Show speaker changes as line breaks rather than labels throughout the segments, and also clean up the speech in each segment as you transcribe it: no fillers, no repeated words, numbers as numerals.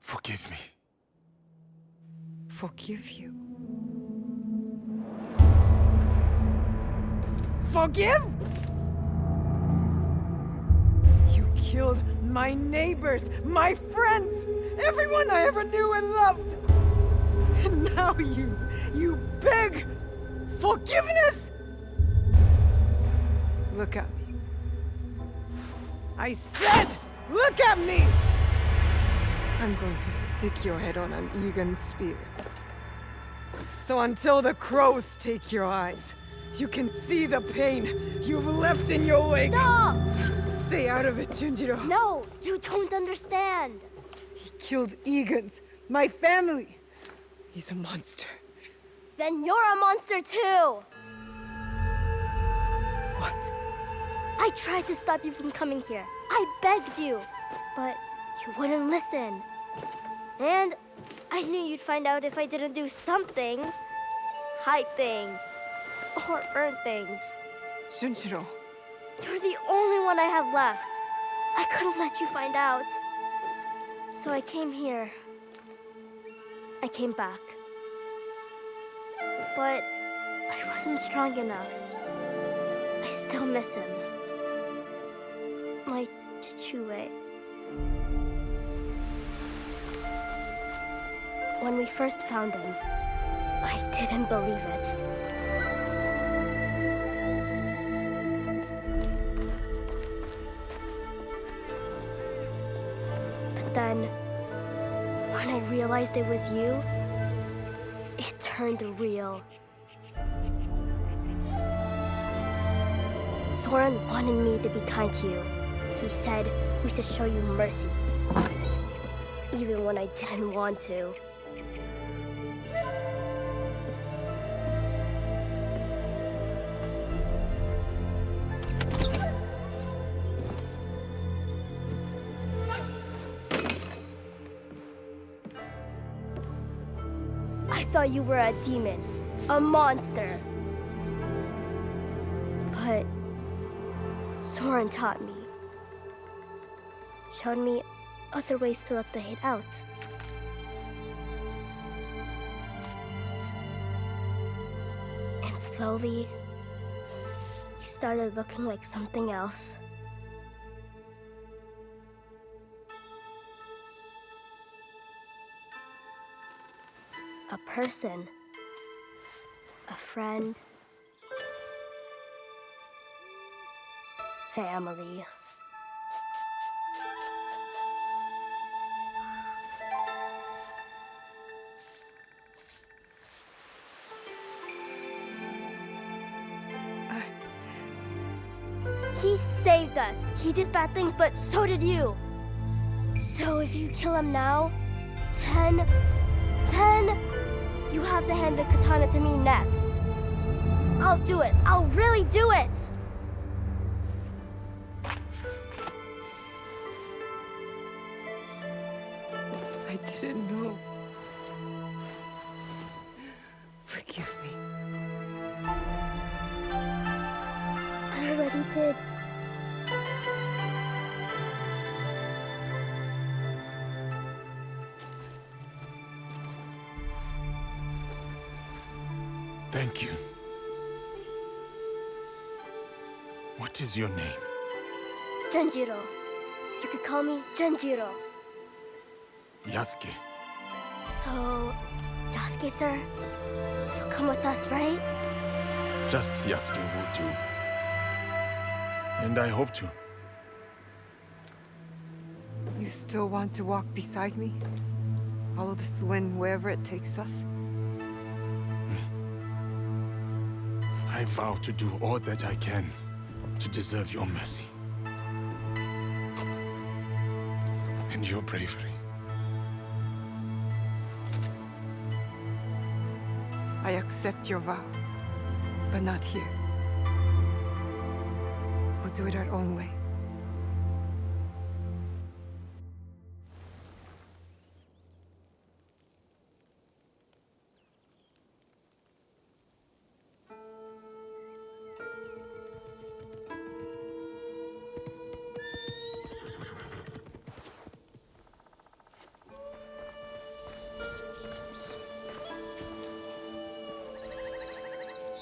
Forgive me.
Forgive you? Forgive? You killed my neighbors, my friends, everyone I ever knew and loved. And now you beg forgiveness? Look at me. I said, look at me! I'm going to stick your head on an Egan spear. So until the crows take your eyes, you can see the pain you've left in your wake.
Stop!
Stay out of it, Junjiro.
No, you don't understand.
He killed Egans, my family. He's a monster.
Then you're a monster too!
What?
I tried to stop you from coming here. I begged you, but you wouldn't listen. And I knew you'd find out if I didn't do something. Hide things. Or burn things.
Junjiro.
You're the only one I have left. I couldn't let you find out. So I came here. I came back. But I wasn't strong enough. I still miss him. My Chichue. When we first found him, I didn't believe it. But then, when I realized it was you, it turned real. Soren wanted me to be kind to you. He said we should show you mercy, even when I didn't want to. I thought you were a demon, a monster. But Soren taught me. Showed me other ways to let the hate out. And slowly, you started looking like something else. A person. A friend. Family. He saved us. He did bad things, but so did you. So if you kill him now, then you have to hand the katana to me next. I'll do it. I'll really do it.
I didn't know. Forgive me.
I already did.
Thank you. What is your name?
Junjiro. You could call me Junjiro.
Yasuke.
So, Yasuke, sir, you'll come with us, right?
Just Yasuke will do. And I hope to.
You still want to walk beside me? Follow this wind wherever it takes us?
I vow to do all that I can to deserve your mercy. And your bravery.
I accept your vow, but not here. We'll do it our own way.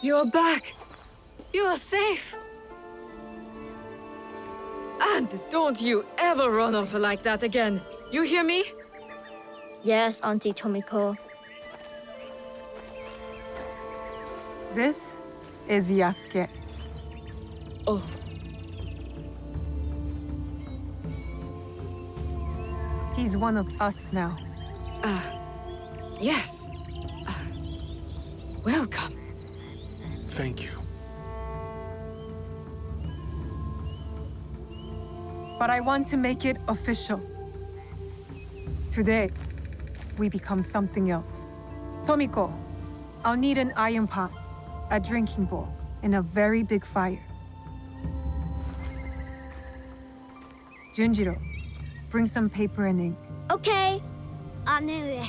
You're back! You are safe! And don't you ever run off like that again! You hear me?
Yes, Auntie Tomiko.
This is Yasuke. Oh. He's one of us now. Yes. Welcome.
Thank you.
But I want to make it official. Today, we become something else. Tomiko, I'll need an iron pot, a drinking bowl, and a very big fire. Junjiro, bring some paper and ink.
Okay. 나oe.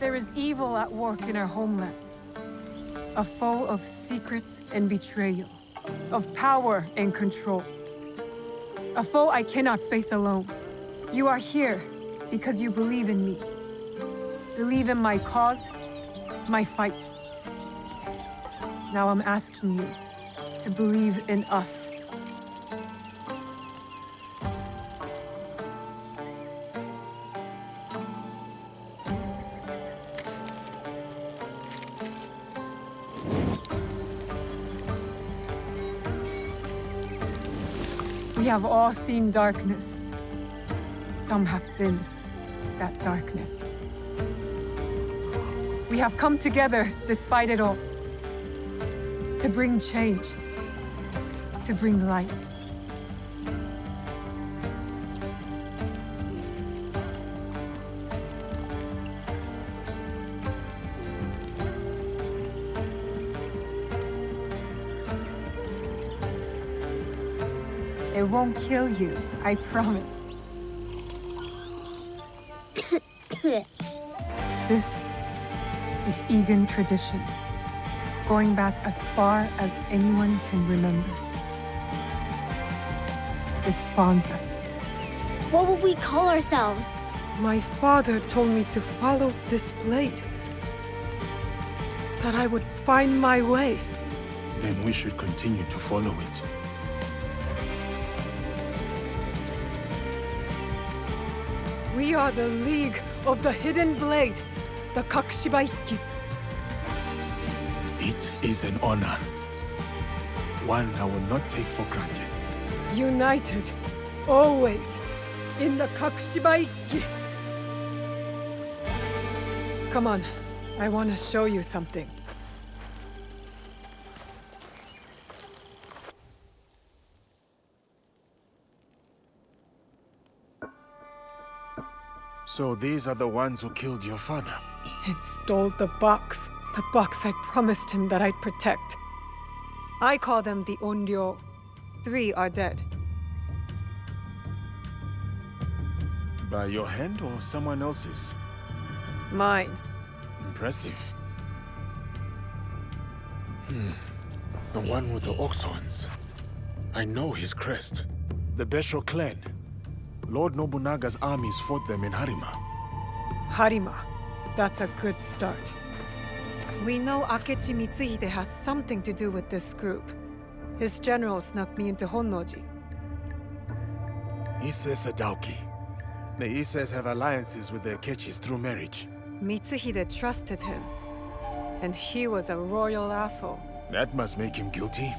There is evil at work in our homeland. A foe of secrets and betrayal, of power and control. A foe I cannot face alone. You are here because you believe in me. Believe in my cause, my fight. Now I'm asking you to believe in us. We have all seen darkness. Some have been that darkness. We have come together despite it all. To bring change. To bring light. It won't kill you, I promise. This is Egan tradition, going back as far as anyone can remember. This bonds us.
What will we call ourselves?
My father told me to follow this blade. That I would find my way.
Then we should continue to follow it.
We are the League of the Hidden Blade, the Kakushibaiki.
It is an honor. One I will not take for granted.
United, always, in the Kakushibaiki. Come on, I want to show you something.
So these are the ones who killed your father?
And stole the box I promised him that I'd protect. I call them the Onryo. 3 are dead.
By your hand or someone else's?
Mine.
Impressive. The one with the ox horns. I know his crest. The Besho clan. Lord Nobunaga's armies fought them in Harima.
Harima. That's a good start. We know Akechi Mitsuhide has something to do with this group. His general snuck me into Honnoji.
Ise Sadauki. The Ises have alliances with the Akechis through marriage.
Mitsuhide trusted him. And he was a royal asshole.
That must make him guilty.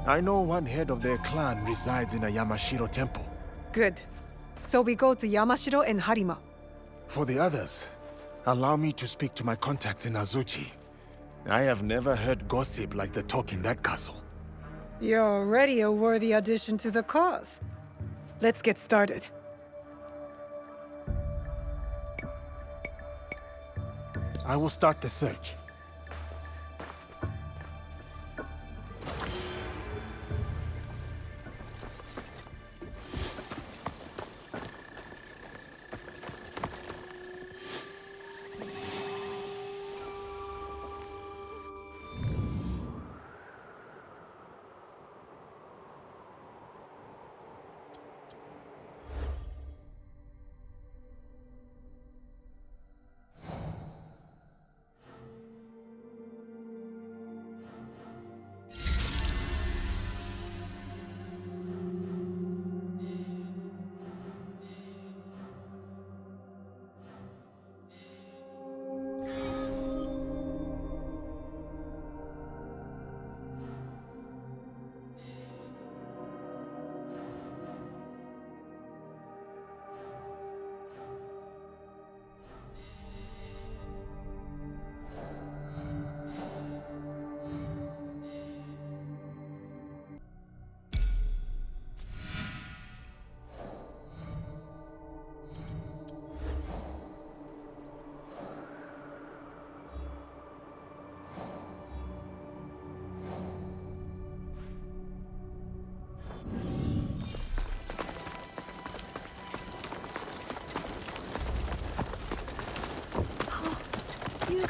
I know one head of their clan resides in a Yamashiro temple.
Good. So we go to Yamashiro and Harima.
For the others, allow me to speak to my contacts in Azuchi. I have never heard gossip like the talk in that castle.
You're already a worthy addition to the cause. Let's get started.
I will start the search.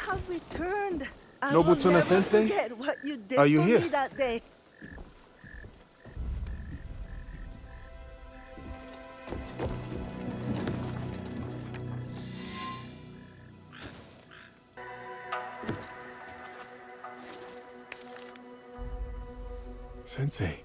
have returned. I will
Nobutsuna
never
Sensei?
forget what you did
Are you
for
here?
me that day.
Sensei.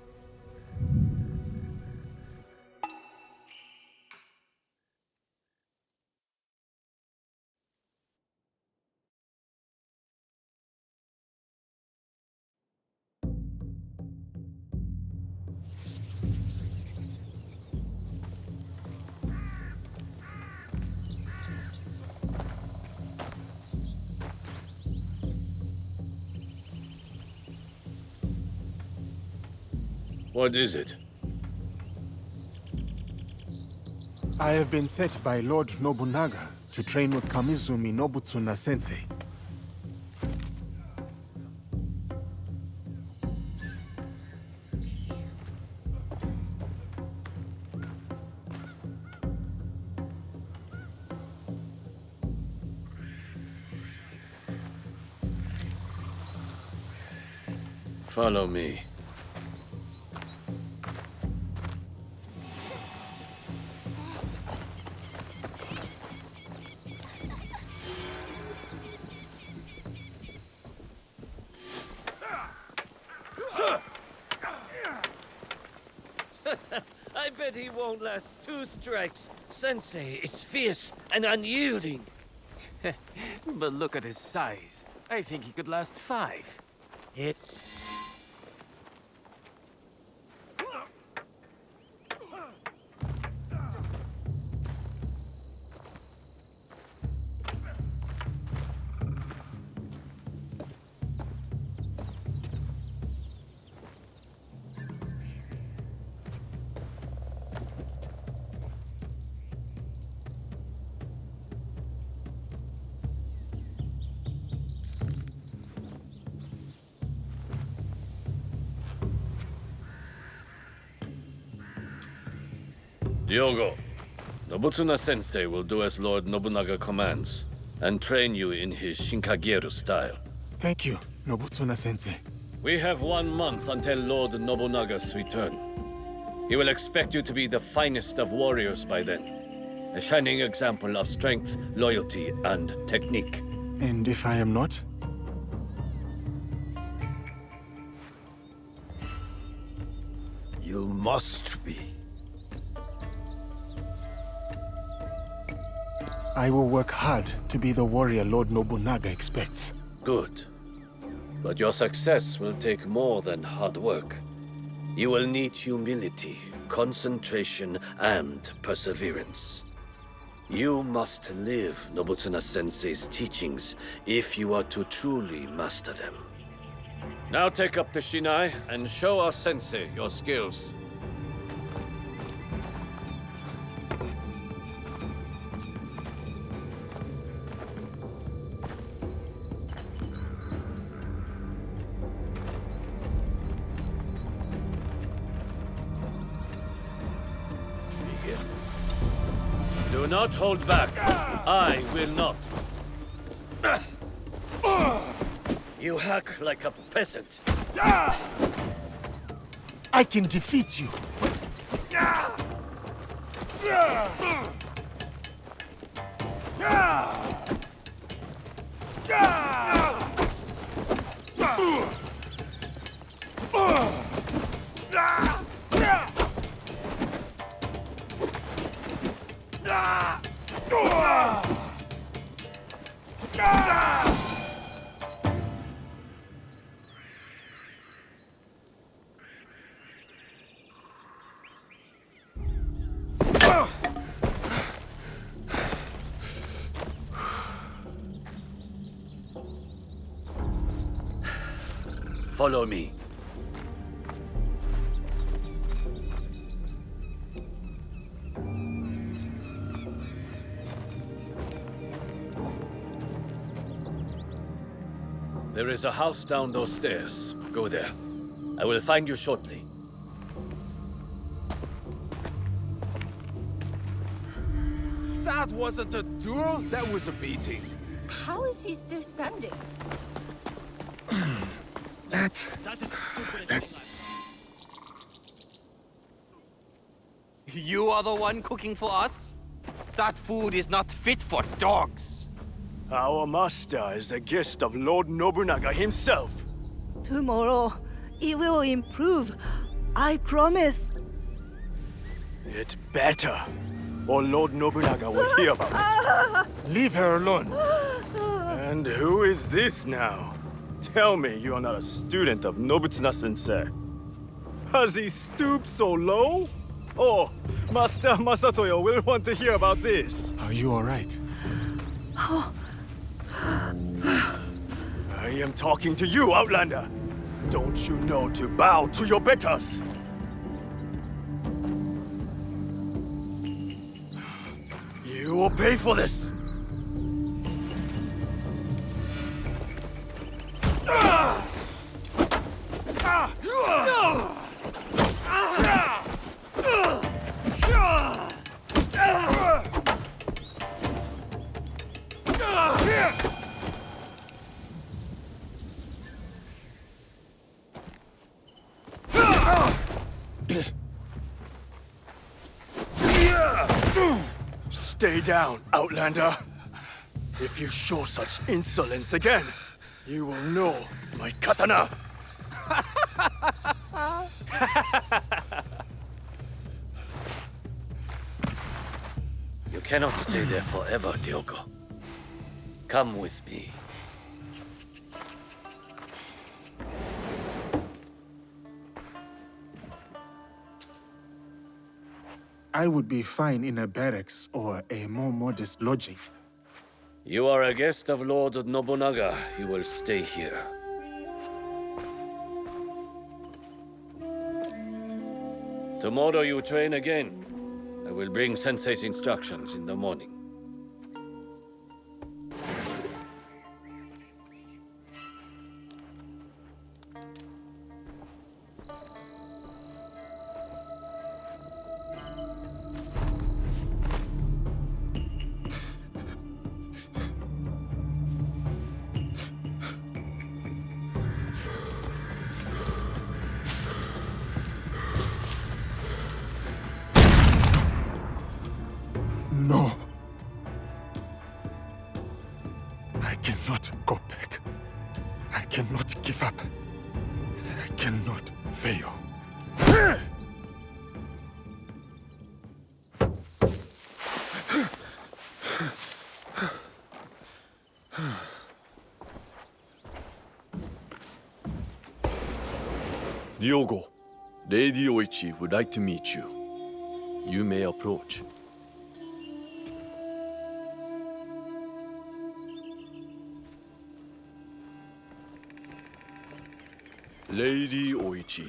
What is it?
I have been sent by Lord Nobunaga to train with Kamizumi Nobutsuna Sensei.
Follow me.
I bet he won't last 2 strikes. Sensei, it's fierce and unyielding.
But look at his size. I think he could last 5.
Diogo, Nobutsuna Sensei will do as Lord Nobunaga commands and train you in his Shinkageru style.
Thank you, Nobutsuna Sensei.
We have 1 month until Lord Nobunaga's return. He will expect you to be the finest of warriors by then. A shining example of strength, loyalty, and technique.
And if I am not?
You must be.
I will work hard to be the warrior Lord Nobunaga expects.
Good. But your success will take more than hard work. You will need humility, concentration, and perseverance. You must live Nobutsuna Sensei's teachings if you are to truly master them. Now take up the Shinai and show our sensei your skills. Do not hold back. I will not. You hack like a peasant.
I can defeat you.
Follow me. There is a house down those stairs. Go there. I will find you shortly.
That wasn't a duel, that was a beating.
How is he still standing?
You are the one cooking for us? That food is not fit for dogs.
Our master is a guest of Lord Nobunaga himself.
Tomorrow, it will improve. I promise.
It better, or Lord Nobunaga will hear about it.
Leave her alone.
And who is this now? Tell me you are not a student of Nobutsuna-sensei. Has he stooped so low? Oh, Master Masatoyo will want to hear about this.
Are you all right?
I am talking to you, Outlander. Don't you know to bow to your betters? You will pay for this. Stay down, Outlander. If you show such insolence again, you will know my katana.
You cannot stay there forever, Diogo. Come with me.
I would be fine in a barracks or a more modest lodging.
You are a guest of Lord Nobunaga. You will stay here. Tomorrow you train again. I will bring Sensei's instructions in the morning.
No. I cannot go back. I cannot give up. I cannot fail.
Diogo, Lady Oichi would like to meet you. You may approach. Lady Oichi,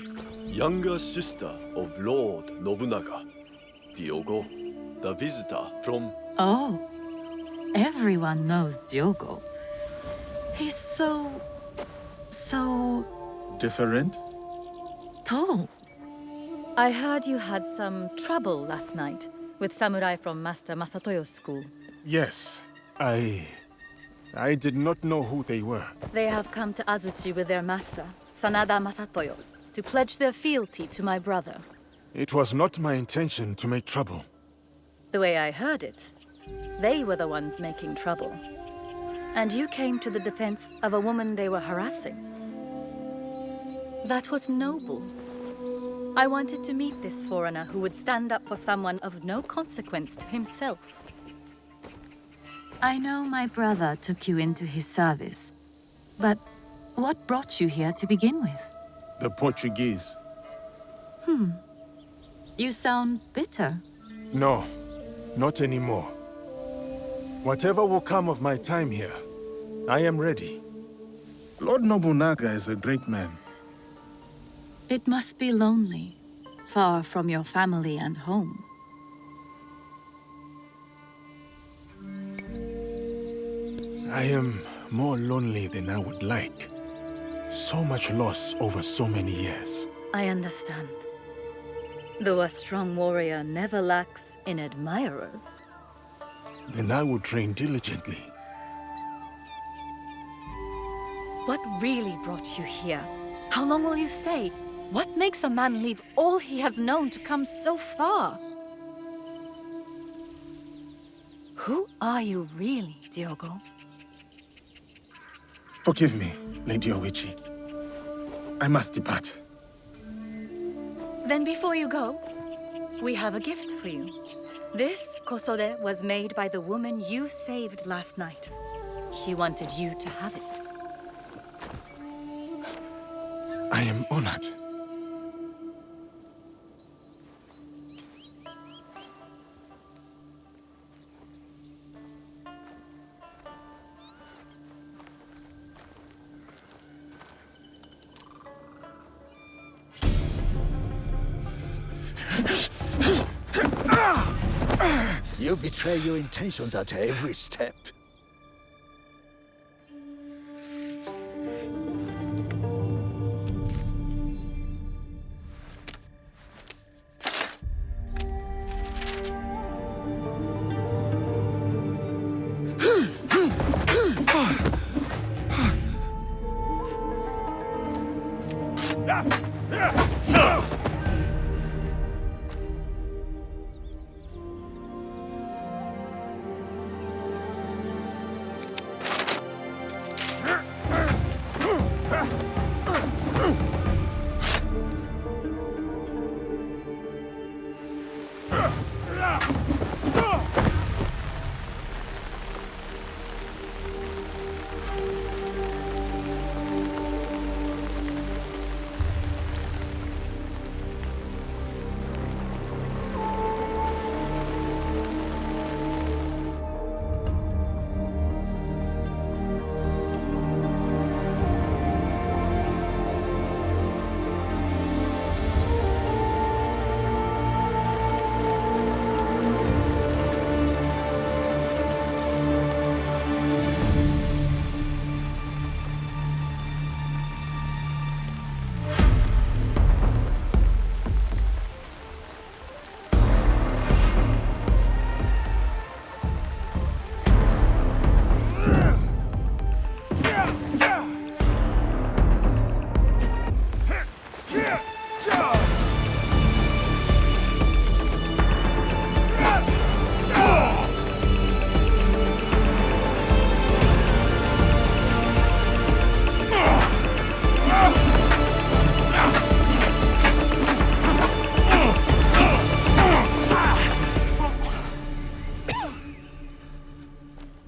younger sister of Lord Nobunaga. Diogo, the visitor from...
Oh, everyone knows Diogo. He's so
Different?
tall.
I heard you had some trouble last night with samurai from Master Masatoyo's school.
Yes. I did not know who they were.
They have come to Azuchi with their master, Sanada Masatoyo, to pledge their fealty to my brother.
It was not my intention to make trouble.
The way I heard it, they were the ones making trouble. And you came to the defense of a woman they were harassing. That was noble. I wanted to meet this foreigner who would stand up for someone of no consequence to himself.
I know my brother took you into his service, but what brought you here to begin with?
The Portuguese.
You sound bitter.
No, not anymore. Whatever will come of my time here, I am ready. Lord Nobunaga is a great man.
It must be lonely, far from your family and home.
I am more lonely than I would like. So much loss over so many years.
I understand. Though a strong warrior never lacks in admirers.
Then I will train diligently.
What really brought you here? How long will you stay? What makes a man leave all he has known to come so far? Who are you really, Diogo?
Forgive me, Lady Oichi. I must depart.
Then before you go, we have a gift for you. This kosore was made by the woman you saved last night. She wanted you to have it.
I am honored.
You betray your intentions at every step.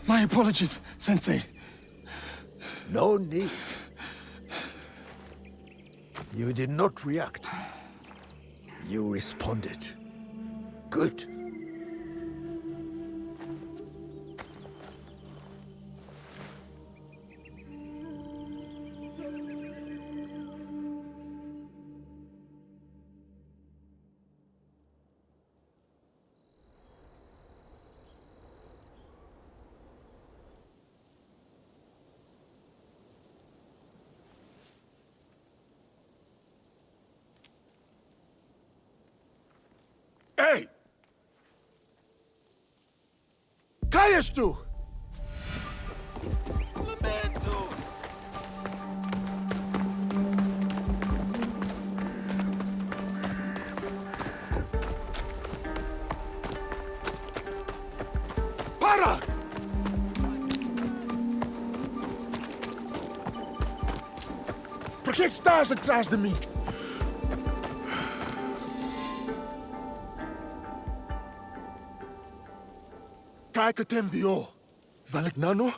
My apologies, Sensei.
No need. You did not react. You responded. Good.
Hey! Caias tu!
Lamento!
Para! Por que estás atrás de mim? Quem que te enviou? Valegnano?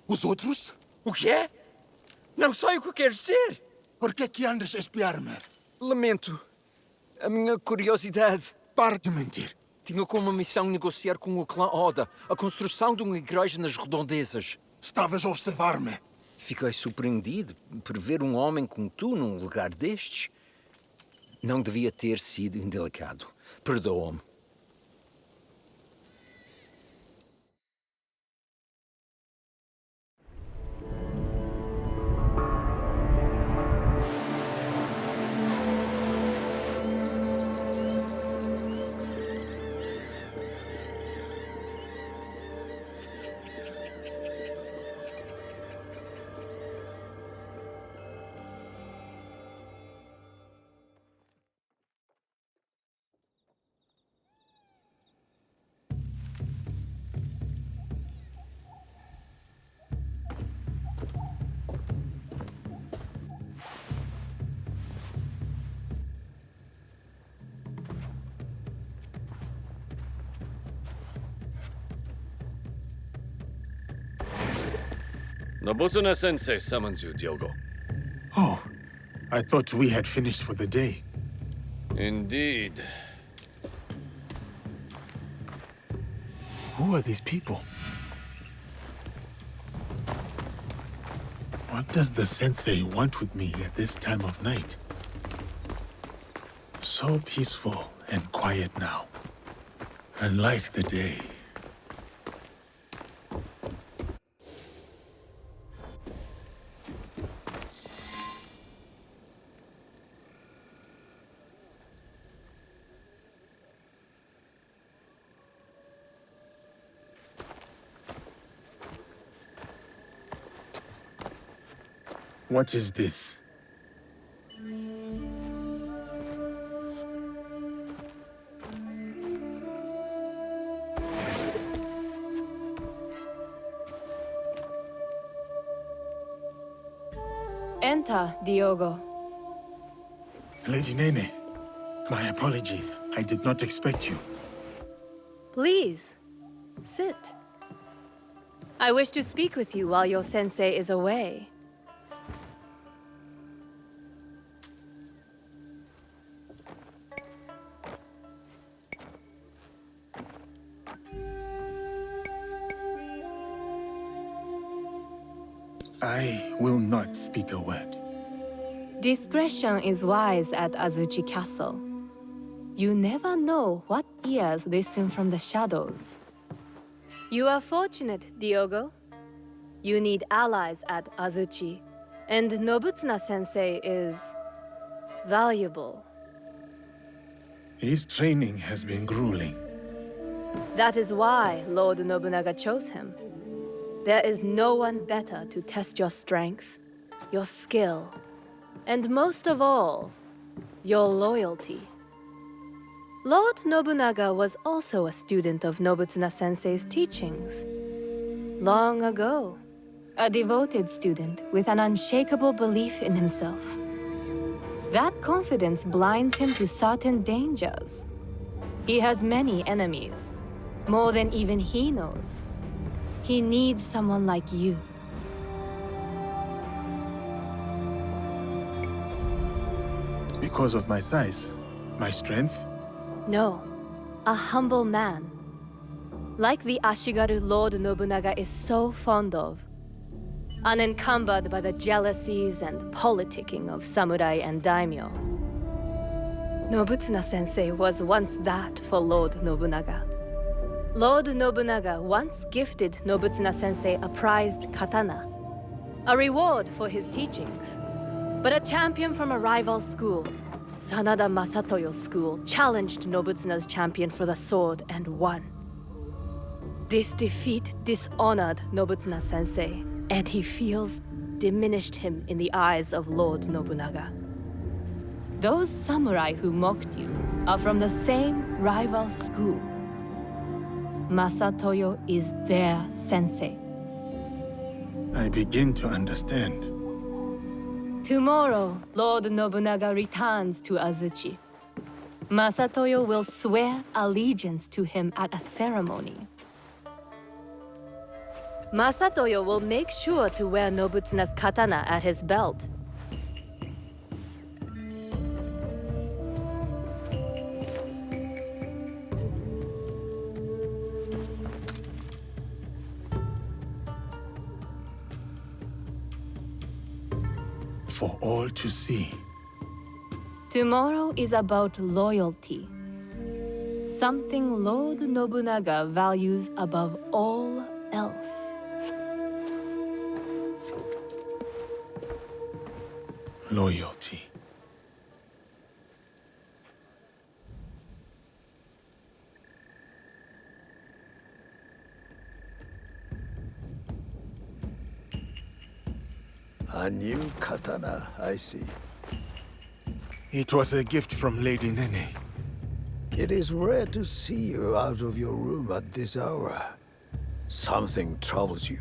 Os outros?
O quê? Não sei o que queres dizer.
Por que andas a espiar-me?
Lamento. A minha curiosidade.
Para de mentir.
Tinha como missão negociar com o clã Oda a construção de uma igreja nas redondezas.
Estavas a observar-me.
Fiquei surpreendido por ver um homem como tu num lugar destes. Não devia ter sido indelicado. Perdoa-me.
Nobutsuna-sensei summons you, Diogo.
Oh, I thought we had finished for the day.
Indeed.
Who are these people? What does the sensei want with me at this time of night? So peaceful and quiet now. Unlike the day. What is this?
Enter, Diogo.
Lady Nene, my apologies. I did not expect you.
Please, sit. I wish to speak with you while your sensei is away.
I will not speak a word.
Discretion is wise at Azuchi Castle. You never know what ears listen from the shadows. You are fortunate, Diogo. You need allies at Azuchi, and Nobutsuna-sensei is valuable.
His training has been grueling.
That is why Lord Nobunaga chose him. There is no one better to test your strength, your skill, and most of all, your loyalty. Lord Nobunaga was also a student of Nobutsuna-sensei's teachings. Long ago, a devoted student with an unshakable belief in himself. That confidence blinds him to certain dangers. He has many enemies, more than even he knows. He needs someone like you.
Because of my size? My strength?
No, a humble man. Like the Ashigaru Lord Nobunaga is so fond of. Unencumbered by the jealousies and politicking of samurai and daimyo. Nobutsuna-sensei was once that for Lord Nobunaga. Lord Nobunaga once gifted Nobutsuna-sensei a prized katana, a reward for his teachings. But a champion from a rival school, Sanada Masatoyo's school, challenged Nobutsuna's champion for the sword and won. This defeat dishonored Nobutsuna-sensei, and he feels diminished him in the eyes of Lord Nobunaga. Those samurai who mocked you are from the same rival school. Masatoyo is their sensei.
I begin to understand.
Tomorrow, Lord Nobunaga returns to Azuchi. Masatoyo will swear allegiance to him at a ceremony. Masatoyo will make sure to wear Nobutsuna's katana at his belt.
For all to see.
Tomorrow is about loyalty. Something Lord Nobunaga values above all else.
Loyalty.
A new katana, I see.
It was a gift from Lady Nene.
It is rare to see you out of your room at this hour. Something troubles you.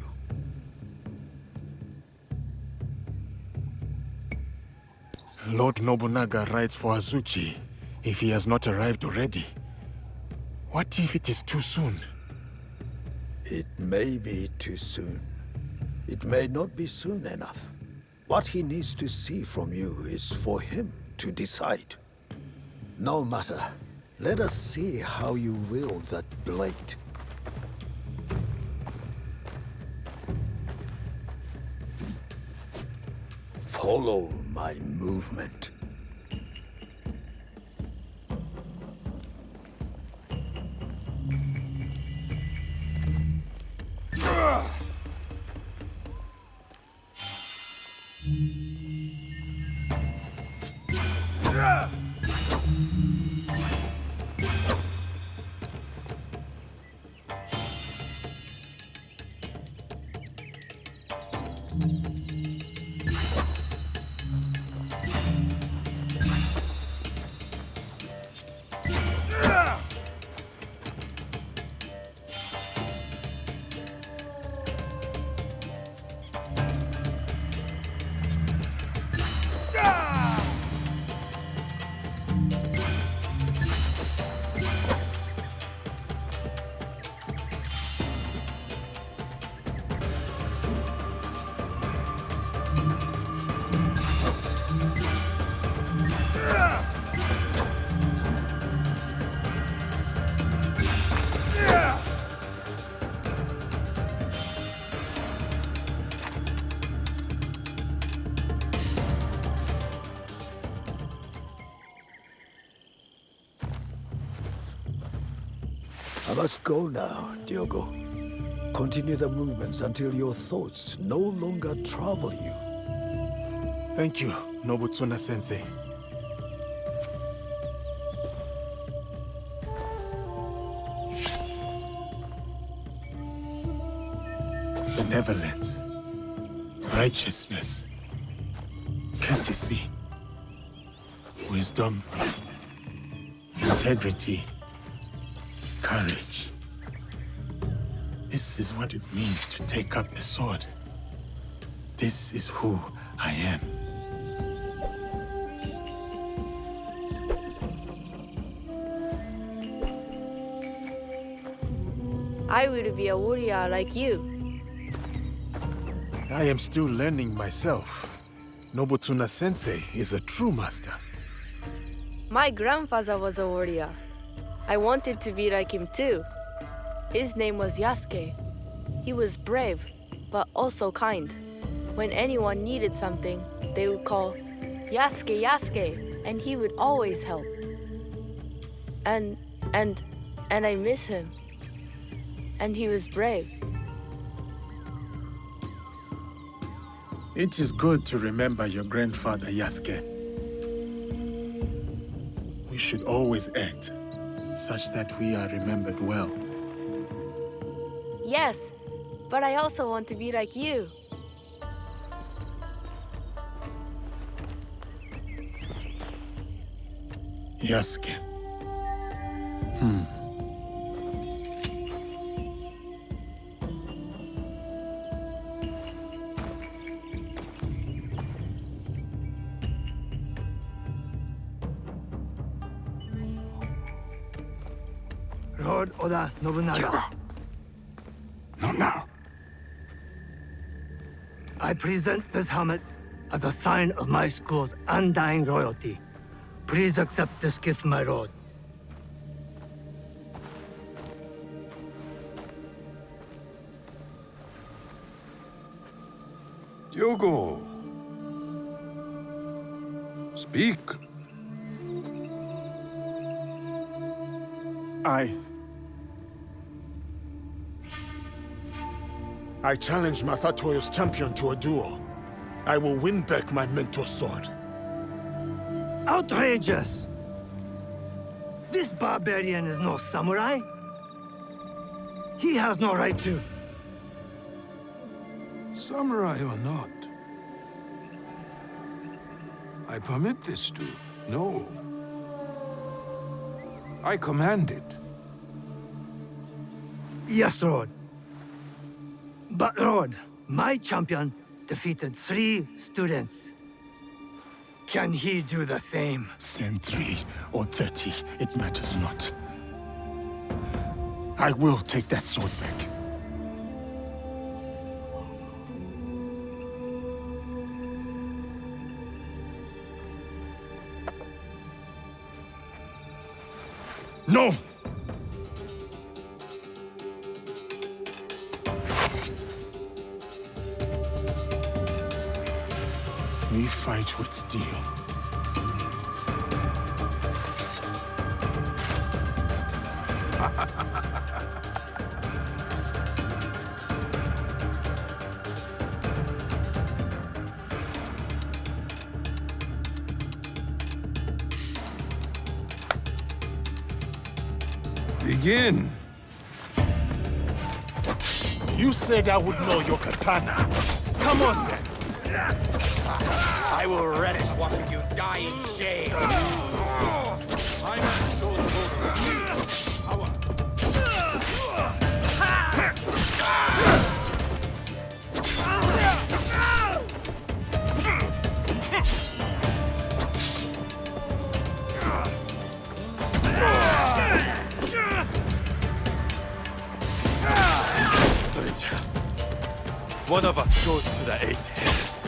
Lord Nobunaga rides for Azuchi if he has not arrived already. What if it is too soon?
It may be too soon. It may not be soon enough. What he needs to see from you is for him to decide. No matter. Let us see how you wield that blade. Follow my movement. I must go now, Diogo. Continue the movements until your thoughts no longer trouble you.
Thank you, Nobutsuna-sensei. Benevolence, righteousness, courtesy, wisdom, integrity, courage. This is what it means to take up the sword. This is who I am.
I will be a warrior like you.
I am still learning myself. Nobutsuna-sensei is a true master.
My grandfather was a warrior. I wanted to be like him too. His name was Yasuke. He was brave, but also kind. When anyone needed something, they would call, Yasuke, Yasuke, and he would always help. And I miss him. And he was brave.
It is good to remember your grandfather, Yasuke. We should always act such that we are remembered well.
Yes, but I also want to be like you.
Yasuke.
Lord Oda Nobunaga.
Not now.
I present this helmet as a sign of my school's undying loyalty. Please accept this gift, my lord.
Diogo. Speak.
I challenge Masatoyo's champion to a duel. I will win back my mentor's sword.
Outrageous! This barbarian is no samurai. He has no right to.
Samurai or not, I permit this to. No. I command it.
Yes, Lord. But, Lord, my champion defeated 3 students. Can he do the same?
Send 3 or 30, it matters not. I will take that sword back.
No!
We fight with steel.
Begin.
You said I would know your katana. Come on then.
I will relish watching you die in shame.
I must show the most power.
One of us goes to the 8 heads.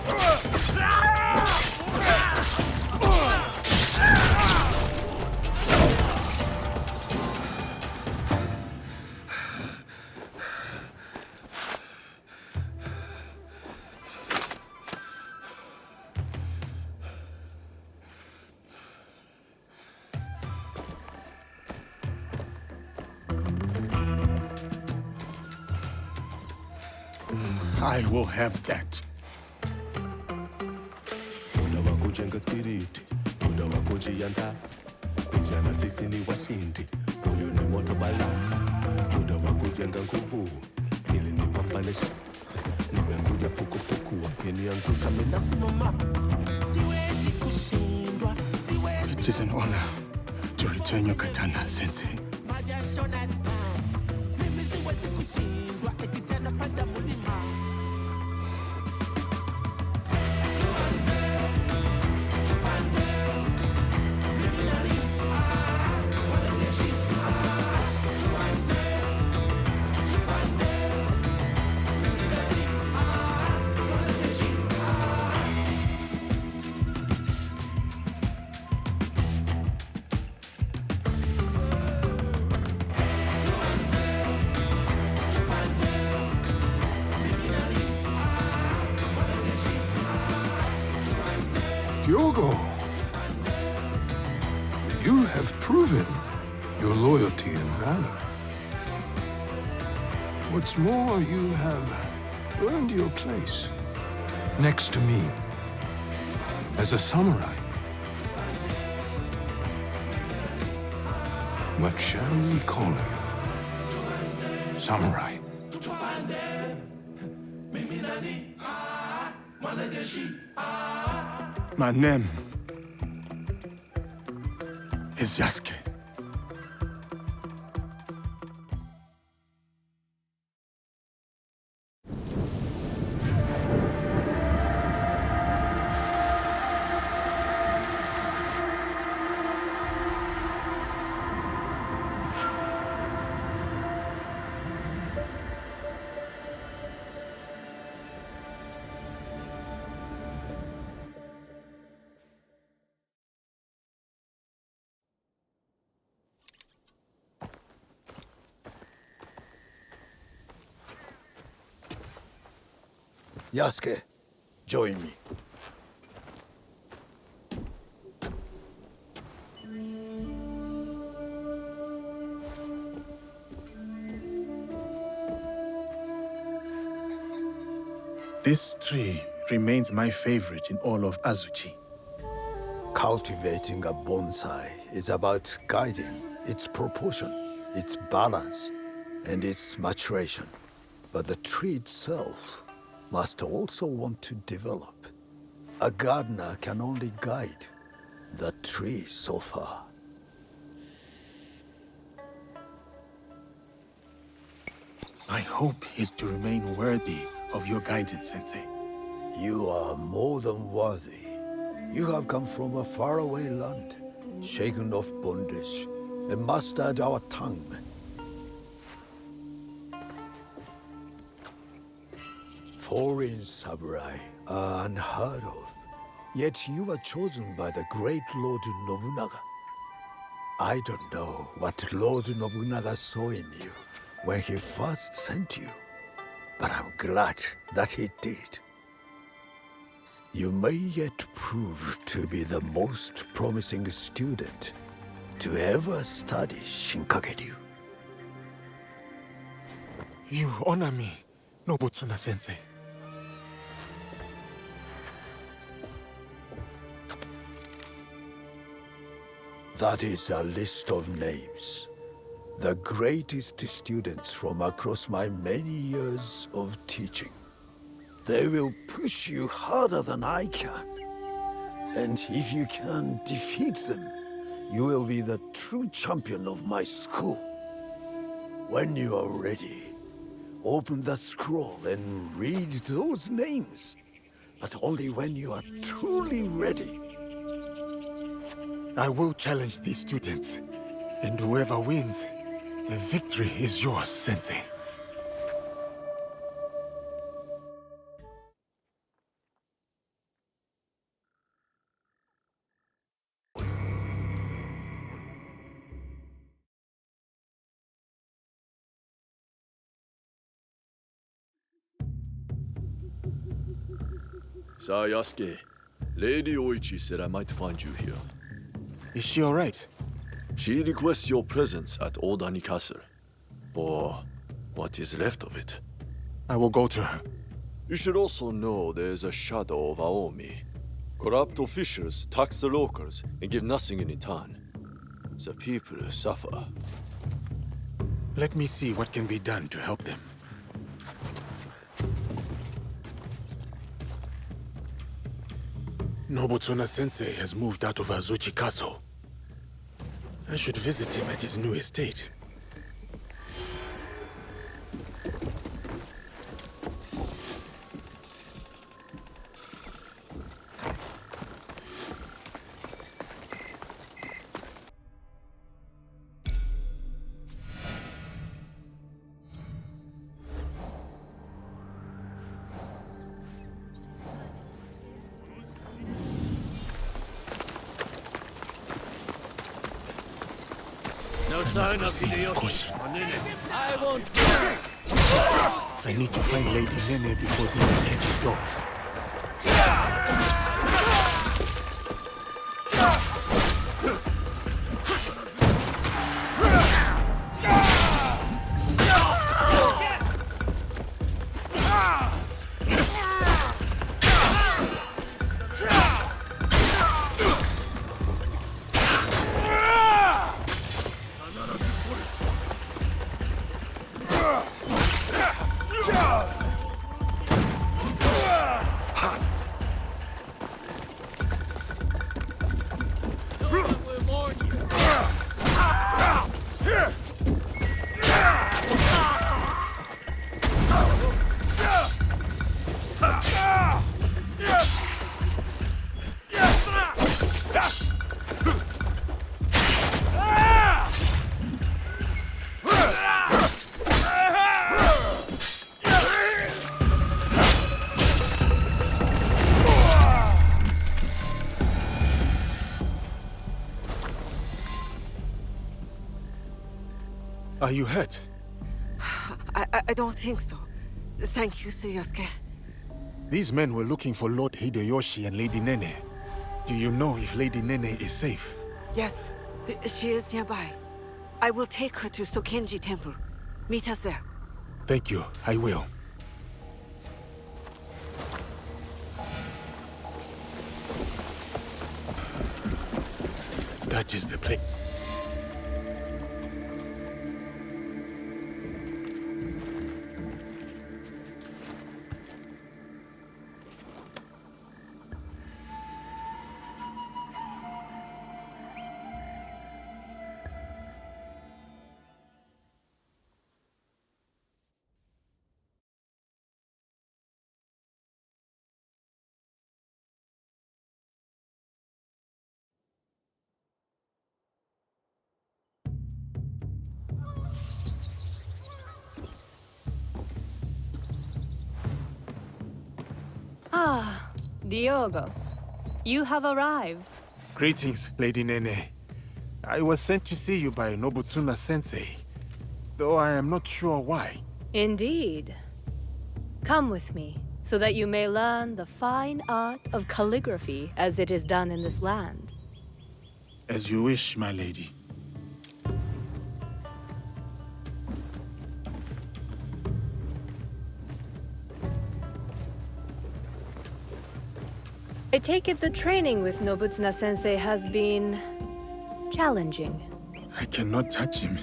I will have that.
Muda wa kujenga spirit, muda wa kujiandaa. Vijana sisi ni washindi, huyu ni moto bala. Muda wa kujenga nguvu, ili nipambane. Nimekuja pukupuku, wakiniangusha mimi nasimama. Siwezi kushindwa, siwezi.
It is an honor to return your katana, Sensei.
Mimi siwezi kushindwa, kijana panda mulima.
Diogo, you have proven your loyalty and valor. What's more, you have earned your place next to me as a samurai. What shall we call you? Samurai.
My name is Yasuke.
Yasuke, join me.
This tree remains my favorite in all of Azuchi.
Cultivating a bonsai is about guiding its proportion, its balance, and its maturation. But the tree itself must also want to develop. A gardener can only guide the tree so far.
My hope is to remain worthy of your guidance, Sensei.
You are more than worthy. You have come from a faraway land, shaken off bondage, and mastered our tongue. Foreign samurai are unheard of, yet you were chosen by the great Lord Nobunaga. I don't know what Lord Nobunaga saw in you when he first sent you, but I'm glad that he did. You may yet prove to be the most promising student to ever study Shinkaguryu.
You honor me, Nobutsuna-sensei.
That is a list of names. The greatest students from across my many years of teaching. They will push you harder than I can. And if you can defeat them, you will be the true champion of my school. When you are ready, open that scroll and read those names. But only when you are truly ready.
I will challenge these students, and whoever wins, the victory is yours, Sensei.
Yasuke, Lady Oichi said I might find you here.
Is she all right?
She requests your presence at Odani Castle. Or what is left of it.
I will go to her.
You should also know there is a shadow of Aomi. Corrupt officials tax the locals and give nothing in return. The people suffer.
Let me see what can be done to help them. Nobutsuna-sensei has moved out of Azuchi Castle. I should visit him at his new estate.
No sign of Hideyoshi. I won't.
I need to find Lady Nene before these Akechi dogs. Are you hurt?
I don't think so. Thank you, Sir Yasuke.
These men were looking for Lord Hideyoshi and Lady Nene. Do you know if Lady Nene is safe?
Yes, she is nearby. I will take her to Sokenji Temple. Meet us there.
Thank you, I will. That is the place.
Diogo, you have arrived.
Greetings, Lady Nene. I was sent to see you by Nobutsuna-sensei, though I am not sure why.
Indeed. Come with me, so that you may learn the fine art of calligraphy as it is done in this land.
As you wish, my lady.
I take it the training with Nobutsuna-sensei has been challenging.
I cannot touch him.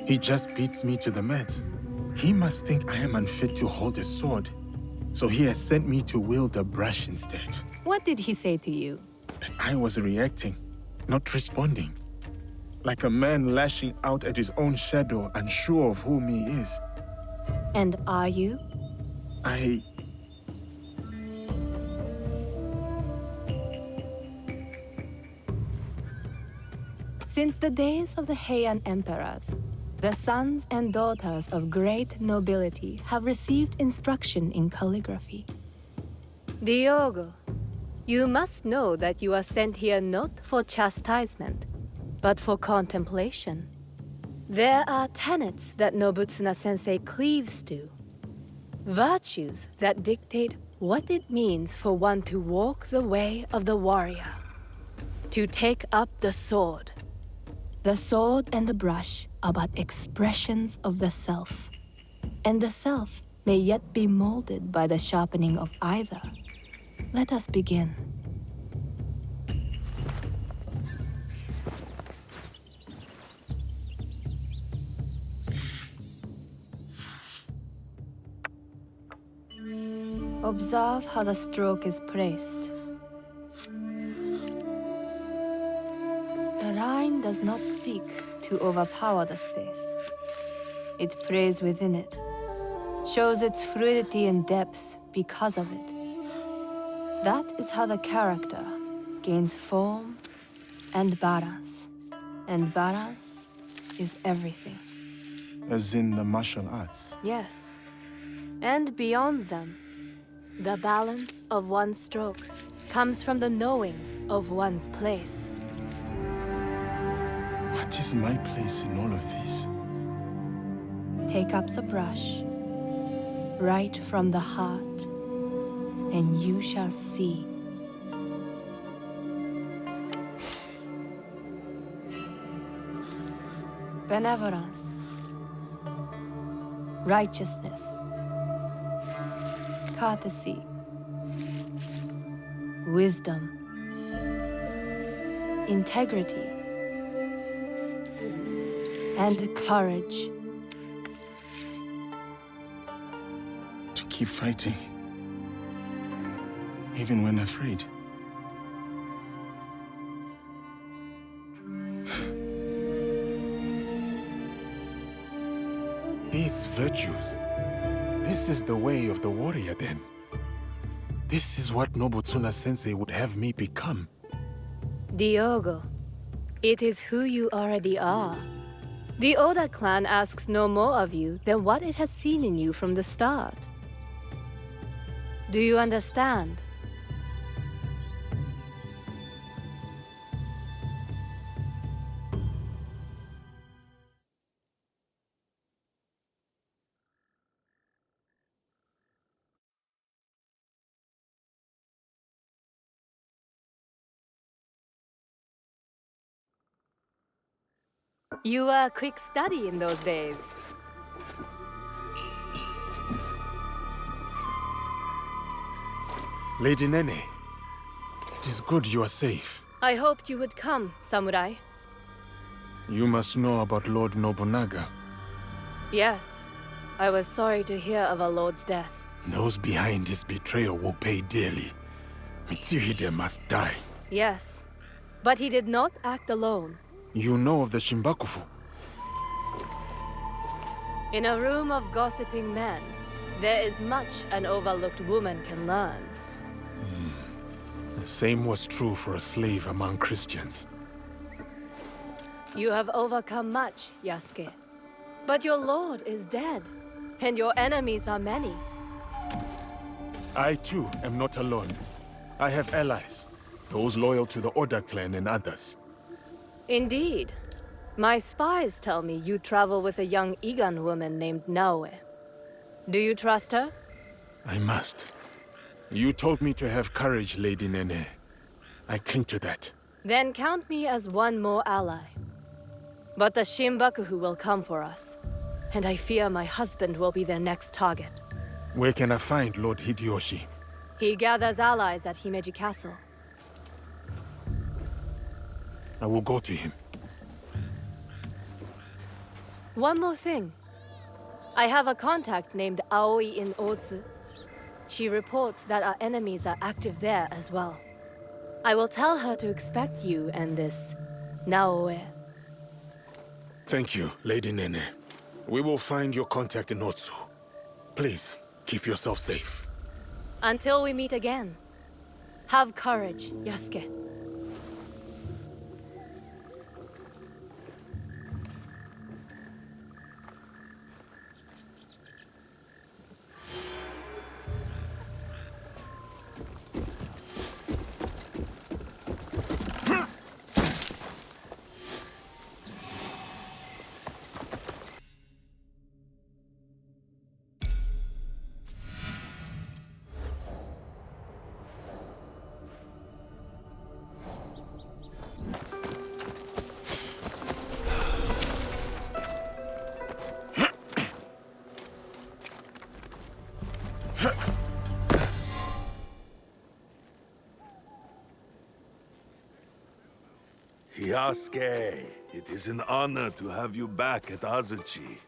He just beats me to the mat. He must think I am unfit to hold a sword. So he has sent me to wield a brush instead.
What did he say to you?
I was reacting, not responding. Like a man lashing out at his own shadow, unsure of whom he is.
And are you? Since the days of the Heian emperors, the sons and daughters of great nobility have received instruction in calligraphy. Diogo, you must know that you are sent here not for chastisement, but for contemplation. There are tenets that Nobutsuna-sensei cleaves to. Virtues that dictate what it means for one to walk the way of the warrior. To take up the sword. The sword and the brush are but expressions of the self. And the self may yet be molded by the sharpening of either. Let us begin. Observe how the stroke is placed. The line does not seek to overpower the space. It prays within it, shows its fluidity and depth because of it. That is how the character gains form and balance. And balance is everything.
As in the martial arts?
Yes. And beyond them, the balance of one's stroke comes from the knowing of one's place.
What is my place in all of this?
Take up the brush, right from the heart, and you shall see. Benevolence, righteousness, courtesy, wisdom, integrity, and courage.
To keep fighting, even when afraid. These virtues, this is the way of the warrior then. This is what Nobutsuna-sensei would have me become.
Diogo, it is who you already are. The Oda clan asks no more of you than what it has seen in you from the start. Do you understand? You were a quick study in those days.
Lady Nene, it is good you are safe.
I hoped you would come, samurai.
You must know about Lord Nobunaga.
Yes, I was sorry to hear of our lord's death.
Those behind his betrayal will pay dearly. Mitsuhide must die.
Yes, but he did not act alone.
You know of the Shimbakufu?
In a room of gossiping men, there is much an overlooked woman can learn.
The same was true for a slave among Christians.
You have overcome much, Yasuke. But your lord is dead, and your enemies are many.
I too am not alone. I have allies, those loyal to the Oda clan and others.
Indeed. My spies tell me you travel with a young Igan woman named Naoe. Do you trust her?
I must. You told me to have courage, Lady Nene. I cling to that.
Then count me as one more ally. But the Shimbakuhu will come for us, and I fear my husband will be their next target.
Where can I find Lord Hideyoshi?
He gathers allies at Himeji Castle.
I will go to him.
One more thing. I have a contact named Aoi in Otsu. She reports that our enemies are active there as well. I will tell her to expect you and this Naoe.
Thank you, Lady Nene. We will find your contact in Otsu. Please, keep yourself safe.
Until we meet again, have courage, Yasuke.
Yasuke, it is an honor to have you back at Azuchi.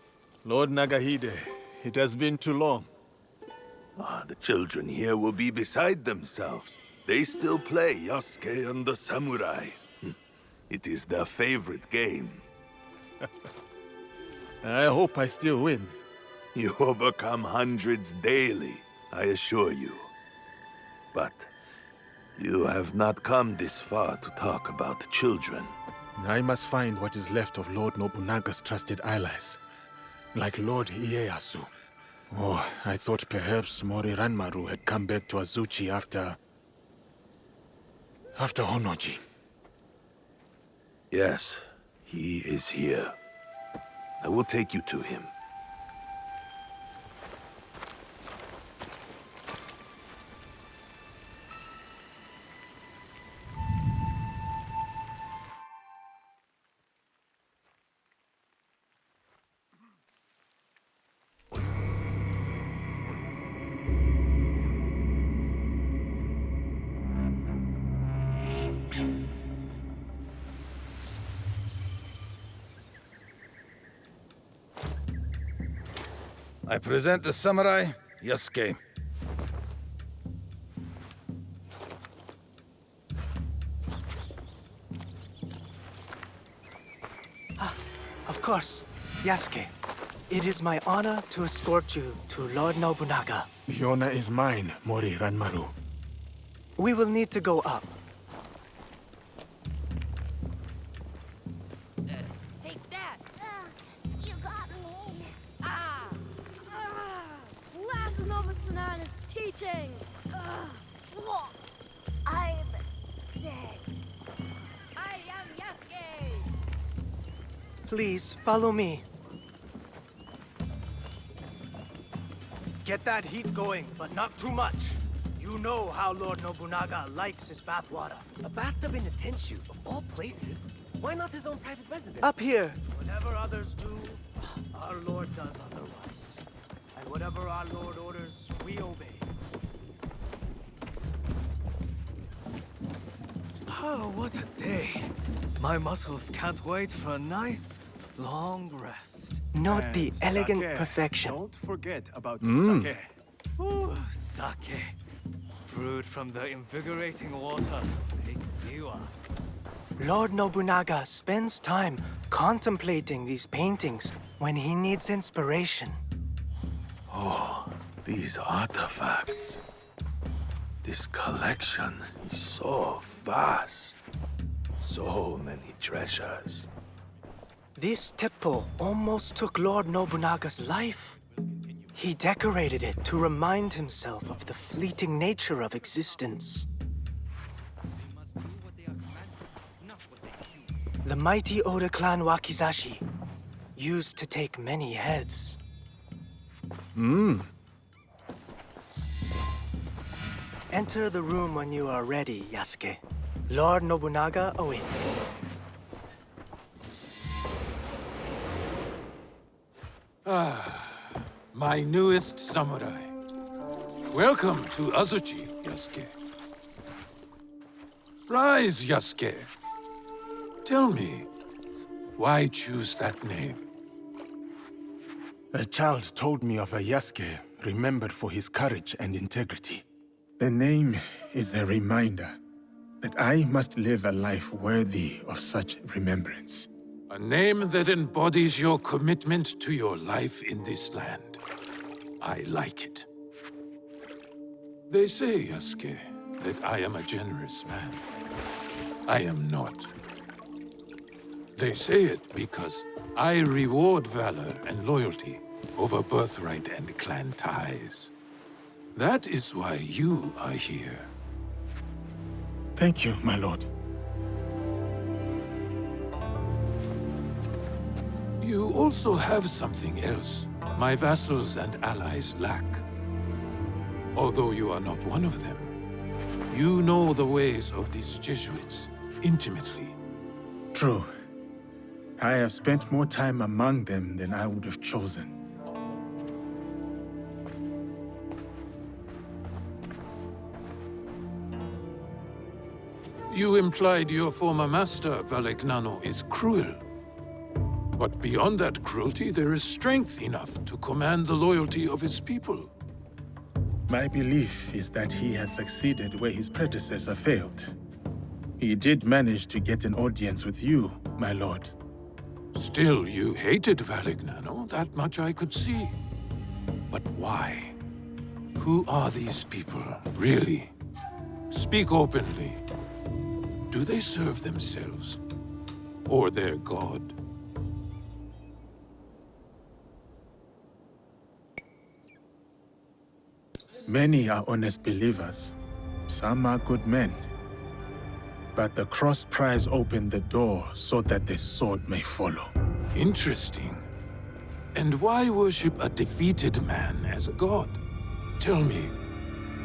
Lord Nagahide, it has been too long.
The children here will be beside themselves. They still play Yasuke and the Samurai. It is their favorite game.
I hope I still win.
You overcome hundreds daily, I assure you. But you have not come this far to talk about children.
I must find what is left of Lord Nobunaga's trusted allies, like Lord Ieyasu. Oh, I thought perhaps Mori Ranmaru had come back to Azuchi after Honoji.
Yes, he is here. I will take you to him.
I present the samurai, Yasuke.
Of course, Yasuke. It is my honor to escort you to Lord Nobunaga.
The honor is mine, Mori Ranmaru.
We will need to go up.
Take that!
You got me.
Last Nobutsunan is teaching!
I'm dead.
I am Yasuke!
Please, follow me. Get that heat going, but not too much. You know how Lord Nobunaga likes his bathwater.
A bathtub in a Tenshu, of all places? Why not his own private residence?
Up here. Whatever others do, our Lord does otherwise. And whatever our Lord orders, we obey. Oh, what a day. My muscles can't wait for a nice, long rest. Note the elegant perfection.
Don't forget about the sake.
Ooh, sake. Brewed from the invigorating waters of Lake Biwa. Lord Nobunaga spends time contemplating these paintings when he needs inspiration.
Oh, these artifacts. This collection is so vast. So many treasures.
This teppo almost took Lord Nobunaga's life. He decorated it to remind himself of the fleeting nature of existence. The mighty Oda clan Wakizashi used to take many heads. Enter the room when you are ready, Yasuke. Lord Nobunaga awaits.
My newest samurai. Welcome to Azuchi, Yasuke. Rise, Yasuke. Tell me, why choose that name?
A child told me of a Yasuke remembered for his courage and integrity. The name is a reminder that I must live a life worthy of such remembrance.
A name that embodies your commitment to your life in this land. I like it. They say, Yasuke, that I am a generous man. I am not. They say it because I reward valor and loyalty over birthright and clan ties. That is why you are here.
Thank you, my lord.
You also have something else my vassals and allies lack. Although you are not one of them, you know the ways of these Jesuits intimately.
True. I have spent more time among them than I would have chosen.
You implied your former master, Valegnano, is cruel. But beyond that cruelty, there is strength enough to command the loyalty of his people.
My belief is that he has succeeded where his predecessor failed. He did manage to get an audience with you, my lord.
Still, you hated Valegnano, that much I could see. But why? Who are these people, really? Speak openly. Do they serve themselves? Or their god?
Many are honest believers. Some are good men. But the cross pries open the door so that the sword may follow.
Interesting. And why worship a defeated man as a god? Tell me,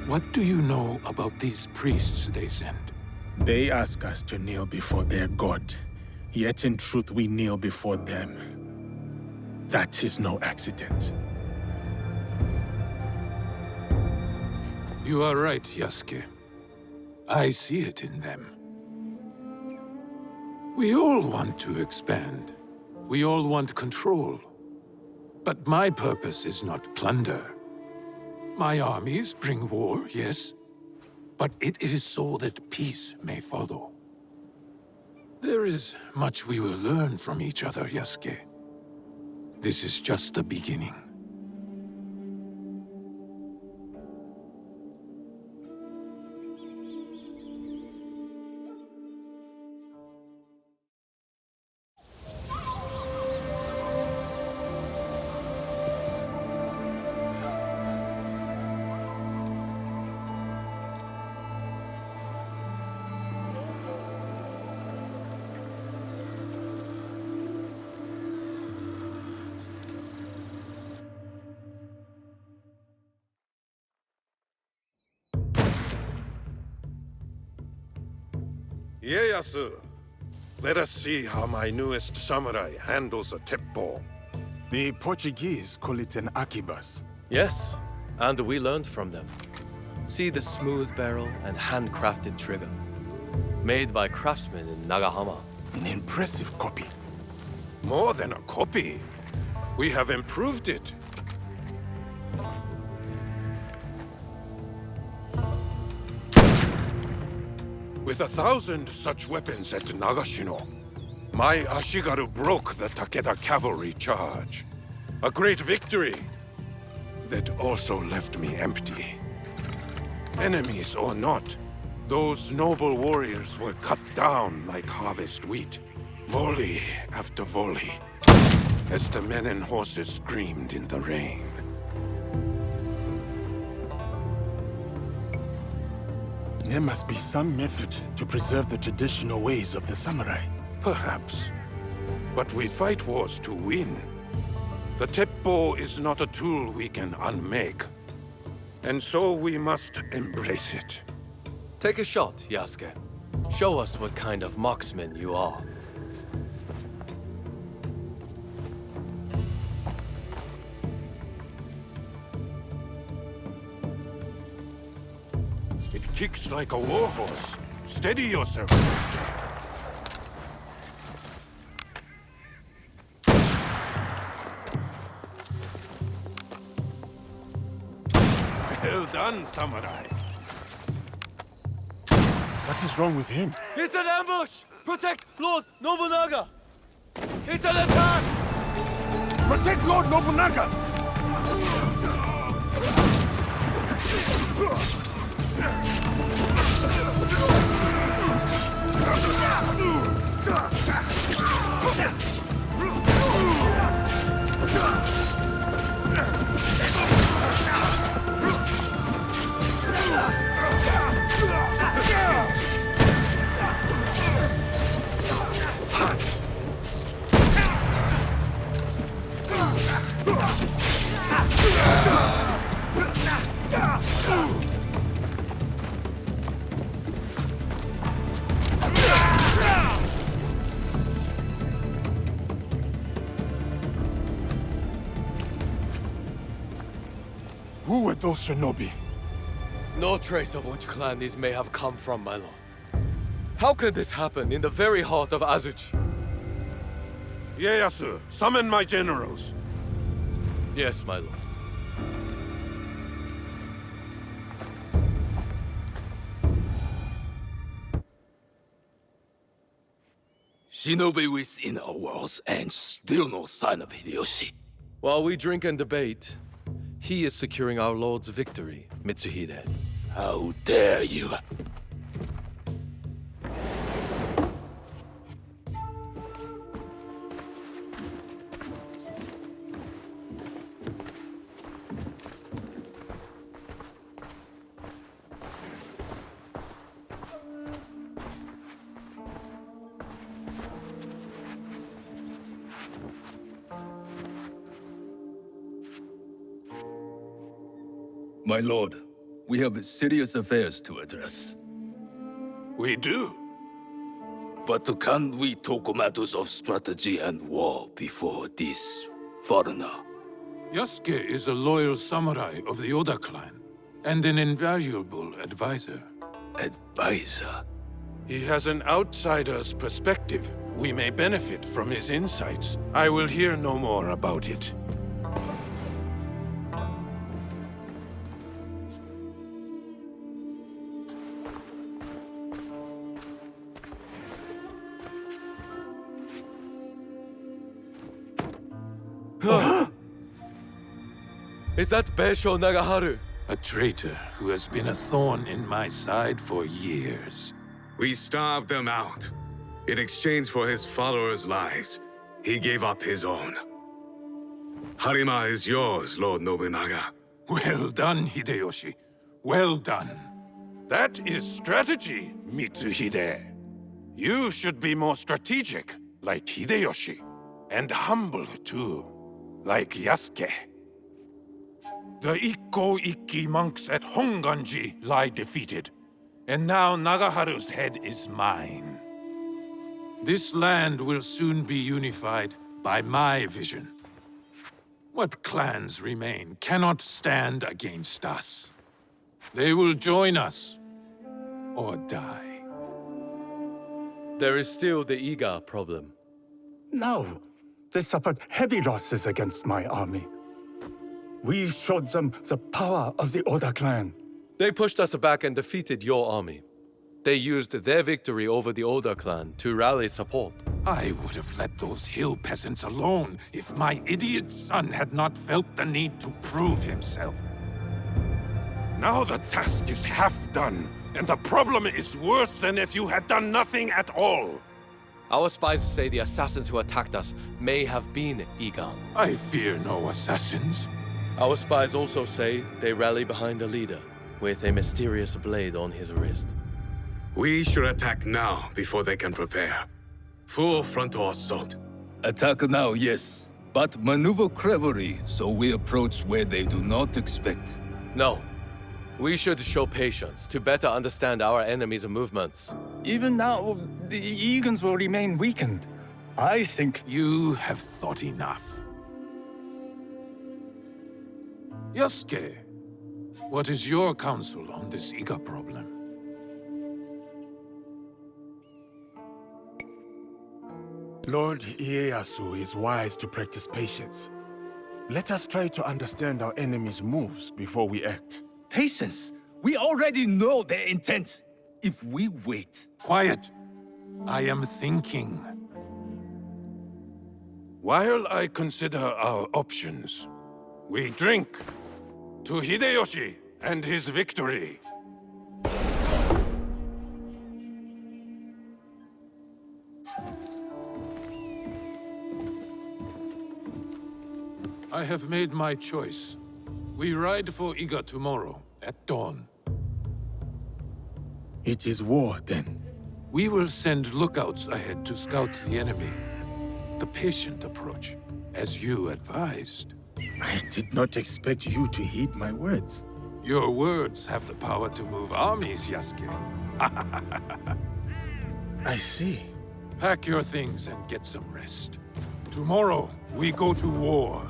what do you know about these priests they send?
They ask us to kneel before their god, yet in truth we kneel before them. That is no accident.
You are right, Yasuke. I see it in them. We all want to expand. We all want control. But my purpose is not plunder. My armies bring war, yes, but it is so that peace may follow. There is much we will learn from each other, Yasuke. This is just the beginning.
Ieyasu, let us see how my newest samurai handles a teppo.
The Portuguese call it an akibas.
Yes, and we learned from them. See the smooth barrel and handcrafted trigger. Made by craftsmen in Nagahama.
An impressive copy.
More than a copy. We have improved it. With 1,000 such weapons at Nagashino, my Ashigaru broke the Takeda cavalry charge. A great victory that also left me empty. Enemies or not, those noble warriors were cut down like harvest wheat, volley after volley, as the men and horses screamed in the rain.
There must be some method to preserve the traditional ways of the samurai.
Perhaps. But we fight wars to win. The Teppo is not a tool we can unmake. And so we must embrace it.
Take a shot, Yasuke. Show us what kind of marksman you are.
It kicks like a warhorse. Steady yourself. Well done, samurai.
What is wrong with him?
It's an ambush! Protect Lord Nobunaga! It's an attack!
Protect Lord Nobunaga! Who were those shinobi?
No trace of which clan these may have come from, my lord. How could this happen in the very heart of Azuchi?
Ieyasu, summon my generals.
Yes, my lord.
Shinobi within our walls and still no sign of Hideyoshi.
While we drink and debate, he is securing our lord's victory, Mitsuhide.
How dare you! My lord, we have serious affairs to address.
We do?
But can't we talk matters of strategy and war before this foreigner?
Yasuke is a loyal samurai of the Oda clan, and an invaluable advisor.
Advisor?
He has an outsider's perspective. We may benefit from his insights. I will hear no more about it.
Is that Beisho Nagaharu?
A traitor who has been a thorn in my side for years.
We starved them out. In exchange for his followers' lives, he gave up his own. Harima is yours, Lord Nobunaga.
Well done, Hideyoshi. Well done.
That is strategy, Mitsuhide. You should be more strategic, like Hideyoshi. And humble, too, like Yasuke. The Ikko-Ikki monks at Honganji lie defeated. And now Nagaharu's head is mine.
This land will soon be unified by my vision. What clans remain cannot stand against us. They will join us, or die.
There is still the Iga problem.
No, they suffered heavy losses against my army. We showed them the power of the Oda clan.
They pushed us back and defeated your army. They used their victory over the Oda clan to rally support.
I would have let those hill peasants alone if my idiot son had not felt the need to prove himself.
Now the task is half done, and the problem is worse than if you had done nothing at all.
Our spies say the assassins who attacked us may have been Iga.
I fear no assassins.
Our spies also say they rally behind a leader with a mysterious blade on his wrist.
We should attack now before they can prepare. Full frontal assault.
Attack now, yes. But maneuver cleverly, so we approach where they do not expect.
No. We should show patience to better understand our enemy's movements.
Even now, the Egans will remain weakened. I think
You have thought enough. Yasuke, what is your counsel on this Iga problem?
Lord Ieyasu is wise to practice patience. Let us try to understand our enemy's moves before we act.
Patience! We already know their intent. If we wait...
Quiet! I am thinking. While I consider our options, we drink to Hideyoshi and his victory. I have made my choice. We ride for Iga tomorrow, at dawn.
It is war, then.
We will send lookouts ahead to scout the enemy. The patient approach, as you advised.
I did not expect you to heed my words.
Your words have the power to move armies, Yasuke.
I see.
Pack your things and get some rest. Tomorrow, we go to war.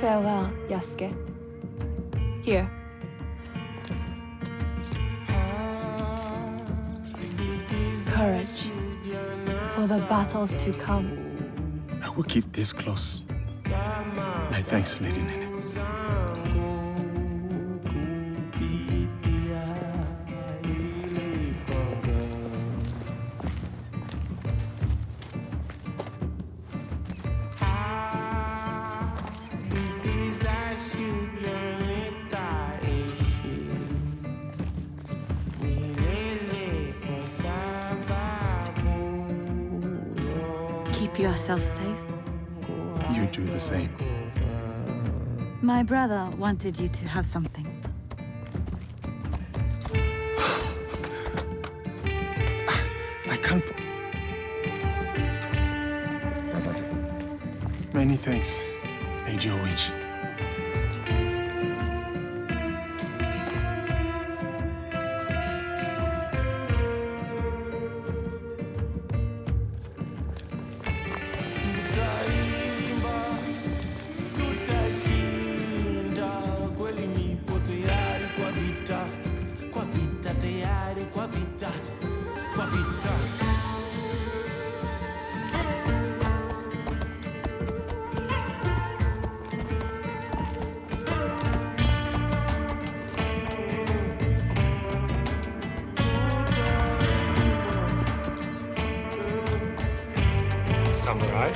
Farewell, Yasuke. Here. Courage for the battles to come.
I will keep this close. My thanks, Lady Nene.
Keep yourself safe.
You do the same.
My brother wanted you to have something.
I can't... Many thanks, Lady Witch.
Samurai?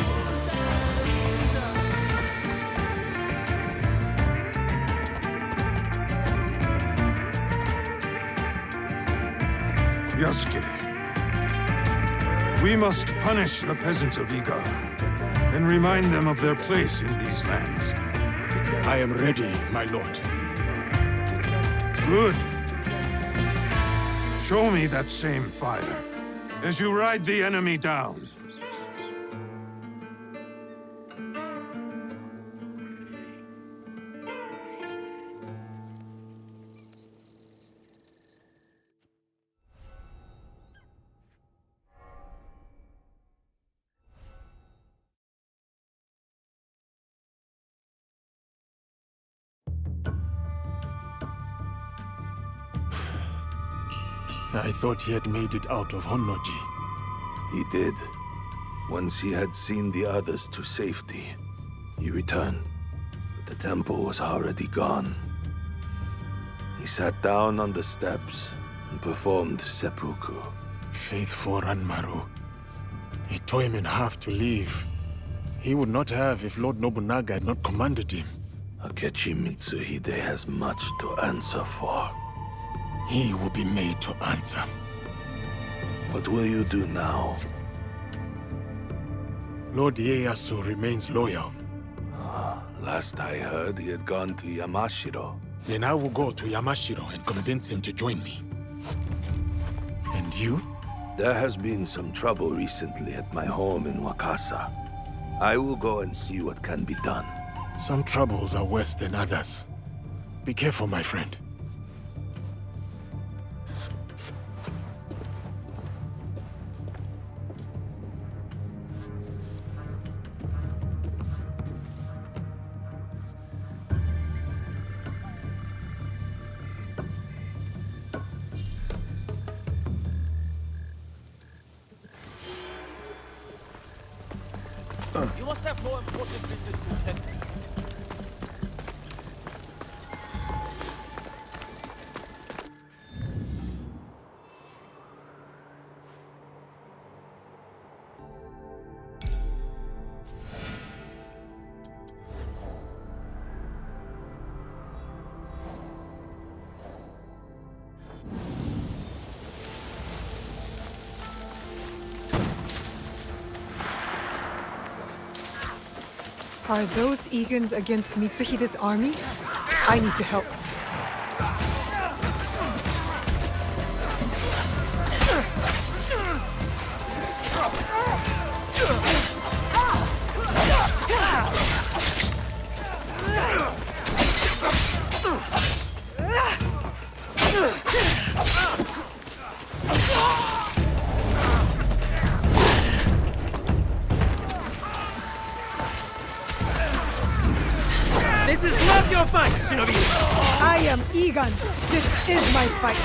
Yasuke, we must punish the peasants of Iga and remind them of their place in these lands.
I am ready, my lord.
Good. Show me that same fire as you ride the enemy down.
I thought he had made it out of Honnoji.
He did. Once he had seen the others to safety, he returned. But the temple was already gone. He sat down on the steps and performed seppuku.
Faithful Ranmaru. He tore him in half to leave. He would not have if Lord Nobunaga had not commanded him.
Akechi Mitsuhide has much to answer for.
He will be made to answer.
What will you do now?
Lord Ieyasu remains loyal.
Last I heard, he had gone to Yamashiro.
Then I will go to Yamashiro and convince him to join me. And you?
There has been some trouble recently at my home in Wakasa. I will go and see what can be done.
Some troubles are worse than others. Be careful, my friend.
You must have more important business to attend to.
Are those Egans against Mitsuhide's army? I need to help.
This is not your fight, Shinobi!
I am Egan. This is my fight.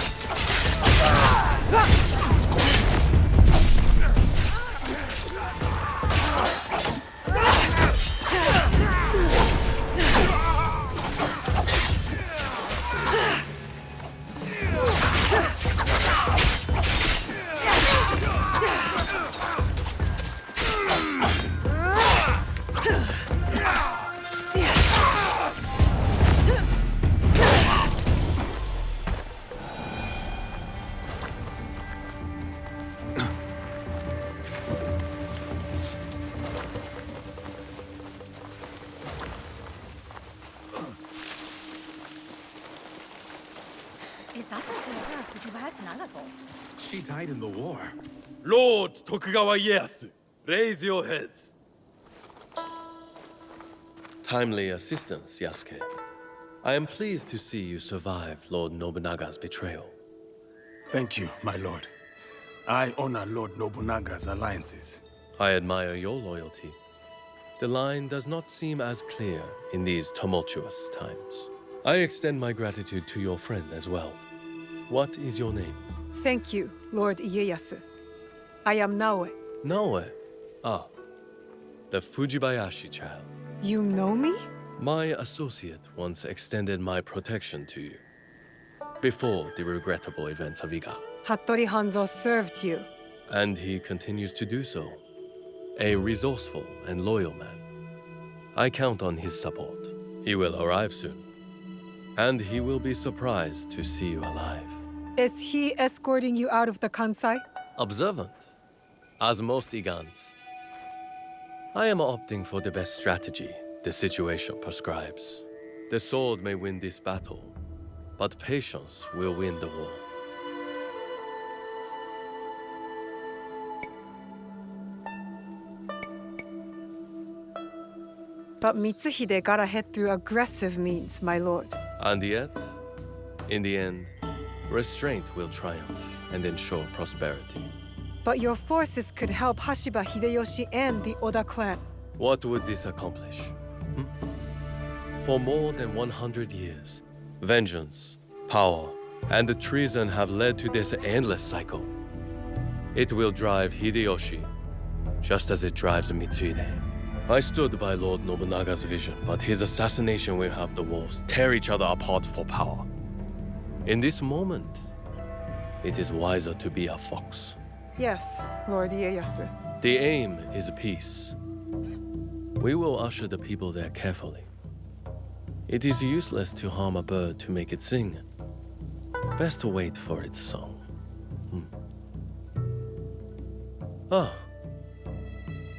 Is that Fujibayashi Nagato?
She died in the war.
Lord Tokugawa Ieyasu, raise your heads. Timely assistance, Yasuke. I am pleased to see you survive Lord Nobunaga's betrayal.
Thank you, my lord. I honor Lord Nobunaga's alliances.
I admire your loyalty. The line does not seem as clear in these tumultuous times. I extend my gratitude to your friend as well. What is your name?
Thank you, Lord Ieyasu. I am Naoe.
Naoe? Ah, the Fujibayashi child.
You know me?
My associate once extended my protection to you. Before the regrettable events of Iga.
Hattori Hanzo served you.
And he continues to do so. A resourceful and loyal man. I count on his support. He will arrive soon. And he will be surprised to see you alive.
Is he escorting you out of the Kansai?
Observant, as most Igans. I am opting for the best strategy the situation prescribes. The sword may win this battle, but patience will win the war.
But Mitsuhide got ahead through aggressive means, my lord.
And yet, in the end, restraint will triumph and ensure prosperity.
But your forces could help Hashiba Hideyoshi and the Oda clan.
What would this accomplish? For more than 100 years, vengeance, power, and the treason have led to this endless cycle. It will drive Hideyoshi, just as it drives Mitsuhide. I stood by Lord Nobunaga's vision, but his assassination will have the wolves tear each other apart for power. In this moment, it is wiser to be a fox.
Yes, Lord Ieyasu.
The aim is peace. We will usher the people there carefully. It is useless to harm a bird to make it sing. Best to wait for its song. Ah,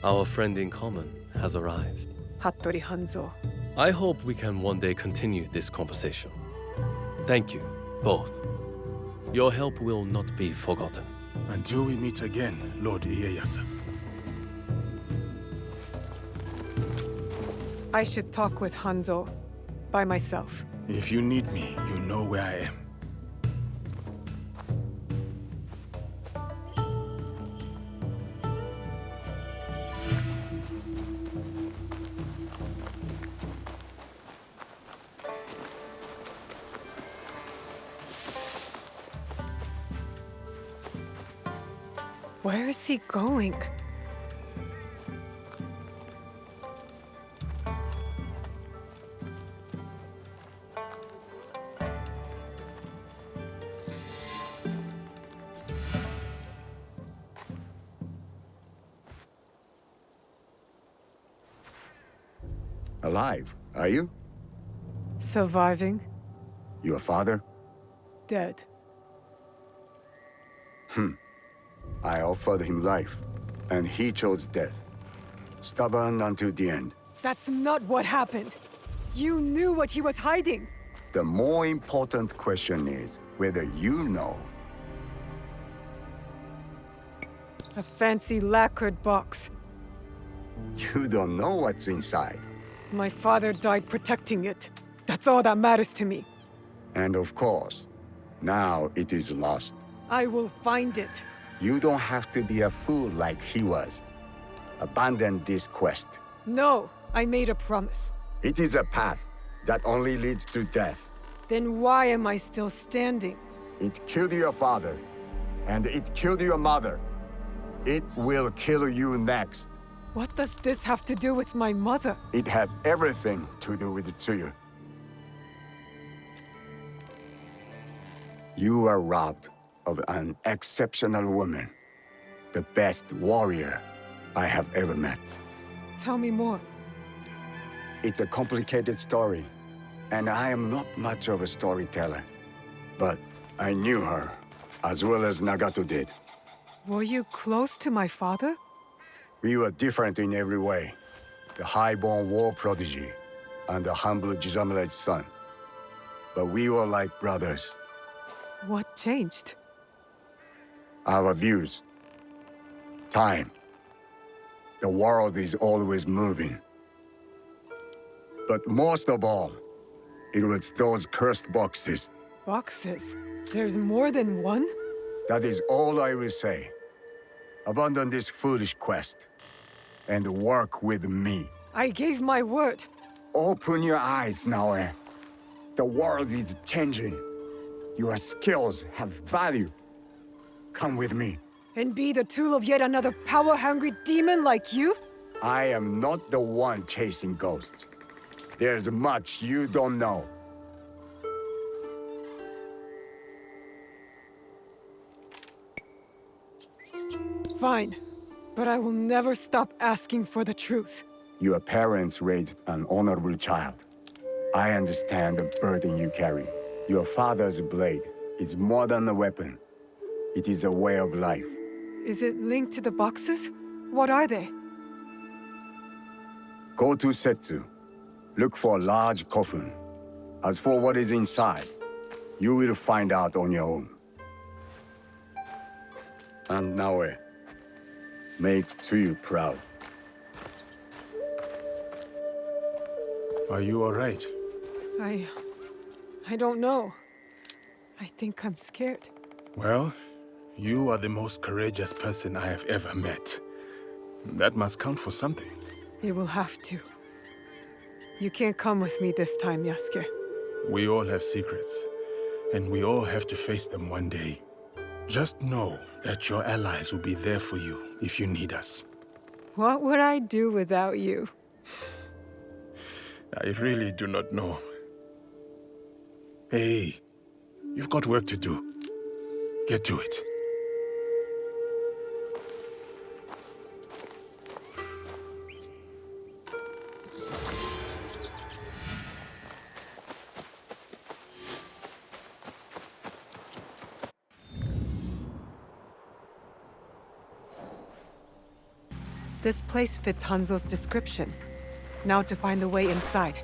our friend in common has arrived.
Hattori Hanzo.
I hope we can one day continue this conversation. Thank you, both. Your help will not be forgotten.
Until we meet again, Lord Ieyasu.
I should talk with Hanzo by myself.
If you need me, you know where I am.
Where is he going?
Alive, are you?
Surviving?
Your father?
Dead.
I offered him life, and he chose death. Stubborn until the end.
That's not what happened. You knew what he was hiding.
The more important question is whether you know.
A fancy lacquered box.
You don't know what's inside.
My father died protecting it. That's all that matters to me.
And of course, now it is lost.
I will find it.
You don't have to be a fool like he was. Abandon this quest.
No, I made a promise.
It is a path that only leads to death.
Then why am I still standing?
It killed your father, and it killed your mother. It will kill you next.
What does this have to do with my mother?
It has everything to do with Tsuyu. You were robbed of an exceptional woman. The best warrior I have ever met.
Tell me more.
It's a complicated story, and I am not much of a storyteller. But I knew her, as well as Nagato did.
Were you close to my father?
We were different in every way. The high-born war prodigy, and the humble Jizamure's son. But we were like brothers.
What changed?
Our views. Time. The world is always moving. But most of all, it was those cursed boxes.
Boxes? There's more than one?
That is all I will say. Abandon this foolish quest, and work with me.
I gave my word.
Open your eyes, Naoe. The world is changing. Your skills have value. Come with me.
And be the tool of yet another power-hungry demon like you?
I am not the one chasing ghosts. There's much you don't know.
Fine, but I will never stop asking for the truth.
Your parents raised an honorable child. I understand the burden you carry. Your father's blade is more than a weapon. It is a way of life.
Is it linked to the boxes? What are they?
Go to Setsu. Look for a large coffin. As for what is inside, you will find out on your own. And Naoe, make Tsuyu proud.
Are you all right?
I don't know. I think I'm scared.
Well, you are the most courageous person I have ever met. That must count for something.
It will have to. You can't come with me this time, Yasuke.
We all have secrets, and we all have to face them one day. Just know that your allies will be there for you if you need us.
What would I do without you?
I really do not know. Hey, you've got work to do. Get to it.
This place fits Hanzo's description. Now to find the way inside.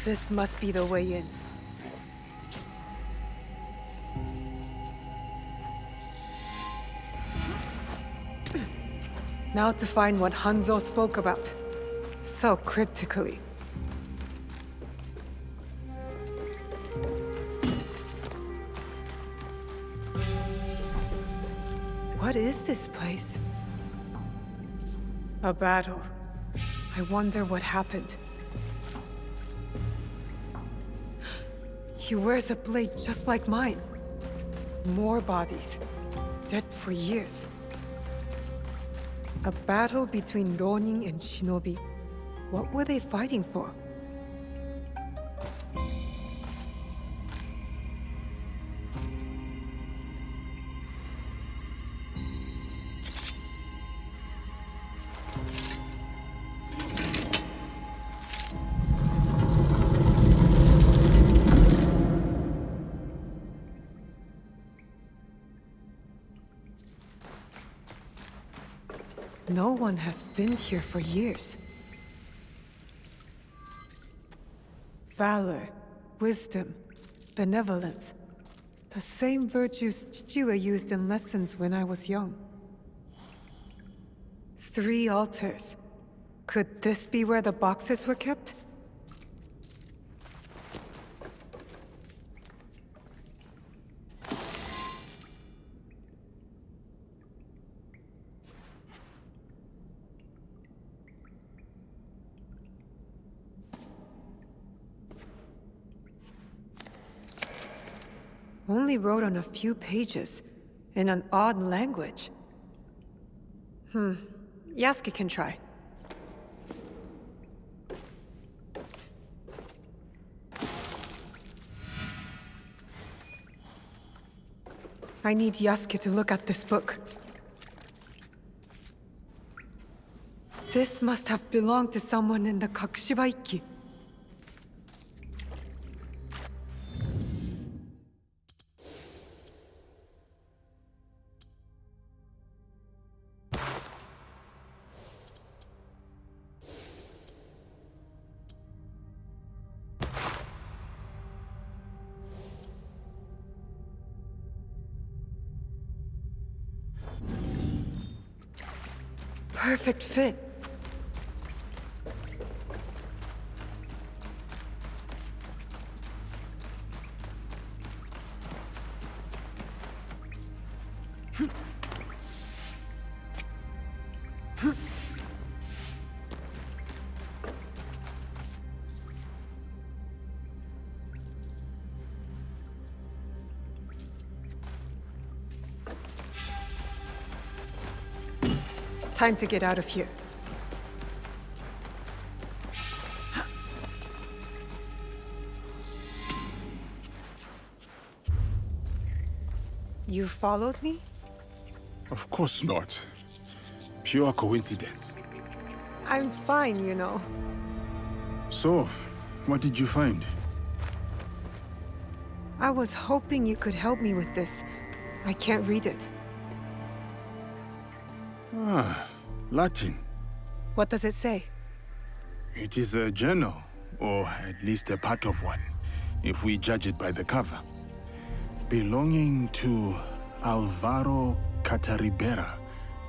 This must be the way in. Now to find what Hanzo spoke about. So cryptically. What is this place? A battle. I wonder what happened. He wears a blade just like mine. More bodies. Dead for years. A battle between Ronin and Shinobi. What were they fighting for? No one has been here for years. Valor, wisdom, benevolence. The same virtues Chichiwa used in lessons when I was young. 3 altars. Could this be where the boxes were kept? Only wrote on a few pages, in an odd language. Yasuke can try. I need Yasuke to look at this book. This must have belonged to someone in the Kakushibaiki. Perfect fit. Time to get out of here. You followed me?
Of course not. Pure coincidence.
I'm fine, you know.
So, what did you find?
I was hoping you could help me with this. I can't read it.
Ah, Latin.
What does it say?
It is a journal, or at least a part of one, if we judge it by the cover. Belonging to Alvaro Cataribera,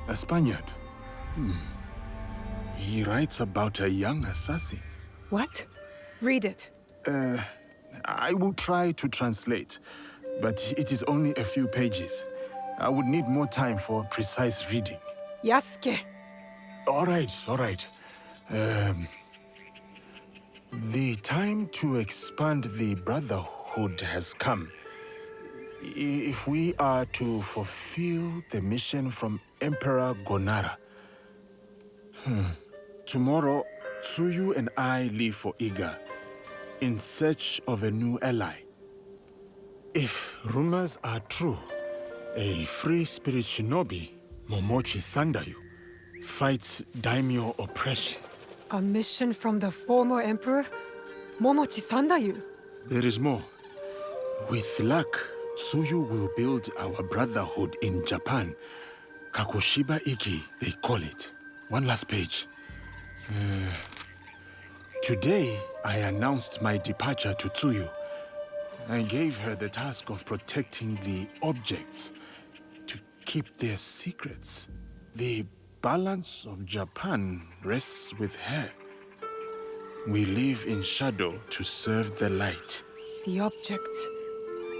a Spaniard. He writes about a young assassin.
What? Read it.
I will try to translate, but it is only a few pages. I would need more time for precise reading.
Yasuke!
All right. The time to expand the Brotherhood has come. If we are to fulfill the mission from Emperor Gonara. Tomorrow, Tsuyu and I leave for Iga, in search of a new ally. If rumors are true, a free spirit shinobi, Momochi Sandayu, fights daimyo oppression.
A mission from the former emperor, Momochi Sandayu.
There is more. With luck, Tsuyu will build our brotherhood in Japan. Kakushiba Iki, they call it. One last page. Today, I announced my departure to Tsuyu. I gave her the task of protecting the objects, to keep their secrets. The balance of Japan rests with her. We live in shadow to serve the light.
The objects.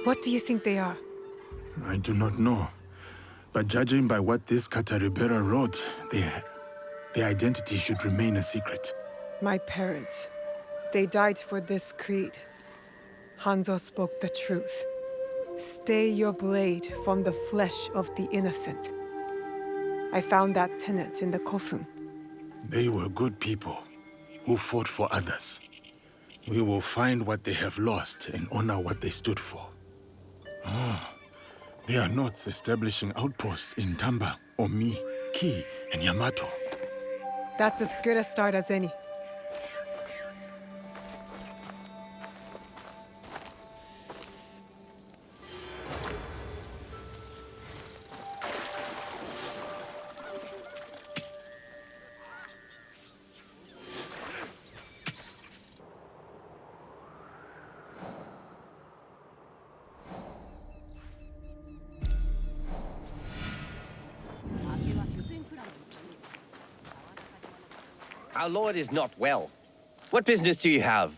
What do you think they are?
I do not know. But judging by what this Kataribera wrote, their identity should remain a secret.
My parents. They died for this creed. Hanzo spoke the truth. Stay your blade from the flesh of the innocent. I found that tenet in the Kofun.
They were good people who fought for others. We will find what they have lost and honor what they stood for. They are not establishing outposts in Tamba, Omi, Ki, and Yamato.
That's as good a start as any.
Our lord is not well. What business do you have?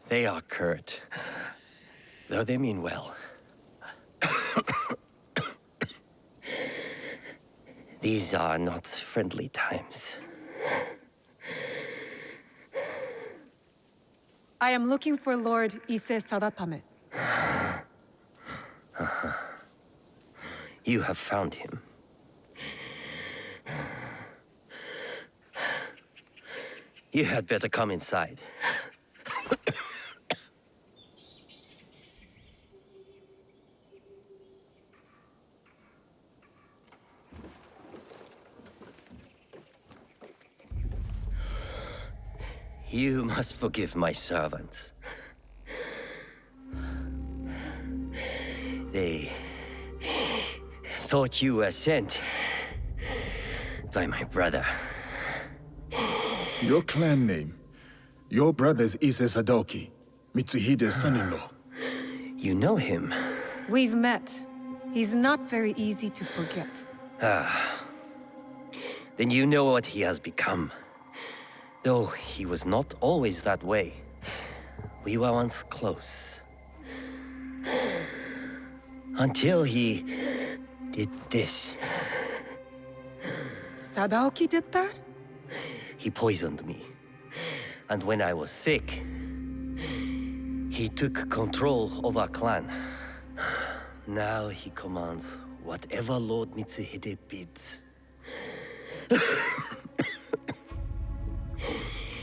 They are curt, though they mean well. These are not friendly times.
I am looking for Lord Ise Sadatame.
You have found him. You had better come inside. You must forgive my servants. They thought you were sent by my brother.
Your clan name. Your brother's Ise Sadoki, Mitsuhide's son-in-law.
You know him?
We've met. He's not very easy to forget.
Then you know what he has become. Though he was not always that way. We were once close. Until he did this.
Sadaoki did that?
He poisoned me. And when I was sick, he took control of our clan. Now he commands whatever Lord Mitsuhide bids.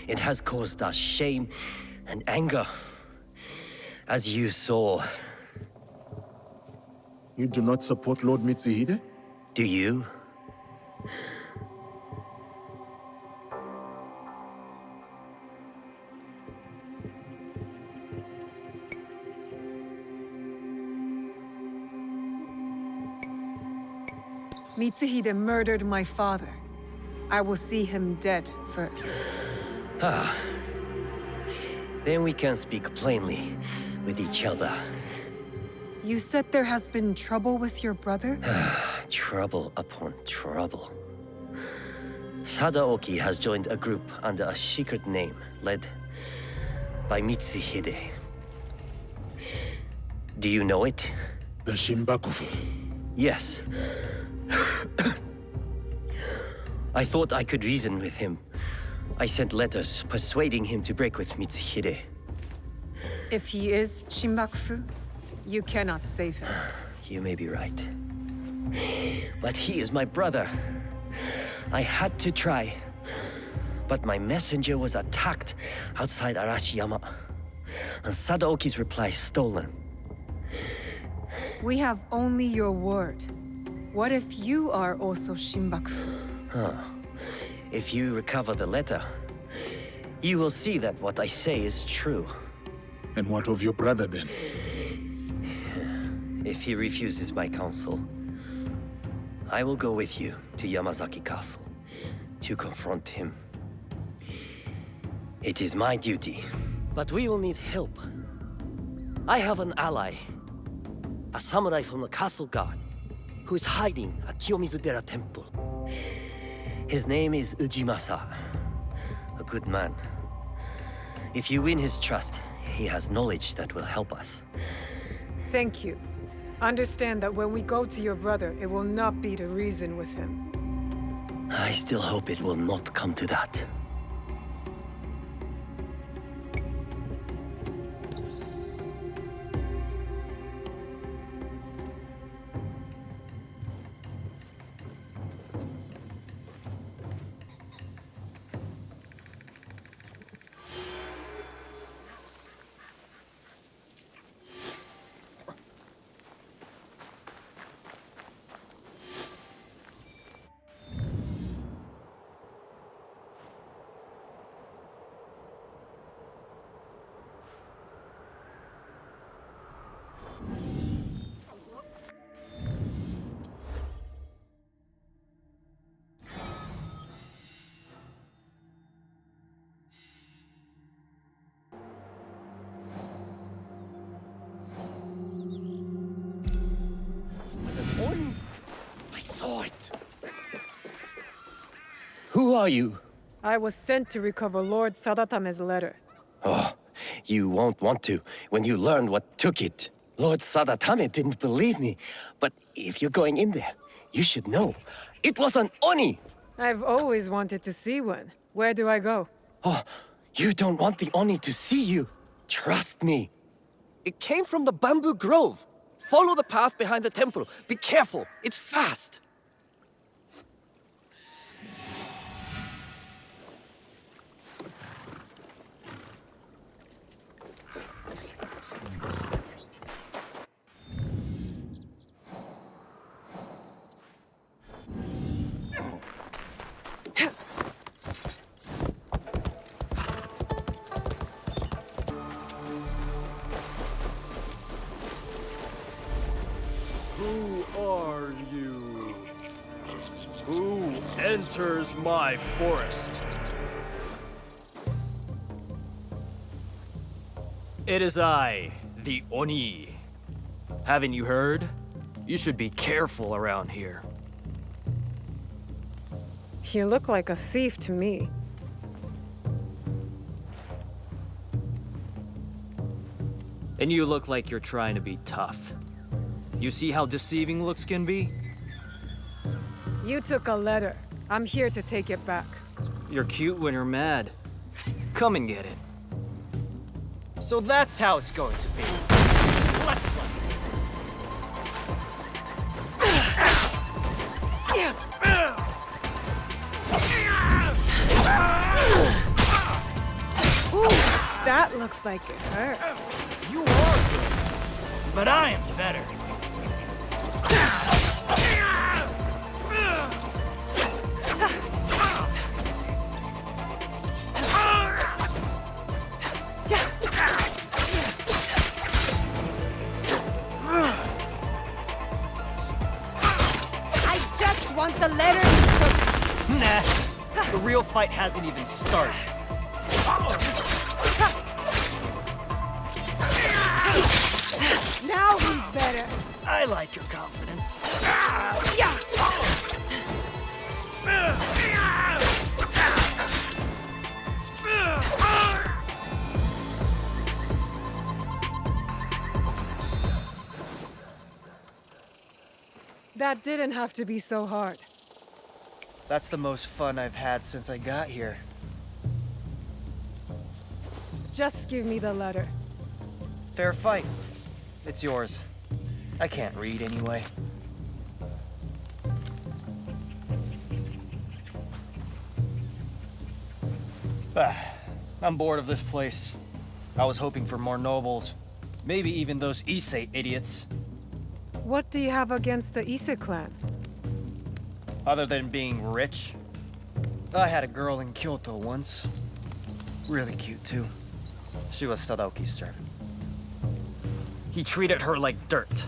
It has caused us shame and anger, as you saw.
You do not support Lord Mitsuhide?
Do you?
Mitsuhide murdered my father. I will see him dead first.
Then we can speak plainly with each other.
You said there has been trouble with your brother?
Trouble upon trouble. Sadaoki has joined a group under a secret name led by Mitsuhide. Do you know it?
The Shinbakufu.
Yes. I thought I could reason with him. I sent letters persuading him to break with Mitsuhide.
If he is Shinbakufu, you cannot save him.
You may be right. But he is my brother. I had to try. But my messenger was attacked outside Arashiyama, and Sadaoki's reply stolen.
We have only your word. What if you are also Shinbakufu?
Huh. If you recover the letter, you will see that what I say is true.
And what of your brother then?
If he refuses my counsel, I will go with you to Yamazaki Castle to confront him. It is my duty. But we will need help. I have an ally, a samurai from the castle guard, who is hiding at Kiyomizu-dera Temple. His name is Ujimasa, a good man. If you win his trust, he has knowledge that will help us.
Thank you. Understand that when we go to your brother, it will not be to reason with him.
I still hope it will not come to that. I saw it! Who are you?
I was sent to recover Lord Sadatame's letter.
Oh, you won't want to when you learn what took it. Lord Sadatame didn't believe me, but if you're going in there, you should know. It was an Oni!
I've always wanted to see one. Where do I go?
Oh, you don't want the Oni to see you. Trust me. It came from the bamboo grove. Follow the path behind the temple. Be careful, it's fast.
Who are you? Who enters my forest? It is I, the Oni. Haven't you heard? You should be careful around here.
You look like a thief to me.
And you look like you're trying to be tough. You see how deceiving looks can be?
You took a letter. I'm here to take it back.
You're cute when you're mad. Come and get it. So that's how it's going to be. Let's play.
Ooh, that looks like it hurts.
You are good, but I am better.
I just want the letter you took.
Nah, the real fight hasn't even started.
Now he's better.
I like your confidence.
That didn't have to be so hard.
That's the most fun I've had since I got here.
Just give me the letter.
Fair fight. It's yours. I can't read anyway.
I'm bored of this place. I was hoping for more nobles. Maybe even those Issei idiots.
What do you have against the Issei clan?
Other than being rich. I had a girl in Kyoto once. Really cute, too. She was Sadaoki's servant. He treated her like dirt.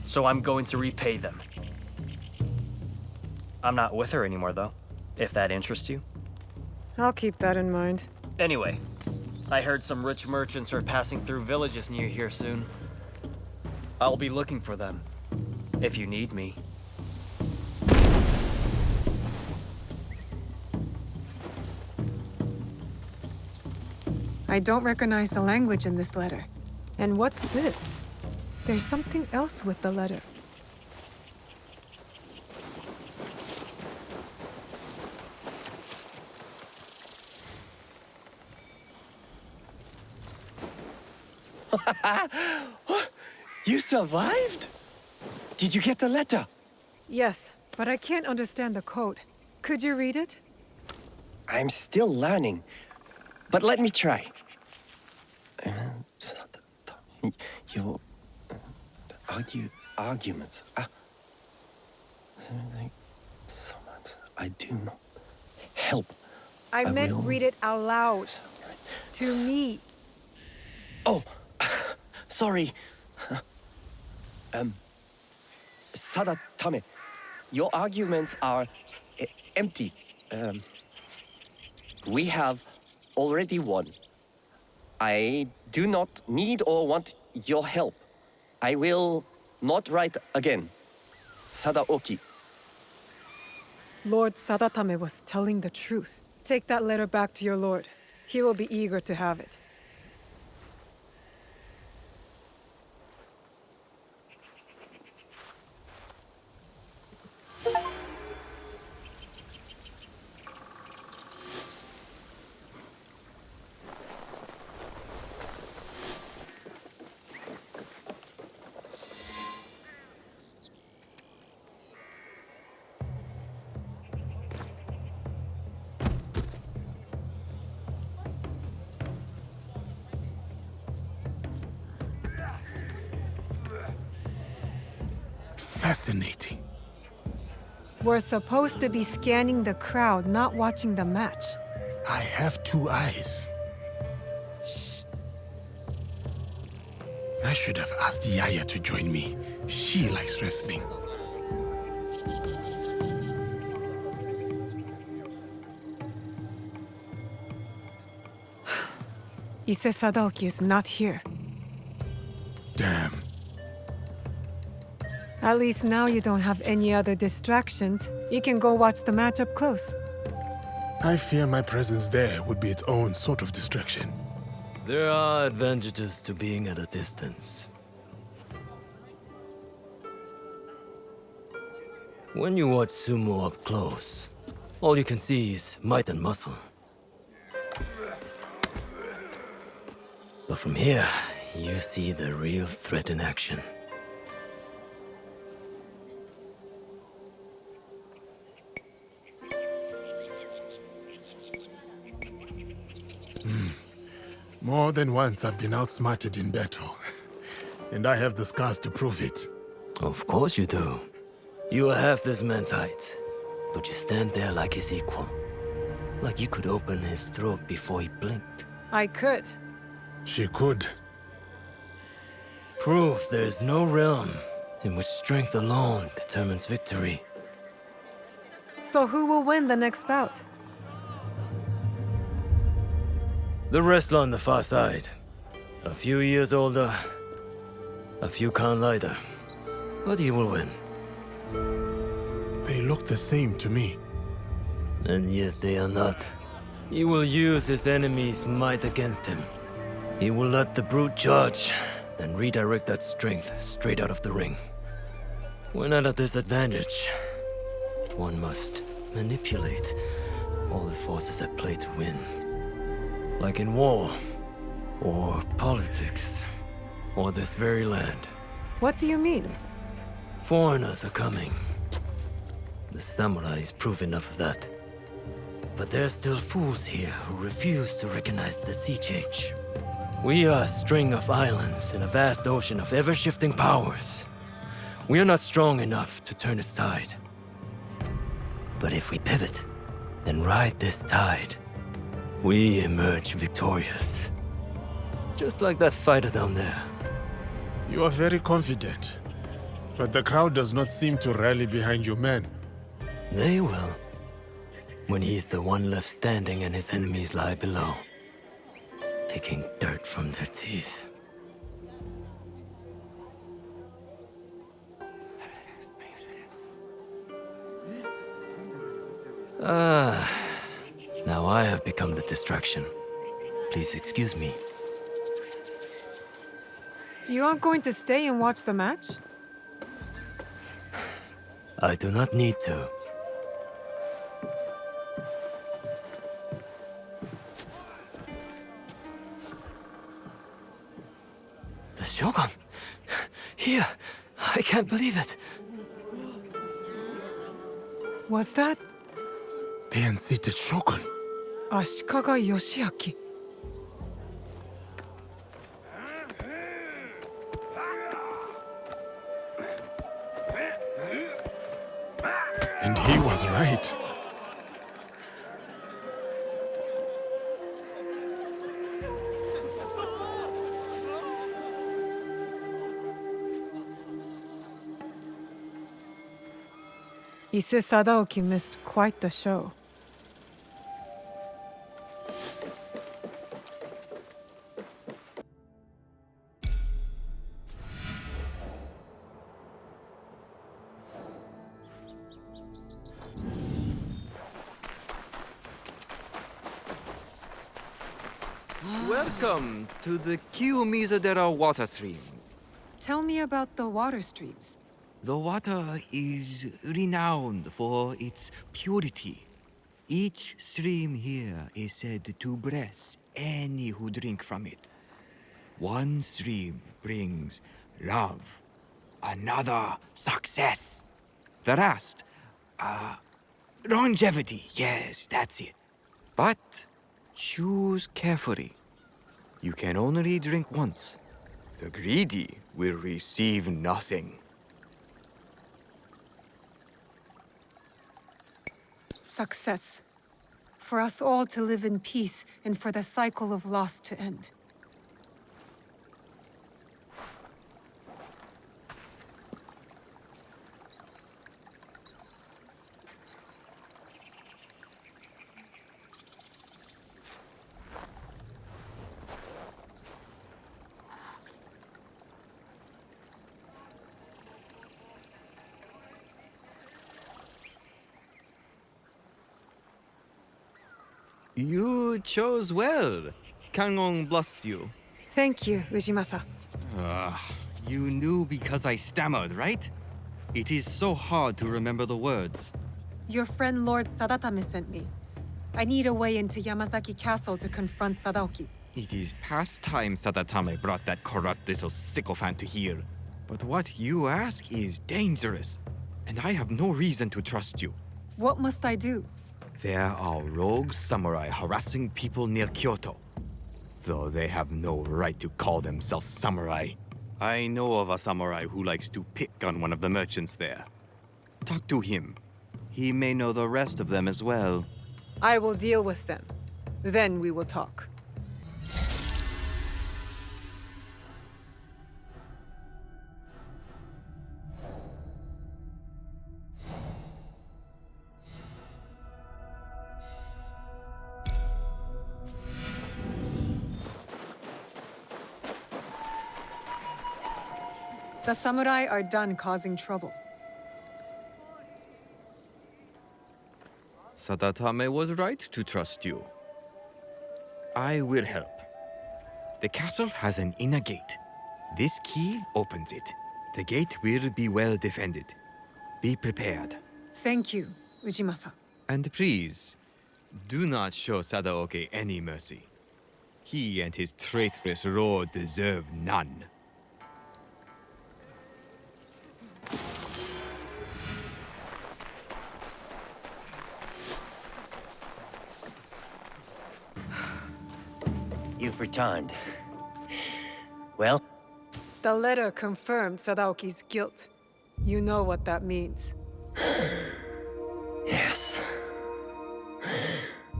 So I'm going to repay them. I'm not with her anymore, though, if that interests you.
I'll keep that in mind.
Anyway, I heard some rich merchants are passing through villages near here soon. I'll be looking for them, if you need me.
I don't recognize the language in this letter. And what's this? There's something else with the letter.
You survived? Did you get the letter?
Yes, but I can't understand the code. Could you read it?
I'm still learning, but let me try. Your arguments. So much I do not help.
I meant
will...
read it out loud. To me.
Oh, sorry. Sadatame, your arguments are empty. We have already won. I do not need or want your help. I will not write again. Sadaoki.
Lord Sadatame was telling the truth. Take that letter back to your lord. He will be eager to have it.
Fascinating.
We're supposed to be scanning the crowd, not watching the match.
I have 2 eyes.
Shh.
I should have asked Yaya to join me. She likes wrestling.
Issei Sadaoki is not here.
Damn.
At least now you don't have any other distractions. You can go watch the match up close.
I fear my presence there would be its own sort of distraction.
There are advantages to being at a distance. When you watch sumo up close, all you can see is might and muscle. But from here, you see the real threat in action.
More than once I've been outsmarted in battle. And I have the scars to prove it.
Of course you do. You are half this man's height, but you stand there like his equal. Like you could open his throat before he blinked.
I could.
She could.
Proof there is no realm in which strength alone determines victory.
So who will win the next bout?
The wrestler on the far side. A few years older, a few pounds lighter. But he will win.
They look the same to me.
And yet they are not. He will use his enemy's might against him. He will let the brute charge, then redirect that strength straight out of the ring. When at a disadvantage, one must manipulate all the forces at play to win. Like in war, or politics, or this very land.
What do you mean?
Foreigners are coming. The samurais prove enough of that. But there's still fools here who refuse to recognize the sea change. We are a string of islands in a vast ocean of ever-shifting powers. We are not strong enough to turn its tide. But if we pivot and ride this tide, we emerge victorious. Just like that fighter down there.
You are very confident, but the crowd does not seem to rally behind your men.
They will, when he's the one left standing and his enemies lie below, picking dirt from their teeth. Now I have become the distraction. Please excuse me.
You aren't going to stay and watch the match?
I do not need to. The Shogun! Here! I can't believe it!
Was that
The unseated Shogun.
Ashikaga Yoshiaki?
And he was right.
Ise Sadaoki missed quite the show.
Welcome to the Kiyomizu-dera water stream.
Tell me about the water streams.
The water is renowned for its purity. Each stream here is said to bless any who drink from it. One stream brings love, another success, the last, longevity. Yes, that's it. But choose carefully. You can only drink once. The greedy will receive nothing.
Success. For us all to live in peace and for the cycle of loss to end.
You chose well. Kangon bless you.
Thank you, Ujimasa.
You knew because I stammered, right? It is so hard to remember the words.
Your friend Lord Sadatame sent me. I need a way into Yamazaki Castle to confront Sadaoki.
It is past time Sadatame brought that corrupt little sycophant to here. But what you ask is dangerous, and I have no reason to trust you.
What must I do?
There are rogue samurai harassing people near Kyoto, though they have no right to call themselves samurai. I know of a samurai who likes to pick on one of the merchants there. Talk to him. He may know the rest of them as well.
I will deal with them. Then we will talk. The samurai are done causing trouble.
Sadatame was right to trust you. I will help. The castle has an inner gate. This key opens it. The gate will be well defended. Be prepared.
Thank you, Ujimasa.
And please, do not show Sadaoki any mercy. He and his traitorous lord deserve none.
You've returned. Well?
The letter confirmed Sadaoki's guilt. You know what that means.
Yes.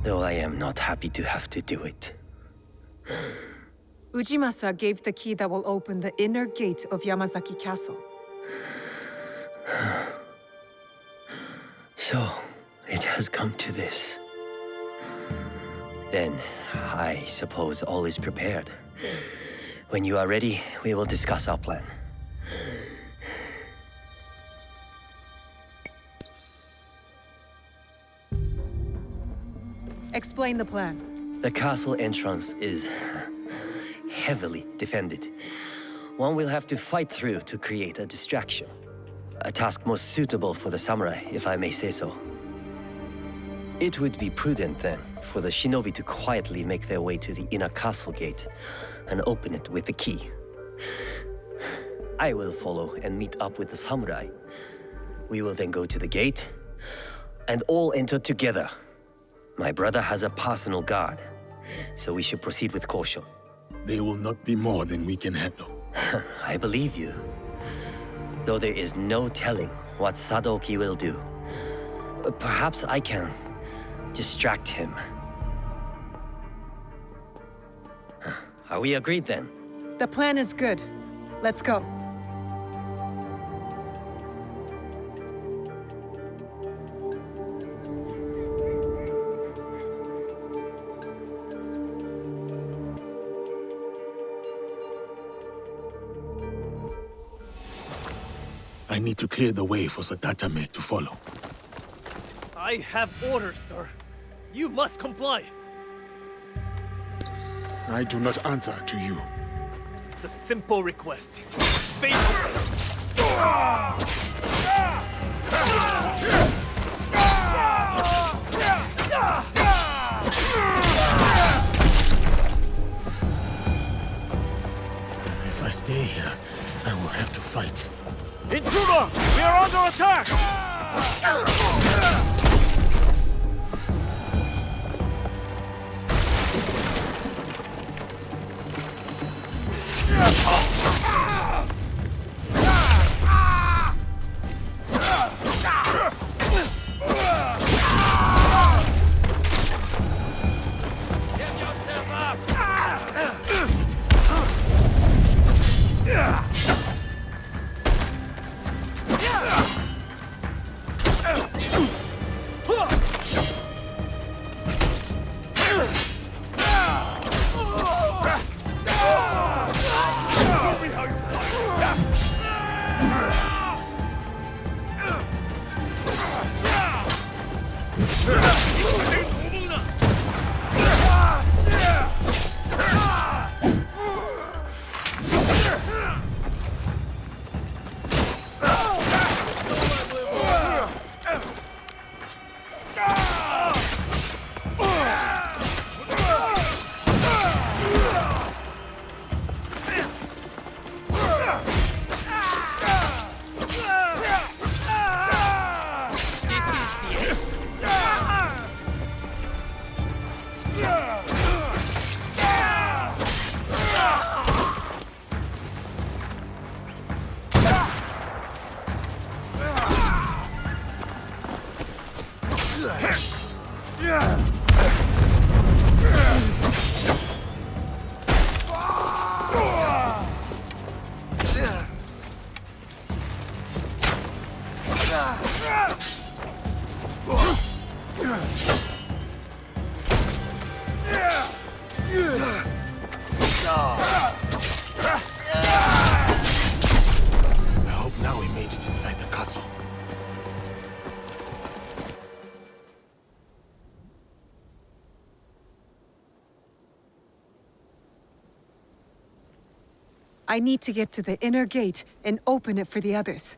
Though I am not happy to have to do it.
Ujimasa gave the key that will open the inner gate of Yamazaki Castle.
So, it has come to this. Then, I suppose all is prepared. When you are ready, we will discuss our plan.
Explain the plan.
The castle entrance is heavily defended. One will have to fight through to create a distraction. A task most suitable for the samurai, if I may say so. It would be prudent then for the shinobi to quietly make their way to the inner castle gate and open it with the key. I will follow and meet up with the samurai. We will then go to the gate and all enter together. My brother has a personal guard, so we should proceed with caution.
There will not be more than we can handle.
I believe you. Though there is no telling what Sadaoki will do. Perhaps I can distract him. Are we agreed then?
The plan is good. Let's go.
I need to clear the way for Sadatame to follow.
I have orders, sir. You must comply.
I do not answer to you.
It's a simple request. Face
If I stay here, I will have to fight.
Intruder! We are under attack!
I hope now we made it inside the castle.
I need to get to the inner gate and open it for the others.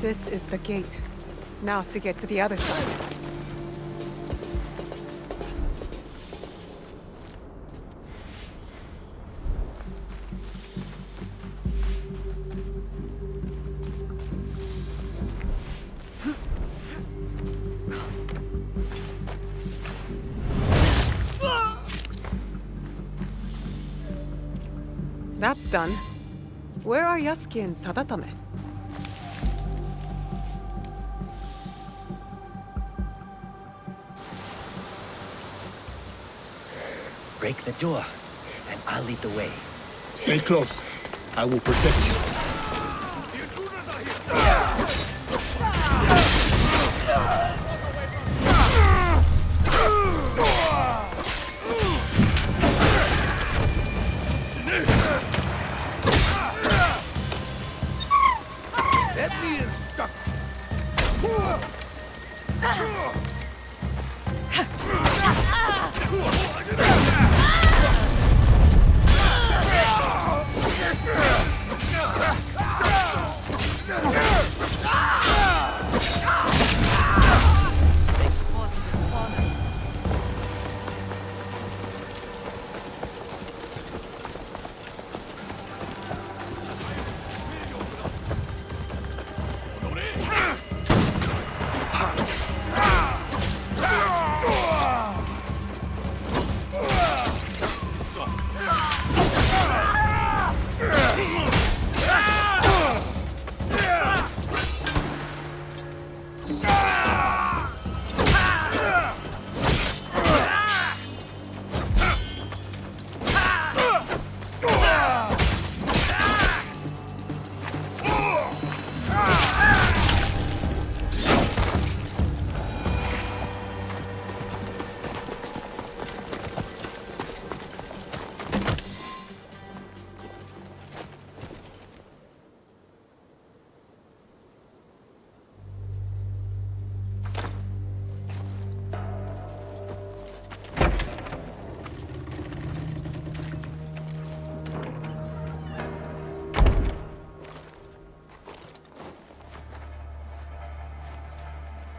This is the gate. Now to get to the other side. That's done. Where are Yasuke and Sadatame?
Break the door, and I'll lead the way.
Stay close. I will protect you.
Let me instruct.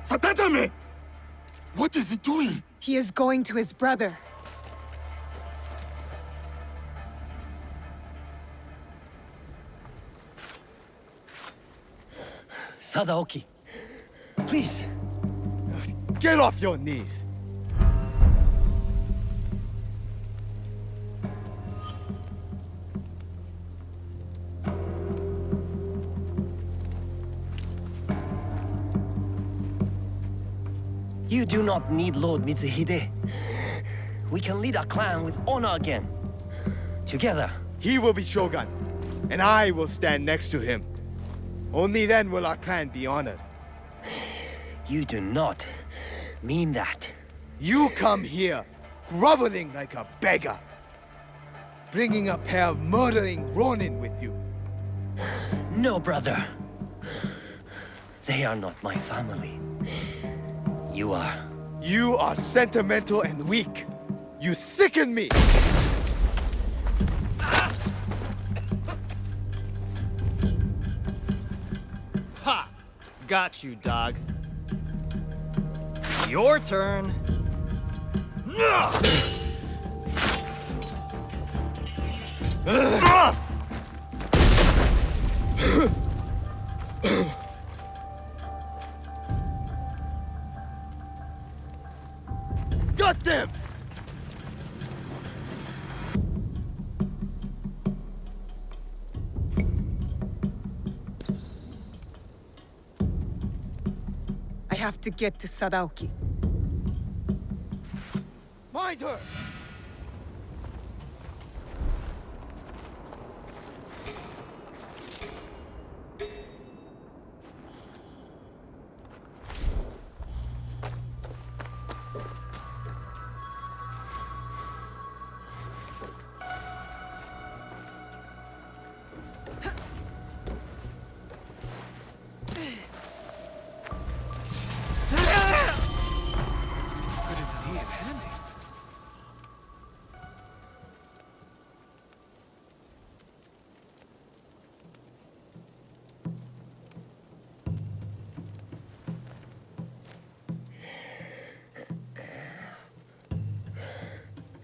Sadatame! What is he doing?
He is going to his brother.
Sadaoki, please.
Get off your knees.
You do not need Lord Mitsuhide. We can lead our clan with honor again. Together.
He will be Shogun, and I will stand next to him. Only then will our clan be honored.
You do not mean that.
You come here, groveling like a beggar, bringing a pair of murdering Ronin with you.
No, brother. They are not my family. You are.
You are sentimental and weak. You sicken me!
Ha! Got you, dog. Your turn.
Got them!
I have to get to Sadaoki.
Find her!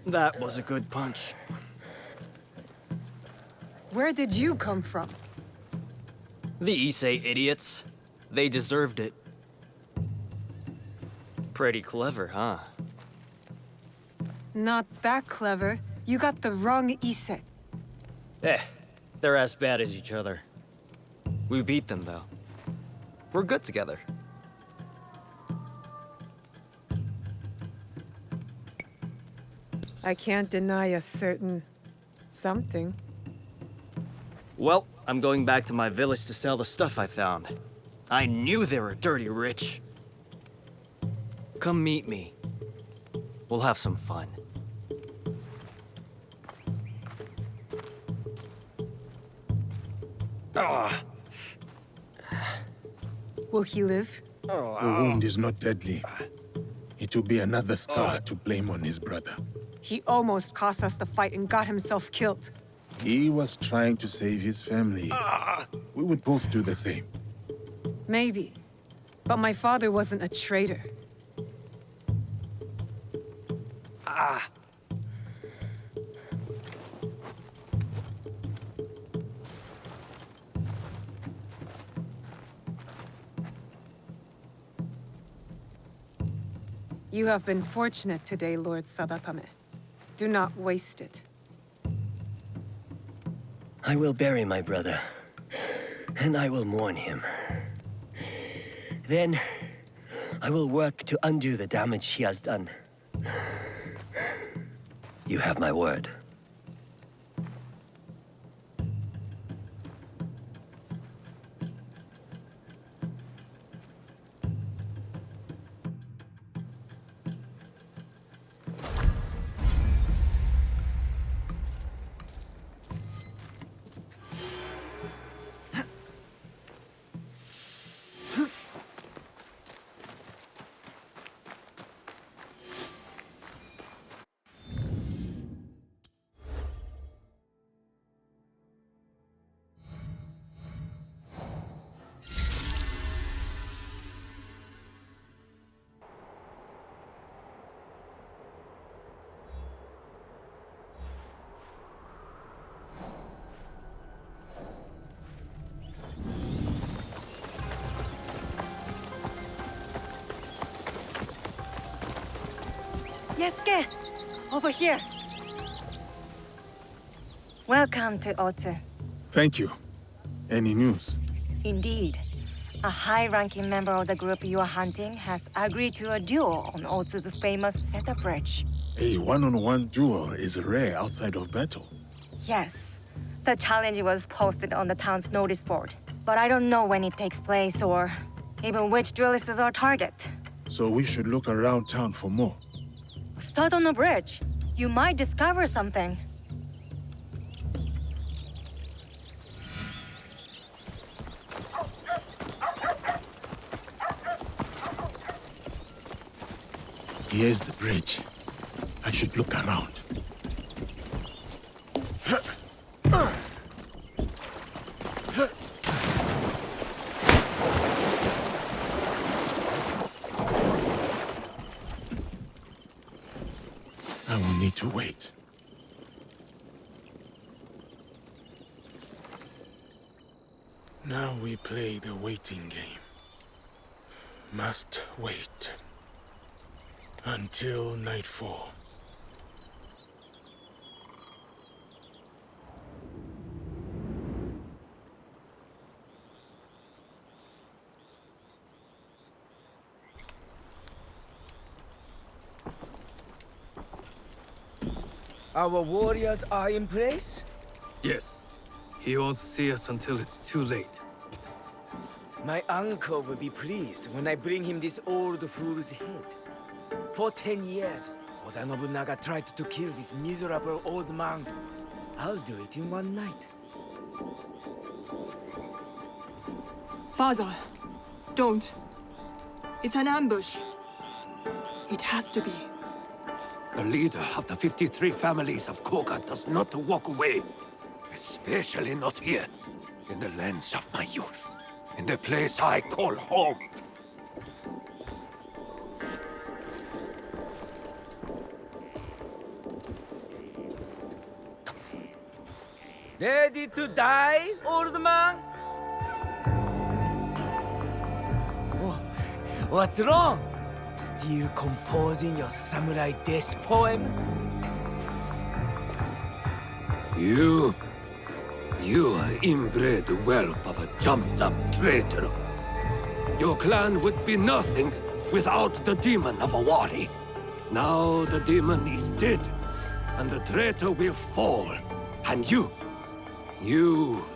That was a good punch.
Where did you come from?
The Issei idiots. They deserved it. Pretty clever, huh?
Not that clever. You got the wrong Issei.
They're as bad as each other. We beat them, though. We're good together.
I can't deny a certain... something.
Well, I'm going back to my village to sell the stuff I found. I knew they were dirty rich. Come meet me. We'll have some fun.
Will he live?
The wound is not deadly. It will be another scar to blame on his brother.
He almost cost us the fight and got himself killed.
He was trying to save his family. We would both do the same.
Maybe. But my father wasn't a traitor. You have been fortunate today, Lord Sadatame. Do not waste it.
I will bury my brother, and I will mourn him. Then, I will work to undo the damage he has done. You have my word.
Yasuke! Over here! Welcome to Otsu.
Thank you. Any news?
Indeed. A high-ranking member of the group you are hunting has agreed to a duel on Otsu's famous center bridge.
A one-on-one duel is rare outside of battle.
Yes. The challenge was posted on the town's notice board. But I don't know when it takes place or even which duelist is our target.
So we should look around town for more.
Start on the bridge. You might discover something.
Here's the bridge. I should look around. I will need to wait. Now we play the waiting game. Must wait until nightfall.
Our warriors are in place?
Yes. He won't see us until it's too late.
My uncle will be pleased when I bring him this old fool's head. For 10 years, Oda Nobunaga tried to kill this miserable old man. I'll do it in one night.
Father, don't. It's an ambush. It has to be.
The leader of the 53 families of Koga does not walk away. Especially not here, in the lands of my youth. In the place I call home.
Ready to die, old man? What's wrong? Still composing your samurai death poem?
You are inbred whelp of a jumped-up traitor. Your clan would be nothing without the demon of a wari. Now the demon is dead, and the traitor will fall. And you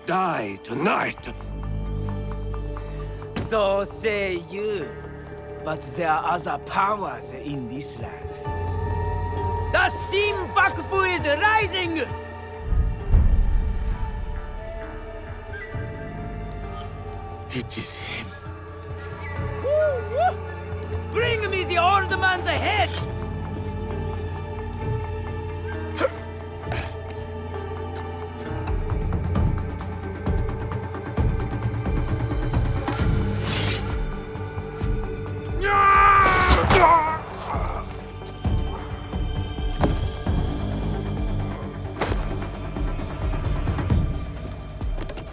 die tonight.
So say you. But there are other powers in this land. The Shin Bakufu is rising!
It is him.
Woo, woo. Bring me the old man's head!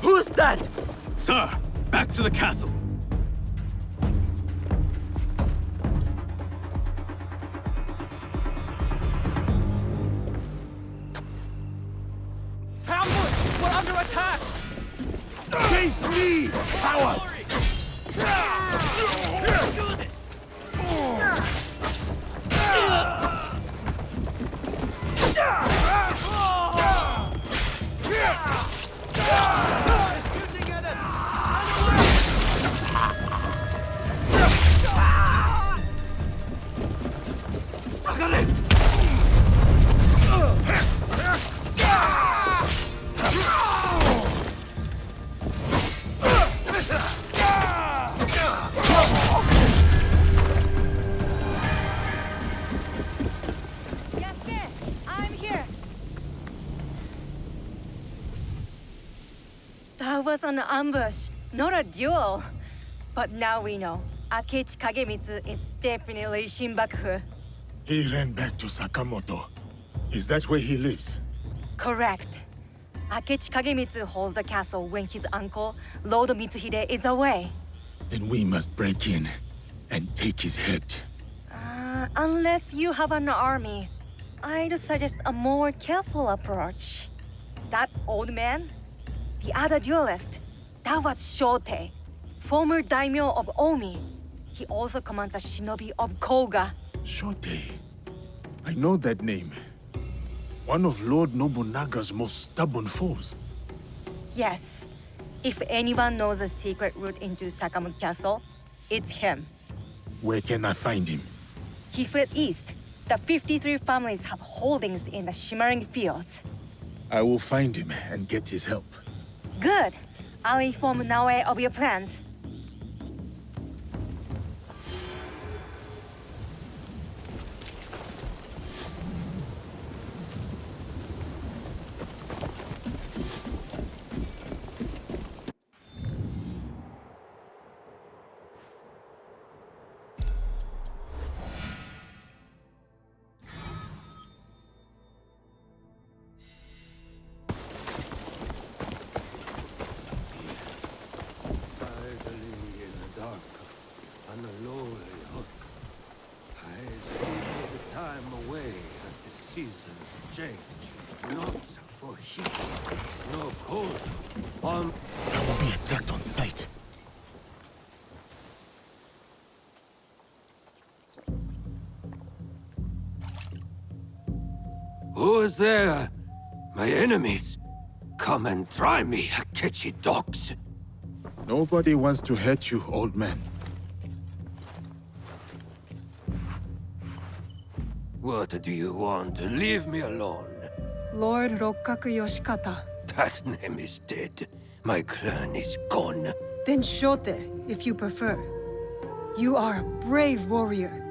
Who's that?
Sir, back to the castle.
Ambush! We're under attack!
Face me, power!
Do this! Shooting at us! Run away!
Yasuke, I'm here. That was an ambush, not a duel. But now we know. Akechi Kagemitsu is definitely Shin Bakufu.
He ran back to Sakamoto. Is that where he lives?
Correct. Akechi Kagemitsu holds a castle when his uncle, Lord Mitsuhide, is away.
Then we must break in and take his head.
Unless you have an army, I'd suggest a more careful approach. That old man? The other duelist? That was Shote, former daimyo of Omi. He also commands a shinobi of Koga.
Shote. I know that name. One of Lord Nobunaga's most stubborn foes.
Yes. If anyone knows a secret route into Sakamoto Castle, it's him.
Where can I find him?
He fled east. The 53 families have holdings in the shimmering fields.
I will find him and get his help.
Good. I'll inform Naoe of your plans.
Who is there? My enemies. Come and try me, Akechi dogs.
Nobody wants to hurt you, old man.
What do you want? Leave me alone.
Lord Rokkaku Yoshikata.
That name is dead. My clan is gone.
Then Shote, if you prefer. You are a brave warrior.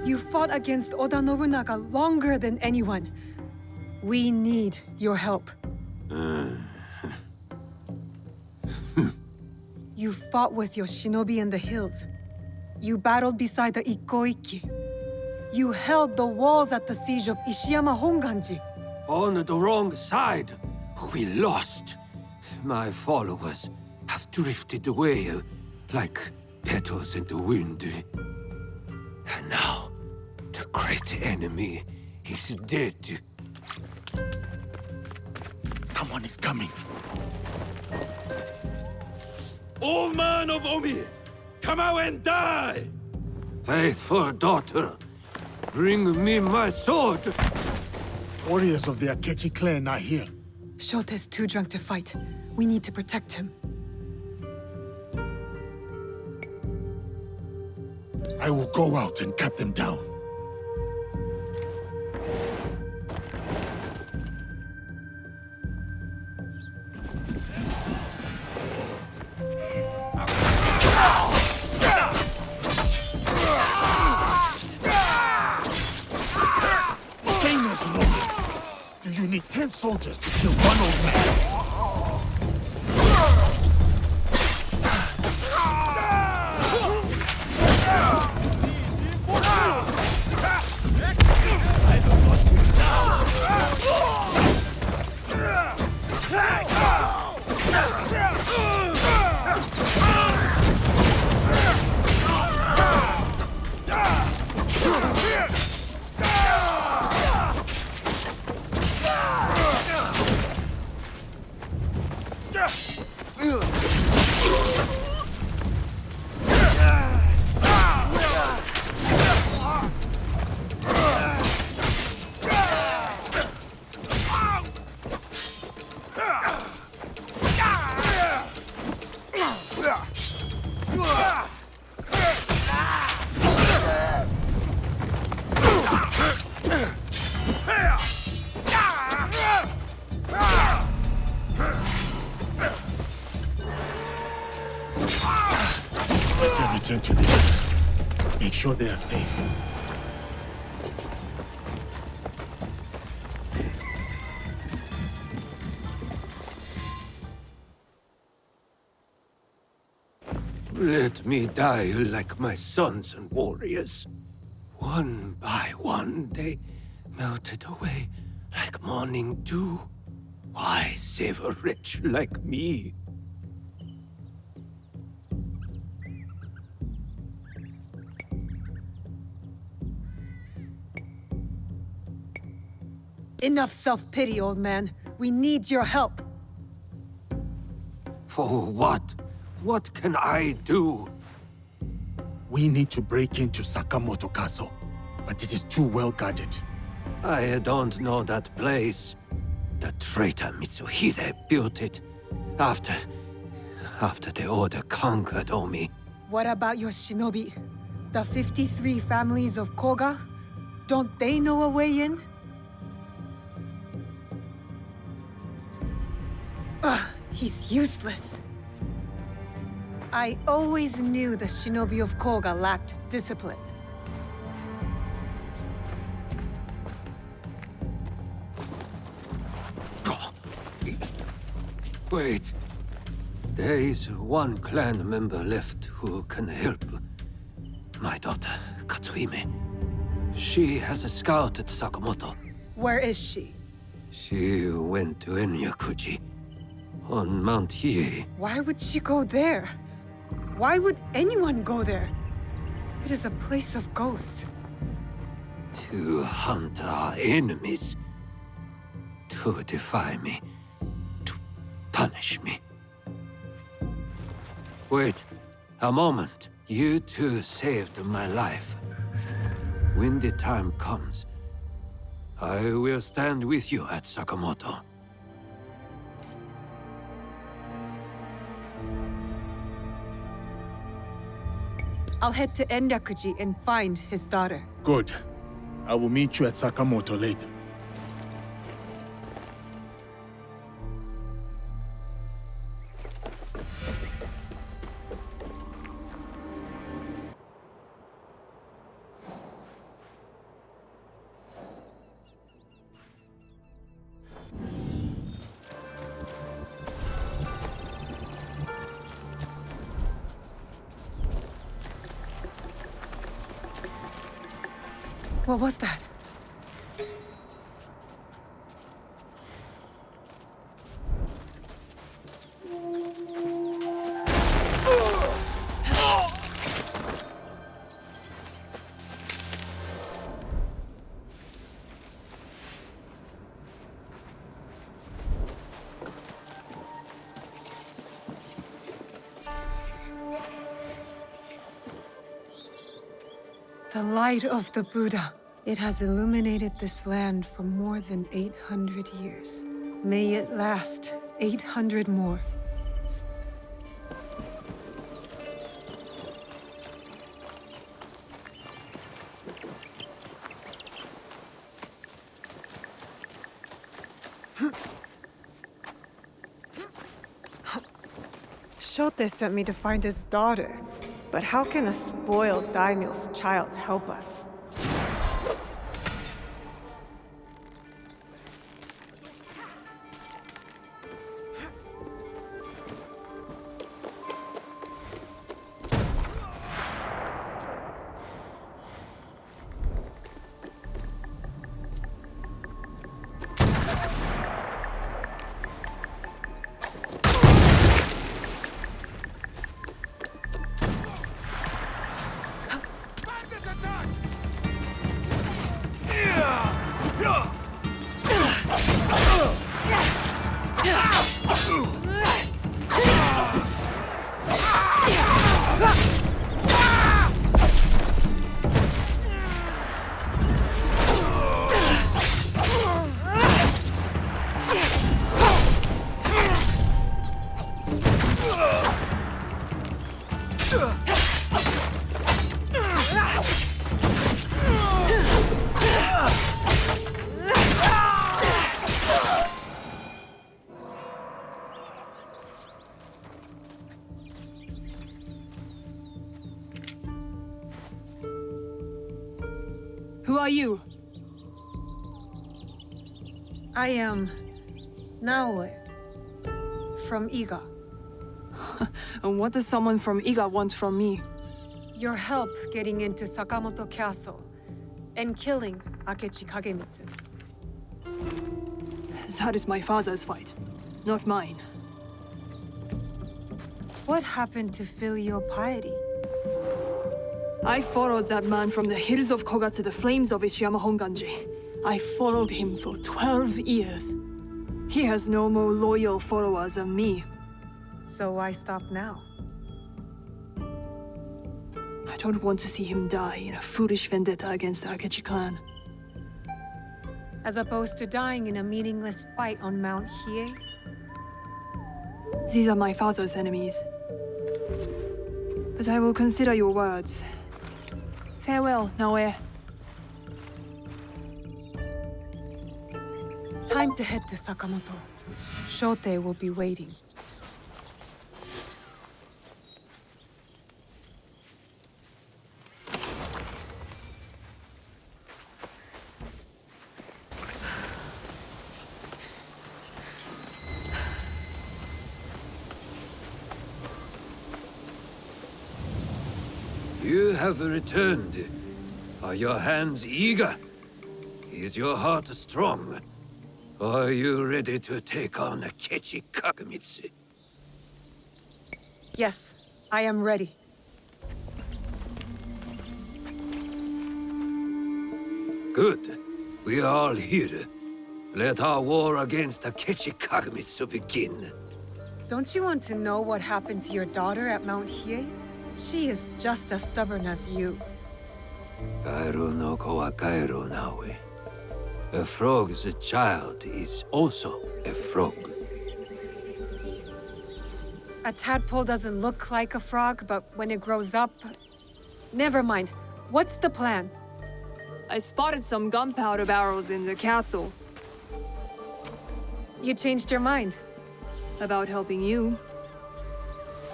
You fought against Oda Nobunaga longer than anyone. We need your help. You fought with your shinobi in the hills. You battled beside the Ikkoiki. You held the walls at the siege of Ishiyama Honganji.
On the wrong side. We lost. My followers have drifted away like petals in the wind. And now, the great enemy is dead.
Someone is coming.
Old man of Omi, come out and die! Faithful daughter, bring me my sword!
Warriors of the Akechi clan are here.
Shote's too drunk to fight. We need to protect him.
I will go out and cut them down. Famous Roman! Do you need 10 soldiers to kill one old man? Return to the others. Make sure they are safe.
Let me die like my sons and warriors. One by one, they melted away like morning dew. Why save a wretch like me?
Enough self-pity, old man. We need your help.
For what? What can I do?
We need to break into Sakamoto Castle, but it is too well guarded.
I don't know that place. The traitor Mitsuhide built it after the Order conquered Omi.
What about your shinobi? The 53 families of Koga? Don't they know a way in? Ugh, he's useless. I always knew the shinobi of Koga lacked discipline.
Wait. There is one clan member left who can help. My daughter, Katsuhime. She has scouted Sakamoto.
Where is she?
She went to Enyakuji on Mount Hiei.
Why would she go there? Why would anyone go there? It is a place of ghosts.
To hunt our enemies. To defy me. To punish me. Wait a moment. You two saved my life. When the time comes, I will stand with you at Sakamoto.
I'll head to Enyakuji and find his daughter.
Good. I will meet you at Sakamoto later.
What was that? The light of the Buddha. It has illuminated this land for more than 800 years. May it last 800 more. Shote sent me to find his daughter. But how can a spoiled daimyo's child help us?
Who are you?
I am Naoe from Iga.
And what does someone from Iga want from me?
Your help getting into Sakamoto Castle and killing Akechi Kagemitsu.
That is my father's fight, not mine.
What happened to filial piety?
I followed that man from the hills of Koga to the flames of Ishiyama Honganji. I followed him for 12 years. He has no more loyal followers than me.
So why stop now?
I don't want to see him die in a foolish vendetta against the Akechi clan.
As opposed to dying in a meaningless fight on Mount Hiei?
These are my father's enemies. But I will consider your words. Farewell, Naoe.
Time to head to Sakamoto. Shote will be waiting.
You have returned. Are your hands eager? Is your heart strong? Are you ready to take on Akechi Kagemitsu?
Yes, I am ready.
Good. We are all here. Let our war against Akechi Kagemitsu begin.
Don't you want to know what happened to your daughter at Mount Hiei? She is just as stubborn as you.
Kairo no ko wa kairo naoe. A frog's child is also a frog.
A tadpole doesn't look like a frog, but when it grows up... Never mind. What's the plan?
I spotted some gunpowder barrels in the castle.
You changed your mind?
About helping you.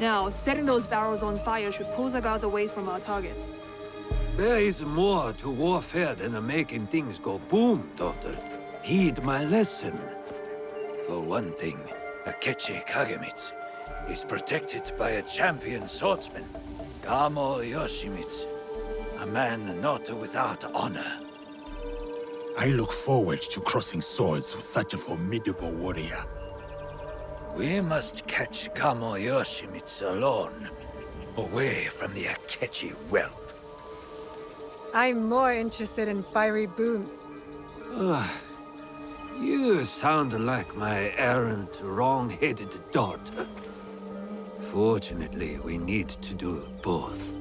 Now, setting those barrels on fire should pull the guards away from our target.
There is more to warfare than making things go boom, daughter. Heed my lesson. For one thing, Akechi Kagemitsu is protected by a champion swordsman, Kamo Yoshimitsu, a man not without honor.
I look forward to crossing swords with such a formidable warrior.
We must catch Kamo Yoshimitsu alone, away from the Akechi wealth.
I'm more interested in fiery booms.
You sound like my errant, wrong-headed daughter. Fortunately, we need to do both.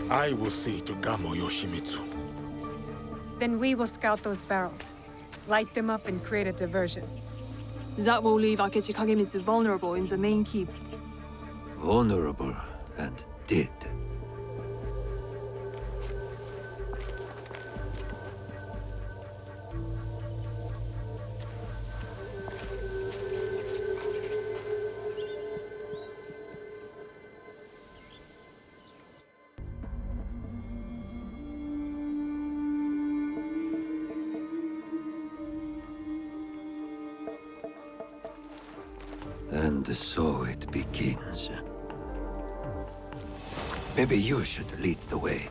I will see to Gamo Yoshimitsu.
Then we will scout those barrels, light them up and create a diversion.
That will leave Akechi Kagemitsu vulnerable in the main keep.
Vulnerable and dead. And so it begins. Maybe you should lead the way.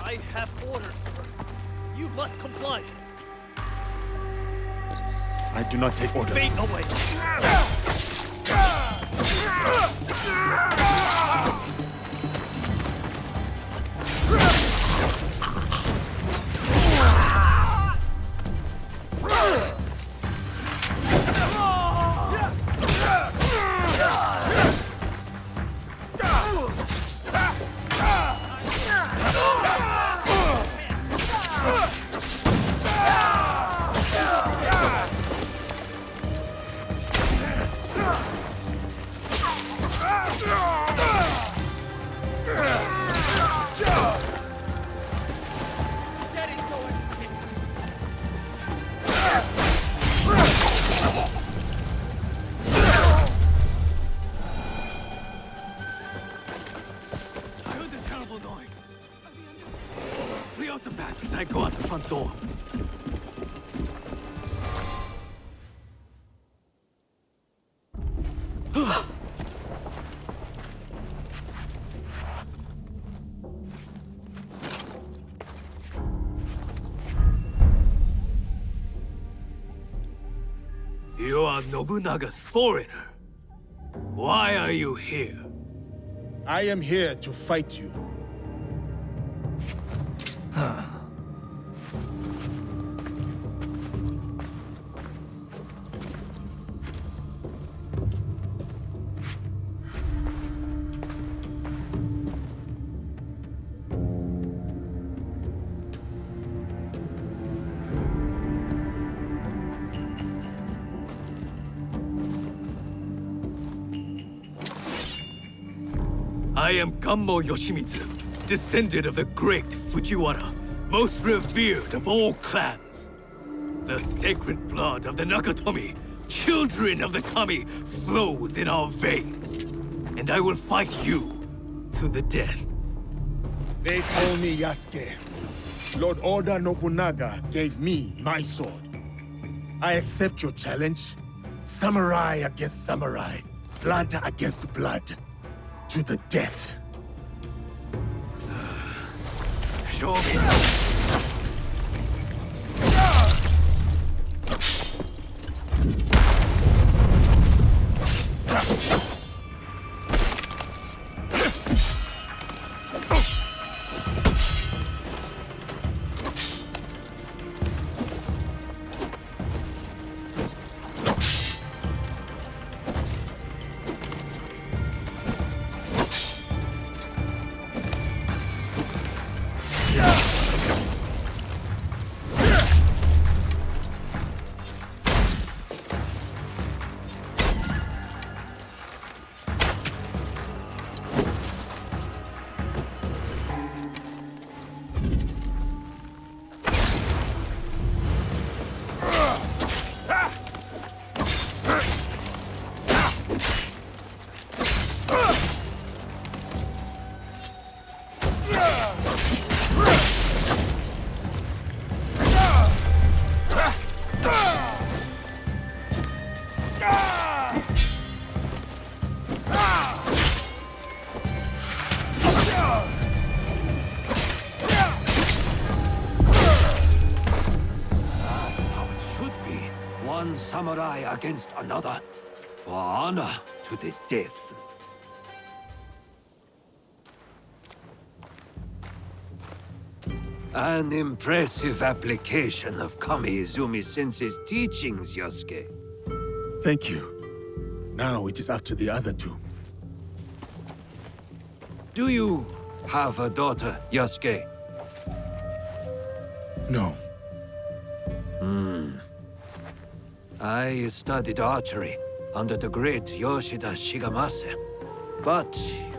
I have orders, sir. You must comply.
I do not take orders.
Fate away.
I go out the front door.
You are Nobunaga's foreigner. Why are you here?
I am here to fight you.
I am Gammo Yoshimitsu, descendant of the great Fujiwara, most revered of all clans. The sacred blood of the Nakatomi, children of the Kami, flows in our veins. And I will fight you to the death.
They call me Yasuke. Lord Oda Nobunaga gave me my sword. I accept your challenge. Samurai against samurai, blood against blood. To the death.
Show me.
samurai against another, for honor to the death. An impressive application of Kami-Izumi-sensei's teachings, Yasuke.
Thank you. Now it is up to the other two.
Do you have a daughter, Yasuke?
No.
I studied archery under the great Yoshida Shigemasa. But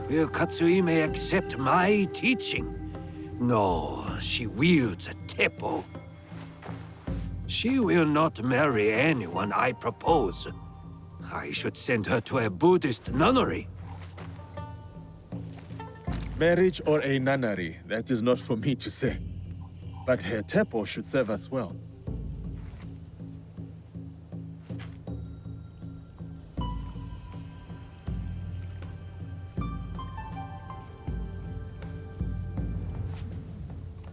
will Katsuhime accept my teaching? No, she wields a teppo. She will not marry anyone I propose. I should send her to a Buddhist nunnery.
Marriage or a nunnery, that is not for me to say. But her teppo should serve us well.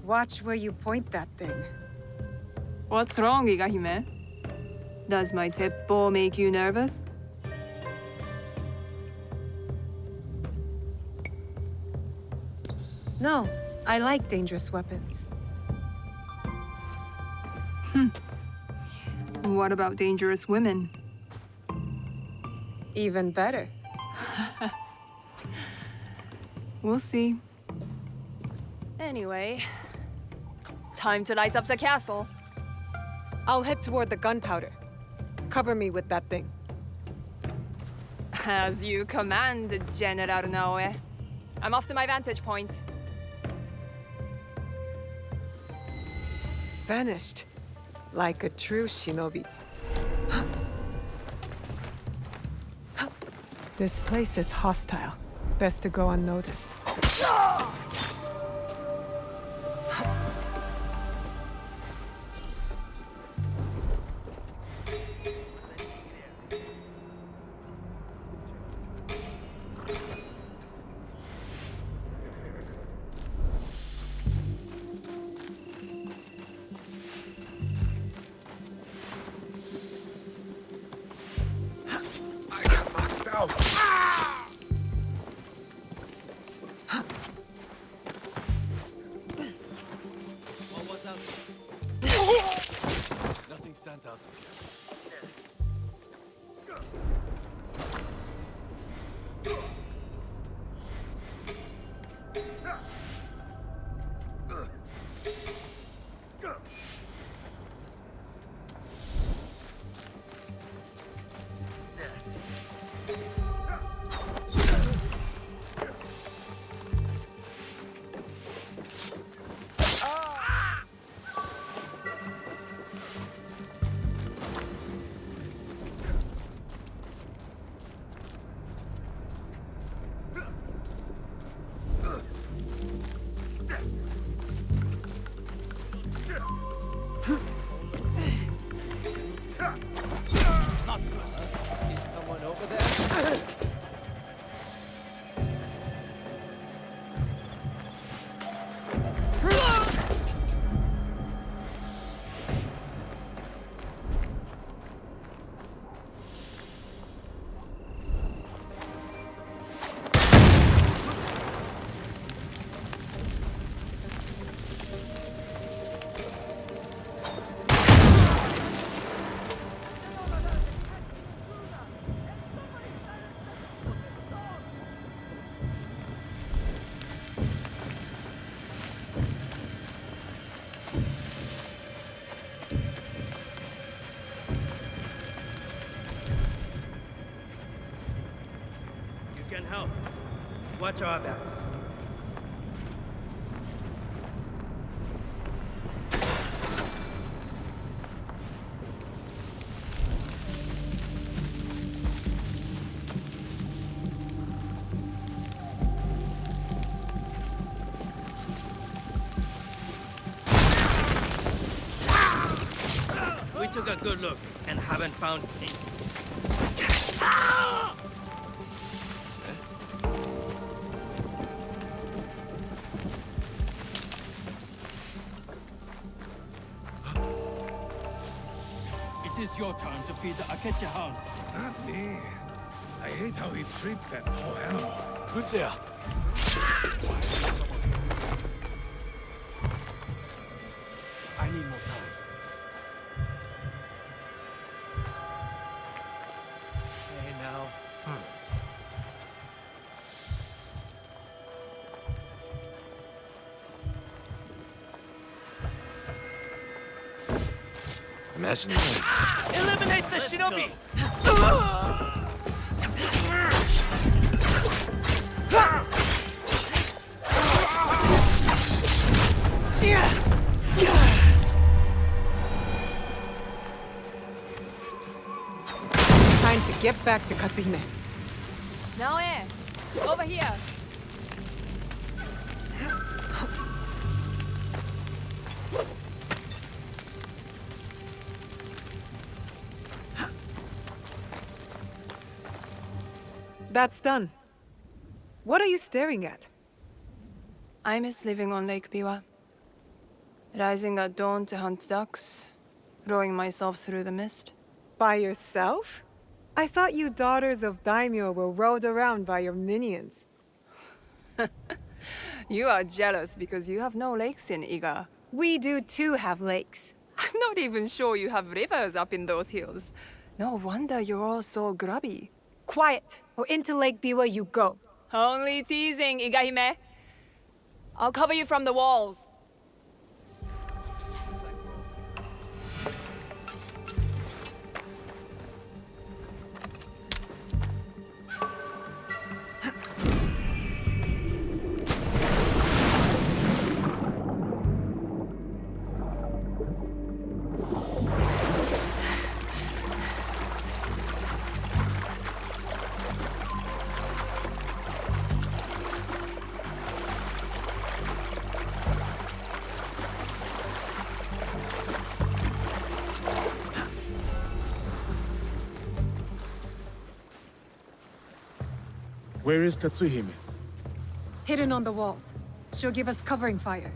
Watch where you point that thing.
What's wrong, Igahime? Does my teppo make you nervous?
No, I like dangerous weapons.
What about dangerous women?
Even better.
We'll see. Anyway, time to light up the castle.
I'll head toward the gunpowder. Cover me with that thing.
As you command, General Naoe. I'm off to my vantage point.
Vanished. Like a true shinobi. This place is hostile. Best to go unnoticed.
Nothing stands out.
Can help. Watch our backs. We took a good look and haven't found anything.
It is your turn to feed the Akechi hound.
Not me. I hate how he treats that poor animal.
Who's there? I need more time. Hey, now.
Imagine
Eliminate the shinobi!
Time to get back to Katsuhime.
Naoe, over here.
That's done. What are you staring at?
I miss living on Lake Biwa. Rising at dawn to hunt ducks, rowing myself through the mist.
By yourself? I thought you daughters of daimyo were rowed around by your minions.
You are jealous because you have no lakes in Iga.
We do too have lakes.
I'm not even sure you have rivers up in those hills. No wonder you're all so grubby.
Quiet, or into Lake Biwa you go.
Only teasing, Igahime. I'll cover you from the walls.
Where is Katsuhime?
Hidden on the walls. She'll give us covering fire.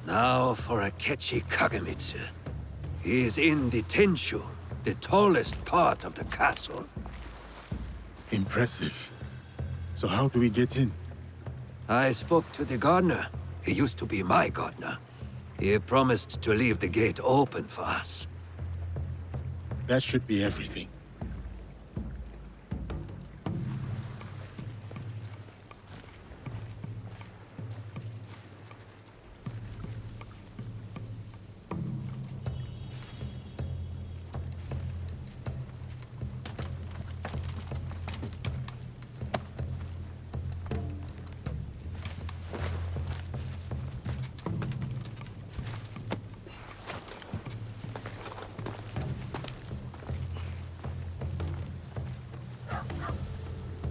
Now for Akechi Kagemitsu. He is in the Tenshu, the tallest part of the castle.
Impressive. So how do we get in?
I spoke to the gardener. He used to be my gardener. He promised to leave the gate open for us.
That should be everything.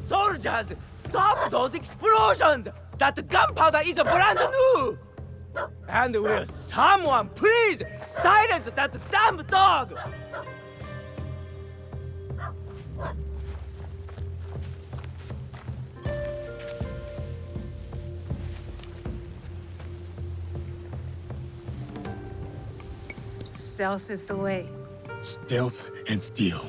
Soldiers, stop those explosions! That gunpowder is brand new! And will someone please silence that damn dog?
Stealth is the way.
Stealth and steel.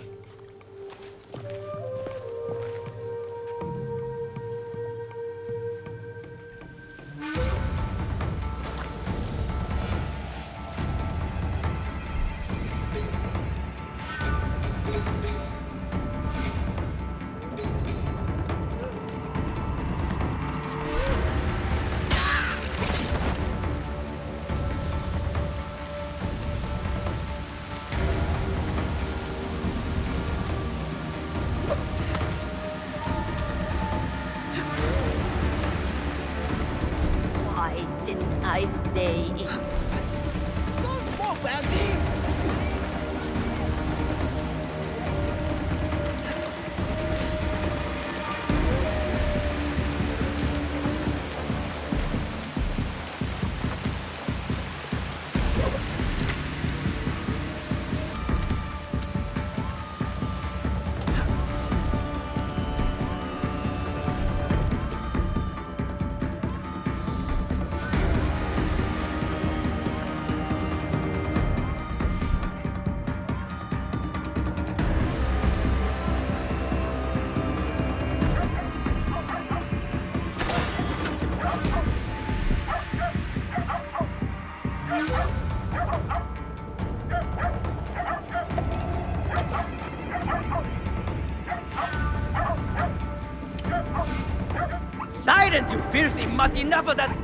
Silence, you filthy mutt! Enough of that!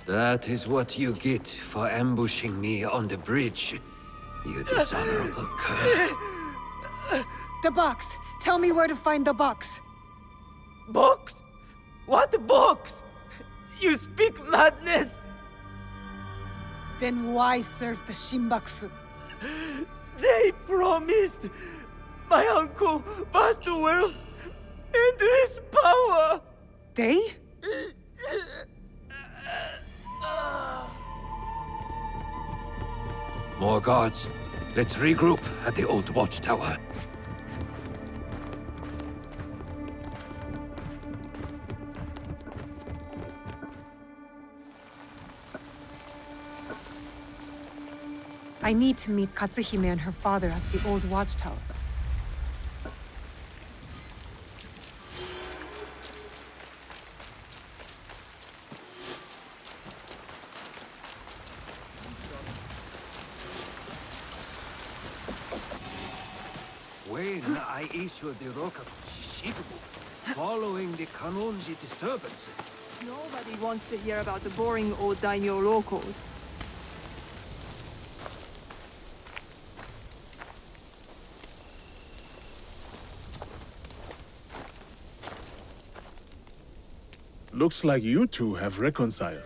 That is what you get for ambushing me on the bridge, you dishonorable cur.
The box! Tell me where to find the box!
Box? What box? You speak madness!
Then why serve the Shinbakufu?
They promised my uncle vast wealth and his power!
They?
More guards. Let's regroup at the old watchtower.
I need to meet Katsuhime and her father at the old watchtower.
When I issued the Rokaku Shishibuku, following the Kanonji disturbances.
Nobody wants to hear about the boring old daimyo law code.
Looks like you two have reconciled.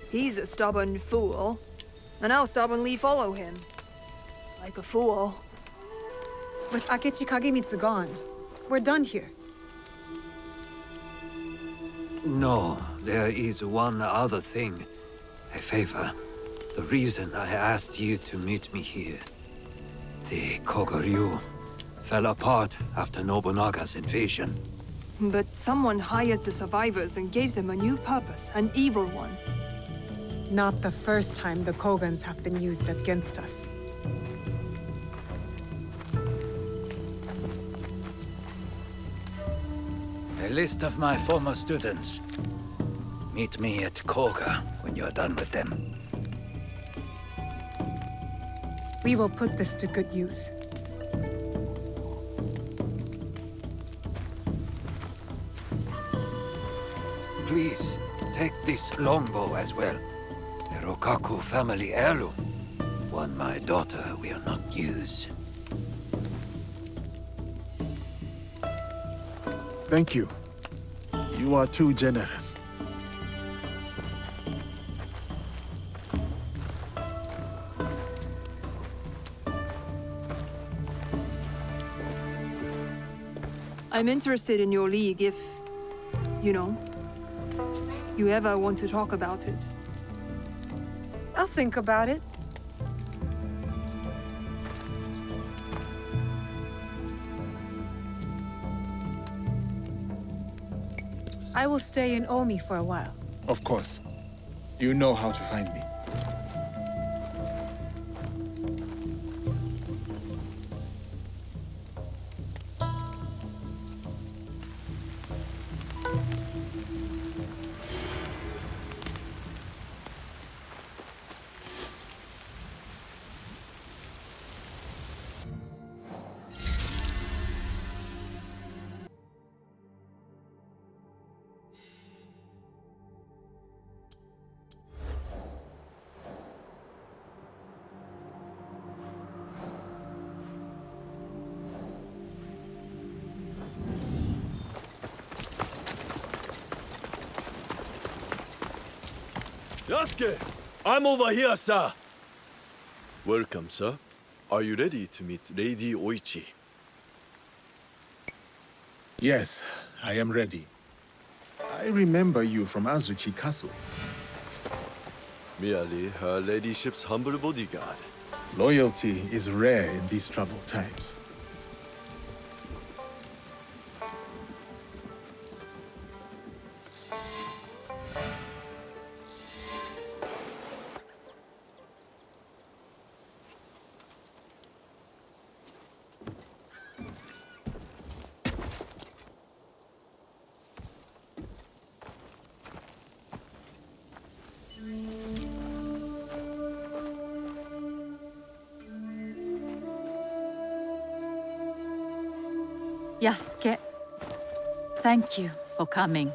He's a stubborn fool, and I'll stubbornly follow him. Like a fool.
With Akechi Kagemitsu gone, we're done here.
No, there is one other thing. A favor. The reason I asked you to meet me here. The Kogoryu fell apart after Nobunaga's invasion.
But someone hired the survivors and gave them a new purpose, an evil one.
Not the first time the Kogans have been used against us.
A list of my former students. Meet me at Koga when you're done with them.
We will put this to good use.
Please, take this longbow as well. A Rokaku family heirloom. One my daughter will not use.
Thank you. You are too generous.
I'm interested in your league if, you ever want to talk about it.
I'll think about it. I will stay in Omi for a while.
Of course. You know how to find me.
Yasuke! I'm over here, sir! Welcome, sir. Are you ready to meet Lady Oichi?
Yes, I am ready. I remember you from Azuchi Castle.
Merely her ladyship's humble bodyguard.
Loyalty is rare in these troubled times.
Yasuke, thank you for coming.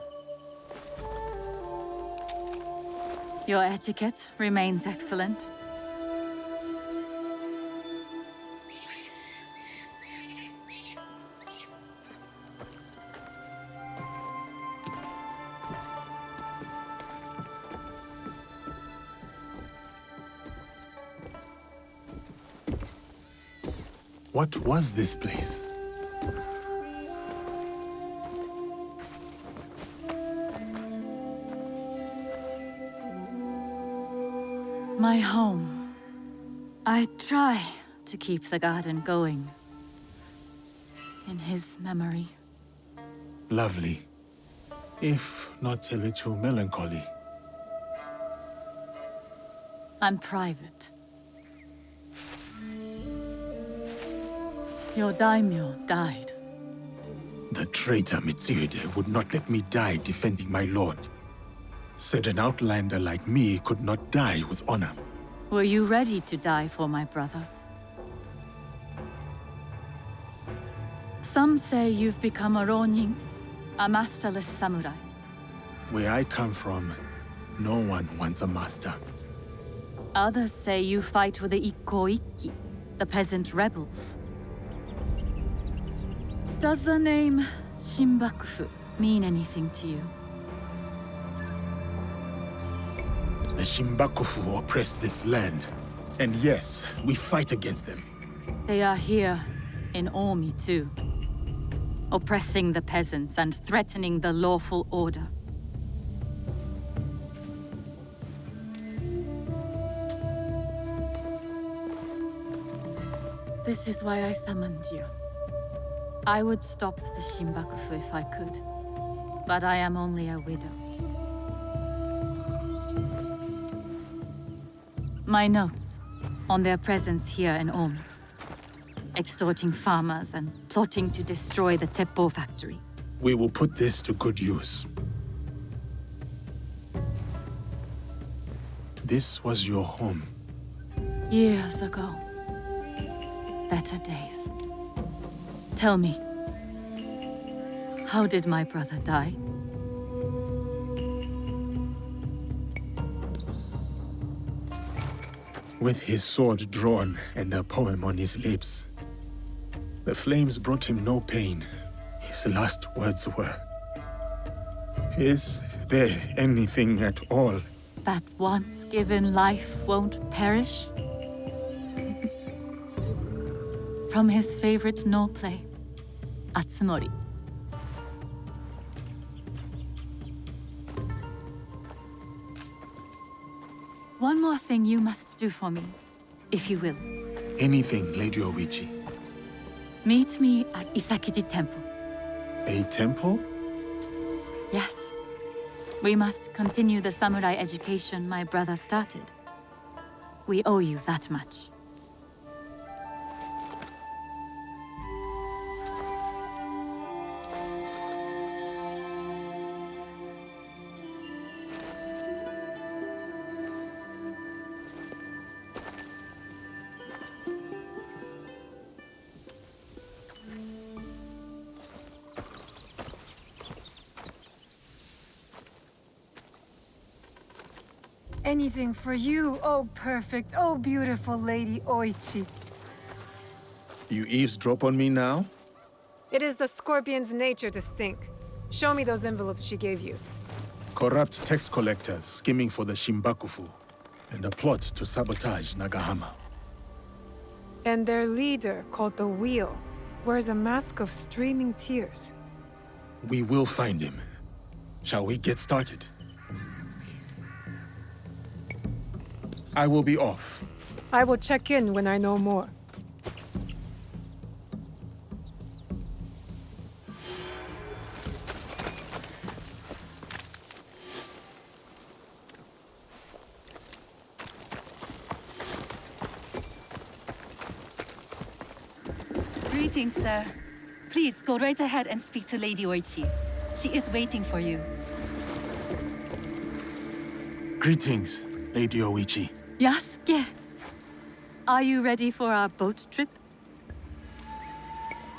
Your etiquette remains excellent.
What was this place?
My home. I try to keep the garden going. In his memory.
Lovely. If not a little melancholy.
I'm private. Your daimyo died.
The traitor Mitsuhide would not let me die defending my lord. Said an outlander like me could not die with honor.
Were you ready to die for my brother? Some say you've become a ronin, a masterless samurai.
Where I come from, no one wants a master.
Others say you fight with the Ikko-Ikki, the peasant rebels. Does the name Shinbakufu mean anything to you?
The Shinbakufu oppress this land. And yes, we fight against them.
They are here, in Omi too. Oppressing the peasants and threatening the lawful order. This is why I summoned you. I would stop the Shinbakufu if I could, but I am only a widow. My notes on their presence here in Omi, extorting farmers and plotting to destroy the Teppo factory.
We will put this to good use. This was your home.
Years ago. Better days. Tell me, how did my brother die?
With his sword drawn and a poem on his lips. The flames brought him no pain. His last words were, "Is there anything at all
that once given life won't perish?" From his favorite no play, Atsumori. One more thing you must do for me, if you will.
Anything, Lady Oichi.
Meet me at Isakiji Temple.
A temple?
Yes. We must continue the samurai education my brother started. We owe you that much.
Anything for you, oh perfect, oh beautiful Lady Oichi.
You eavesdrop on me now?
It is the scorpion's nature to stink. Show me those envelopes she gave you.
Corrupt tax collectors skimming for the Shinbakufu, and a plot to sabotage Nagahama.
And their leader, called the Wheel, wears a mask of streaming tears.
We will find him. Shall we get started? I will be off.
I will check in when I know more.
Greetings, sir. Please go right ahead and speak to Lady Oichi. She is waiting for you.
Greetings, Lady Oichi.
Yasuke! Are you ready for our boat trip?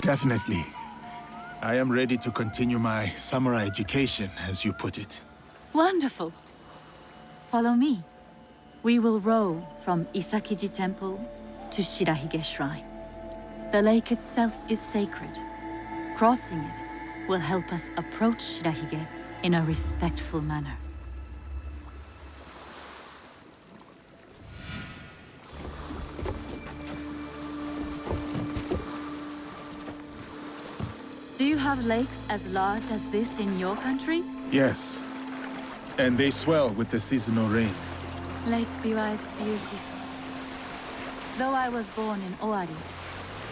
Definitely. I am ready to continue my samurai education, as you put it.
Wonderful. Follow me. We will row from Isakiji Temple to Shirahige Shrine. The lake itself is sacred. Crossing it will help us approach Shirahige in a respectful manner. Do you have lakes as large as this in your country?
Yes. And they swell with the seasonal rains.
Lake Biwa is beautiful. Though I was born in Owari,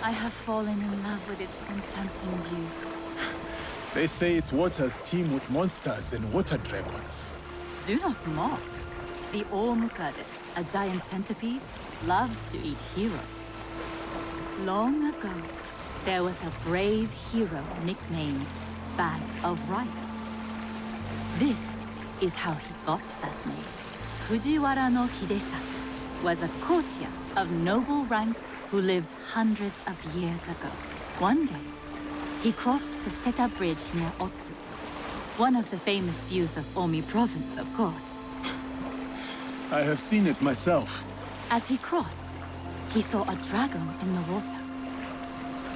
I have fallen in love with its enchanting views.
They say its waters teem with monsters and water dragons.
Do not mock. The Omukade, a giant centipede, loves to eat heroes. Long ago, there was a brave hero nicknamed Bag of Rice. This is how he got that name. Fujiwara no Hidesato was a courtier of noble rank who lived hundreds of years ago. One day, he crossed the Seta Bridge near Otsu, one of the famous views of Omi Province, of course.
I have seen it myself.
As he crossed, he saw a dragon in the water.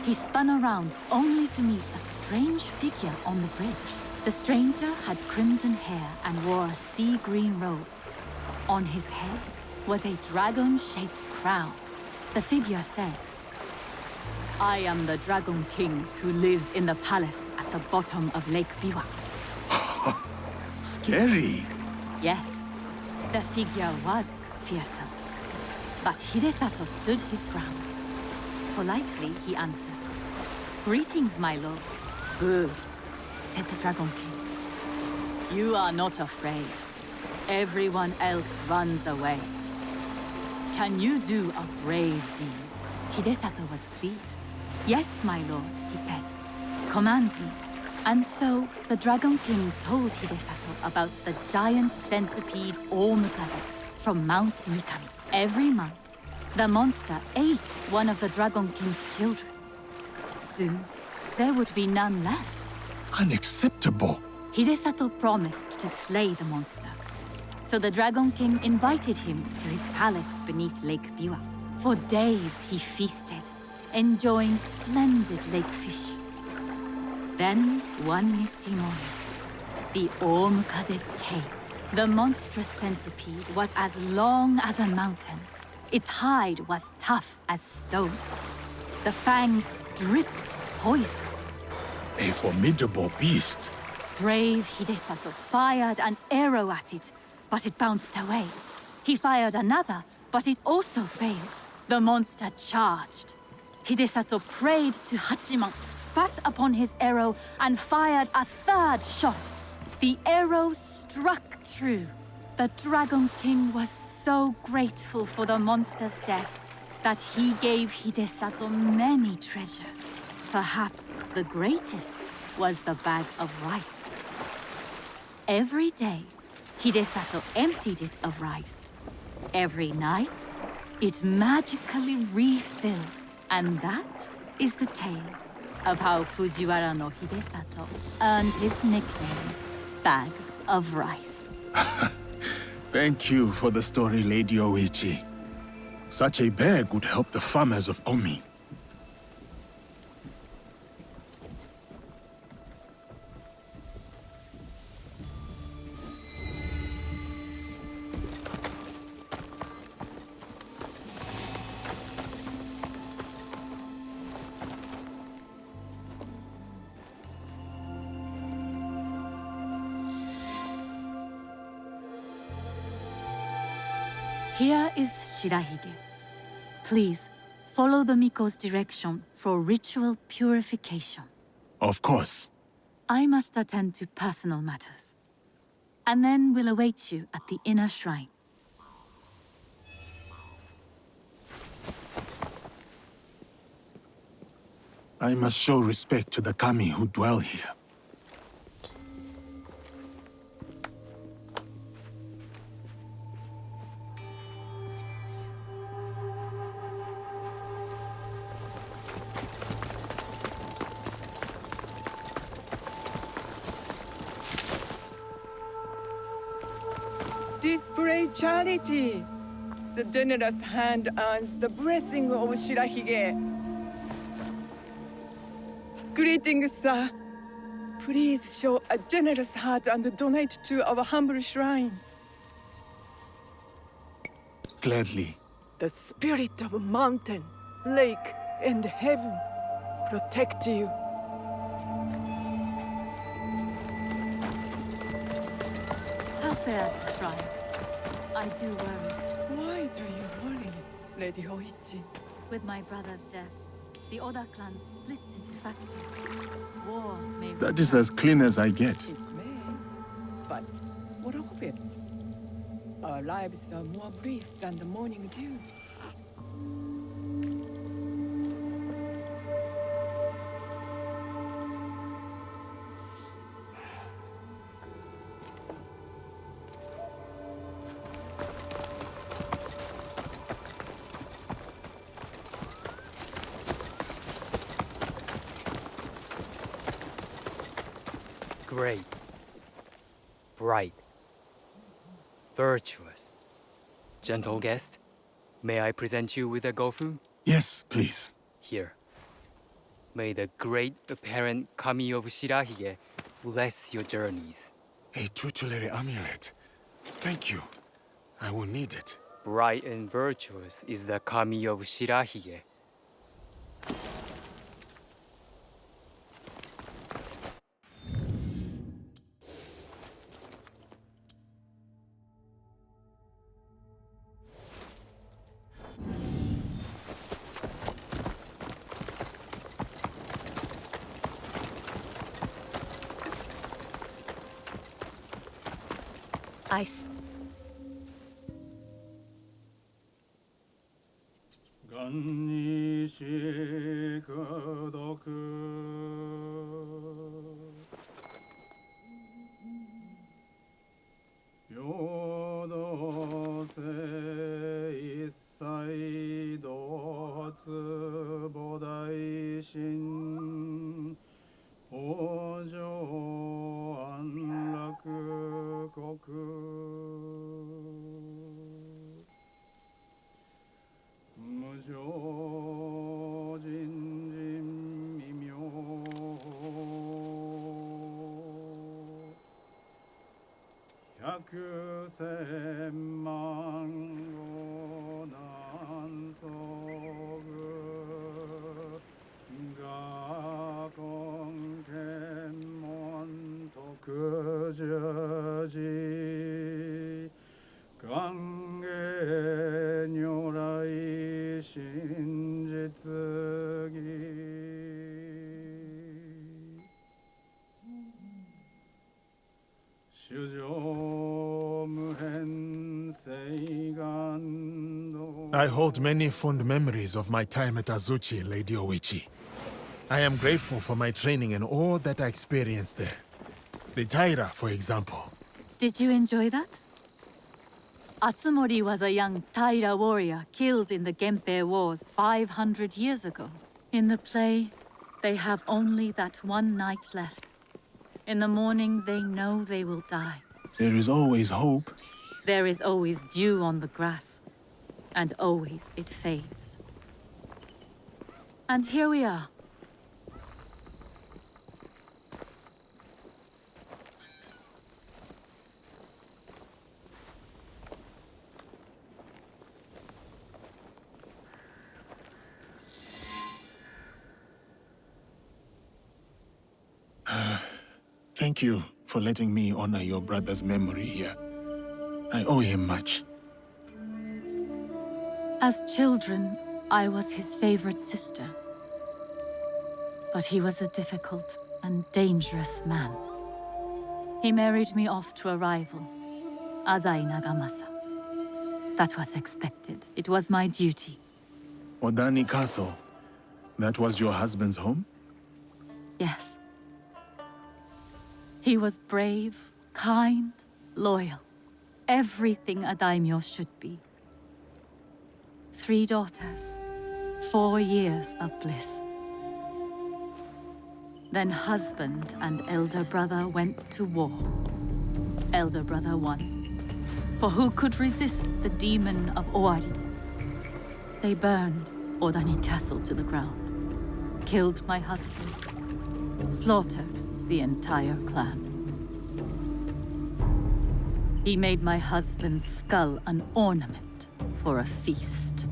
He spun around only to meet a strange figure on the bridge. The stranger had crimson hair and wore a sea green robe. On his head was a dragon-shaped crown. The figure said, "I am the Dragon King who lives in the palace at the bottom of Lake Biwa."
Scary.
Yes, the figure was fearsome. But Hidesato stood his ground. Politely, he answered, "Greetings, my lord." "Good," said the Dragon King. "You are not afraid. Everyone else runs away. Can you do a brave deed?" Hidesato was pleased. "Yes, my lord," he said. "Command me." And so the Dragon King told Hidesato about the giant centipede Omukade from Mount Mikami. Every month, the monster ate one of the Dragon King's children. Soon, there would be none left.
Unacceptable.
Hidesato promised to slay the monster. So the Dragon King invited him to his palace beneath Lake Biwa. For days he feasted, enjoying splendid lake fish. Then, one misty morning, the Omukade came. The monstrous centipede was as long as a mountain. Its hide was tough as stone. The fangs dripped poison.
A formidable beast.
Brave Hidesato fired an arrow at it, but it bounced away. He fired another, but it also failed. The monster charged. Hidesato prayed to Hachiman, spat upon his arrow, and fired a third shot. The arrow struck true. The Dragon King was so grateful for the monster's death that he gave Hidesato many treasures. Perhaps the greatest was the bag of rice. Every day, Hidesato emptied it of rice. Every night, it magically refilled. And that is the tale of how Fujiwara no Hidesato earned his nickname, Bag of Rice.
Thank you for the story, Lady Oichi. Such a bag would help the farmers of Omi.
Here is Shirahige. Please, follow the Miko's direction for ritual purification.
Of course.
I must attend to personal matters. And then we'll await you at the inner shrine.
I must show respect to the kami who dwell here.
display charity. The generous hand earns the blessing of Shirahige. Greetings, sir. Please show a generous heart and donate to our humble shrine.
Gladly.
The spirit of mountain, lake, and heaven protect you.
How fares the shrine? I do worry.
Why do you worry, Lady Hoichi?
With my brother's death, the Oda clan splits into factions. War may...
That is as clean as I get.
It may, but what of it? Our lives are more brief than the morning dew.
Great. Bright. Virtuous. Gentle guest, may I present you with a gofu?
Yes, please.
Here. May the great apparent Kami of Shirahige bless your journeys.
A tutelary amulet. Thank you. I will need it.
Bright and virtuous is the Kami of Shirahige.
Ice.
I hold many fond memories of my time at Azuchi, Lady Oichi. I am grateful for my training and all that I experienced there. The Taira, for example.
Did you enjoy that? Atsumori was a young Taira warrior killed in the Genpei Wars 500 years ago. In the play, they have only that one night left. In the morning, they know they will die.
There is always hope.
There is always dew on the grass, and always it fades. And here we are.
Thank you for letting me honor your brother's memory here. I owe him much.
As children, I was his favorite sister. But he was a difficult and dangerous man. He married me off to a rival, Azai Nagamasa. That was expected. It was my duty.
Odani Castle. That was your husband's home?
Yes. He was brave, kind, loyal. Everything a daimyo should be. 3 daughters, 4 years of bliss. Then husband and elder brother went to war. Elder brother won. For who could resist the demon of Owari? They burned Odani Castle to the ground, killed my husband, slaughtered the entire clan. He made my husband's skull an ornament for a feast.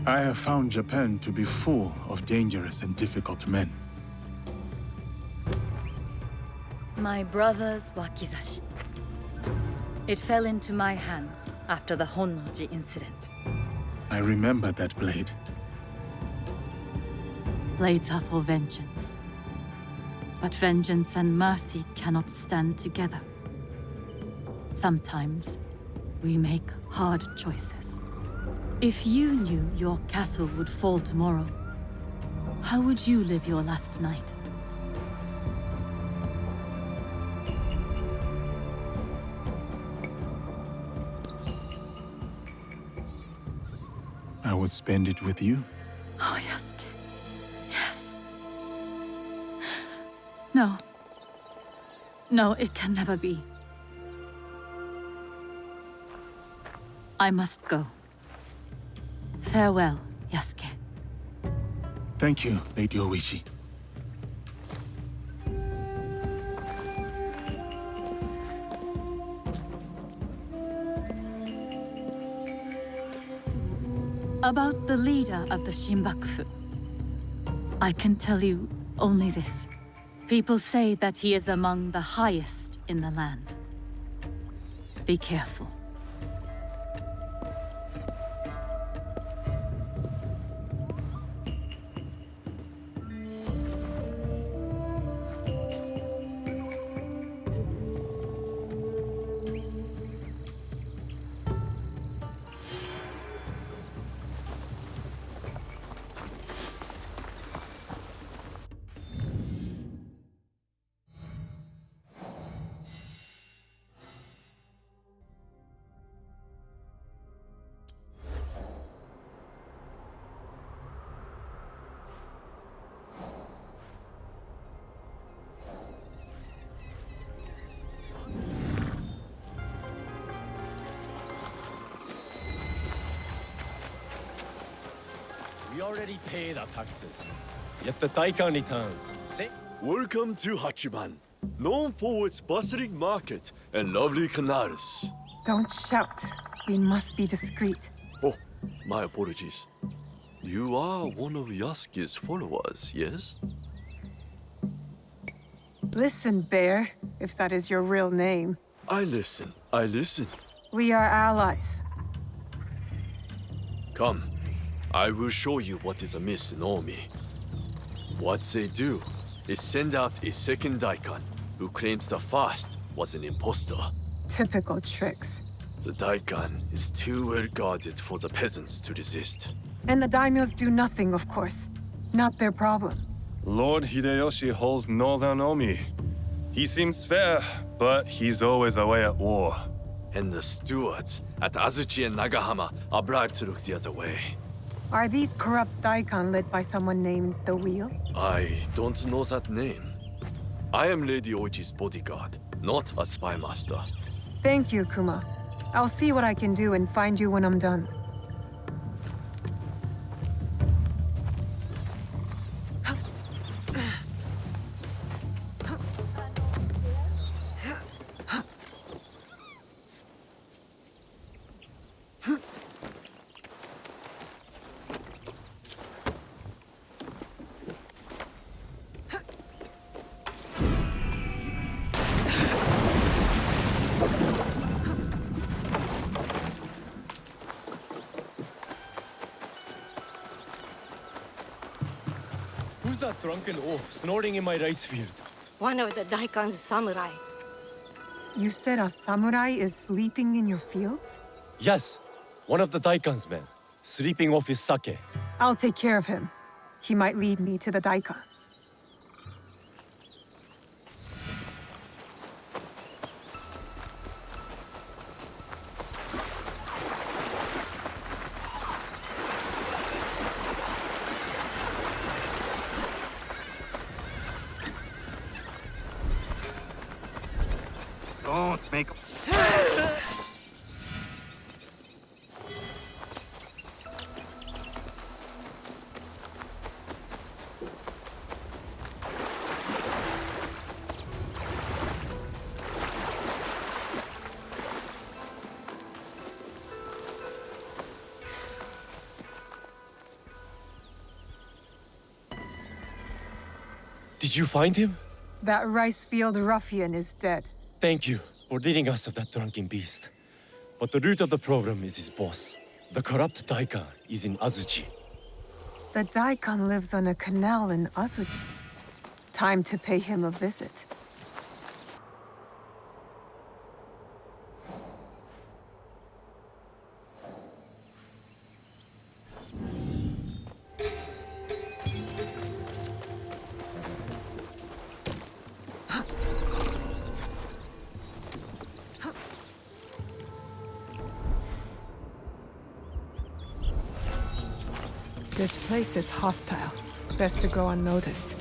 I have found Japan to be full of dangerous and difficult men.
My brother's wakizashi. It fell into my hands after the Honnoji incident.
I remember that blade.
Blades are for vengeance. But vengeance and mercy cannot stand together. Sometimes, we make hard choices. If you knew your castle would fall tomorrow, how would you live your last night?
I would spend it with you.
Oh, Yasuke. Yes. No. No, it can never be. I must go. Farewell, Yasuke.
Thank you, Lady Oishi.
About the leader of the Shinbakufu, I can tell you only this. People say that he is among the highest in the land. Be careful.
We already paid our taxes, yet the Daikon returns.
Welcome to Hachiban, known for its bustling market and lovely canals.
Don't shout. We must be discreet.
Oh, my apologies. You are one of Yasuke's followers, yes?
Listen, Bear, if that is your real name.
I listen, I listen.
We are allies.
Come, I will show you what is amiss in Omi. What they do is send out a second Daikon who claims the first was an impostor.
Typical tricks.
The Daikon is too well guarded for the peasants to resist.
And the daimyos do nothing, of course. Not their problem.
Lord Hideyoshi holds northern Omi. He seems fair, but he's always away at war.
And the stewards at Azuchi and Nagahama are bribed to look the other way.
Are these corrupt daikon led by someone named The Wheel?
I don't know that name. I am Lady Oichi's bodyguard, not a spy master.
Thank you, Kuma. I'll see what I can do and find you when I'm done.
Who's that drunken oaf snoring in my rice field?
One of the Daikon's samurai.
You said a samurai is sleeping in your fields?
Yes, one of the Daikon's men, sleeping off his sake.
I'll take care of him. He might lead me to the daikon.
Don't make...
Did you find him?
That rice field ruffian is dead.
Thank you for ridding us of that drunken beast. But the root of the problem is his boss. The corrupt Daikon is in Azuchi.
The Daikon lives on a canal in Azuchi. Time to pay him a visit. This place is hostile. Best to go unnoticed.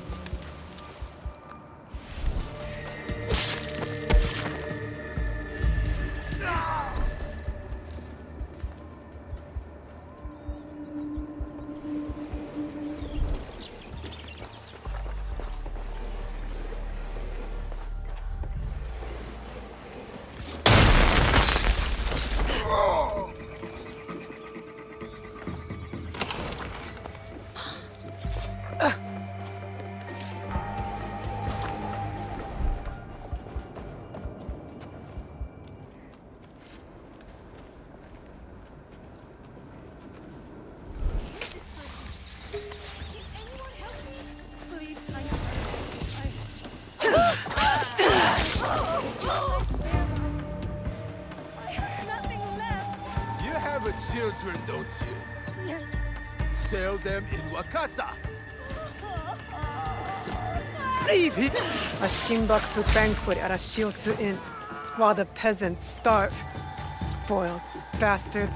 Children, don't you?
Yes.
Sell them in Wakasa.
Leave it! A Shinbaku banquet at a Shiotsu Inn, while the peasants starve. Spoiled bastards.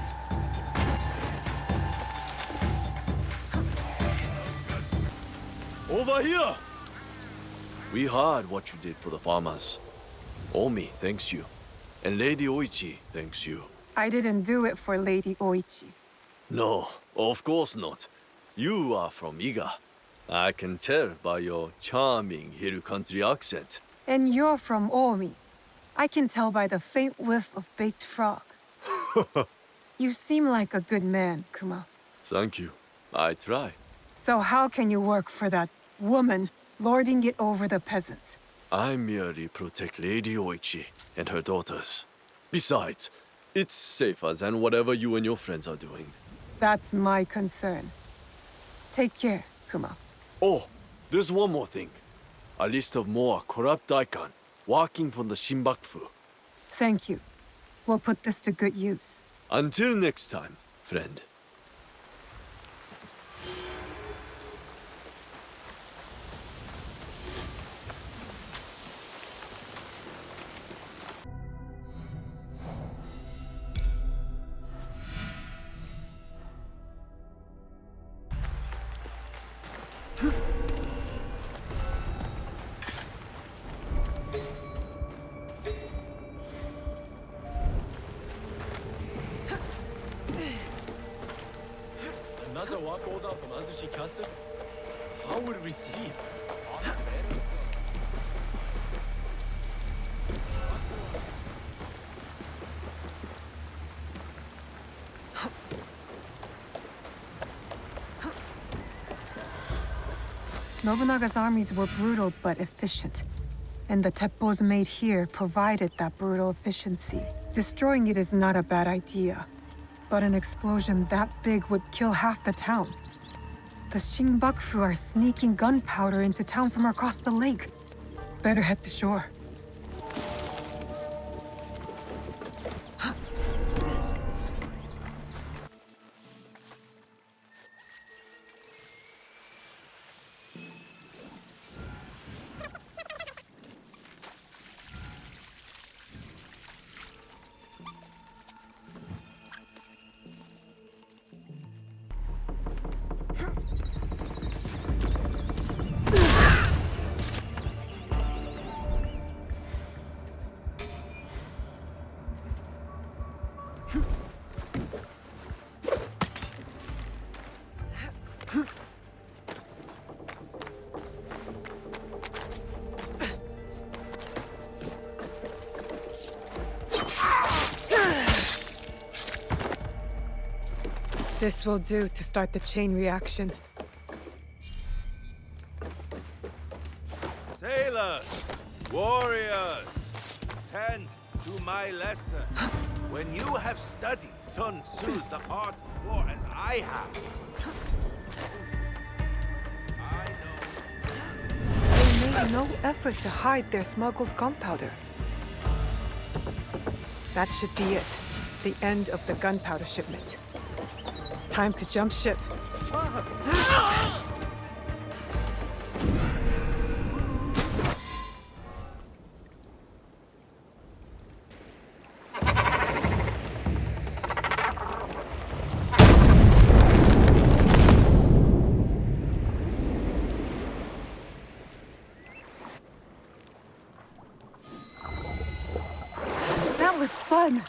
Over here! We heard what you did for the farmers. Omi thanks you. And Lady Oichi thanks you.
I didn't do it for Lady Oichi.
No, of course not. You are from Iga. I can tell by your charming hill country accent.
And you're from Omi. I can tell by the faint whiff of baked frog. You seem like a good man, Kuma.
Thank you. I try.
So how can you work for that woman, lording it over the peasants?
I merely protect Lady Oichi and her daughters. Besides, it's safer than whatever you and your friends are doing.
That's my concern. Take care, Kuma.
Oh, there's one more thing. A list of more corrupt Daikon walking from the Shinbaku.
Thank you. We'll put this to good use.
Until next time, friend.
Another walk order from Azuchi Castle? How would we see?
Nobunaga's armies were brutal but efficient. And the teppos made here provided that brutal efficiency. Destroying it is not a bad idea. But an explosion that big would kill half the town. The Shinbaku are sneaking gunpowder into town from across the lake. Better head to shore. This will do to start the chain reaction.
Sailors, warriors, tend to my lesson. When you have studied Sun Tzu's The Art of War as I have,
They made no effort to hide their smuggled gunpowder. That should be it. The end of the gunpowder shipment. Time to jump ship. That was fun.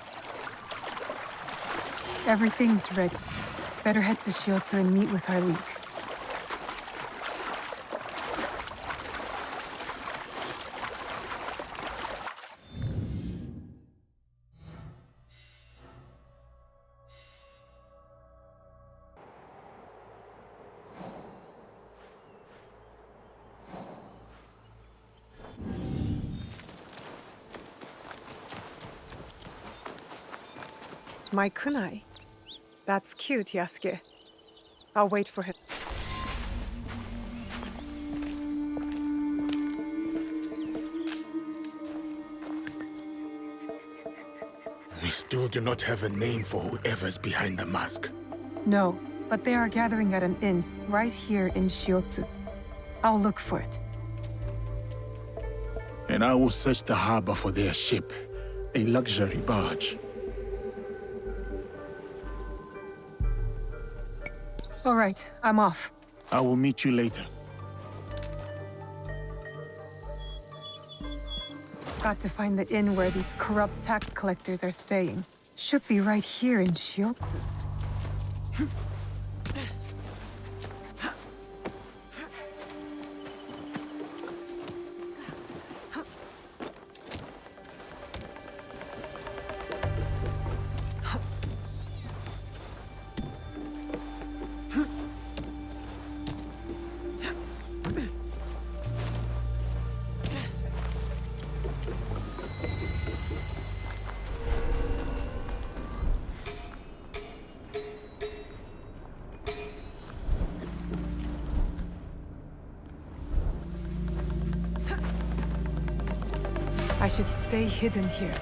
Everything's ready. Better head to Shiotsu and meet with our league. My kunai. That's cute, Yasuke. I'll wait for him.
We still do not have a name for whoever's behind the mask.
No, but they are gathering at an inn right here in Shiotsu. I'll look for it.
And I will search the harbor for their ship, a luxury barge.
All right, I'm off.
I will meet you later.
Got to find the inn where these corrupt tax collectors are staying. Should be right here in Shiotsu. I should stay hidden here.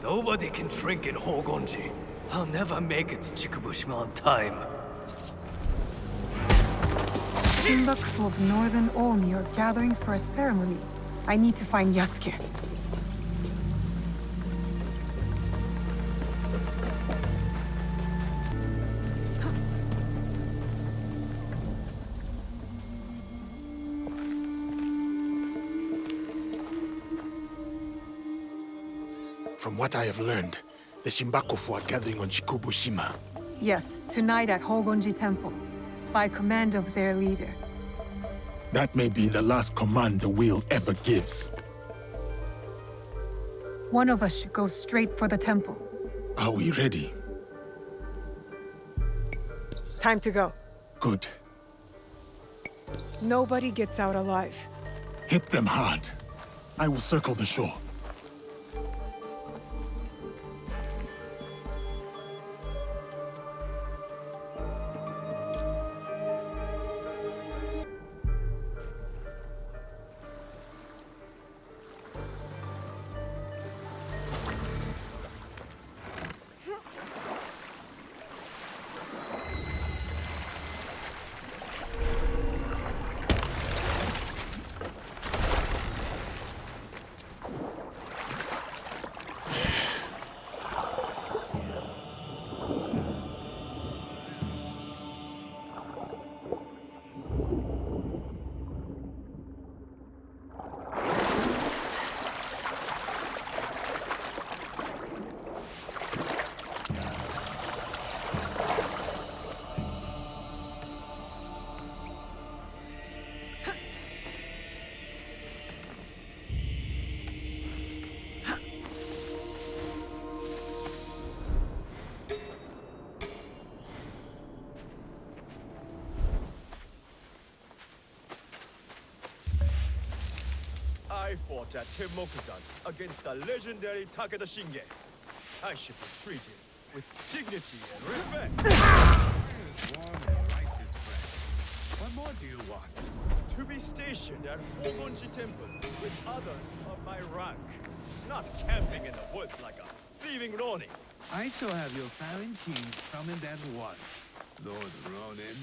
Nobody can drink in Hogonji. I'll never make it to Chikubushima on time.
Shinbaku of Northern Omi are gathering for a ceremony. I need to find Yasuke.
From what I have learned, the Shinbaku are gathering on Chikubushima.
Yes, tonight at Hogonji Temple, by command of their leader.
That may be the last command the wheel ever gives.
One of us should go straight for the temple.
Are we ready?
Time to go.
Good.
Nobody gets out alive.
Hit them hard. I will circle the shore.
I fought at Temokuzan against the legendary Takeda Shinge. I should be treated with dignity and respect.
Warm and nicest friend. What more do you want?
To be stationed at Homonji Temple with others of my rank. Not camping in the woods like a thieving Ronin.
I saw have your fallen king summoned at once, Lord Ronin.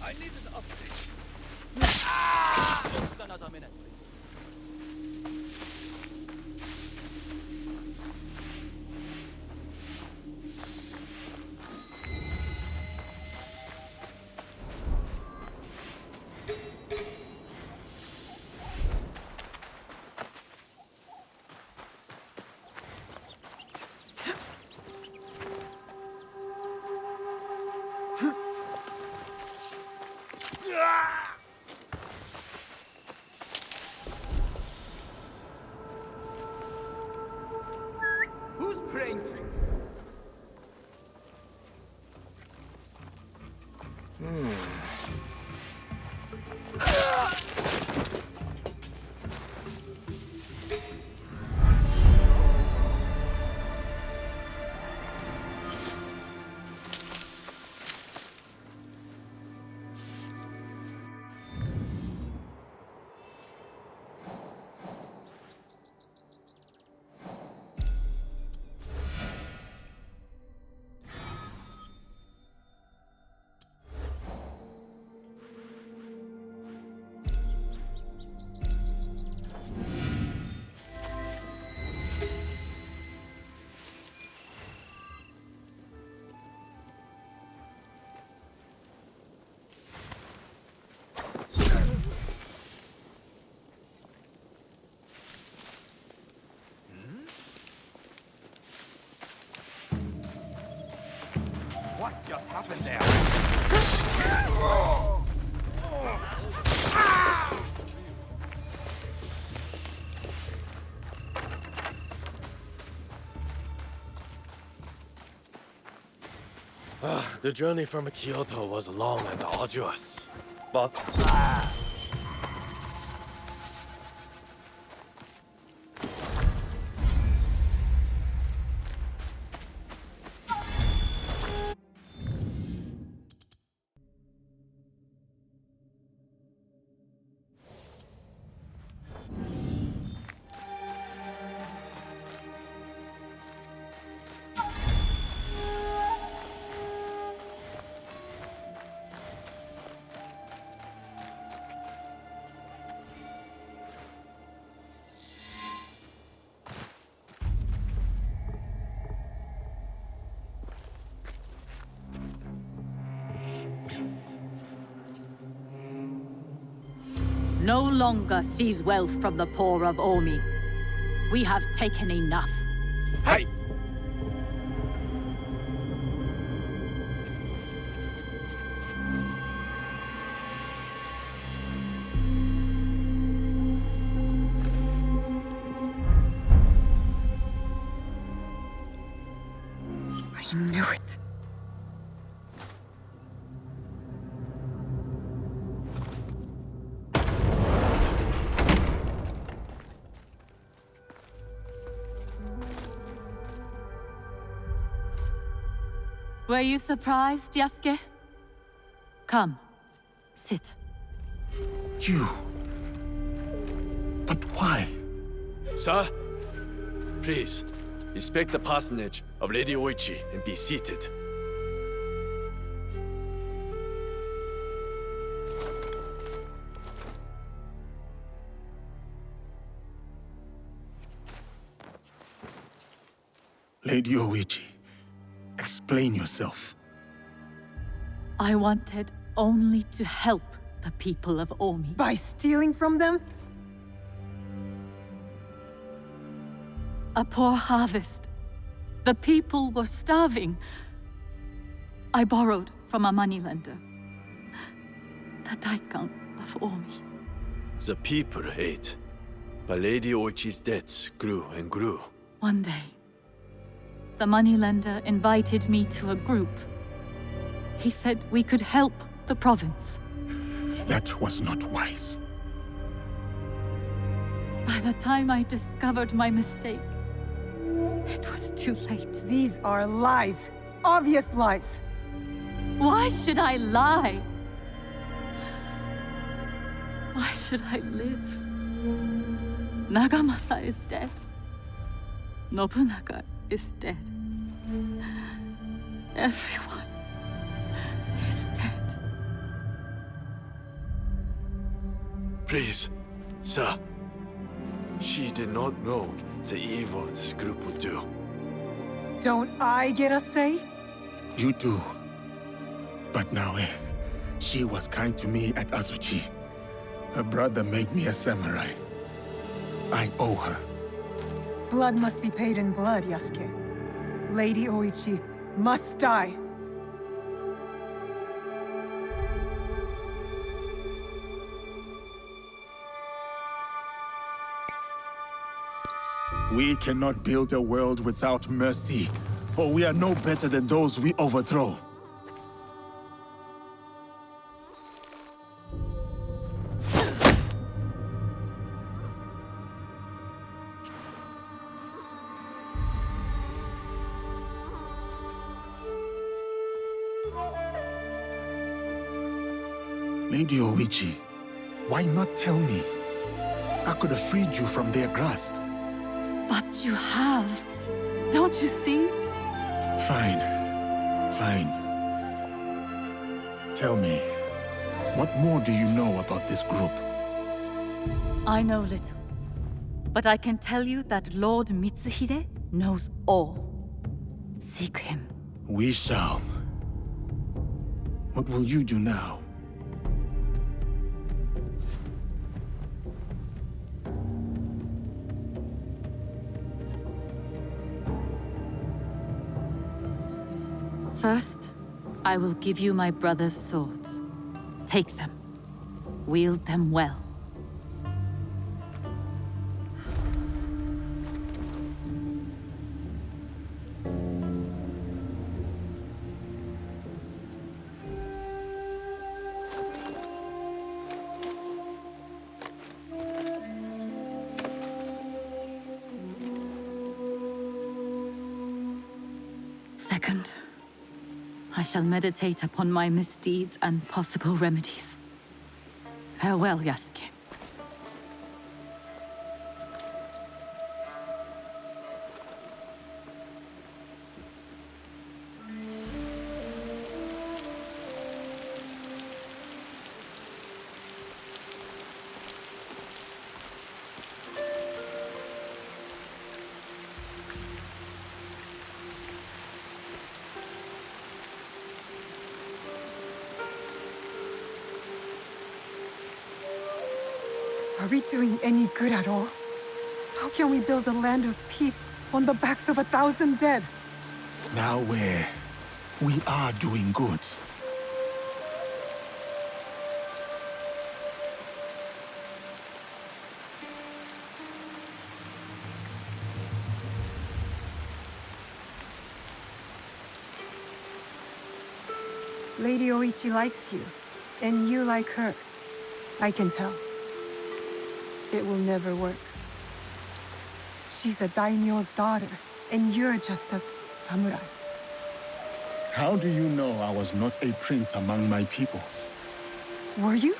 I need an update. Just another minute, please. Who's playing tricks?
What just happened there?
The journey from Kyoto was long and arduous, but
No longer seize wealth from the poor of Omi. We have taken enough.
Hey!
I knew it.
Were you surprised, Yasuke? Come, sit.
You? But why?
Sir, please, respect the parsonage of Lady Oichi and be seated.
Lady Oichi, explain yourself.
I wanted only to help the people of Omi.
By stealing from them?
A poor harvest. The people were starving. I borrowed from a moneylender. the Daikan of Omi.
The people ate, but Lady Oichi's debts grew and grew.
One day, the moneylender invited me to a group. He said we could help the province.
That was not wise.
By the time I discovered my mistake, it was too late.
These are lies. Obvious lies.
Why should I lie? Why should I live? Nagamasa is dead. Nobunaga is dead. Everyone is dead.
Please, sir. She did not know the evil this group would do.
Don't I get a say?
You do. But Naoe, she was kind to me at Azuchi. Her brother made me a samurai. I owe her.
Blood must be paid in blood, Yasuke. Lady Oichi must die.
We cannot build a world without mercy, or we are no better than those we overthrow. Lady Oichi, why not tell me? I could have freed you from their grasp.
But you have. Don't you see?
Fine. Fine. Tell me, what more do you know about this group?
I know little. But I can tell you that Lord Mitsuhide knows all. Seek him.
We shall. What will you do now?
First, I will give you my brother's swords. Take them. Wield them well. Second, I shall meditate upon my misdeeds and possible remedies. Farewell, Yasuke.
Are we doing any good at all? How can we build a land of peace on the backs of 1,000 dead?
Now we are doing good.
Lady Oichi likes you, and you like her. I can tell. It will never work. She's a daimyo's daughter, and you're just a samurai.
How do you know I was not a prince among my people?
Were you?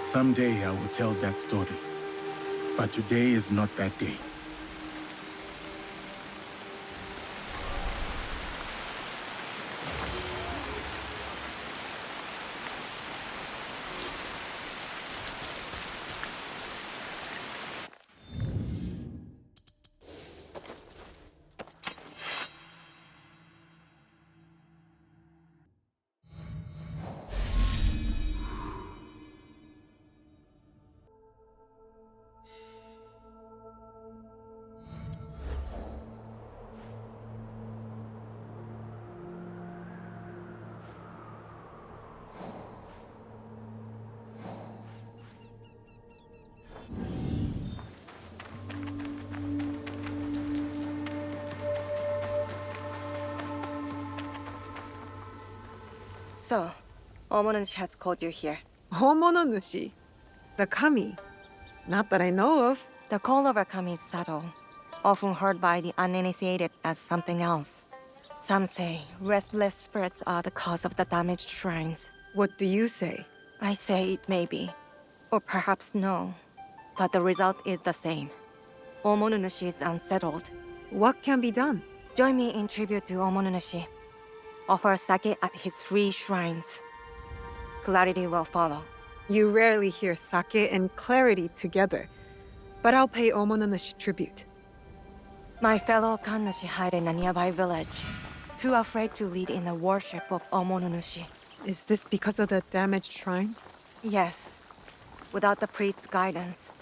Someday I will tell that story. But today is not that day.
So, Omonushi has called you here.
Homononushi? The kami? Not that I know of.
The call of a kami is subtle, often heard by the uninitiated as something else. Some say restless spirits are the cause of the damaged shrines.
What do you say?
I say it may be, or perhaps no, but the result is the same. Omonunushi is unsettled.
What can be done?
Join me in tribute to Omonunushi. Offer sake at his 3 shrines. Clarity will follow.
You rarely hear sake and clarity together, but I'll pay Omonunushi tribute.
My fellow kannushi hide in a nearby village, too afraid to lead in the worship of Omonunushi.
Is this because of the damaged shrines?
Yes. Without the priest's guidance,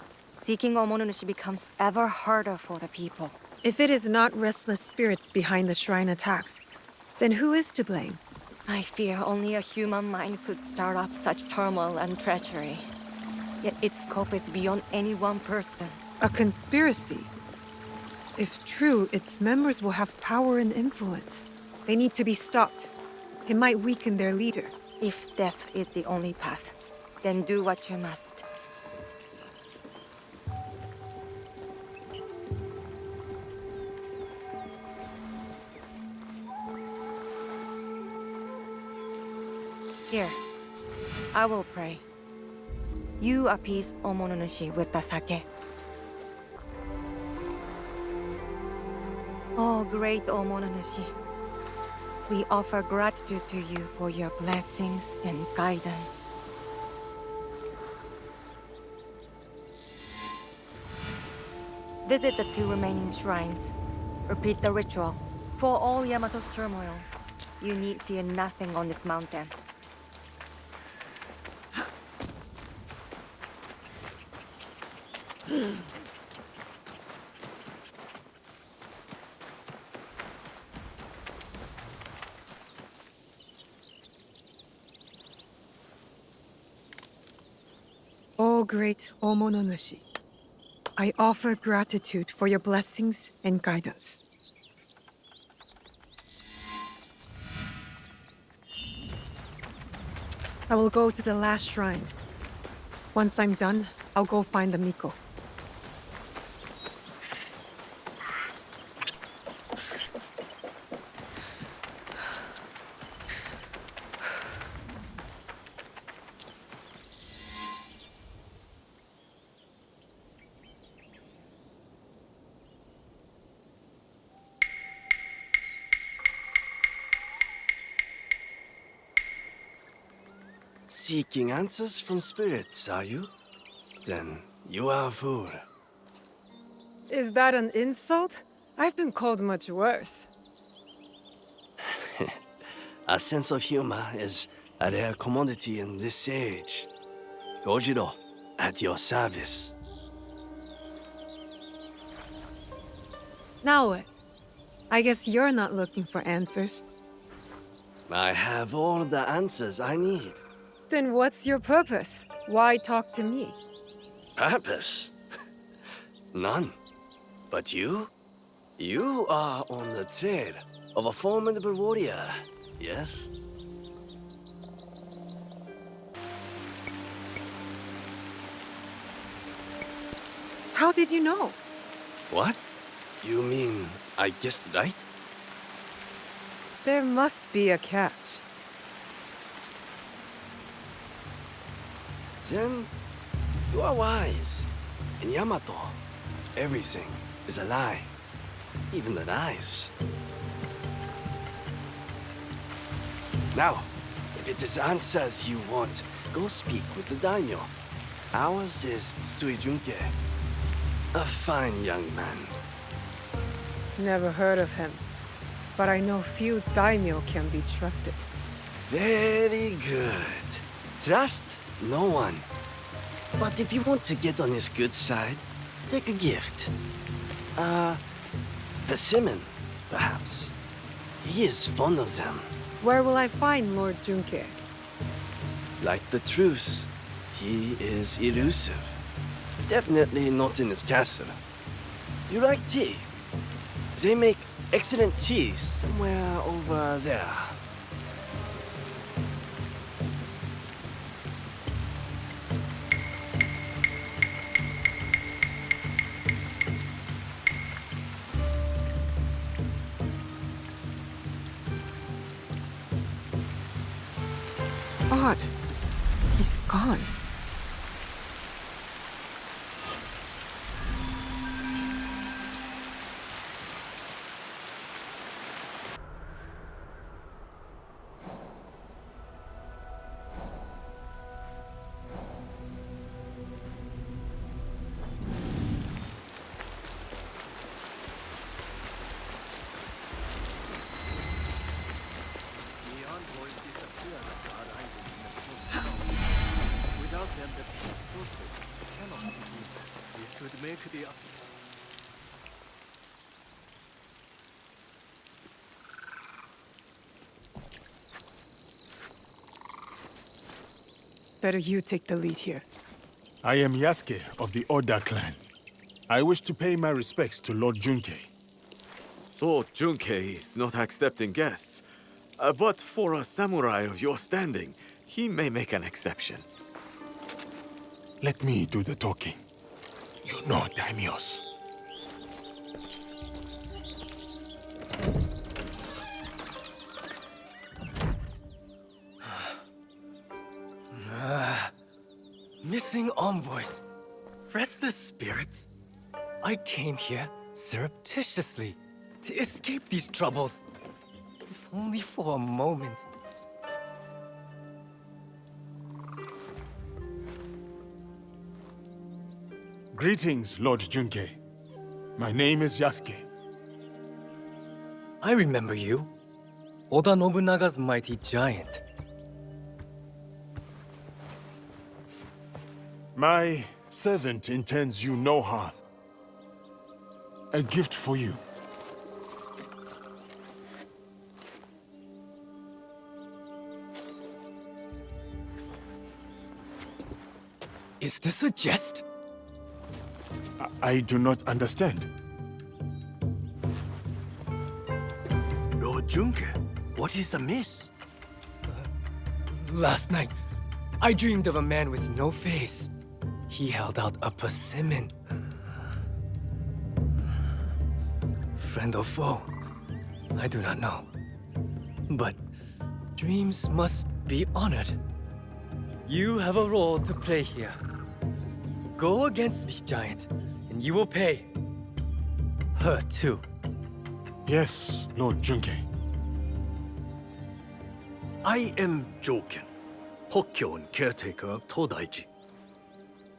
seeking Omonunushi becomes ever harder for the people.
If it is not restless spirits behind the shrine attacks, then who is to blame?
I fear only a human mind could start up such turmoil and treachery. Yet its scope is beyond any one person.
A conspiracy? If true, its members will have power and influence. They need to be stopped. It might weaken their leader.
If death is the only path, then do what you must. Here, I will pray. You appease Omonunushi with the sake. Oh, great Omonunushi, we offer gratitude to you for your blessings and guidance. Visit the 2 remaining shrines. Repeat the ritual. For all Yamato's turmoil, you need fear nothing on this mountain.
O great Omonunushi, I offer gratitude for your blessings and guidance. I will go to the last shrine. Once I'm done, I'll go find the Miko.
Seeking answers from spirits, are you? Then you are a fool.
Is that an insult? I've been called much worse.
A sense of humor is a rare commodity in this age. Gojiro, at your service.
Naoe, I guess you're not looking for answers.
I have all the answers I need.
Then what's your purpose? Why talk to me?
Purpose? None. But you? You are on the trail of a formidable warrior, yes?
How did you know?
What? You mean I guessed right?
There must be a catch.
Then, you are wise. In Yamato, everything is a lie. Even the lies. Now, if it is answers you want, go speak with the daimyo. Ours is Tsui Junke. A fine young man.
Never heard of him. But I know few daimyo can be trusted.
Very good. Trust no one. But if you want to get on his good side, take a gift. Persimmon, perhaps. He is fond of them.
Where will I find Lord Junke?
Like the truth, he is elusive. Definitely not in his castle. You like tea? They make excellent tea somewhere over there.
odd. He's gone.
Without them, the peace process cannot begin. This would make the...
Better you take the lead here.
I am Yasuke of the Oda clan. I wish to pay my respects to Lord Junkei.
Lord Junkei is not accepting guests. But for a samurai of your standing, he may make an exception.
Let me do the talking. You know daimyos.
Missing envoys. Restless spirits. I came here surreptitiously to escape these troubles. If only for a moment.
Greetings, Lord Junkei. My name is Yasuke.
I remember you. Oda Nobunaga's mighty giant.
My servant intends you no harm. A gift for you.
Is this a jest?
I do not understand.
Lord Junkei, what is amiss? Last night, I dreamed of a man with no face. He held out a persimmon. Friend or foe, I do not know. But dreams must be honored. You have a role to play here. Go against me, giant, and you will pay. Her too.
Yes, Lord Junkei.
I am Joken, Hokkyo and caretaker of Todaiji.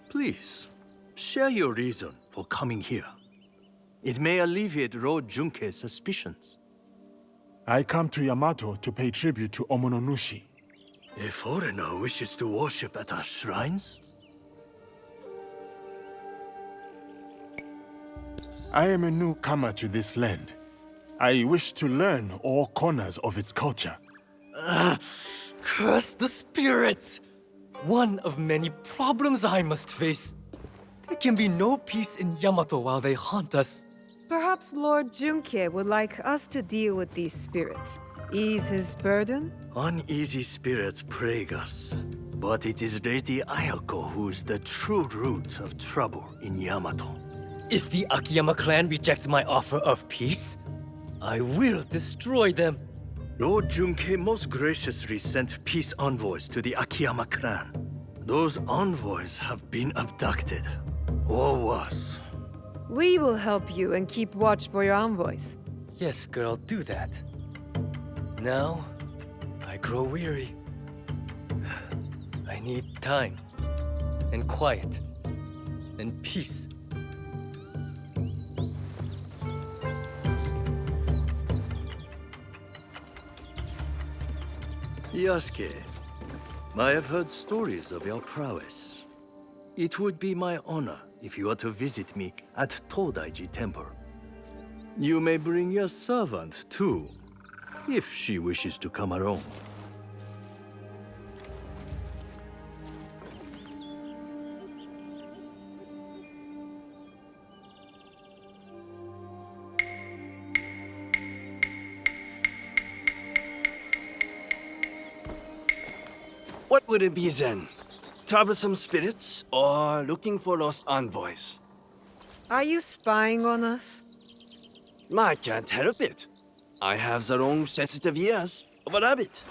Please, share your reason for coming here. It may alleviate Lord Junkei's suspicions.
I come to Yamato to pay tribute to Omononushi.
A foreigner wishes to worship at our shrines?
I am a newcomer to this land. I wish to learn all corners of its culture.
Curse the spirits! One of many problems I must face. There can be no peace in Yamato while they haunt us.
Perhaps Lord Junkei would like us to deal with these spirits. Ease his burden?
Uneasy spirits plague us. But it is Lady Ayako who is the true root of trouble in Yamato.
If the Akiyama clan reject my offer of peace, I will destroy them.
Lord Junkei most graciously sent peace envoys to the Akiyama clan. Those envoys have been abducted, or worse.
We will help you and keep watch for your envoys.
Yes, girl, do that. Now, I grow weary. I need time, and quiet, and peace.
Yasuke, I have heard stories of your prowess. It would be my honor if you were to visit me at Todaiji Temple. You may bring your servant, too, if she wishes to come along.
What would it be then? Troublesome spirits or looking for lost envoys?
Are you spying on us?
I can't help it. I have the long, sensitive ears of a rabbit.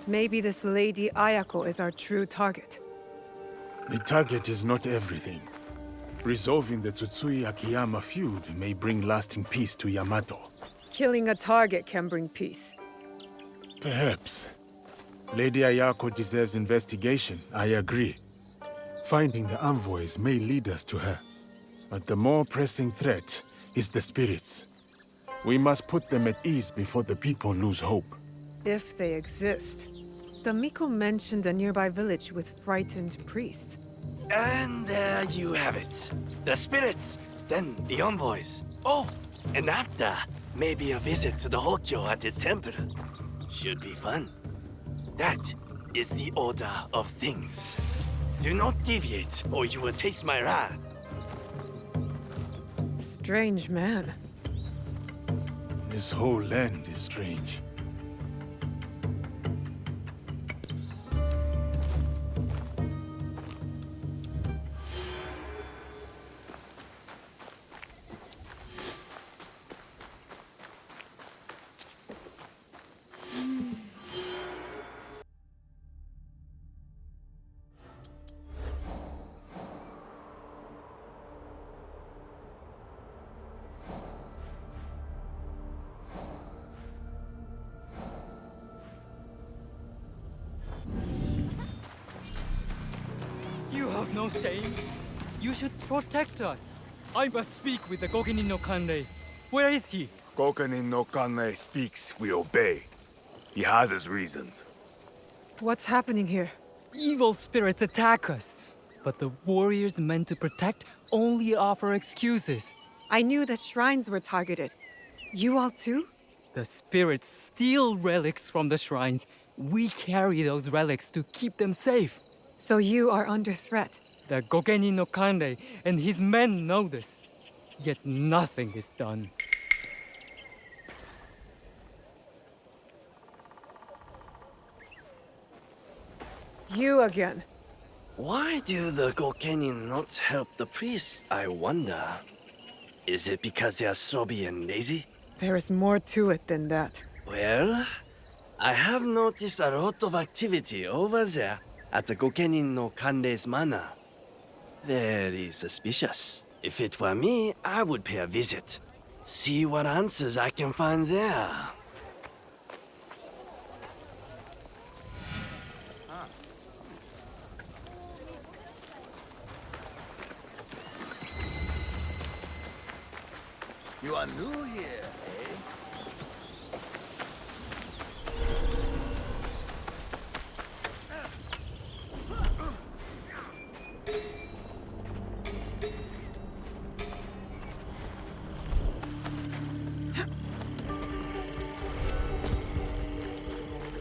Maybe this Lady Ayako is our true target.
The target is not everything. Resolving the Tsutsui Akiyama feud may bring lasting peace to Yamato.
Killing a target can bring peace.
Perhaps. Lady Ayako deserves investigation, I agree. Finding the envoys may lead us to her. But the more pressing threat is the spirits. We must put them at ease before the people lose hope.
If they exist. The Miko mentioned a nearby village with frightened priests.
And there you have it. The spirits, then the envoys. Oh, and after, maybe a visit to the Hokyo at his temple. Should be fun. That is the order of things. Do not deviate, or you will taste my wrath.
Strange man.
This whole land is strange.
You have no shame. You should protect us. I must speak with the Gokenin no Kanrei. Where is he?
Gokenin no Kanrei speaks, we obey. He has his reasons.
What's happening here?
Evil spirits attack us. But the warriors meant to protect only offer excuses.
I knew the shrines were targeted. You all too?
The spirits steal relics from the shrines. We carry those relics to keep them safe.
So you are under threat.
The Gokenin no Kanrei and his men know this. Yet nothing is done.
You again.
Why do the Gokenin not help the priests, I wonder? Is it because they are sobby and lazy?
There is more to it than that.
Well, I have noticed a lot of activity over there at the Gokenin no Kanrei's manor. Very suspicious. If it were me, I would pay a visit. See what answers I can find there.
You are new here, eh?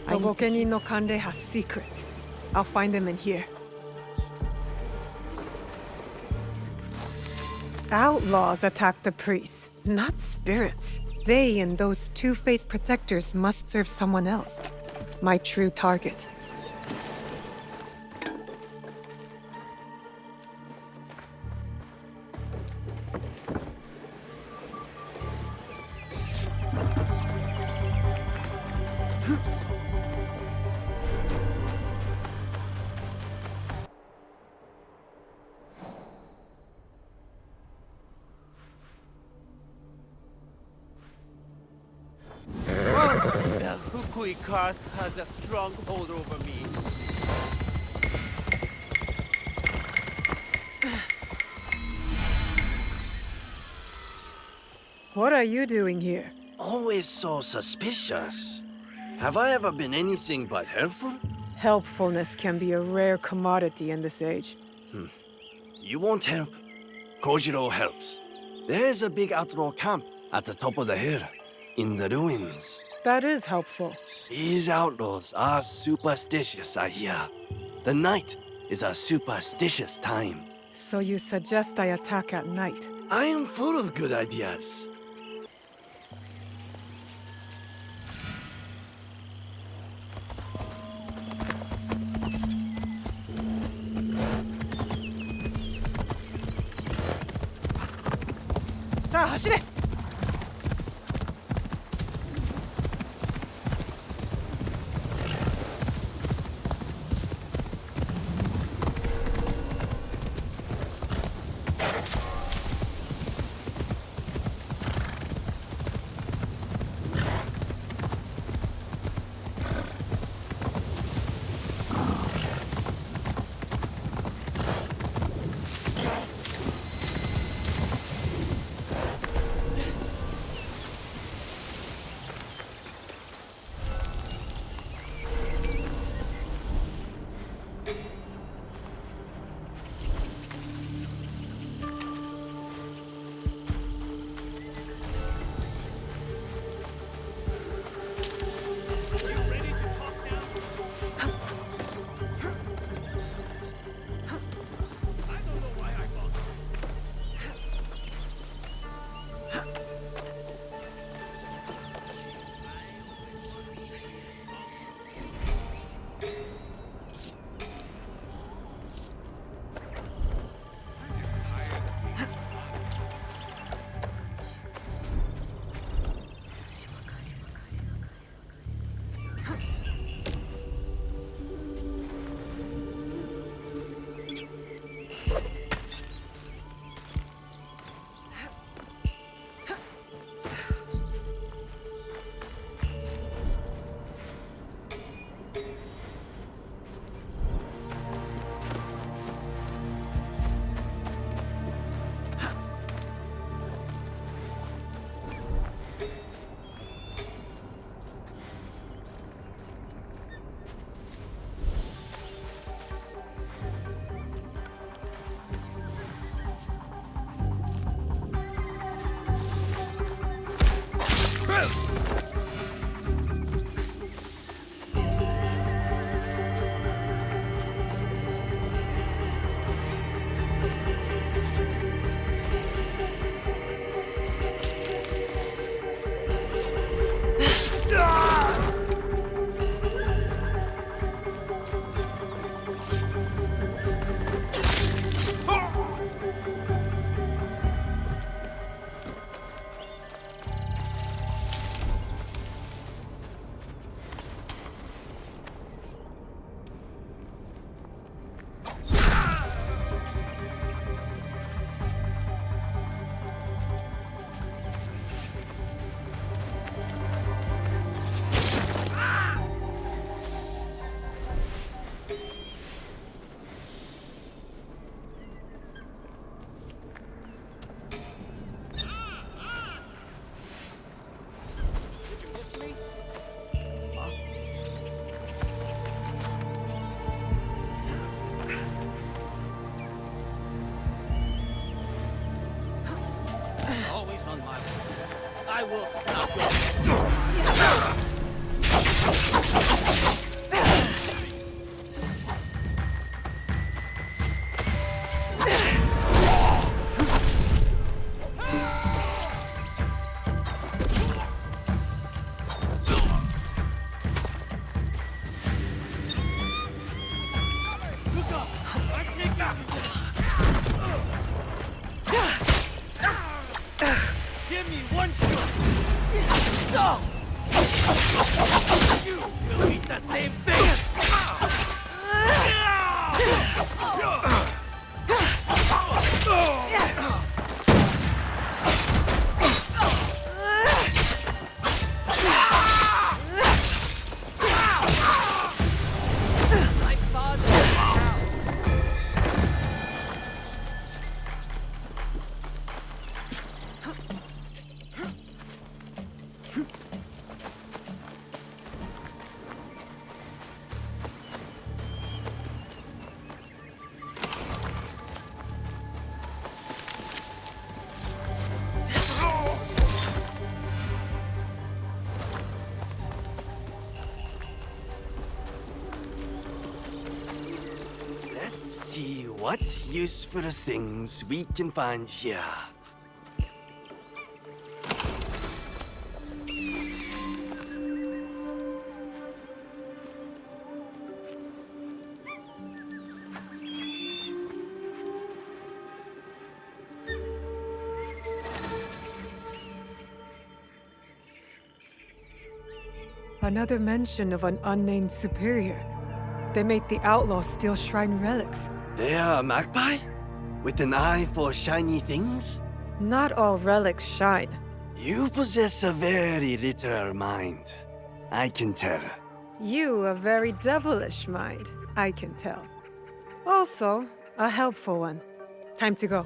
The Gokenin no Kanrei has secrets. I'll find them in here. Outlaws attack the priests, not spirits. They and those two-faced protectors must serve someone else. My true target.
The Fukui curse has a strong hold over me.
What are you doing here?
Always so suspicious. Have I ever been anything but helpful?
Helpfulness can be a rare commodity in this age.
You won't help. Kojiro helps. There's a big outlaw camp at the top of the hill, in the ruins.
That is helpful.
These outlaws are superstitious, I hear. The night is a superstitious time.
So you suggest I attack at night?
I am full of good ideas.
Sa, hashire!
Give me one shot! You will eat the same thing! My father is out.
Let's see what useful things we can find here.
Another mention of an unnamed superior. They made the outlaws steal shrine relics.
They are a magpie? With an eye for shiny things?
Not all relics shine.
You possess a very literal mind. I can tell.
You a very devilish mind, I can tell. Also, a helpful one. Time to go.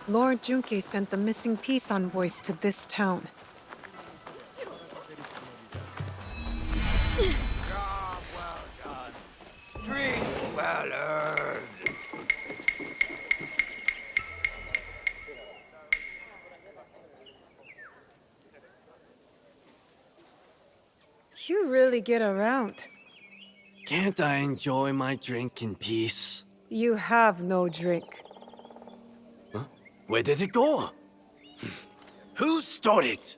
Lord Junke sent the missing peace envoys to this town.
Job well done. Drink well earned.
You really get around.
Can't I enjoy my drink in peace?
You have no drink.
Where did it go? Who stole it?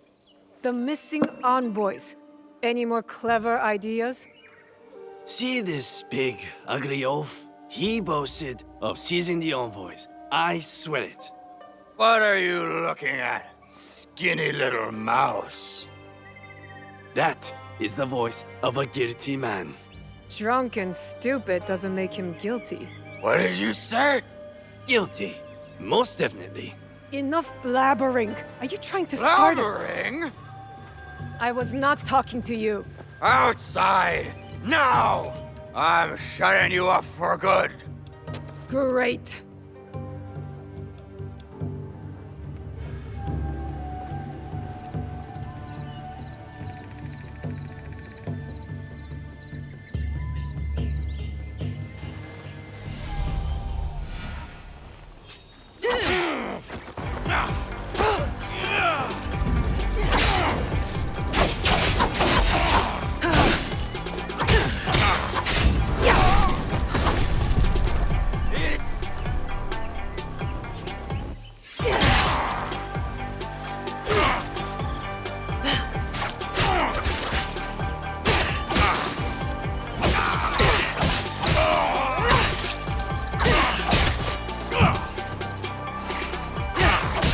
The missing envoys. Any more clever ideas?
See this big, ugly oaf? He boasted of seizing the envoys. I swear it.
What are you looking at, skinny little mouse?
That is the voice of a guilty man.
Drunk and stupid doesn't make him guilty.
What did you say? Guilty. Most definitely.
Enough blabbering. Are you trying to start it?
Blabbering?
I was not talking to you.
Outside! Now! I'm shutting you up for good.
Great.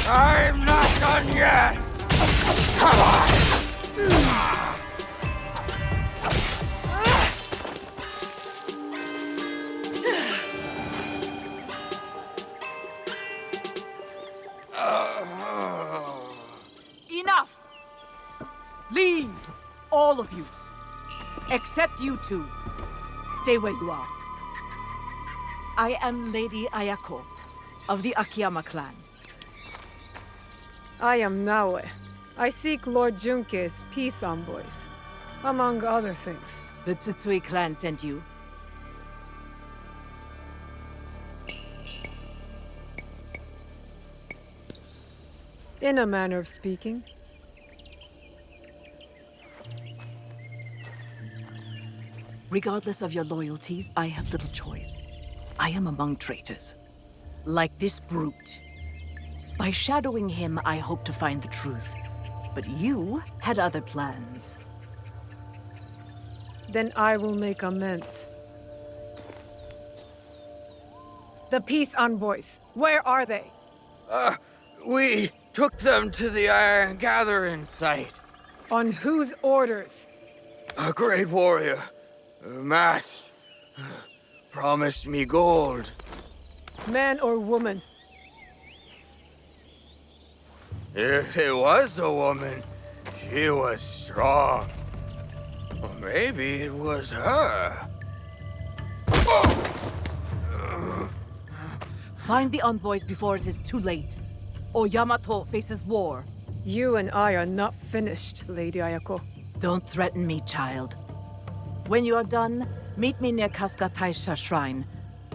I'm not done yet! Come on!
Enough! Leave, all of you. Except you two. Stay where you are. I am Lady Ayako of the Akiyama clan.
I am Naoe. I seek Lord Junke's peace envoys, among other things.
The Tsutsui clan sent you?
In a manner of speaking.
Regardless of your loyalties, I have little choice. I am among traitors. Like this brute. By shadowing him, I hope to find the truth. But you had other plans.
Then I will make amends. The peace envoys, where are they?
We took them to the Iron Gathering site.
On whose orders?
A great warrior, masked, promised me gold.
Man or woman?
If it was a woman, she was strong. Or maybe it was her.
Find the envoys before it is too late, or Yamato faces war.
You and I are not finished, Lady Ayako.
Don't threaten me, child. When you are done, meet me near Kasuga Taisha Shrine.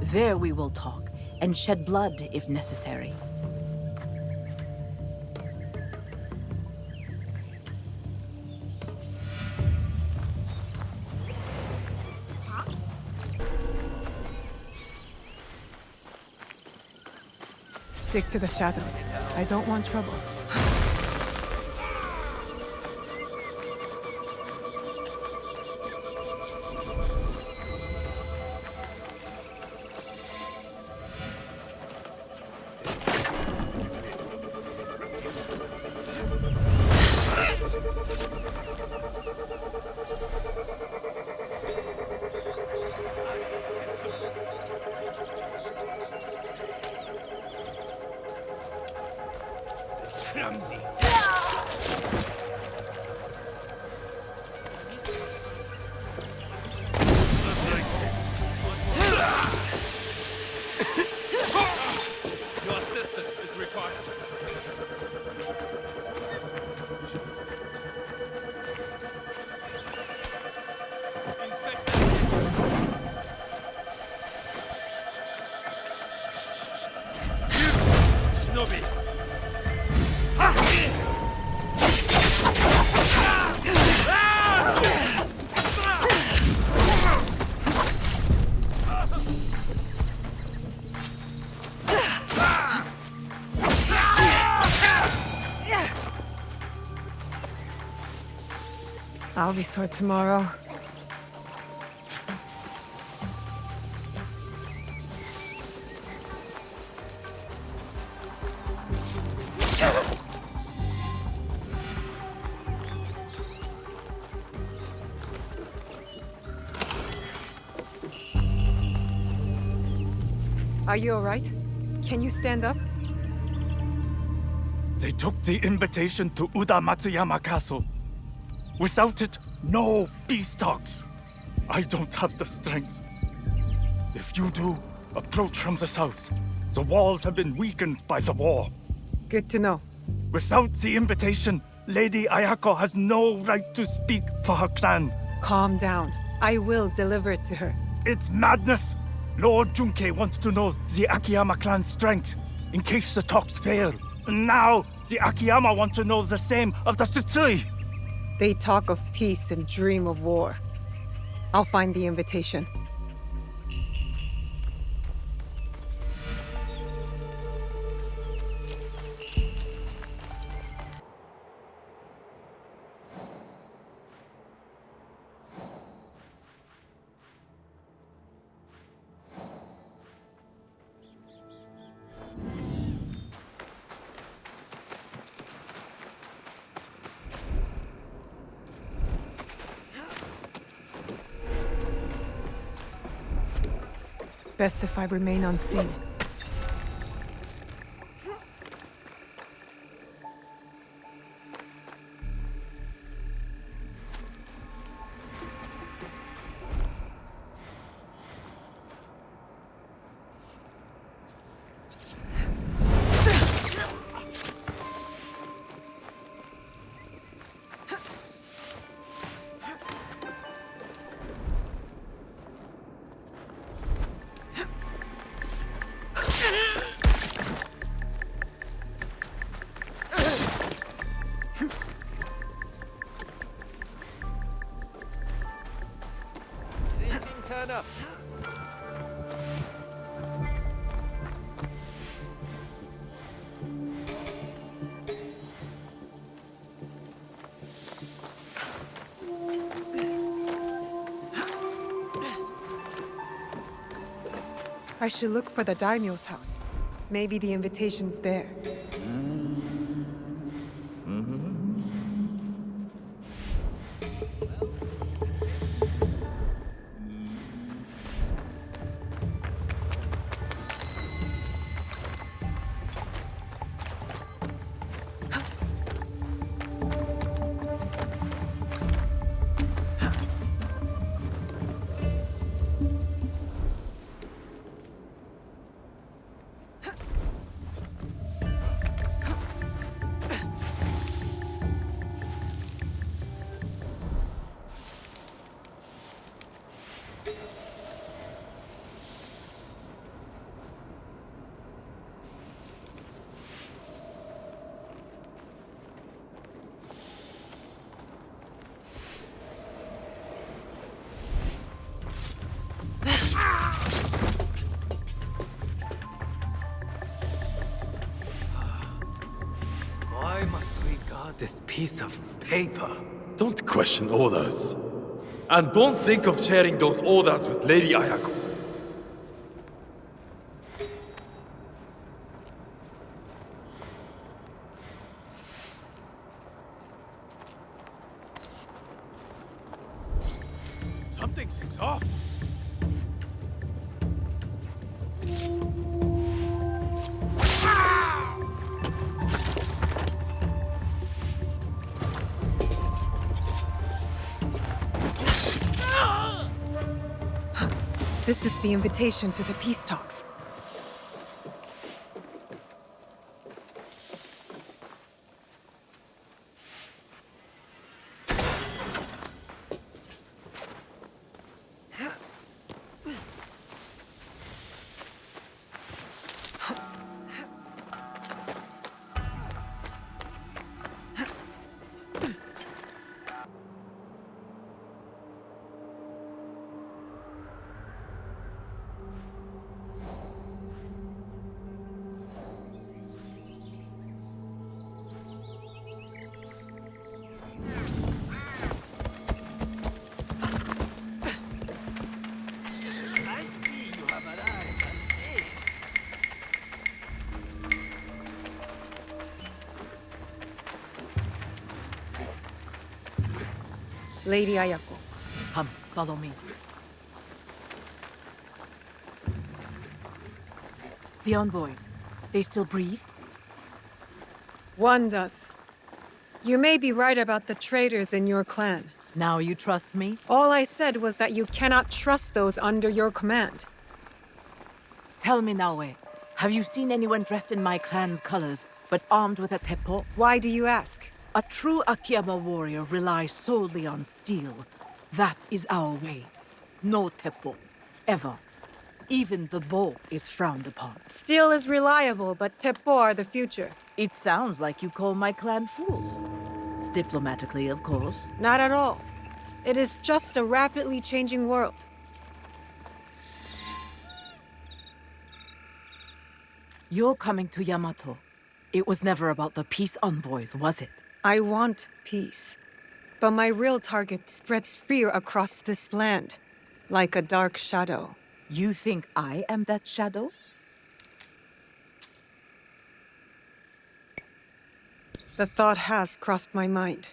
There we will talk, and shed blood if necessary.
Stick to the shadows. I don't want trouble. I'll be sore tomorrow. Are you all right? Can you stand up?
They took the invitation to Uda Matsuyama Castle. Without it, no peace talks. I don't have the strength. If you do, approach from the south. The walls have been weakened by the war.
Good to know.
Without the invitation, Lady Ayako has no right to speak for her clan.
Calm down. I will deliver it to her.
It's madness. Lord Junke wants to know the Akiyama clan's strength, in case the talks fail. And now, the Akiyama want to know the same of the Tsutsui.
They talk of peace and dream of war. I'll find the invitation. Best if I remain unseen.
katana!
I should look for the daimyo's house. Maybe the invitation's there.
Why must we guard this piece of paper?
Don't question orders. And don't think of sharing those orders with Lady Ayako.
Something seems off.
This is the invitation to the peace talks. Lady Ayako.
Come, follow me. The envoys, they still breathe?
One does. You may be right about the traitors in your clan.
Now you trust me?
All I said was that you cannot trust those under your command.
Tell me, Naoe, have you seen anyone dressed in my clan's colors, but armed with a teppo?
Why do you ask?
A true Akiyama warrior relies solely on steel. That is our way. No teppo. Ever. Even the bow is frowned upon.
Steel is reliable, but teppo are the future.
It sounds like you call my clan fools. Diplomatically, of course.
Not at all. It is just a rapidly changing world.
You're coming to Yamato. It was never about the peace envoys, was it?
I want peace. But my real target spreads fear across this land, like a dark shadow.
You think I am that shadow?
The thought has crossed my mind.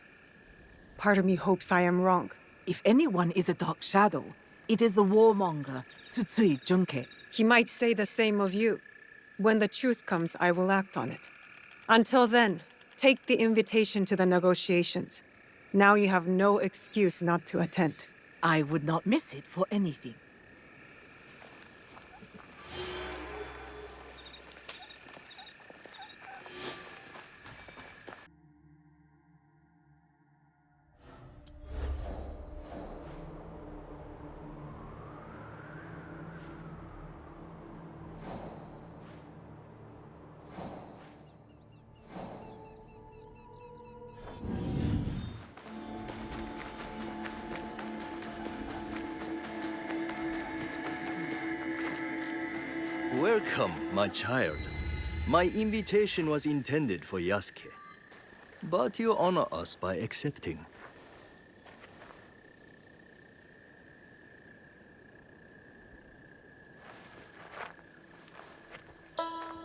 Part of me hopes I am wrong.
If anyone is a dark shadow, it is the warmonger, Tsutsui Junke.
He might say the same of you. When the truth comes, I will act on it. Until then, take the invitation to the negotiations. Now you have no excuse not to attend.
I would not miss it for anything.
Welcome, my child. My invitation was intended for Yasuke, but you honor us by accepting.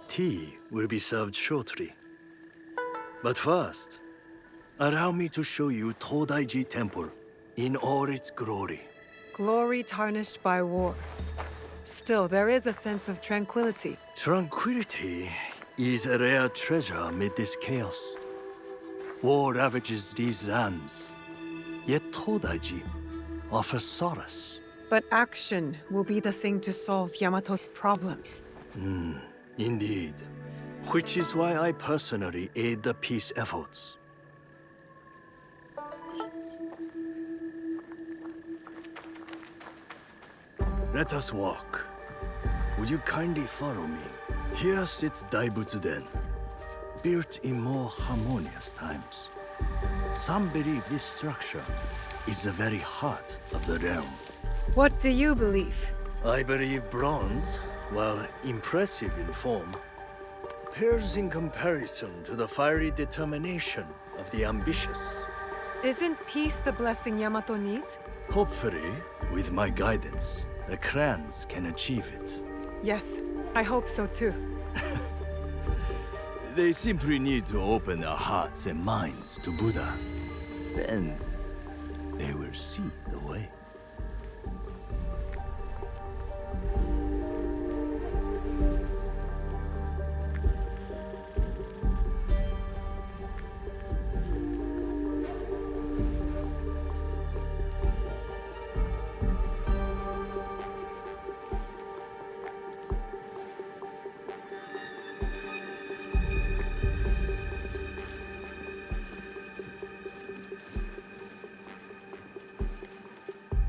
Tea will be served shortly. But first, allow me to show you Todaiji Temple in all its glory.
Glory tarnished by war. Still, there is a sense of tranquility.
Tranquility is a rare treasure amid this chaos. War ravages these lands, yet Todaiji offers solace.
But action will be the thing to solve Yamato's problems.
Indeed. Which is why I personally aid the peace efforts. Let us walk. Would you kindly follow me? Here sits Daibutsu-den, built in more harmonious times. Some believe this structure is the very heart of the realm.
What do you believe?
I believe bronze, while impressive in form, pales in comparison to the fiery determination of the ambitious.
Isn't peace the blessing Yamato needs?
Hopefully, with my guidance, the clans can achieve it.
Yes, I hope so too.
They simply need to open their hearts and minds to Buddha. Then, they will see the way.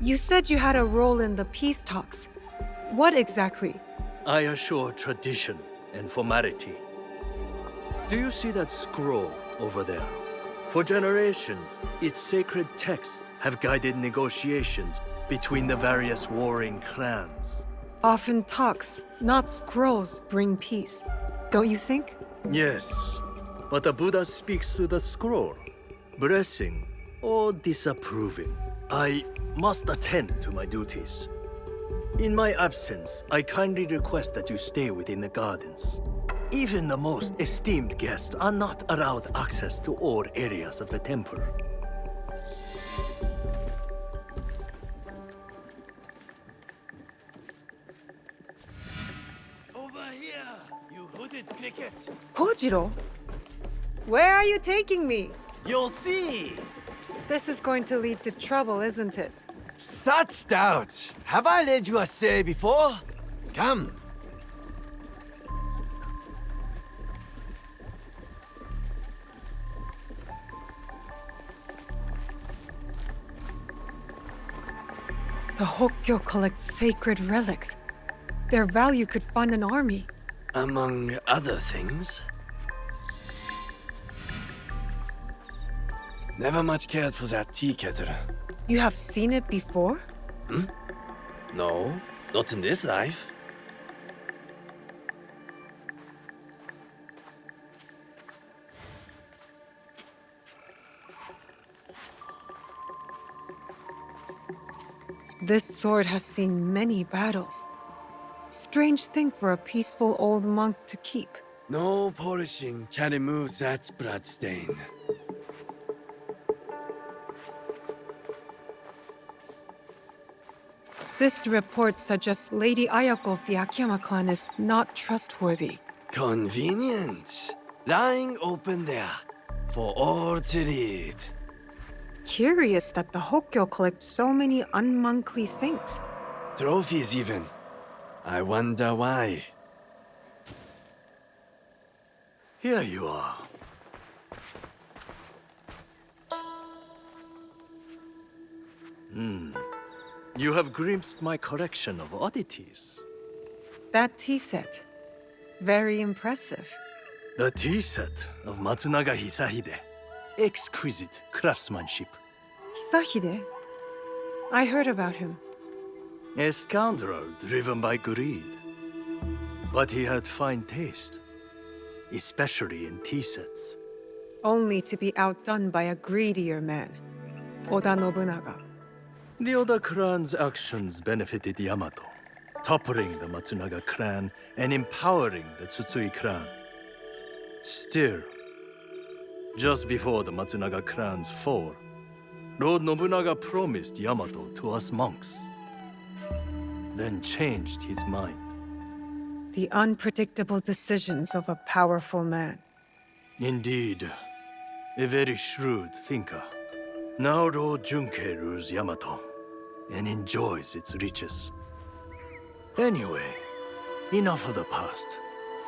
You said you had a role in the peace talks. What exactly?
I assure tradition and formality. Do you see that scroll over there? For generations, its sacred texts have guided negotiations between the various warring clans.
Often talks, not scrolls, bring peace. Don't you think?
Yes, but the Buddha speaks through the scroll, blessing or disapproving. I must attend to my duties. In my absence, I kindly request that you stay within the gardens. Even the most esteemed guests are not allowed access to all areas of the temple.
Over here, you hooded cricket.
Kojiro? Where are you taking me?
You'll see.
This is going to lead to trouble, isn't it?
Such doubt. Have I led you astray before? Come.
The Hokkyo collect sacred relics. Their value could fund an army.
Among other things. Never much cared for that tea kettle.
You have seen it before?
No, not in this life.
This sword has seen many battles. Strange thing for a peaceful old monk to keep.
No polishing can remove that blood stain.
This report suggests Lady Ayako of the Akiyama clan is not trustworthy.
Convenient. Lying open there for all to read.
Curious that the Hokkyo collect so many unmonkly things.
Trophies even. I wonder why.
Here you are. You have glimpsed my collection of oddities.
That tea set. Very impressive.
The tea set of Matsunaga Hisahide. Exquisite craftsmanship.
Hisahide? I heard about him.
A scoundrel driven by greed. But he had fine taste, especially in tea sets.
Only to be outdone by a greedier man, Oda Nobunaga.
The Oda clan's actions benefited Yamato, toppling the Matsunaga clan and empowering the Tsutsui clan. Still, just before the Matsunaga clan's fall, Lord Nobunaga promised Yamato to us monks, then changed his mind.
The unpredictable decisions of a powerful man.
Indeed, a very shrewd thinker. Now Lord Junkei rules Yamato and enjoys its riches. Anyway, enough of the past.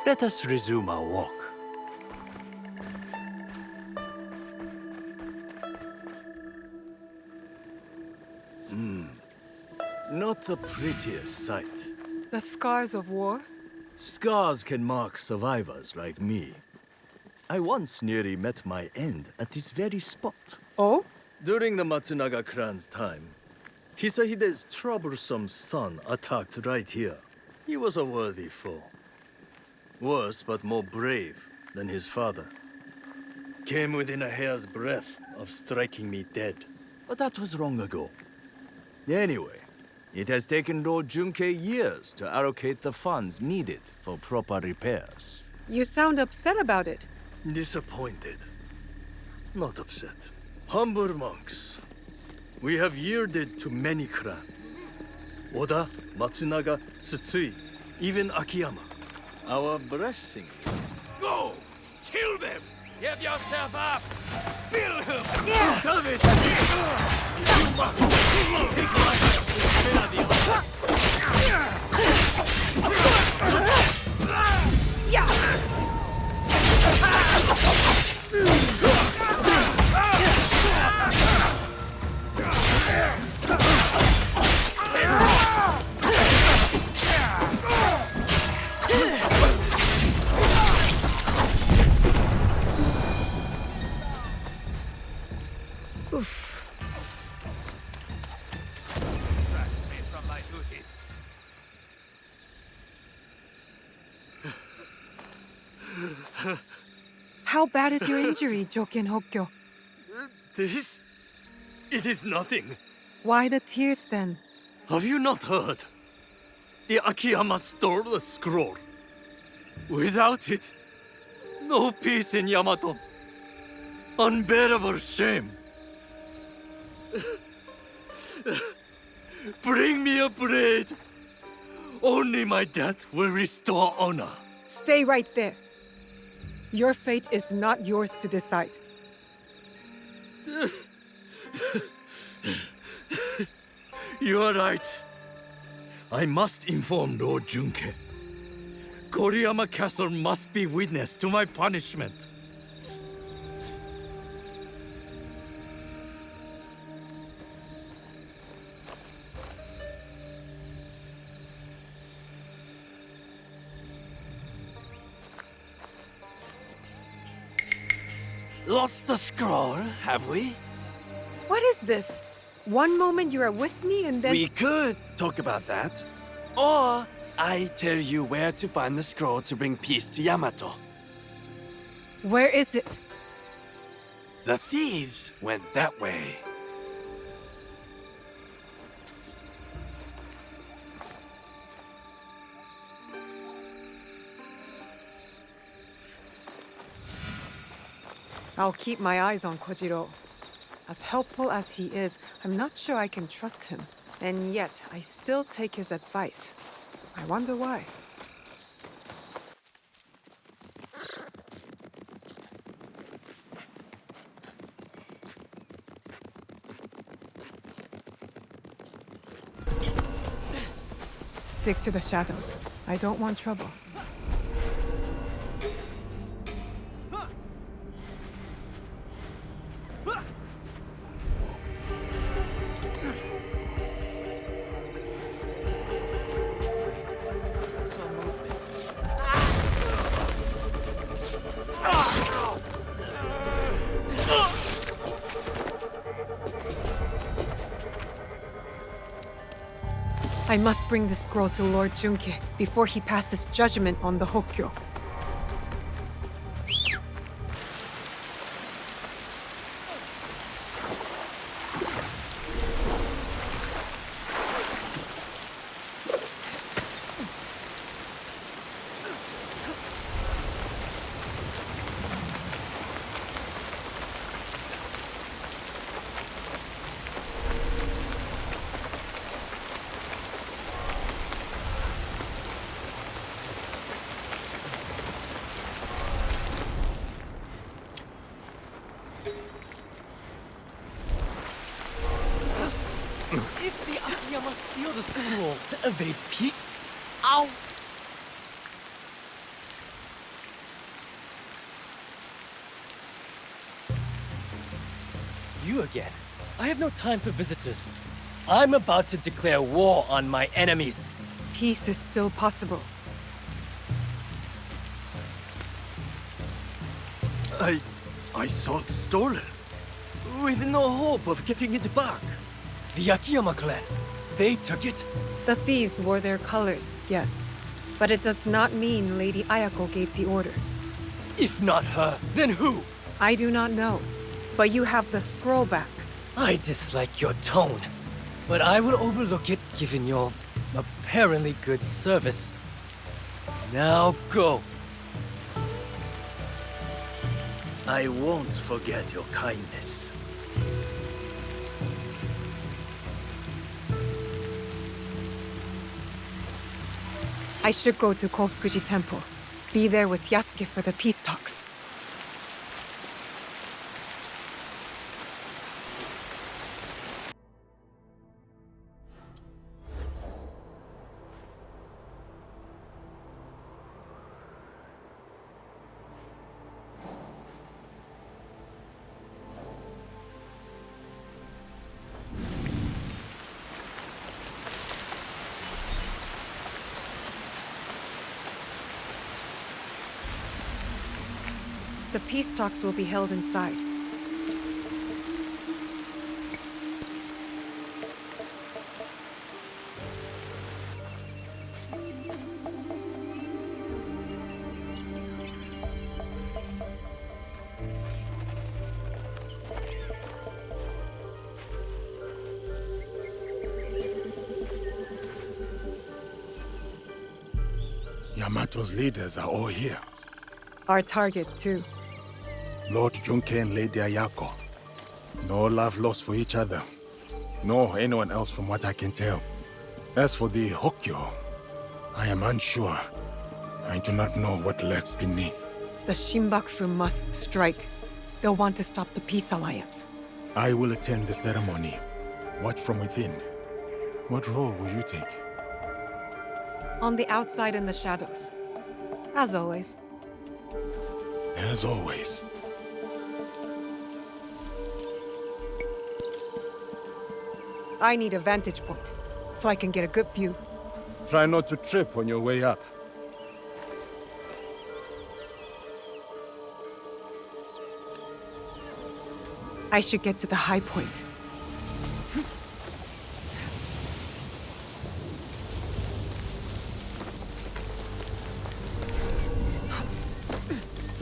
Let us resume our walk. Not the prettiest sight.
The scars of war?
Scars can mark survivors like me. I once nearly met my end at this very spot.
Oh?
During the Matsunaga clan's time, Hisahide's troublesome son attacked right here. He was a worthy foe. Worse but more brave than his father. Came within a hair's breadth of striking me dead. But that was long ago. Anyway, it has taken Lord Junkei years to allocate the funds needed for proper repairs.
You sound upset about it.
Disappointed. Not upset. Humble monks. We have yielded to many clans. Oda, Matsunaga, Tsutsui, even Akiyama. Our blessing.
Go! Kill them! Give yourself up! Spill him!
Savage! You must take life instead of the other.
How bad is your injury, Joken Hokkyo?
This? It is nothing.
Why the tears then?
Have you not heard? The Akiyama stole the scroll. Without it, no peace in Yamato. Unbearable shame. Bring me a blade. Only my death will restore honor.
Stay right there. Your fate is not yours to decide.
You are right. I must inform Lord Junkei. Koriyama Castle must be witness to my punishment.
Lost the scroll, have we?
What is this? One moment you are with me and then...
We could talk about that. Or I tell you where to find the scroll to bring peace to Yamato.
Where is it?
The thieves went that way.
I'll keep my eyes on Kojiro. As helpful as he is, I'm not sure I can trust him. And yet, I still take his advice. I wonder why. Stick to the shadows. I don't want trouble. I must bring this scroll to Lord Junke before he passes judgment on the Hokkyo.
If the Akiyama steal the scroll to evade peace, I'll...
You again? I have no time for visitors. I'm about to declare war on my enemies.
Peace is still possible.
I saw it stolen. With no hope of getting it back. The Akiyama clan, they took it.
The thieves wore their colors, yes. But it does not mean Lady Ayako gave the order.
If not her, then who?
I do not know. But you have the scroll back.
I dislike your tone, but I will overlook it given your apparently good service. Now go. I won't forget your kindness.
I should go to Kofukuji Temple. Be there with Yasuke for the peace talks. The peace talks will be held inside.
Yamato's leaders are all here.
Our target, too.
Lord Junke and Lady Ayako. No love lost for each other. Nor anyone else from what I can tell. As for the Hokkyo, I am unsure. I do not know what lurks beneath.
The Shinbakufu must strike. They'll want to stop the peace alliance.
I will attend the ceremony. Watch from within. What role will you take?
On the outside in the shadows. As always.
As always.
I need a vantage point, so I can get a good view.
Try not to trip on your way up.
I should get to the high point.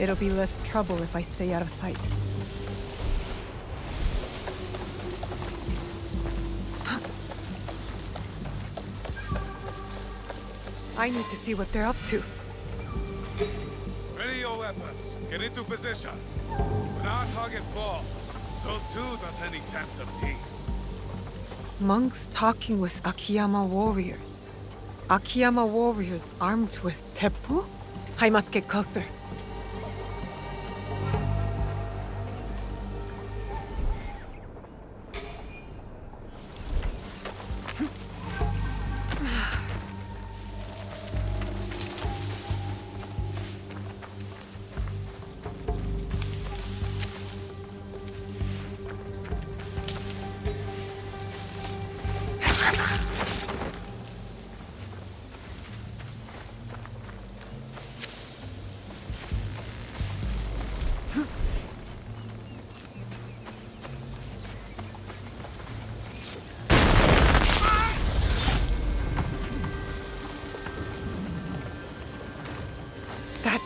It'll be less trouble if I stay out of sight. I need to see what they're up to.
Ready your weapons. Get into position. When our target falls, so too does any chance of peace.
Monks talking with Akiyama warriors. Akiyama warriors armed with teppu? I must get closer.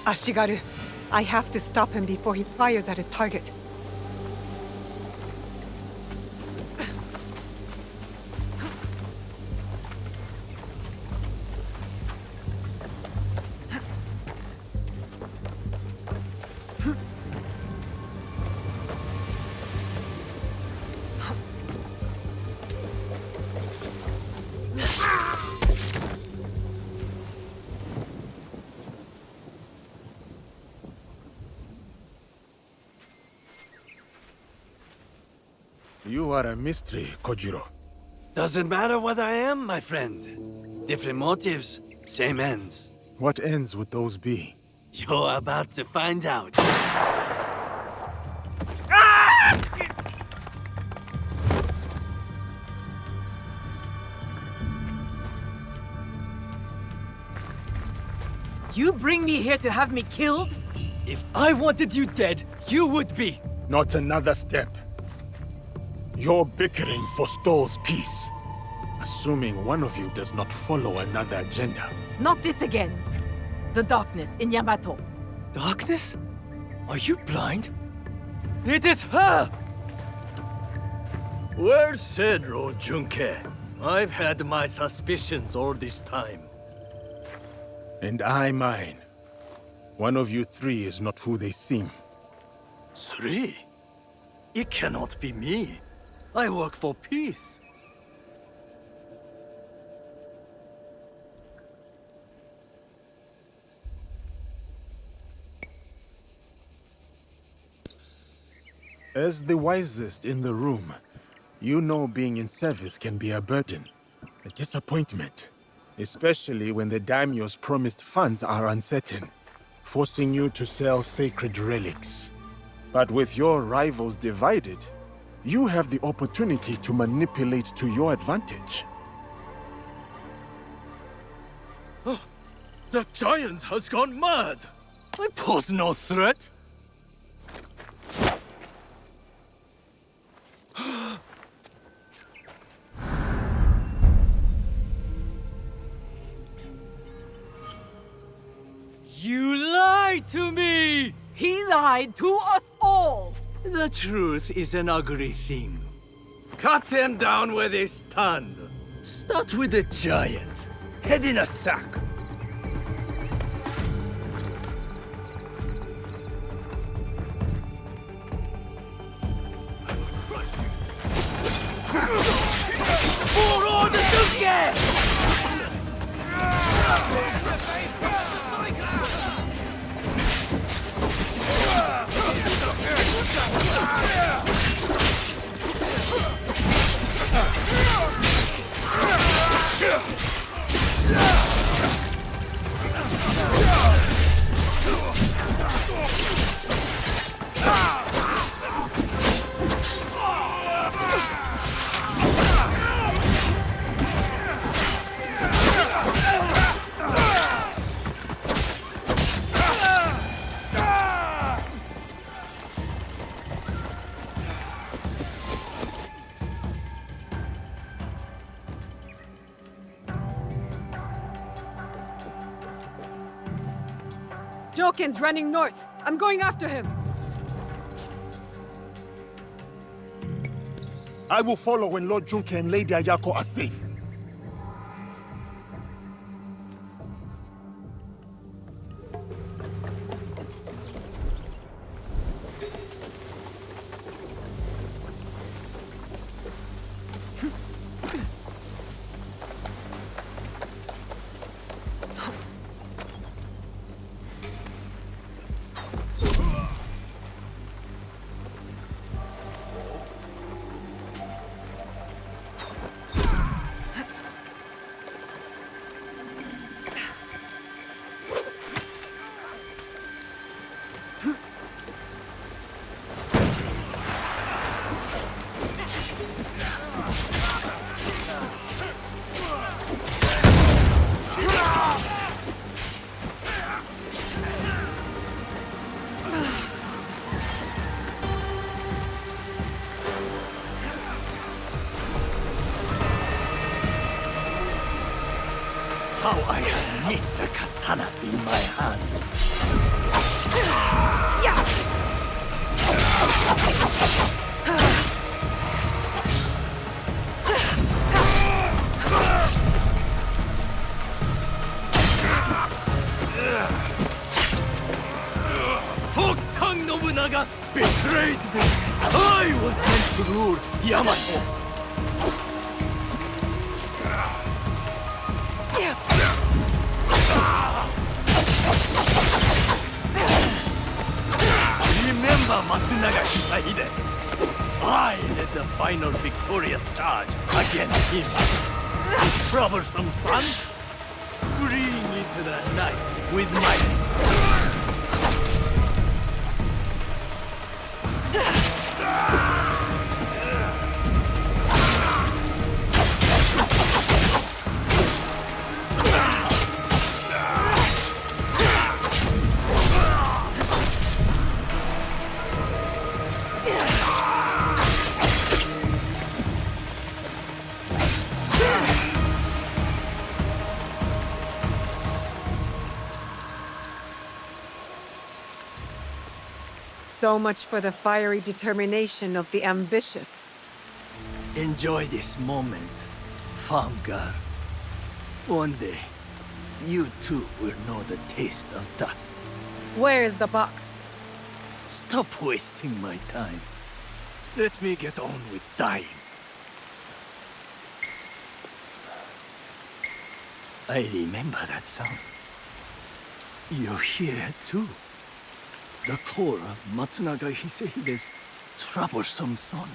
Ashigaru, I have to stop him before he fires at his target.
You are a mystery, Kojiro.
Doesn't matter what I am, my friend. Different motives, same ends.
What ends would those be?
You're about to find out.
You bring me here to have me killed?
If I wanted you dead, you would be.
Not another step. You're bickering for Stoll's peace. Assuming one of you does not follow another agenda.
Not this again. The darkness in Yamato.
Darkness? Are you blind? It is her!
Well said, Junke. I've had my suspicions all this time.
And I mine. One of you three is not who they seem.
Three? It cannot be me. I work for peace.
As the wisest in the room, you know being in service can be a burden, a disappointment, especially when the daimyo's promised funds are uncertain, forcing you to sell sacred relics. But with your rivals divided, you have the opportunity to manipulate to your advantage.
Oh, the giant has gone mad! I pose no threat!
You lied to me!
He lied to us all!
The truth is an ugly thing. Cut them down where they stand. Start with the giant. Head in a sack.
For all the Duke!
Joken's running north. I'm going after him.
I will follow when Lord Junke and Lady Ayako are safe.
How I have missed the katana in my hand. Fourteenth Nobunaga betrayed me. I was meant to rule Yamato. Remember Matsunaga Hisahide? I led the final victorious charge against him. His troublesome son, freeing into the night with my...
So much for the fiery determination of the ambitious.
Enjoy this moment, farm girl. One day, you too will know the taste of dust.
Where is the box?
Stop wasting my time. Let me get on with dying. I remember that sound. You hear it too. The call of Matsunaga Hisahide's troublesome son.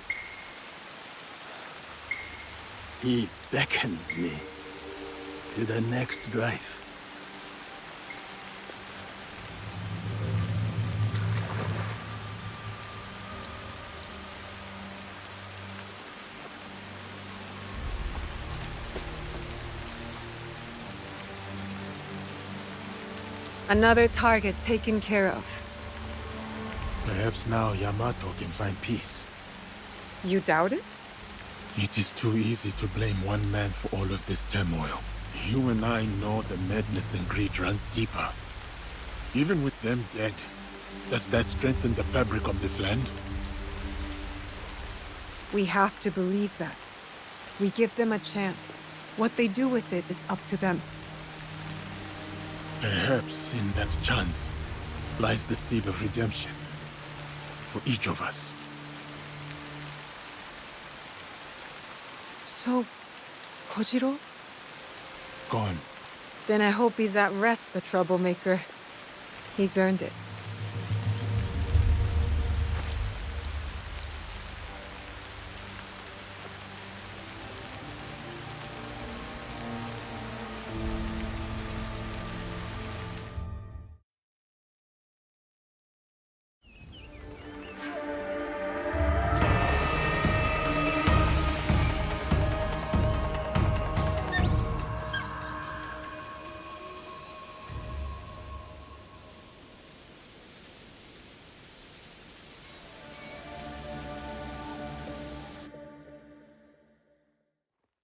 He beckons me to the next life.
Another target taken care of.
Perhaps now Yamato can find peace.
You doubt it?
It is too easy to blame one man for all of this turmoil. You and I know the madness and greed runs deeper. Even with them dead, does that strengthen the fabric of this land?
We have to believe that. We give them a chance. What they do with it is up to them.
Perhaps in that chance lies the seed of redemption. For each of us.
So, Kojiro?
Gone.
Then I hope he's at rest, the troublemaker. He's earned it.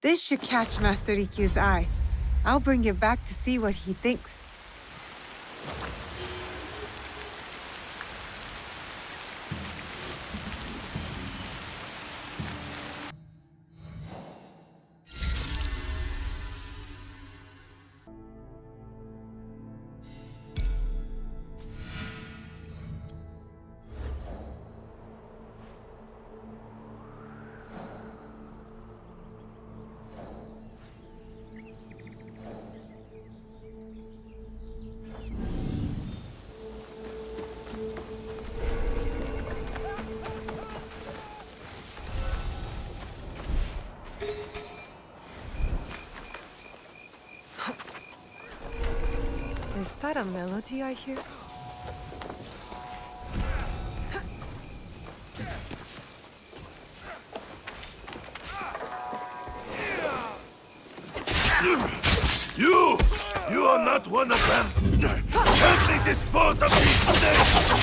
This should catch Master Rikyu's eye. I'll bring it back to see what he thinks. Is that a melody I hear?
You are not one of them! Help me dispose of these snakes!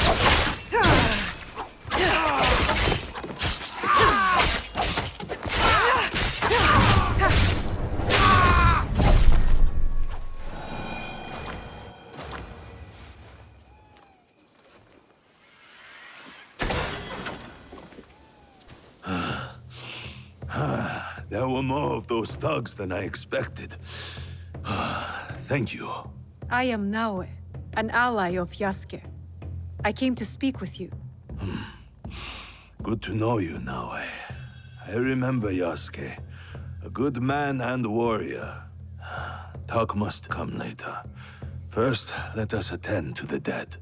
There were more of those thugs than I expected. Thank you.
I am Naoe, an ally of Yasuke. I came to speak with you.
Good to know you, Naoe. I remember Yasuke. A good man and warrior. Talk must come later. First, let us attend to the dead.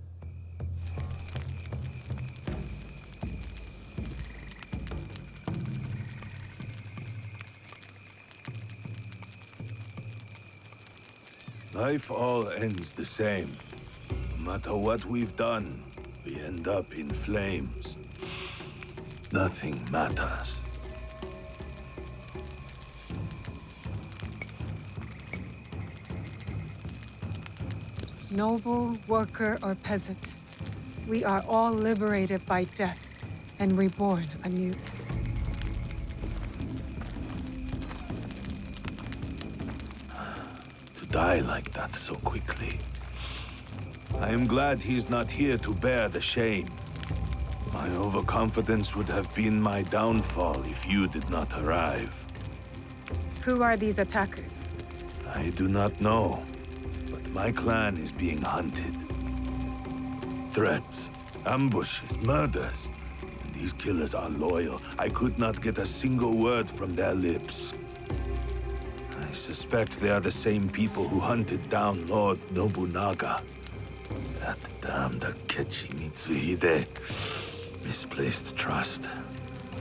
Life all ends the same. No matter what we've done, we end up in flames. Nothing matters.
Noble, worker, or peasant, we are all liberated by death and reborn anew.
To die like that so quickly. I am glad he's not here to bear the shame. My overconfidence would have been my downfall if you did not arrive.
Who are these attackers?
I do not know, but my clan is being hunted. Threats, ambushes, murders. And these killers are loyal. I could not get a single word from their lips. I suspect they are the same people who hunted down Lord Nobunaga. That damned Akechi Mitsuhide. Misplaced trust.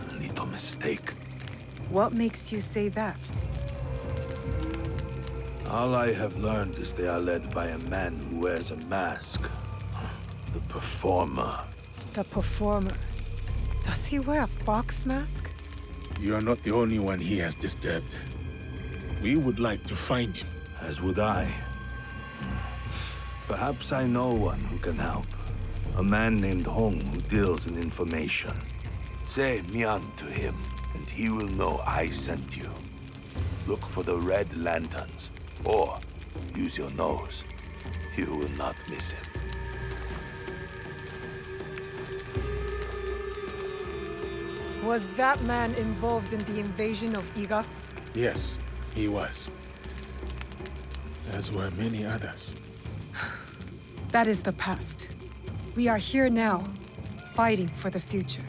A little mistake.
What makes you say that?
All I have learned is they are led by a man who wears a mask. The Performer.
The Performer. Does he wear a fox mask?
You are not the only one he has disturbed. We would like to find him.
As would I. Perhaps I know one who can help. A man named Hong who deals in information. Say Mian to him, and he will know I sent you. Look for the red lanterns, or use your nose. You will not miss him.
Was that man involved in the invasion of Iga?
Yes, he was. As were many others.
That is the past. We are here now, fighting for the future.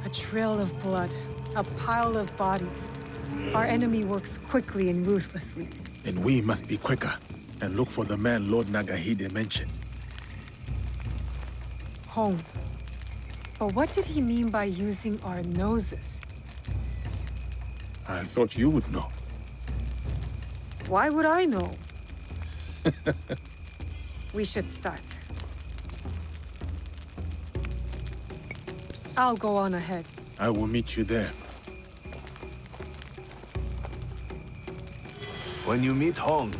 A trail of blood, a pile of bodies. Our enemy works quickly and ruthlessly.
And we must be quicker, and look for the man Lord Nagahide mentioned.
Home. But what did he mean by using our noses?
I thought you would know.
Why would I know? We should start. I'll go on ahead.
I will meet you there.
When you meet Hong,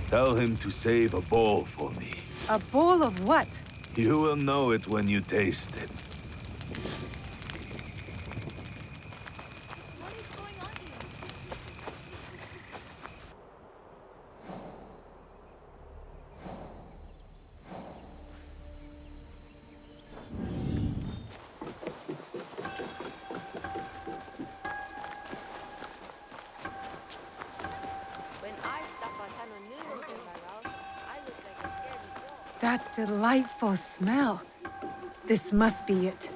tell him to save a bowl for me.
A bowl of what?
You will know it when you taste it.
That delightful smell. This must be it.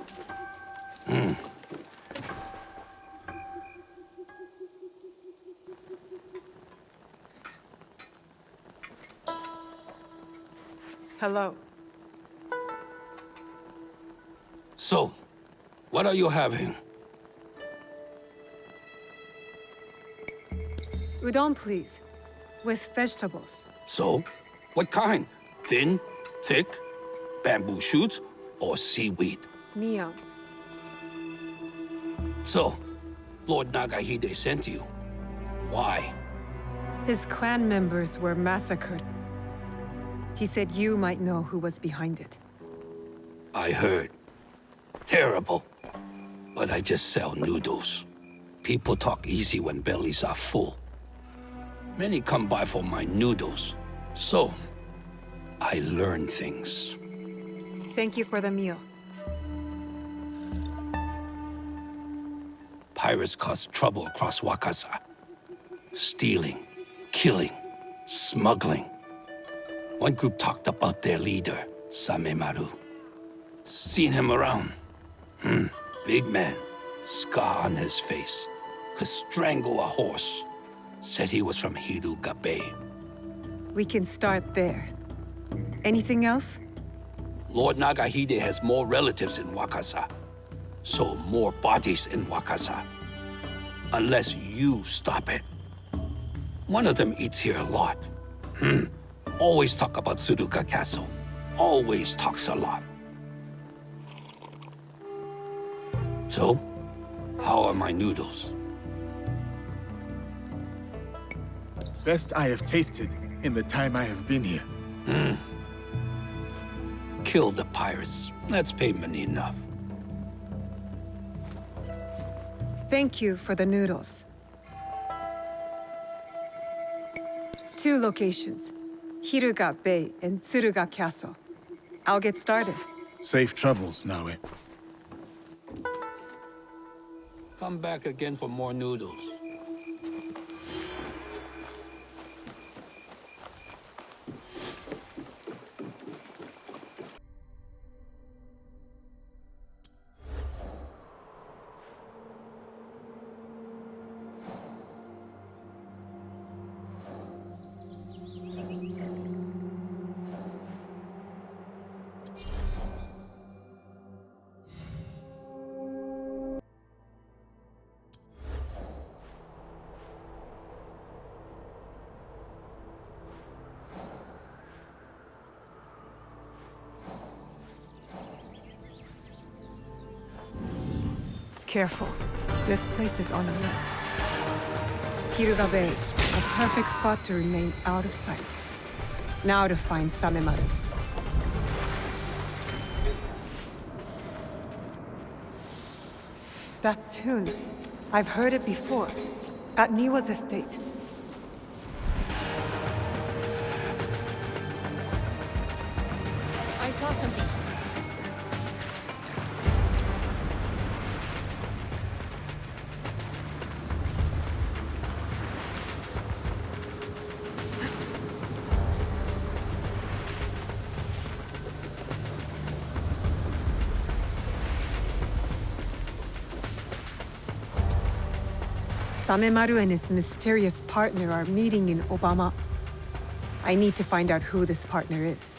Hello.
So, what are you having?
Udon, please. With vegetables.
So, what kind? Thin, thick, bamboo shoots, or seaweed?
Mio.
So, Lord Nagahide sent you. Why?
His clan members were massacred. He said you might know who was behind it.
I heard. Terrible. But I just sell noodles. People talk easy when bellies are full. Many come by for my noodles. So, I learn things.
Thank you for the meal.
pirates caused trouble across Wakasa. Stealing, killing, smuggling. One group talked about their leader, Samemaru. Seen him around. Big man, scar on his face. Could strangle a horse. Said he was from Hiruga Bay.
We can start there. Anything else?
Lord Nagahide has more relatives in Wakasa. So more bodies in Wakasa. Unless you stop it. One of them eats here a lot. Always talk about Suruga Castle. Always talks a lot. So, how are my noodles?
Best I have tasted in the time I have been here.
Kill the pirates. That's payment enough.
Thank you for the noodles. 2 locations, Hiruga Bay and Tsuruga Castle. I'll get started.
Safe travels, Naoe.
Come back again for more noodles.
Careful. This place is on alert. Hiruga Bay, a perfect spot to remain out of sight. Now to find Samemaru. That tune. I've heard it before. At Niwa's estate.
I saw something.
Samemaru and his mysterious partner are meeting in Obama. I need to find out who this partner is.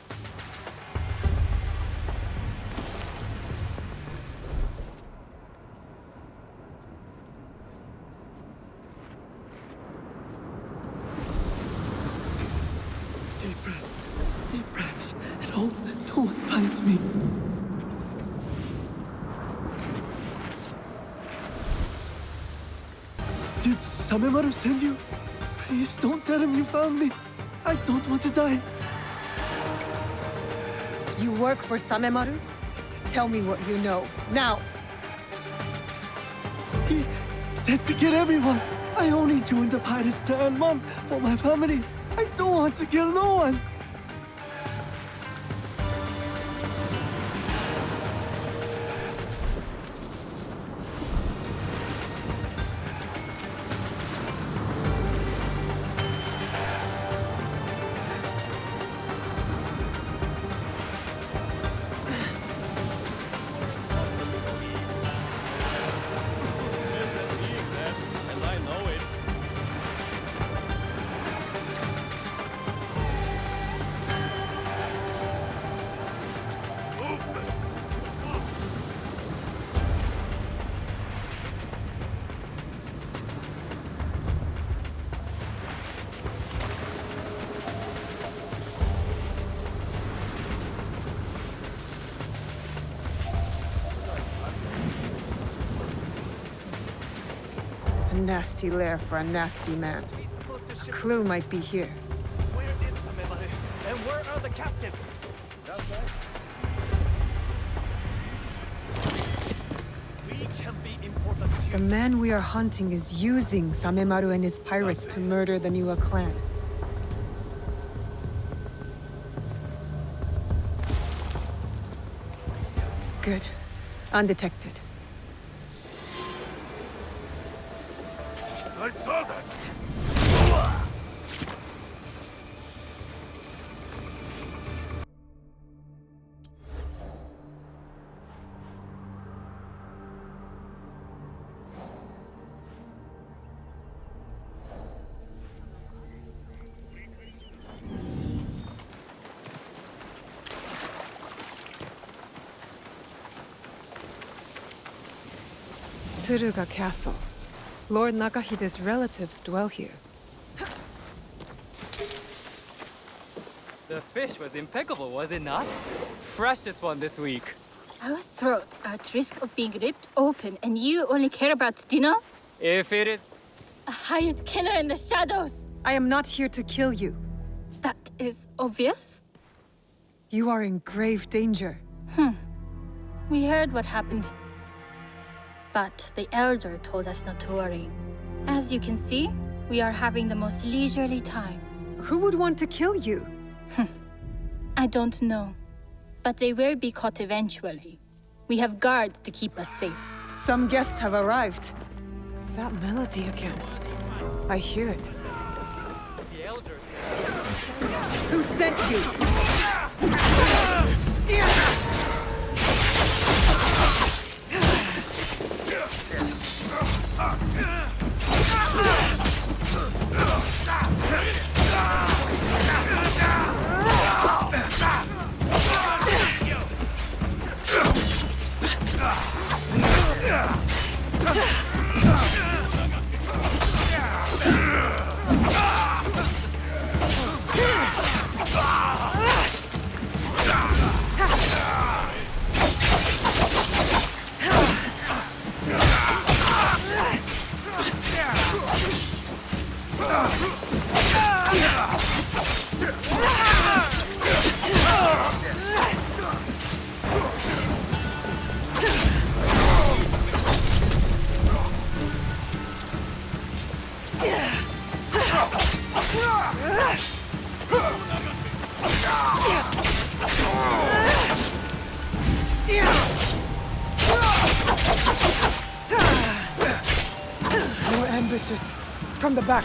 Deep breaths, and hope no one finds me. Did Samemaru send you? Please don't tell him you found me. I don't want to die.
You work for Samemaru? Tell me what you know, now!
He said to kill everyone. I only joined the pirates to earn one for my family. I don't want to kill no one.
A nasty lair for a nasty man. A clue might be here.
Where is Samemaru? And where are the captives? That's right. We can be important to
The man we are hunting is using Samemaru and his pirates to murder the Niwa clan. Good. Undetected. Tsuruga Castle. Lord Nakahide's relatives dwell here.
The fish was impeccable, was it not? Freshest one this week.
Our throats are at risk of being ripped open, and you only care about dinner?
If it is...
A hired killer in the shadows!
I am not here to kill you.
That is obvious.
You are in grave danger.
We heard what happened. But the Elder told us not to worry. As you can see, we are having the most leisurely time.
Who would want to kill you?
I don't know. But they will be caught eventually. We have guards to keep us safe.
Some guests have arrived. That melody again. I hear it.
The elders.
Who sent you? More ambushes. From the back.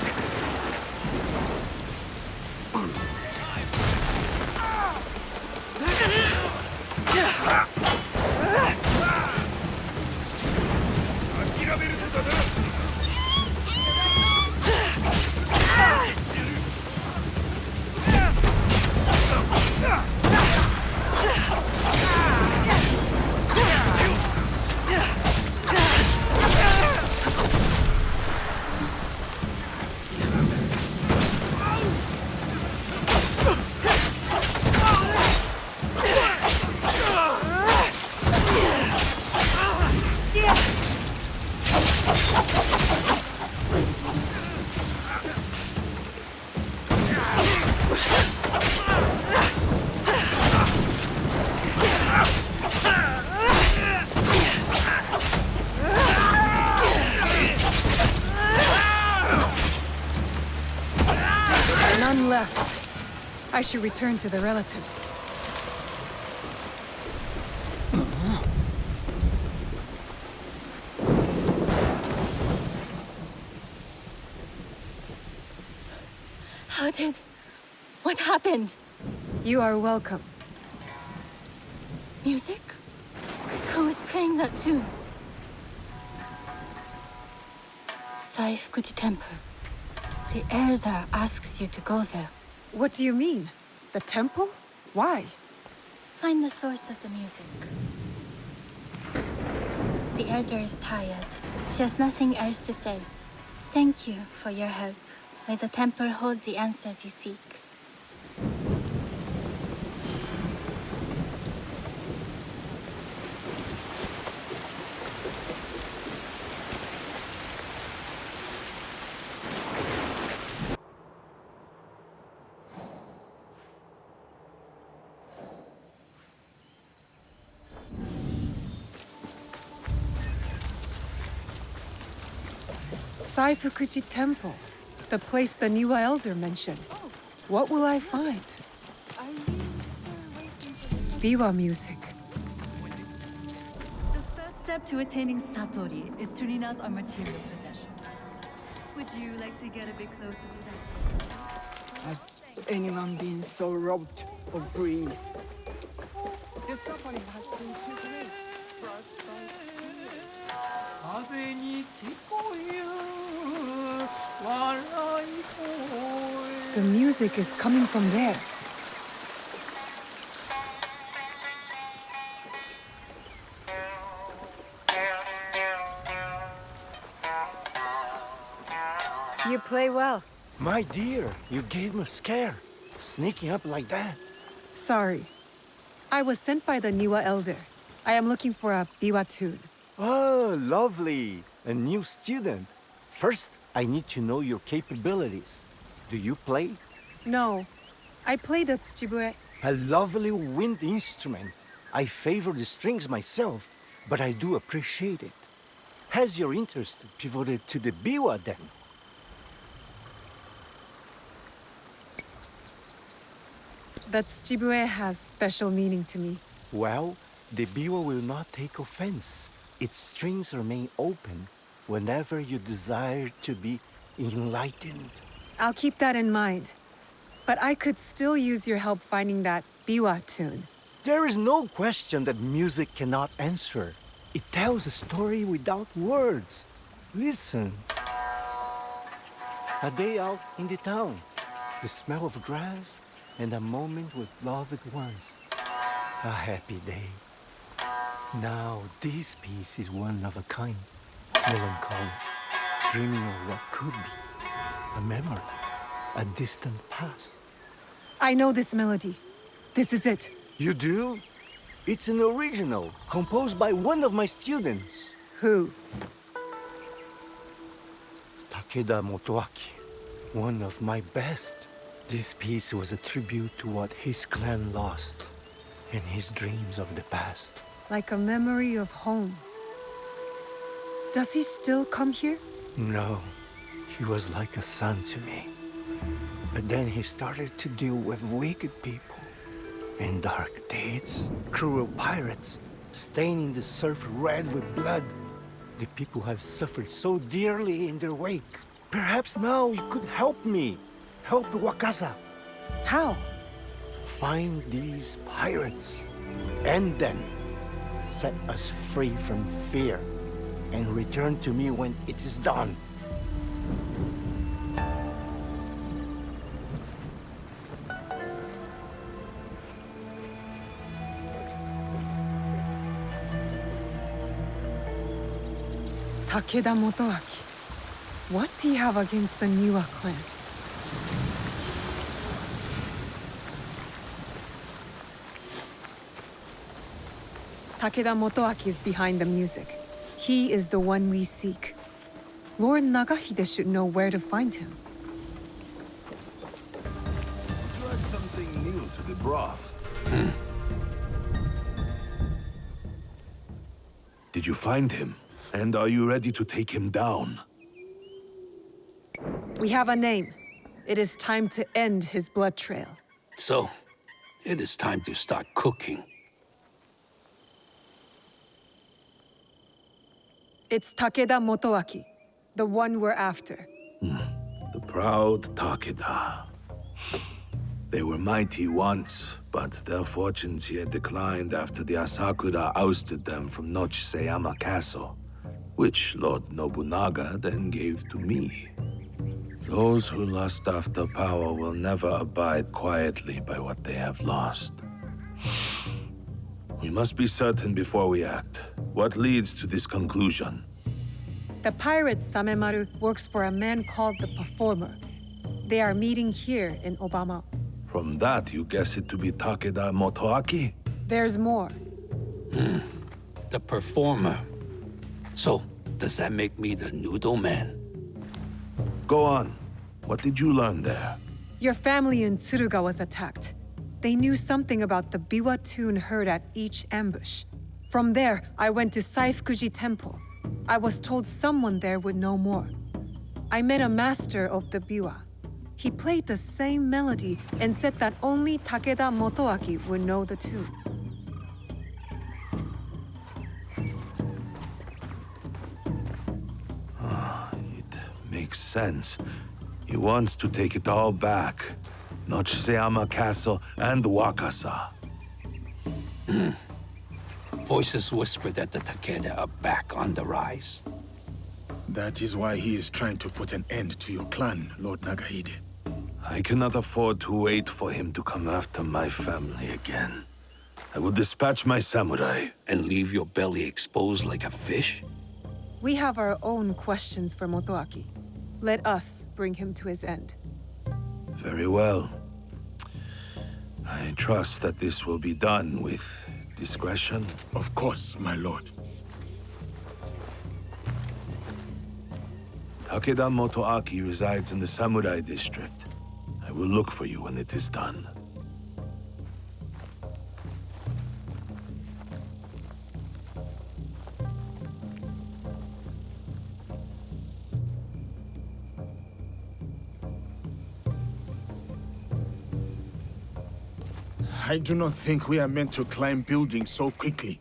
None left. I should return to the relatives.
How did... What happened?
You are welcome.
Music? Who is playing that tune? Kuji Temple. The Elder asks you to go there.
What do you mean? The temple? Why?
Find the source of the music. The Elder is tired. She has nothing else to say. Thank you for your help. May the temple hold the answers you seek.
Kuji Temple, the place the new elder mentioned. What will I find? Biwa music.
The first step to attaining Satori is to renounce our material possessions. Would you like to get a bit closer to that?
Has anyone been so robbed of breeze?
The suffering has been too great for us by
The music is coming from there. play well.
My dear, you gave me a scare. Sneaking up like that.
Sorry. I was sent by the Niwa Elder. I am looking for a biwa tune.
Oh, lovely. A new student. First, I need to know your capabilities. Do you play?
No. I play the tsujibue.
A lovely wind instrument. I favor the strings myself, but I do appreciate it. Has your interest pivoted to the biwa then?
The tsujibue has special meaning to me.
Well, the biwa will not take offense. Its strings remain open whenever you desire to be enlightened.
I'll keep that in mind. But I could still use your help finding that biwa tune.
There is no question that music cannot answer. It tells a story without words. Listen. A day out in the town. The smell of grass and a moment with loved ones. A happy day. Now this piece is one of a kind. Melancholy. Dreaming of what could be. A memory. A distant past.
I know this melody. This is it.
You do? It's an original, composed by one of my students.
Who?
Takeda Motoaki, one of my best. This piece was a tribute to what his clan lost, and his dreams of the past.
Like a memory of home. Does he still come here?
No, he was like a son to me. But then he started to deal with wicked people. And dark deeds, cruel pirates, staining the surf red with blood. The people have suffered so dearly in their wake. Perhaps now you could help me. Help Wakasa.
How?
Find these pirates. And then set us free from fear. And return to me when it is done.
Takeda Motoaki. What do you have against the Niwa clan? Takeda Motoaki is behind the music. He is the one we seek. Lord Nagahide should know where to find him.
You add something new to the broth. Did you find him? And are you ready to take him down?
We have a name. It is time to end his blood trail.
So, it is time to start cooking.
It's Takeda Motoaki, the one we're after.
The proud Takeda. They were mighty once, but their fortunes here declined after the Asakura ousted them from Nochseyama Castle, which Lord Nobunaga then gave to me. Those who lust after power will never abide quietly by what they have lost. We must be certain before we act. What leads to this conclusion?
The pirate Samemaru works for a man called the Performer. They are meeting here in Obama.
From that, you guess it to be Takeda Motoaki?
There's more.
The Performer. So, does that make me the Noodle Man?
Go on. What did you learn there?
Your family in Tsuruga was attacked. They knew something about the biwa tune heard at each ambush. From there, I went to Kuji Temple. I was told someone there would know more. I met a master of the biwa. He played the same melody and said that only Takeda Motoaki would know the tune.
It makes sense. He wants to take it all back. Nochseyama Castle and Wakasa.
Voices whisper that the Takeda are back on the rise.
That is why he is trying to put an end to your clan, Lord Nagahide.
I cannot afford to wait for him to come after my family again. I will dispatch my samurai.
And leave your belly exposed like a fish?
We have our own questions for Motoaki. Let us bring him to his end.
Very well. I trust that this will be done with discretion.
Of course, my lord.
Takeda Motoaki resides in the Samurai District. I will look for you when it is done.
I do not think we are meant to climb buildings so quickly.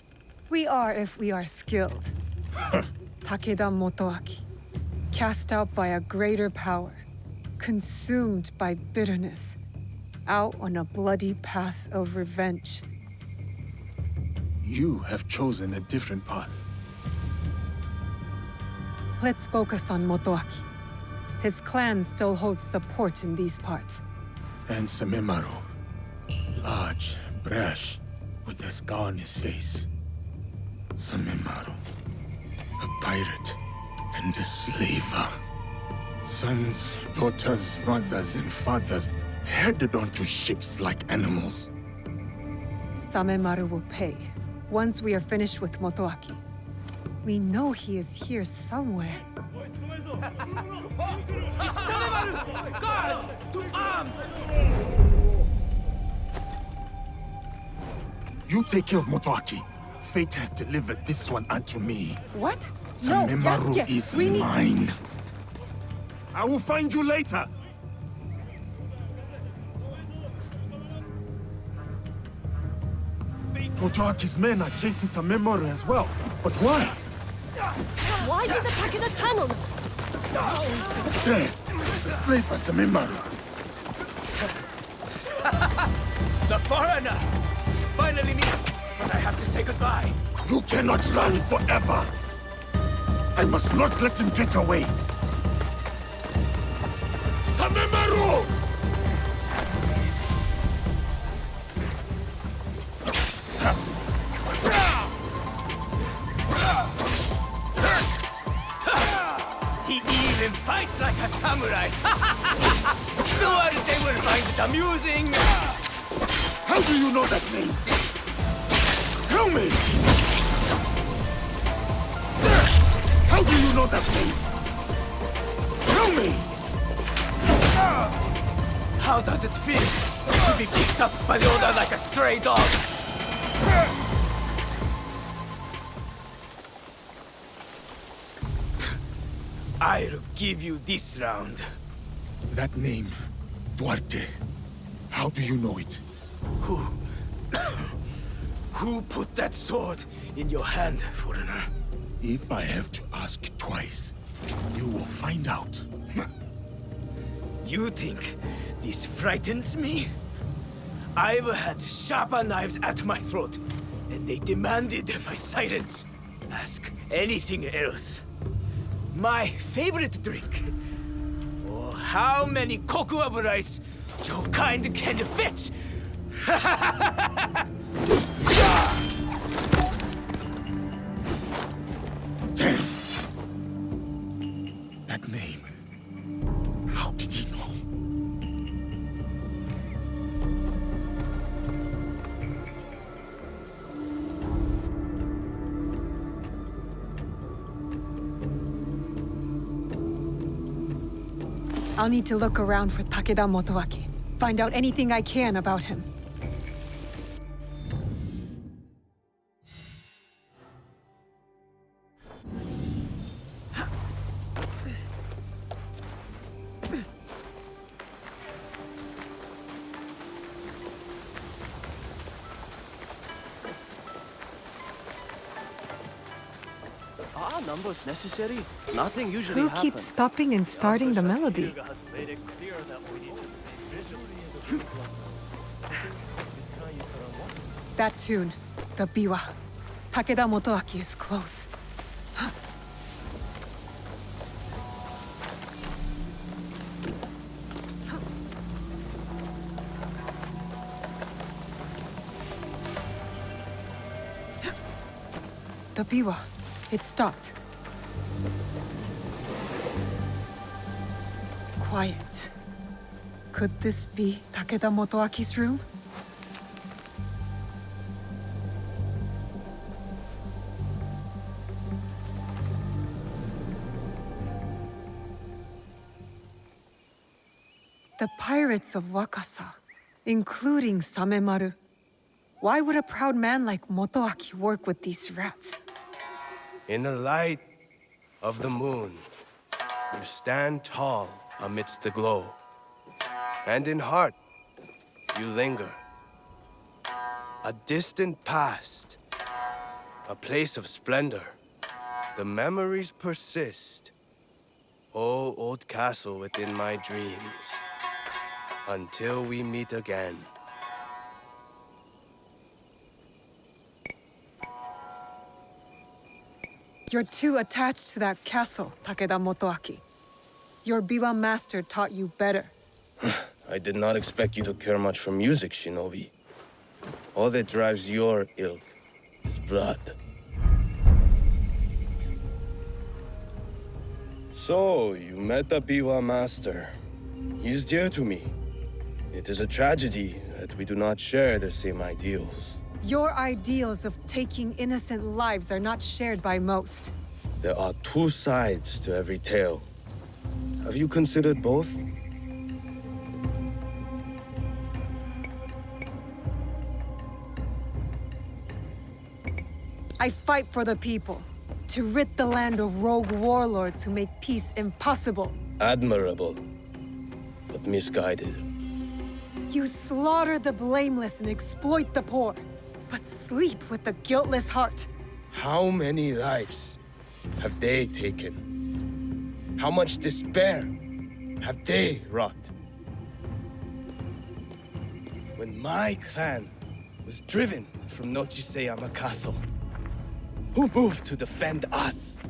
We are if we are skilled. Takeda Motoaki, cast out by a greater power, consumed by bitterness, out on a bloody path of revenge.
You have chosen a different path.
Let's focus on Motoaki. His clan still holds support in these parts.
And Samemaru. Large, brash, with a scar on his face. Samemaru. A pirate and a slaver. Sons, daughters, mothers, and fathers headed onto ships like animals.
Samemaru will pay once we are finished with Motoaki. We know he is here somewhere.
It's Samemaru! Guards! To arms!
You take care of Motoaki. Fate has delivered this one unto me.
What?
Samemaru
No,
is
we need...
mine. I will find you later. Motoaki's men are chasing Samemaru as well. But why?
Why did the Takeda tunnel us?
There, the slave for Samemaru.
The foreigner! Finally meet, but I have to say goodbye.
You cannot run forever. I must not let him get away. Samemaru!
He even fights like a samurai. No one they will find it amusing.
How do you know that name? Tell me! How do you know that name? Tell me!
How does it feel to be picked up by the order like a stray dog? I'll give you this round.
That name, Duarte. How do you know it?
Who put that sword in your hand, foreigner?
If I have to ask twice, you will find out.
You think this frightens me? I've had sharper knives at my throat, and they demanded my silence. Ask anything else. My favorite drink, or how many koku of rice your kind can fetch.
Damn! That name. How did he know?
I'll need to look around for Takeda Motoaki. Find out anything I can about him.
Are numbers necessary? Nothing usually
Who
happens.
keeps stopping and starting the melody? That tune, the biwa. Takeda Motoaki is close. The biwa. It stopped. quiet. Could this be Takeda Motoaki's room? The pirates of Wakasa, including Samemaru. Why would a proud man like Motoaki work with these rats?
In the light of the moon, you stand tall amidst the glow. And in heart, you linger. A distant past, a place of splendor. The memories persist. Oh, old castle within my dreams. Until we meet again.
You're too attached to that castle, Takeda Motoaki. Your Biwa master taught you better.
I did not expect you to care much for music, Shinobi. All that drives your ilk is blood. So, you met the Biwa master. He is dear to me. It is a tragedy that we do not share the same ideals.
Your ideals of taking innocent lives are not shared by most.
There are two sides to every tale. Have you considered both?
I fight for the people, to rid the land of rogue warlords who make peace impossible.
Admirable, but misguided.
You slaughter the blameless and exploit the poor, but sleep with the guiltless heart.
How many lives have they taken? How much despair have they wrought? When my clan was driven from Nochiseyama Castle, who moved to defend us?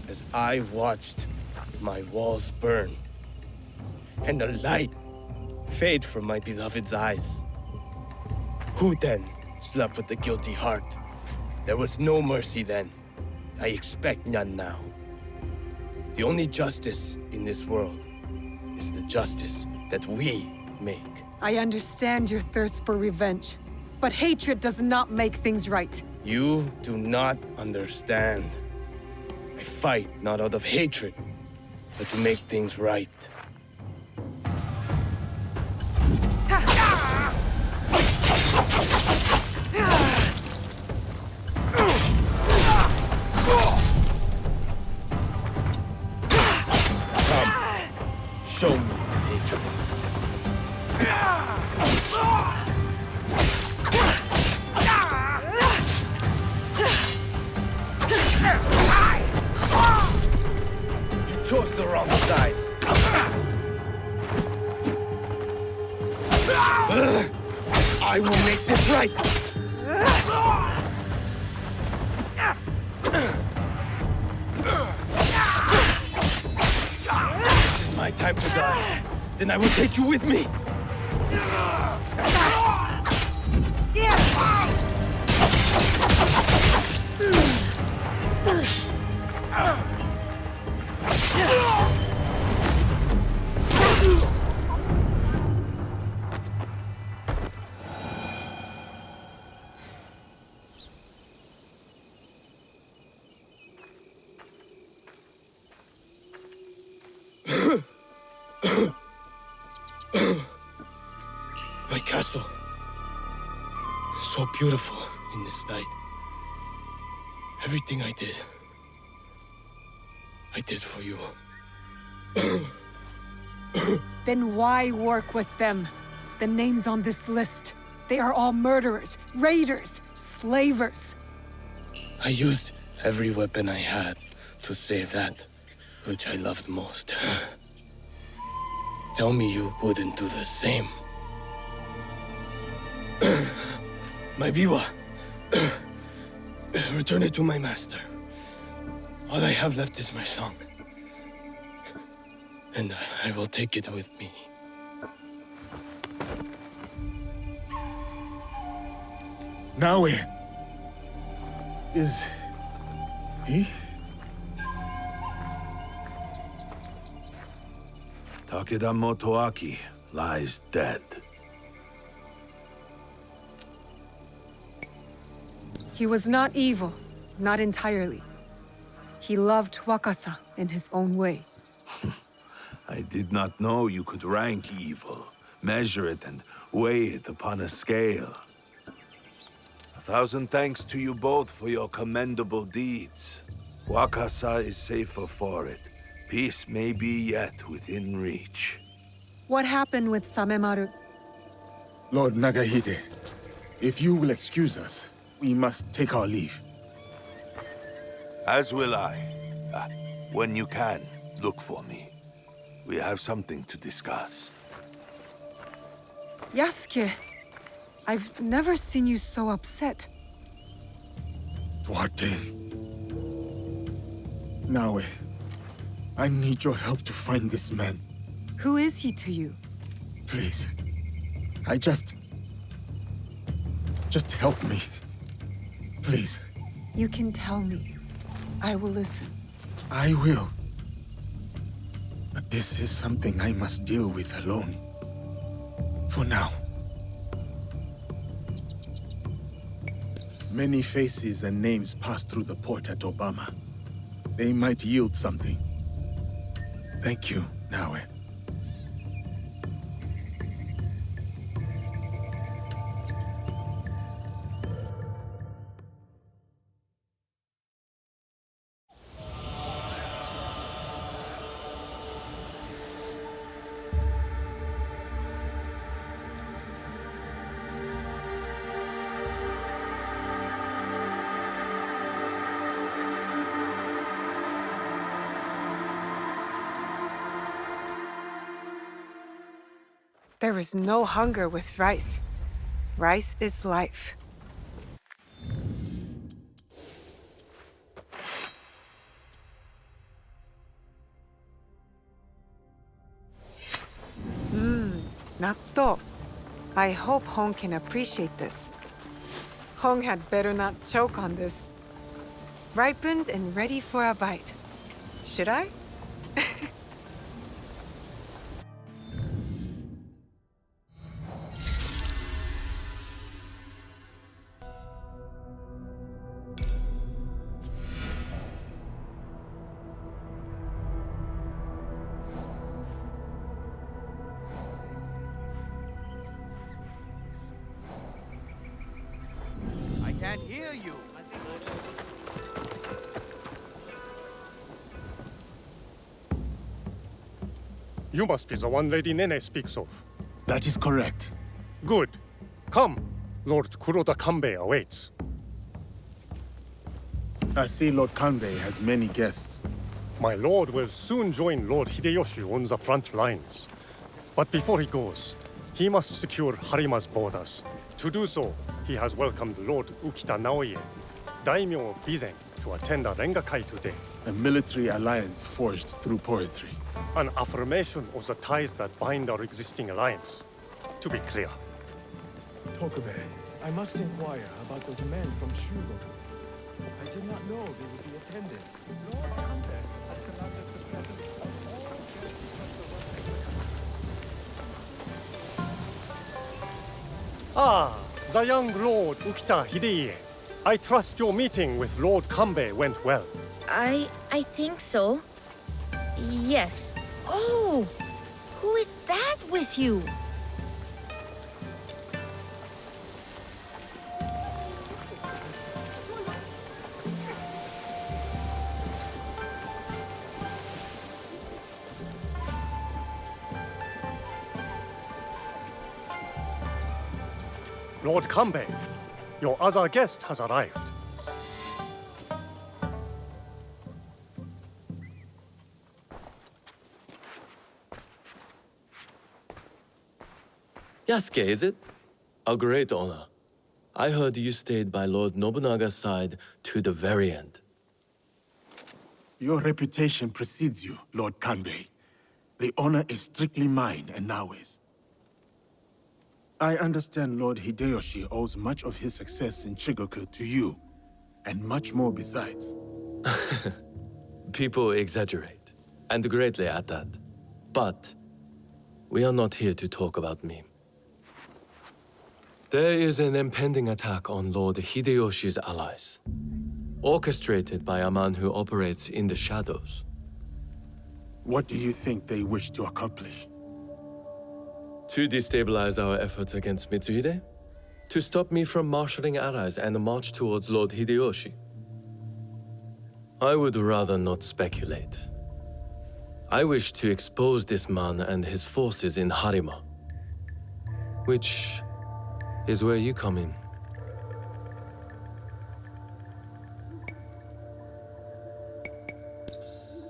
As I watched my walls burn, and the light fade from my beloved's eyes, who then slept with the guilty heart? There was no mercy then. I expect none now. The only justice in this world is the justice that we make.
I understand your thirst for revenge, but hatred does not make things right.
You do not understand. I fight not out of hatred, but to make things right. Come, show me hatred. You chose the wrong side. I will make this right. This is my time to die. Then I will take you with me. My castle. So beautiful in this light. Everything I did for you.
Then why work with them? The names on this list, they are all murderers, raiders, slavers.
I used every weapon I had to save that which I loved most. Tell me you wouldn't do the same. My biwa. Return it to my master. All I have left is my song. And I will take it with me.
Naoe. Is he?
Takeda Motoaki lies dead.
He was not evil, not entirely. He loved Wakasa in his own way.
I did not know you could rank evil, measure it and weigh it upon a scale. 1,000 thanks to you both for your commendable deeds. Wakasa is safer for it. Peace may be yet within reach.
What happened with Samemaru?
Lord Nagahide, if you will excuse us, we must take our leave.
As will I. When you can, look for me. We have something to discuss.
Yasuke, I've never seen you so upset.
Duarte. Naoe, I need your help to find this man.
Who is he to you?
Please. Just help me. Please.
You can tell me. I will listen.
I will. But this is something I must deal with alone. For now. Many faces and names pass through the port at Obama. They might yield something. Thank you, Naoe.
There is no hunger with rice. Rice is life. Natto. I hope Hong can appreciate this. Hong had better not choke on this. Ripened and ready for a bite. Should I?
I can't hear you.
You must be the one Lady Nene speaks of.
That is correct.
Good. Come. Lord Kuroda Kanbei awaits.
I see Lord Kanbei has many guests.
My lord will soon join Lord Hideyoshi on the front lines. But before he goes, he must secure Harima's borders. To do so, he has welcomed Lord Ukita Naoye, daimyo of Bizen, to attend a Rengakai today.
A military alliance forged through poetry.
An affirmation of the ties that bind our existing alliance. To be clear.
Tokube, I must inquire about those men from Shugoku. I did not know they would be attended. Lord Kanbei had commanded the presence of all guests.
Ah, the young Lord Ukita Hideye. I trust your meeting with Lord Kanbei went well.
I think so. Yes. Oh! Who is that with you?
Lord Kanbei, your other guest has arrived.
Yasuke, is it? A great honor. I heard you stayed by Lord Nobunaga's side to the very end.
Your reputation precedes you, Lord Kanbei. The honor is strictly mine and Naoe's. I understand Lord Hideyoshi owes much of his success in Shigoku to you, and much more besides.
People exaggerate, and greatly at that. But we are not here to talk about me. There is an impending attack on Lord Hideyoshi's allies, orchestrated by a man who operates in the shadows.
What do you think they wish to accomplish?
To destabilize our efforts against Mitsuhide? To stop me from marshalling allies and march towards Lord Hideyoshi? I would rather not speculate. I wish to expose this man and his forces in Harima, which is where you come in.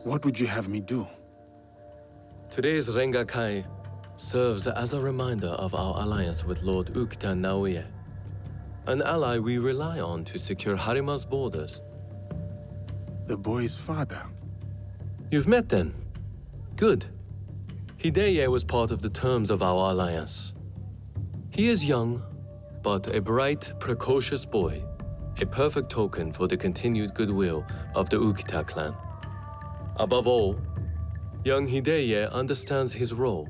What would you have me do?
Today's Rengakai serves as a reminder of our alliance with Lord Ukita Naoe, an ally we rely on to secure Harima's borders.
The boy's father?
You've met then? Good. Hideye was part of the terms of our alliance. He is young, but a bright, precocious boy, a perfect token for the continued goodwill of the Ukita clan. Above all, young Hideye understands his role.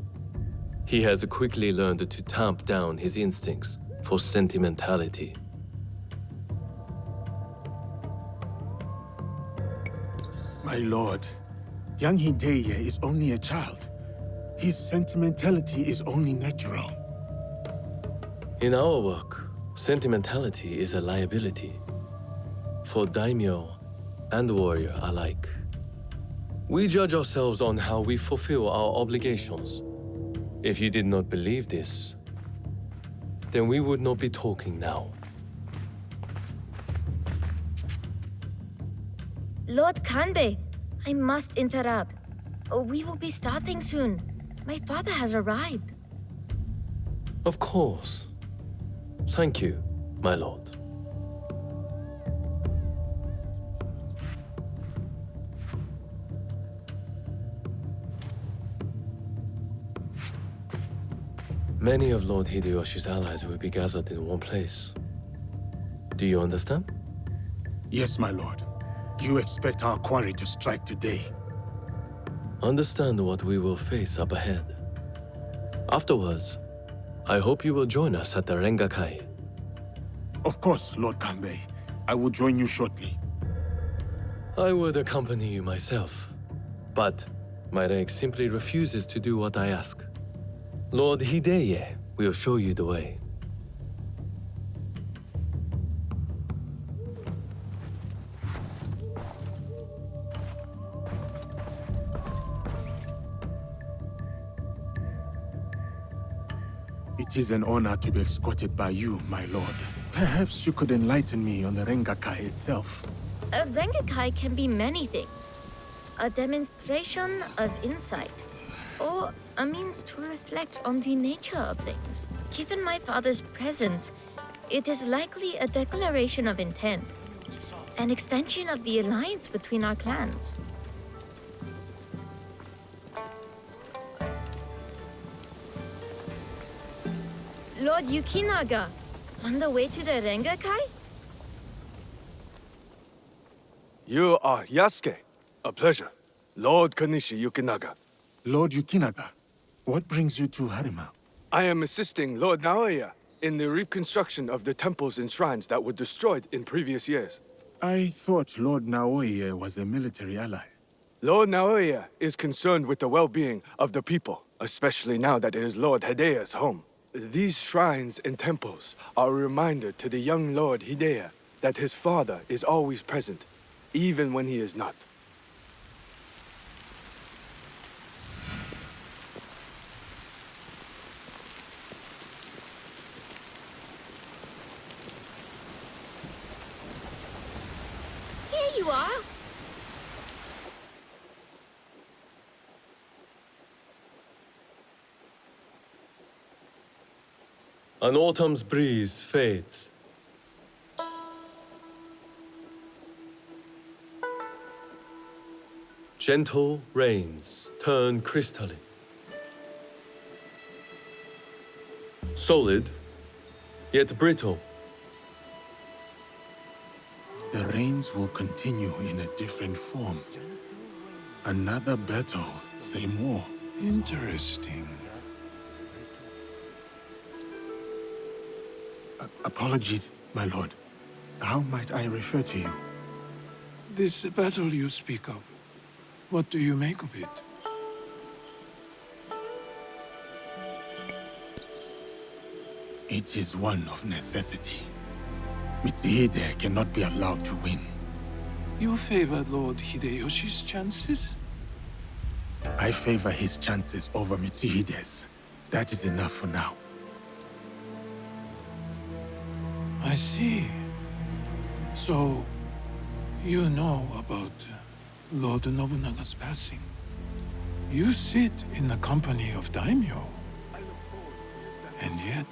He has quickly learned to tamp down his instincts for sentimentality.
My lord, young Hideye is only a child. His sentimentality is only natural.
In our work, sentimentality is a liability for daimyo and warrior alike. We judge ourselves on how we fulfill our obligations. If you did not believe this, then we would not be talking now.
Lord Kanbei, I must interrupt. We will be starting soon. My father has arrived.
Of course. Thank you, my lord. Many of Lord Hideyoshi's allies will be gathered in one place. Do you understand?
Yes, my lord. You expect our quarry to strike today?
Understand what we will face up ahead. Afterwards, I hope you will join us at the Rengakai.
Of course, Lord Kanbei. I will join you shortly.
I would accompany you myself, but my rank simply refuses to do what I ask. Lord Hideye will show you the way.
It is an honor to be escorted by you, my lord. Perhaps you could enlighten me on the Rengakai itself.
A Rengakai can be many things. A demonstration of insight, or a means to reflect on the nature of things. Given my father's presence, it is likely a declaration of intent, an extension of the alliance between our clans. Lord Yukinaga, on the way to the Rengakai?
You are Yasuke. A pleasure. Lord Kanishi Yukinaga.
Lord Yukinaga, what brings you to Harima?
I am assisting Lord Naoe in the reconstruction of the temples and shrines that were destroyed in previous years.
I thought Lord Naoe was a military ally.
Lord Naoe is concerned with the well-being of the people, especially now that it is Lord Hideya's home. These shrines and temples are a reminder to the young Lord Hideye that his father is always present, even when he is not.
Here you are!
An autumn's breeze fades. Gentle rains turn crystalline. Solid, yet brittle.
The rains will continue in a different form. Another battle, same war.
Interesting.
Apologies, my lord. How might I refer to you?
This battle you speak of, what do you make of it?
It is one of necessity. Mitsuhide cannot be allowed to win.
You favor Lord Hideyoshi's chances?
I favor his chances over Mitsuhide's. That is enough for now.
I see. So, you know about Lord Nobunaga's passing. You sit in the company of daimyo. And yet,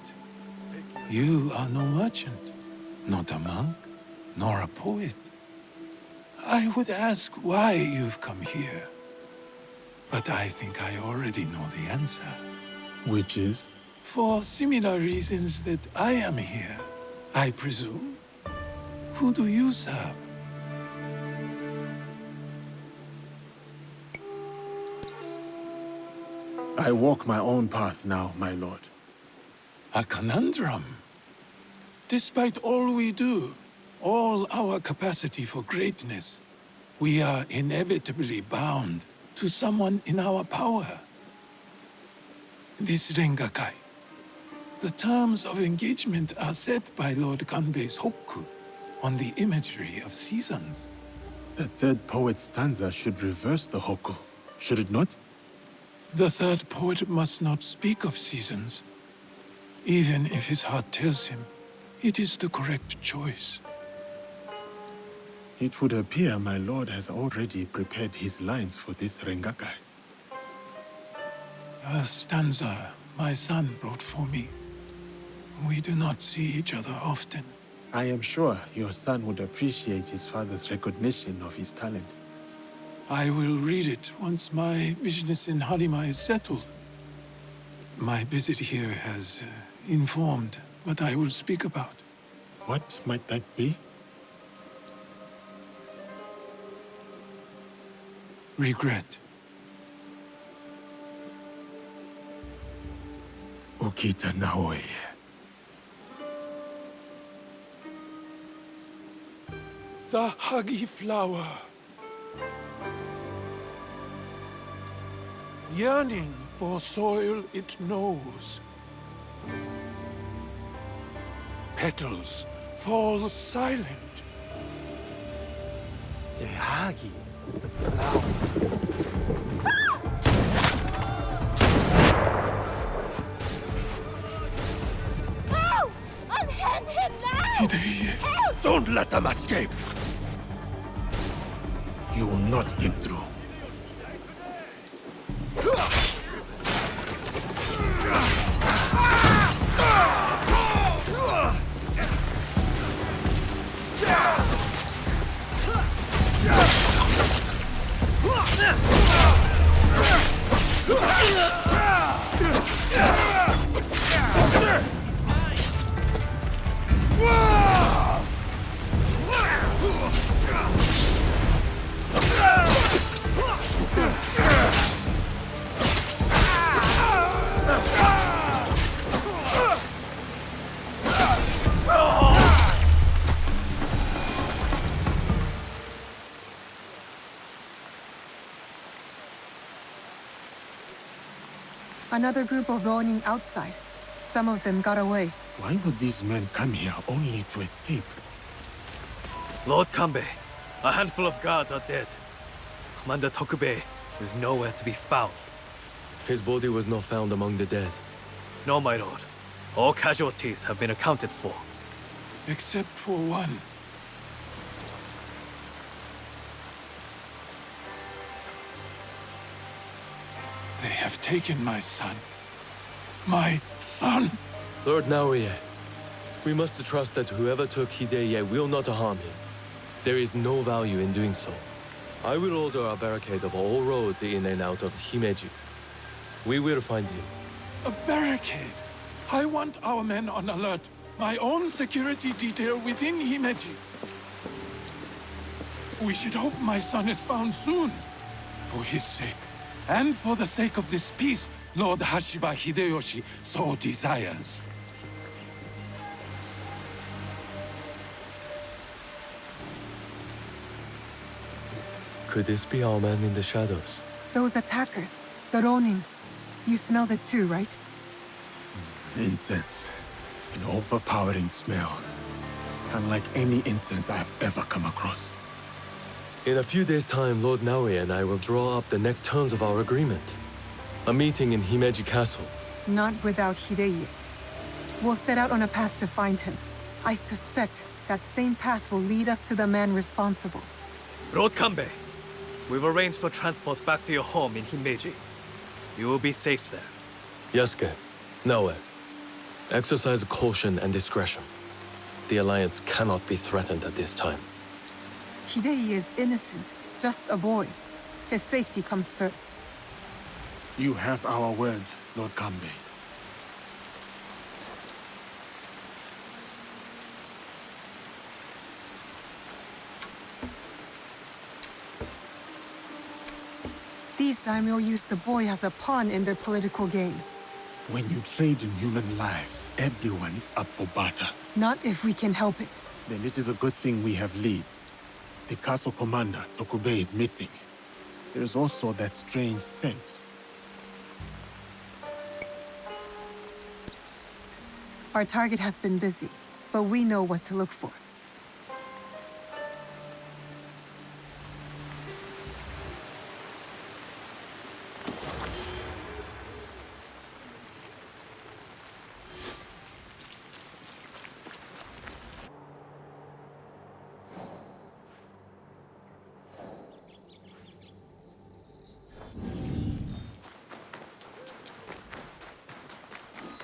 you are no merchant, not a monk, nor a poet. I would ask why you've come here. But I think I already know the answer.
Which is?
For similar reasons that I am here, I presume. Who do you serve?
I walk my own path now, my lord.
A conundrum. Despite all we do, all our capacity for greatness, we are inevitably bound to someone in our power. This Rengakai. The terms of engagement are set by Lord Kanbei's hokku on the imagery of seasons.
The third poet's stanza should reverse the hokku, should it not?
The third poet must not speak of seasons. Even if his heart tells him, it is the correct choice.
It would appear my lord has already prepared his lines for this Rengakai.
A stanza my son wrote for me. We do not see each other often.
I am sure your son would appreciate his father's recognition of his talent.
I will read it once my business in Harima is settled. My visit here has informed what I will speak about.
What might that be?
Regret.
Ukita naoe.
The huggy flower. Yearning for soil it knows. Petals fall silent.
The huggy flower.
No! Unhand him now!
Hideye,
don't let them escape!
You will not get through.
Another group of Ronin outside. Some of them got away.
Why would these men come here only to escape?
Lord Kanbei, a handful of guards are dead. Commander Tokubei is nowhere to be found.
His body was not found among the dead.
No, my lord. All casualties have been accounted for.
Except for one. They have taken my son. My son!
Lord Naoe, we must trust that whoever took Hideye will not harm him. There is no value in doing so. I will order a barricade of all roads in and out of Himeji. We will find him.
A barricade? I want our men on alert. My own security detail within Himeji. We should hope my son is found soon. For his sake. And for the sake of this peace, Lord Hashiba Hideyoshi so desires.
Could this be our man in the shadows?
Those attackers, the Ronin. You smelled it too, right?
Incense. An overpowering smell. Unlike any incense I've ever come across.
In a few days' time, Lord Naoe and I will draw up the next terms of our agreement. A meeting in Himeji Castle.
Not without Hidei. We'll set out on a path to find him. I suspect that same path will lead us to the man responsible.
Lord Kanbei, we've arranged for transport back to your home in Himeji. You will be safe there.
Yasuke, Naoe, exercise caution and discretion. The Alliance cannot be threatened at this time.
Hidei is innocent, just a boy. His safety comes first.
You have our word, Lord Kanbei.
These daimyo use the boy as a pawn in their political game.
When you trade in human lives, everyone is up for barter.
Not if we can help it.
Then it is a good thing we have leads. The castle commander, Tokube, is missing. There is also that strange scent.
Our target has been busy, but we know what to look for.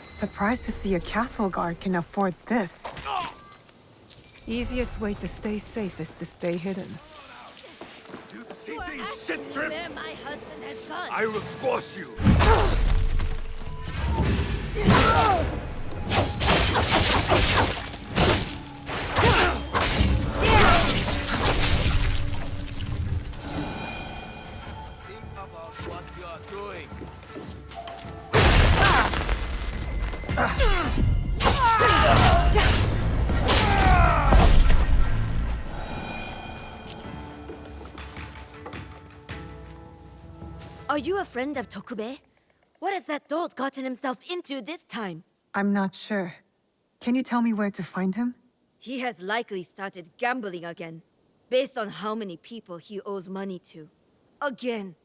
Surprised to see a castle guard can afford this. Easiest way to stay safe is to stay hidden.
Shit trip!
Where my husband has gone.
I will squash you!
Think about what you are doing.
Are you a friend of Tokube? What has that dolt gotten himself into this time?
I'm not sure. Can you tell me where to find him?
He has likely started gambling again, based on how many people he owes money to. Again.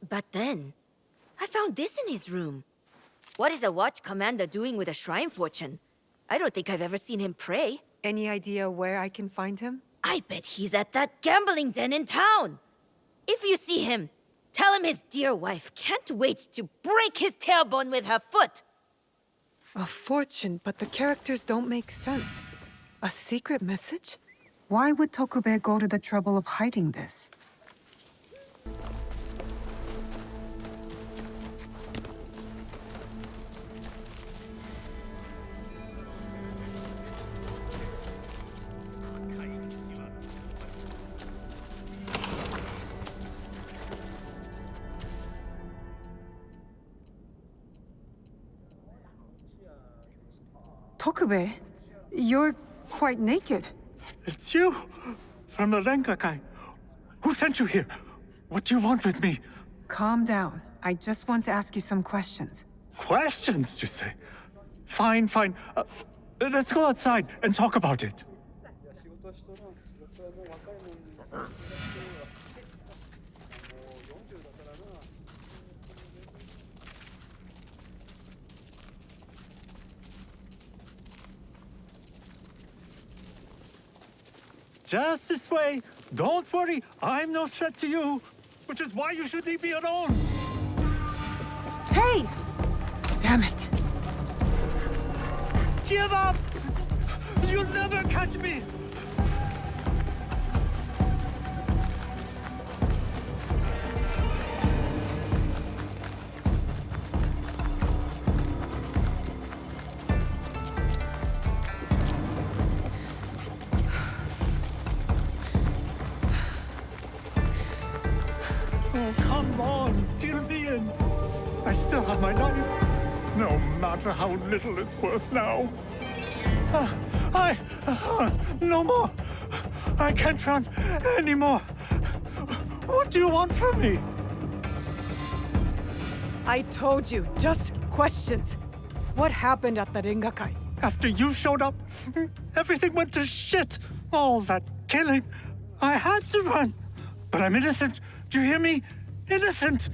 But then, I found this in his room. What is a watch commander doing with a shrine fortune? I don't think I've ever seen him pray.
Any idea where I can find him?
I bet he's at that gambling den in town. If you see him, tell him his dear wife can't wait to break his tailbone with her foot.
A fortune, but the characters don't make sense. A secret message? Why would Tokube go to the trouble of hiding this? Tokube, you're quite naked.
It's you! From the Renkakai. Who sent you here? What do you want with me?
Calm down. I just want to ask you some questions.
Questions, you say? Fine, fine. Let's go outside and talk about it. Just this way. Don't worry, I'm no threat to you. Which is why you should leave me alone.
Hey! Damn it.
Give up! You'll never catch me! Oh, come on, till the end. I still have my life. No matter how little it's worth now. No more. I can't run anymore. What do you want from me?
I told you, just questions. What happened at the Ringakai?
After you showed up, everything went to shit. All that killing. I had to run. But I'm innocent. Do you hear me? Innocent.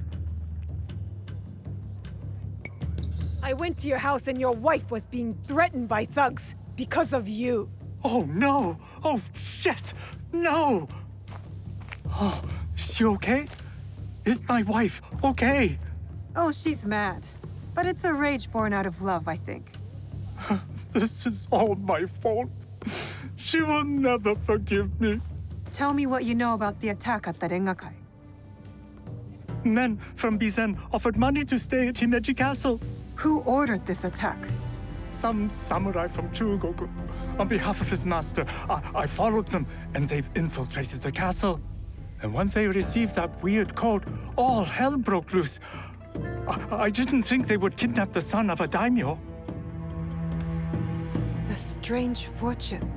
I went to your house and your wife was being threatened by thugs because of you.
Oh, no. Oh, shit. No. Oh, is she okay? Is my wife okay?
Oh, she's mad. But it's a rage born out of love, I think.
This is all my fault. She will never forgive me.
Tell me what you know about the attack at the Ringakai.
Men from Bizen offered money to stay at Himeji Castle.
Who ordered this attack?
Some samurai from Chugoku. On behalf of his master, I followed them, and they've infiltrated the castle. And once they received that weird code, all hell broke loose. I didn't think they would kidnap the son of a daimyo.
A strange fortune.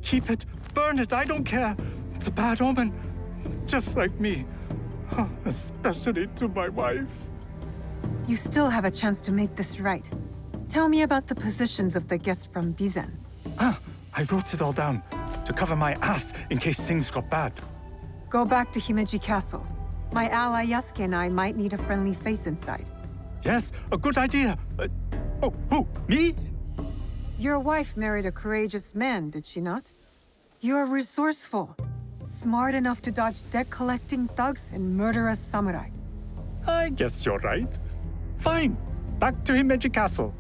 Keep it, burn it, I don't care. It's a bad omen, just like me. Especially to my wife.
You still have a chance to make this right. Tell me about the positions of the guests from Bizen.
I wrote it all down to cover my ass in case things got bad.
Go back to Himeji Castle. My ally Yasuke and I might need a friendly face inside.
Yes, a good idea. Who? Me?
Your wife married a courageous man, did she not? You're resourceful. Smart enough to dodge debt-collecting thugs and murderous samurai.
I guess you're right. Fine. Back to Himeji Castle.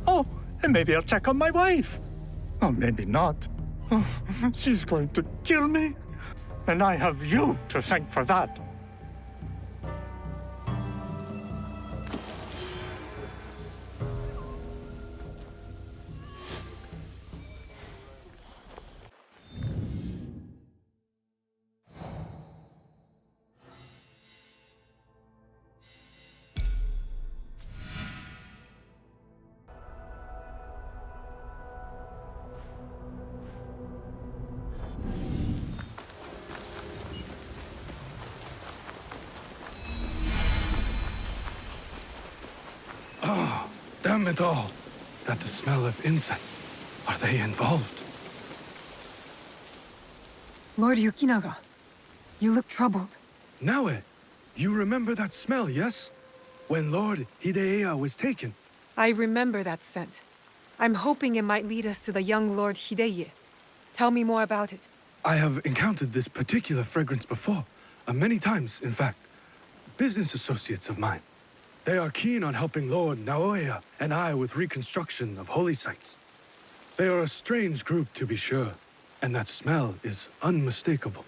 Oh, and maybe I'll check on my wife. Or maybe not. She's going to kill me. And I have you to thank for that.
Damn it all. That the smell of incense. Are they involved?
Lord Yukinaga, you look troubled.
Naoe, you remember that smell, yes? When Lord Hideya was taken.
I remember that scent. I'm hoping it might lead us to the young Lord Hideye. Tell me more about it.
I have encountered this particular fragrance before. Many times, in fact. Business associates of mine. They are keen on helping Lord Naoe and I with reconstruction of holy sites. They are a strange group, to be sure, and that smell is unmistakable.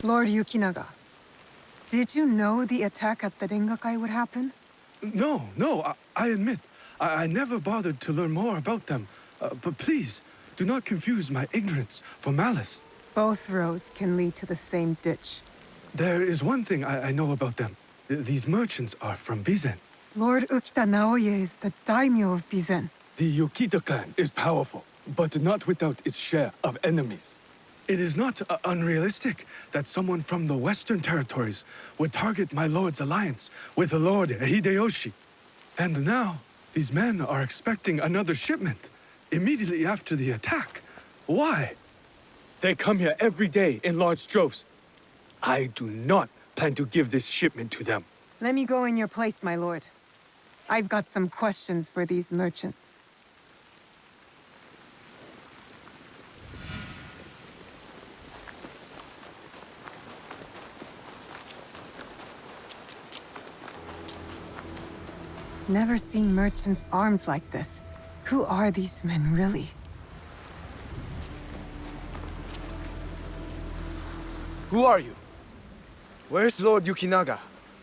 Lord Yukinaga, did you know the attack at the Ringakai would happen?
No, I admit, I never bothered to learn more about them. But please, do not confuse my ignorance for malice.
Both roads can lead to the same ditch.
There is one thing I know about them. These merchants are from Bizen.
Lord Ukita Naoye is the daimyo of Bizen.
The Yukita clan is powerful, but not without its share of enemies. It is not unrealistic that someone from the Western territories would target my lord's alliance with the Lord Hideyoshi. And now, these men are expecting another shipment immediately after the attack. Why?
They come here every day in large droves. I do not plan to give this shipment to them.
Let me go in your place, my lord. I've got some questions for these merchants. Never seen merchants' arms like this. Who are these men, really?
Who are you? Where's Lord Yukinaga?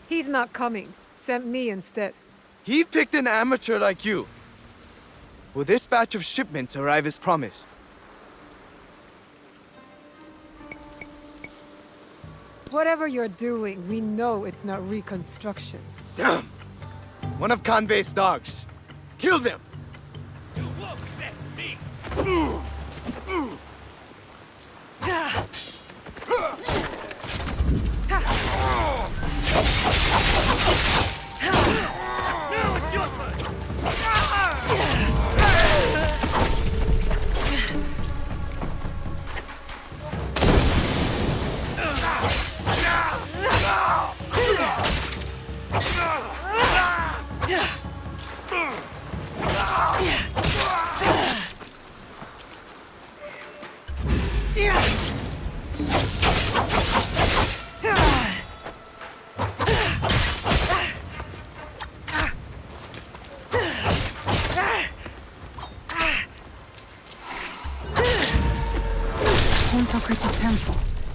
He's not coming. Sent me instead.
He picked an amateur like you. Will this batch of shipments arrive as promised?
Whatever you're doing, we know it's not reconstruction.
Damn! One of Kanbei's dogs. Kill them!
You won't mess me!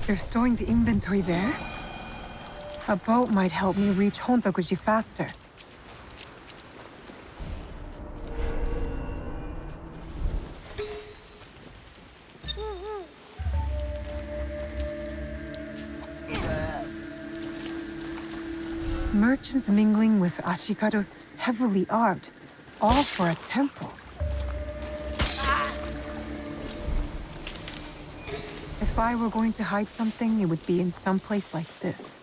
They're storing the inventory there? A boat might help me reach Hontokuji faster. Merchants mingling with Ashikaru, heavily armed, all for a temple. If I were going to hide something, it would be in some place like this.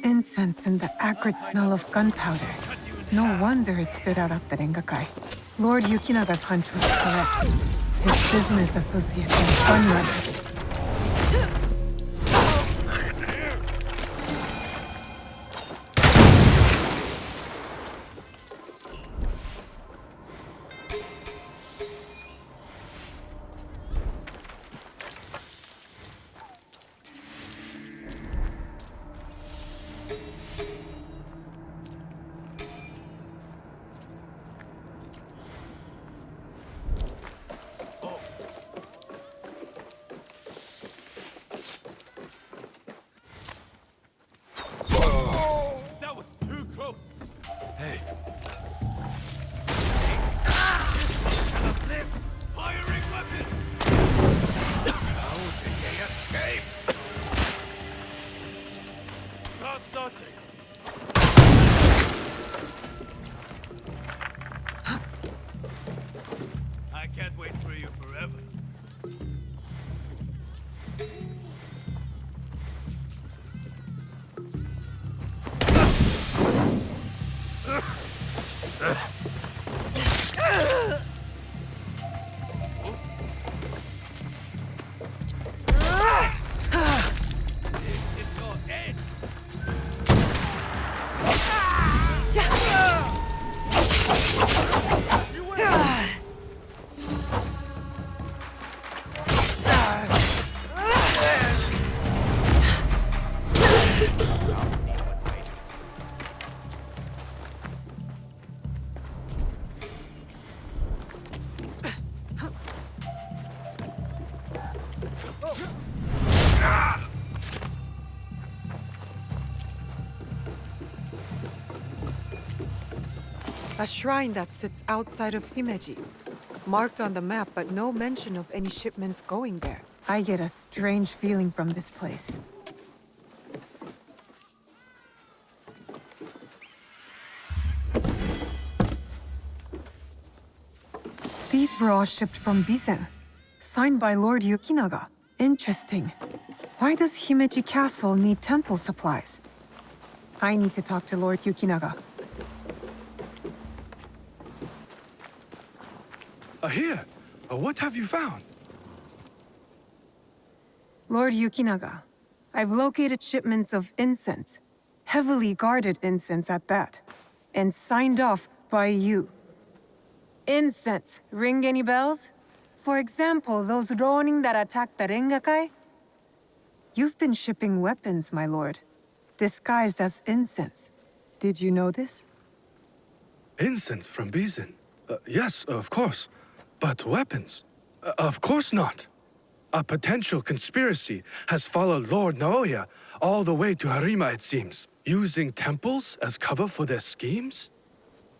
Incense and the acrid smell of gunpowder. No wonder it stood out at the Rengakai. Lord Yukinaga's hunch was correct. His business associates and fun runners.
I can't wait for you forever.
A shrine that sits outside of Himeji. Marked on the map, but no mention of any shipments going there. I get a strange feeling from this place. These were all shipped from Bizen, signed by Lord Yukinaga. Interesting. Why does Himeji Castle need temple supplies? I need to talk to Lord Yukinaga.
Here! What have you found?
Lord Yukinaga, I've located shipments of incense. Heavily guarded incense at that. And signed off by you. Incense, ring any bells? For example, those Ronin that attacked the Rengakai? You've been shipping weapons, my lord. Disguised as incense. Did you know this?
Incense from Bizen? Yes, of course. But weapons? Of course not. A potential conspiracy has followed Lord Naoya all the way to Harima, it seems. Using temples as cover for their schemes?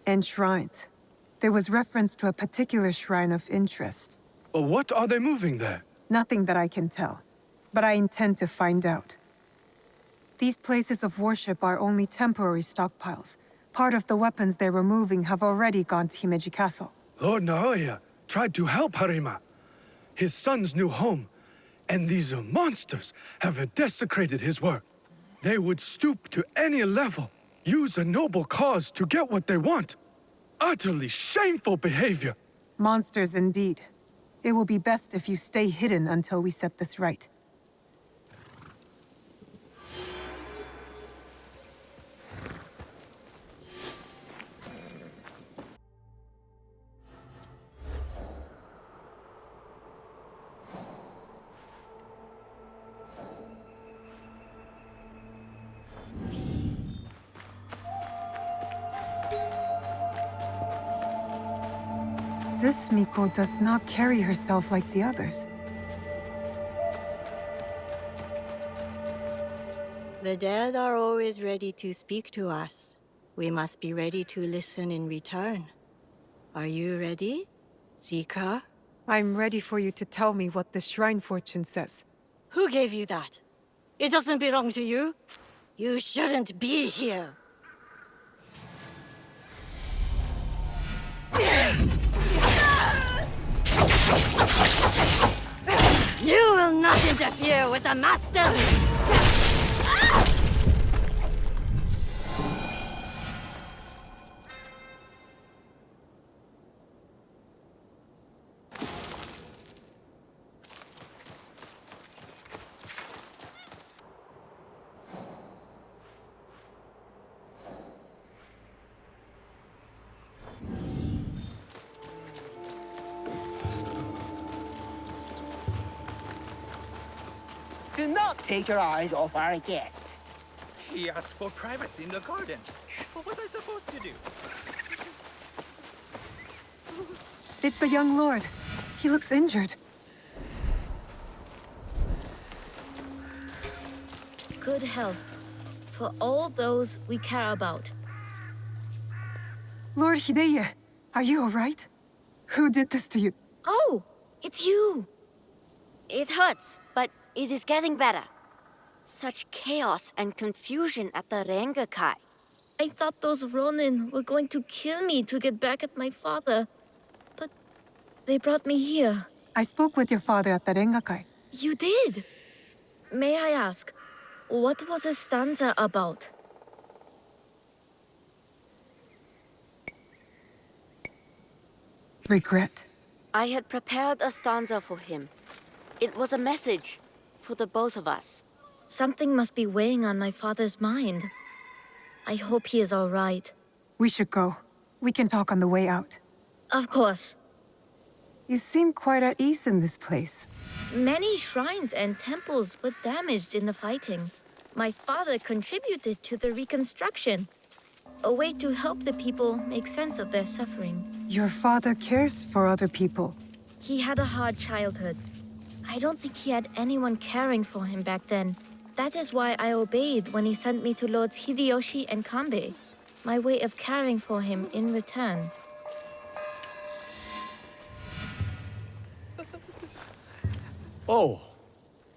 And shrines. There was reference to a particular shrine of interest.
What are they moving there?
Nothing that I can tell. But I intend to find out. These places of worship are only temporary stockpiles. Part of the weapons they're removing have already gone to Himeji Castle.
Lord Naoya tried to help Harima, his son's new home, and these monsters have desecrated his work. They would stoop to any level, use a noble cause to get what they want. Utterly shameful behavior.
Monsters indeed. It will be best if you stay hidden until we set this right. This Miko does not carry herself like the others.
The dead are always ready to speak to us. We must be ready to listen in return. Are you ready, Zika?
I'm ready for you to tell me what the shrine fortune says.
Who gave you that? It doesn't belong to you. You shouldn't be here. You will not interfere with the master!
Do not take your eyes off our guest.
He asked for privacy in the garden. What was I supposed to do?
It's the young lord. He looks injured.
Good health for all those we care about.
Lord Hideye, are you all right? Who did this to you?
Oh, it's you. It hurts, but it is getting better. Such chaos and confusion at the Rengakai. I thought those Ronin were going to kill me to get back at my father. But they brought me here.
I spoke with your father at the Rengakai.
You did? May I ask, what was the stanza about?
Regret.
I had prepared a stanza for him. It was a message for the both of us. Something must be weighing on my father's mind. I hope he is all right.
We should go. We can talk on the way out.
Of course.
You seem quite at ease in this place.
Many shrines and temples were damaged in the fighting. My father contributed to the reconstruction. A way to help the people make sense of their suffering.
Your father cares for other people.
He had a hard childhood. I don't think he had anyone caring for him back then. That is why I obeyed when he sent me to Lords Hideyoshi and Kanbei. My way of caring for him in return.
Oh,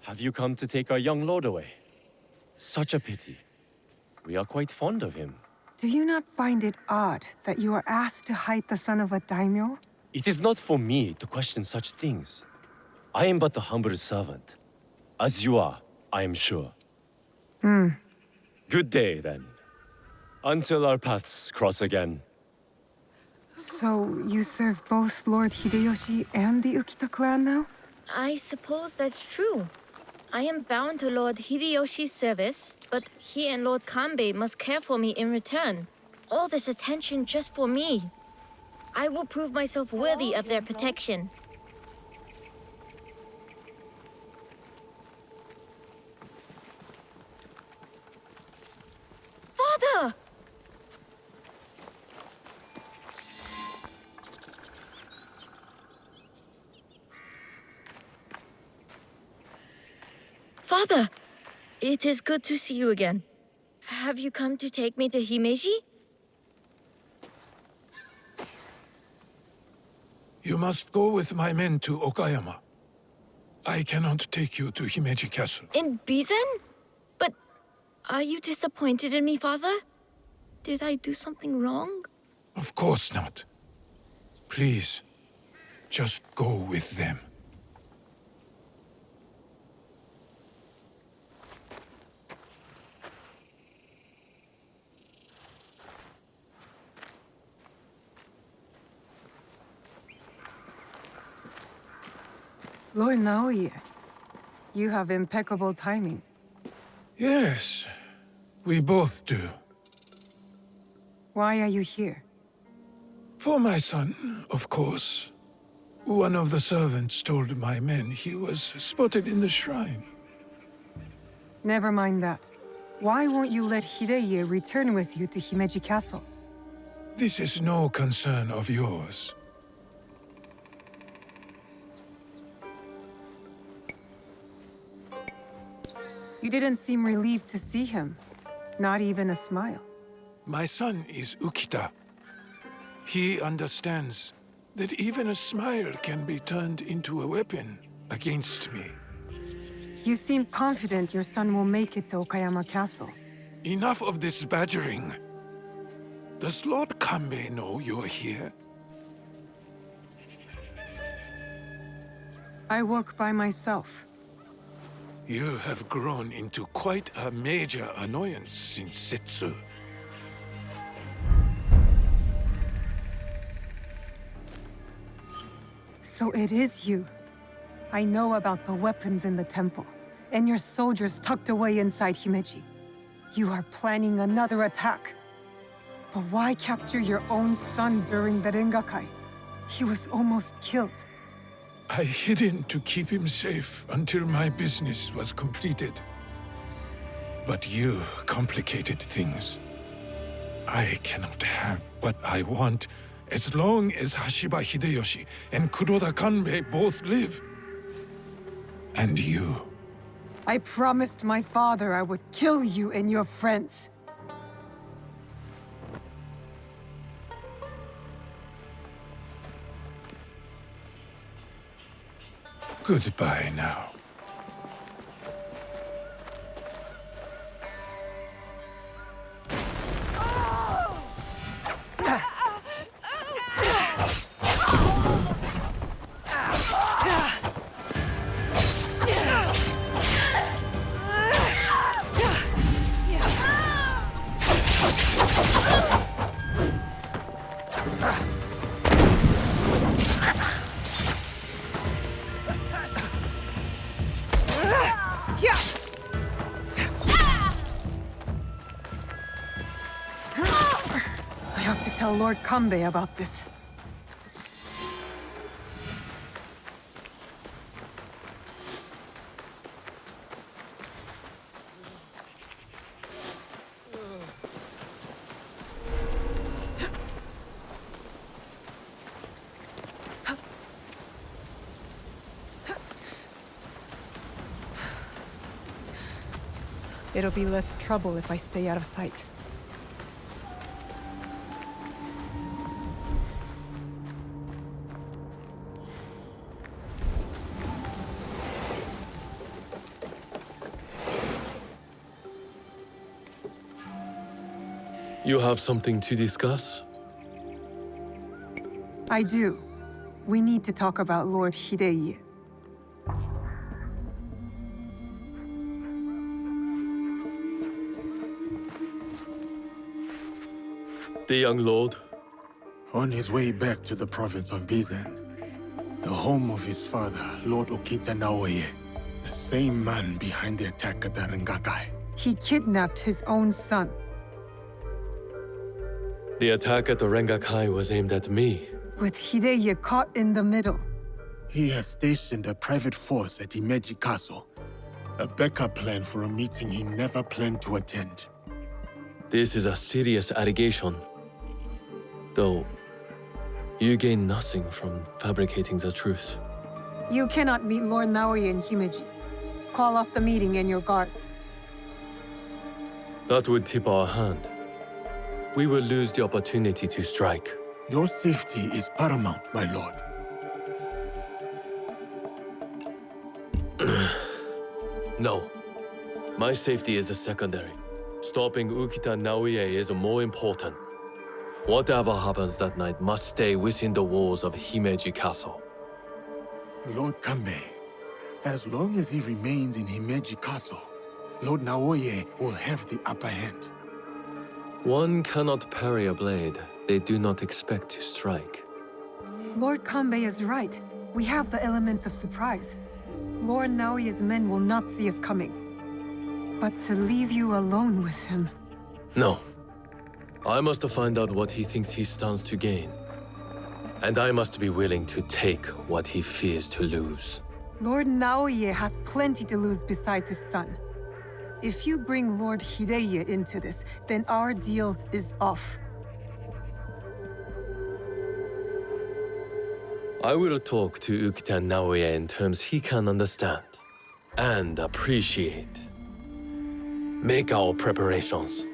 have you come to take our young lord away? Such a pity. We are quite fond of him.
Do you not find it odd that you are asked to hide the son of a daimyo?
It is not for me to question such things. I am but a humble servant. As you are, I am sure. Good day, then. Until our paths cross again.
So, you serve both Lord Hideyoshi and the Ukita clan now?
I suppose that's true. I am bound to Lord Hideyoshi's service, but he and Lord Kanbei must care for me in return. All this attention just for me. I will prove myself worthy of their protection. Father! Father! It is good to see you again. Have you come to take me to Himeji?
You must go with my men to Okayama. I cannot take you to Himeji Castle.
In Bizen? But are you disappointed in me, Father? Did I do something wrong?
Of course not. Please, just go with them.
Lord Naoe, you have impeccable timing.
Yes, we both do.
Why are you here?
For my son, of course. One of the servants told my men he was spotted in the shrine.
Never mind that. Why won't you let Hideye return with you to Himeji Castle?
This is no concern of yours.
You didn't seem relieved to see him. Not even a smile.
My son is Ukita. He understands that even a smile can be turned into a weapon against me.
You seem confident your son will make it to Okayama Castle.
Enough of this badgering. Does Lord Kanbei know you're here?
I work by myself.
You have grown into quite a major annoyance since Setsu.
So it is you. I know about the weapons in the temple, and your soldiers tucked away inside Himeji. You are planning another attack. But why capture your own son during the Rengakai? He was almost killed.
I hid him to keep him safe until my business was completed. But you complicated things. I cannot have what I want as long as Hashiba Hideyoshi and Kuroda Kanbei both live. And you.
I promised my father I would kill you and your friends.
Goodbye now.
I have to tell Lord Kanbei about this. It'll be less trouble if I stay out of sight.
You have something to discuss?
I do. We need to talk about Lord Hidei.
The young lord?
On his way back to the province of Bizen, the home of his father, Lord Okita Naoe, the same man behind the attack at the Rengakai.
He kidnapped his own son.
The attack at the Rengakai was aimed at me.
With Hidei caught in the middle.
He has stationed a private force at Himeji Castle, a backup plan for a meeting he never planned to attend.
This is a serious allegation. Though, you gain nothing from fabricating the truth.
You cannot meet Lord Naoe in Himeji. Call off the meeting and your guards.
That would tip our hand. We will lose the opportunity to strike.
Your safety is paramount, my lord.
No. My safety is a secondary. Stopping Ukita Naoe is more important. Whatever happens that night must stay within the walls of Himeji Castle.
Lord Kanbei, as long as he remains in Himeji Castle, Lord Naoe will have the upper hand.
One cannot parry a blade they do not expect to strike.
Lord Kanbei is right. We have the element of surprise. Lord Naoe's men will not see us coming. But to leave you alone with him...
No. I must find out what he thinks he stands to gain. And I must be willing to take what he fears to lose.
Lord Naoe has plenty to lose besides his son. If you bring Lord Hidei into this, then our deal is off.
I will talk to Ukita Naoe in terms he can understand and appreciate. make our preparations.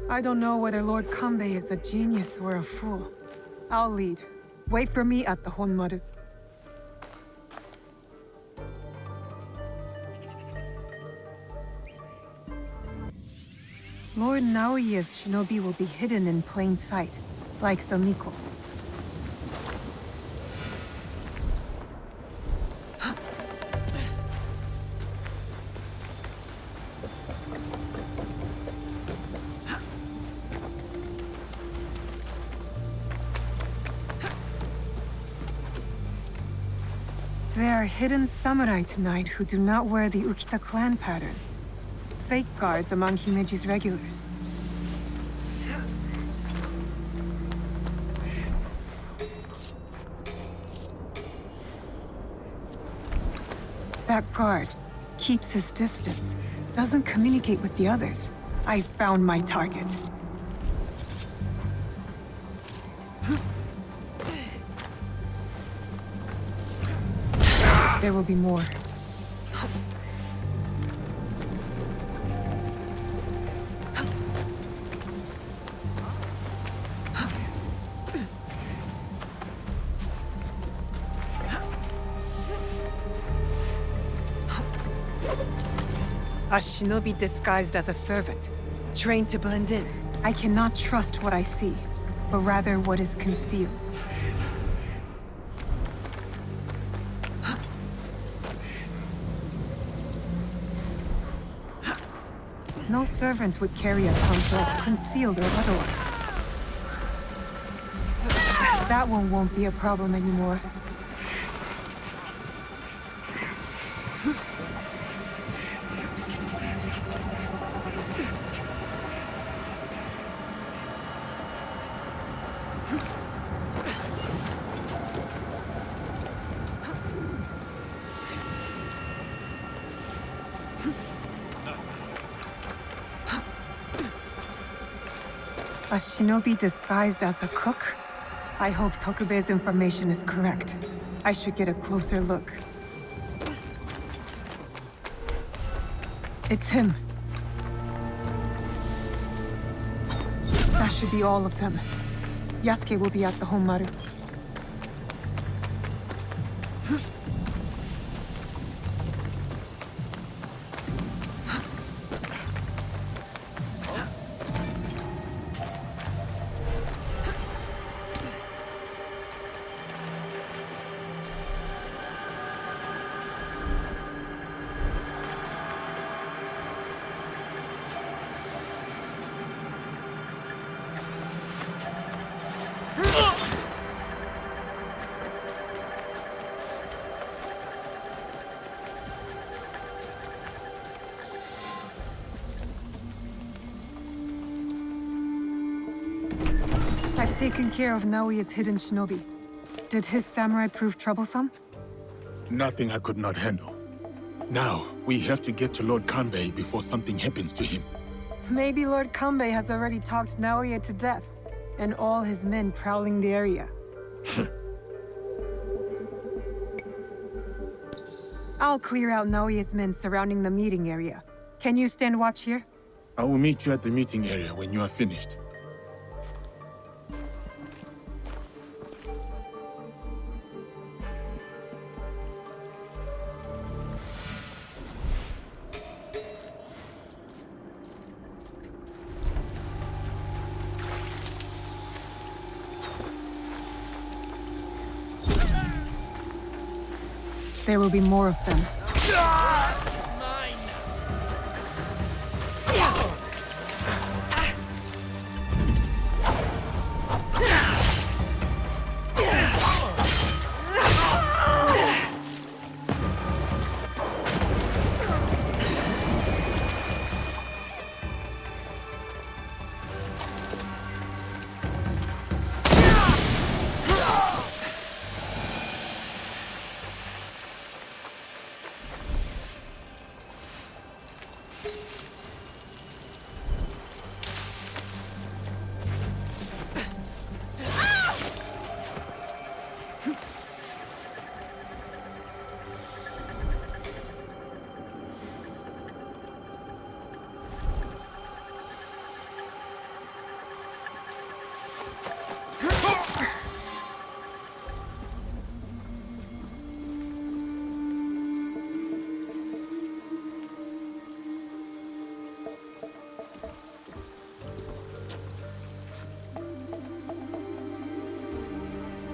I don't know whether Lord Kanbei is a genius or a fool. I'll lead. Wait for me at the Honmaru. Lord Naoe's shinobi will be hidden in plain sight, like the Miko. There are hidden samurai tonight who do not wear the Ukita clan pattern. Fake guards among Himeji's regulars. That guard keeps his distance, doesn't communicate with the others. I found my target. There will be more. A shinobi disguised as a servant, trained to blend in. I cannot trust what I see, but rather what is concealed. No servant would carry a console, concealed or otherwise. That one won't be a problem anymore. A shinobi disguised as a cook? I hope Tokube's information is correct. I should get a closer look. It's him. That should be all of them. Yasuke will be at the Honmaru. I've taken care of Naoe's hidden shinobi. Did his samurai prove troublesome?
Nothing I could not handle. Now, we have to get to Lord Kanbei before something happens to him.
Maybe Lord Kanbei has already talked Naoe to death, and all his men prowling the area. I'll clear out Naoe's men surrounding the meeting area. Can you stand watch here?
I will meet you at the meeting area when you are finished.
There will be more of them.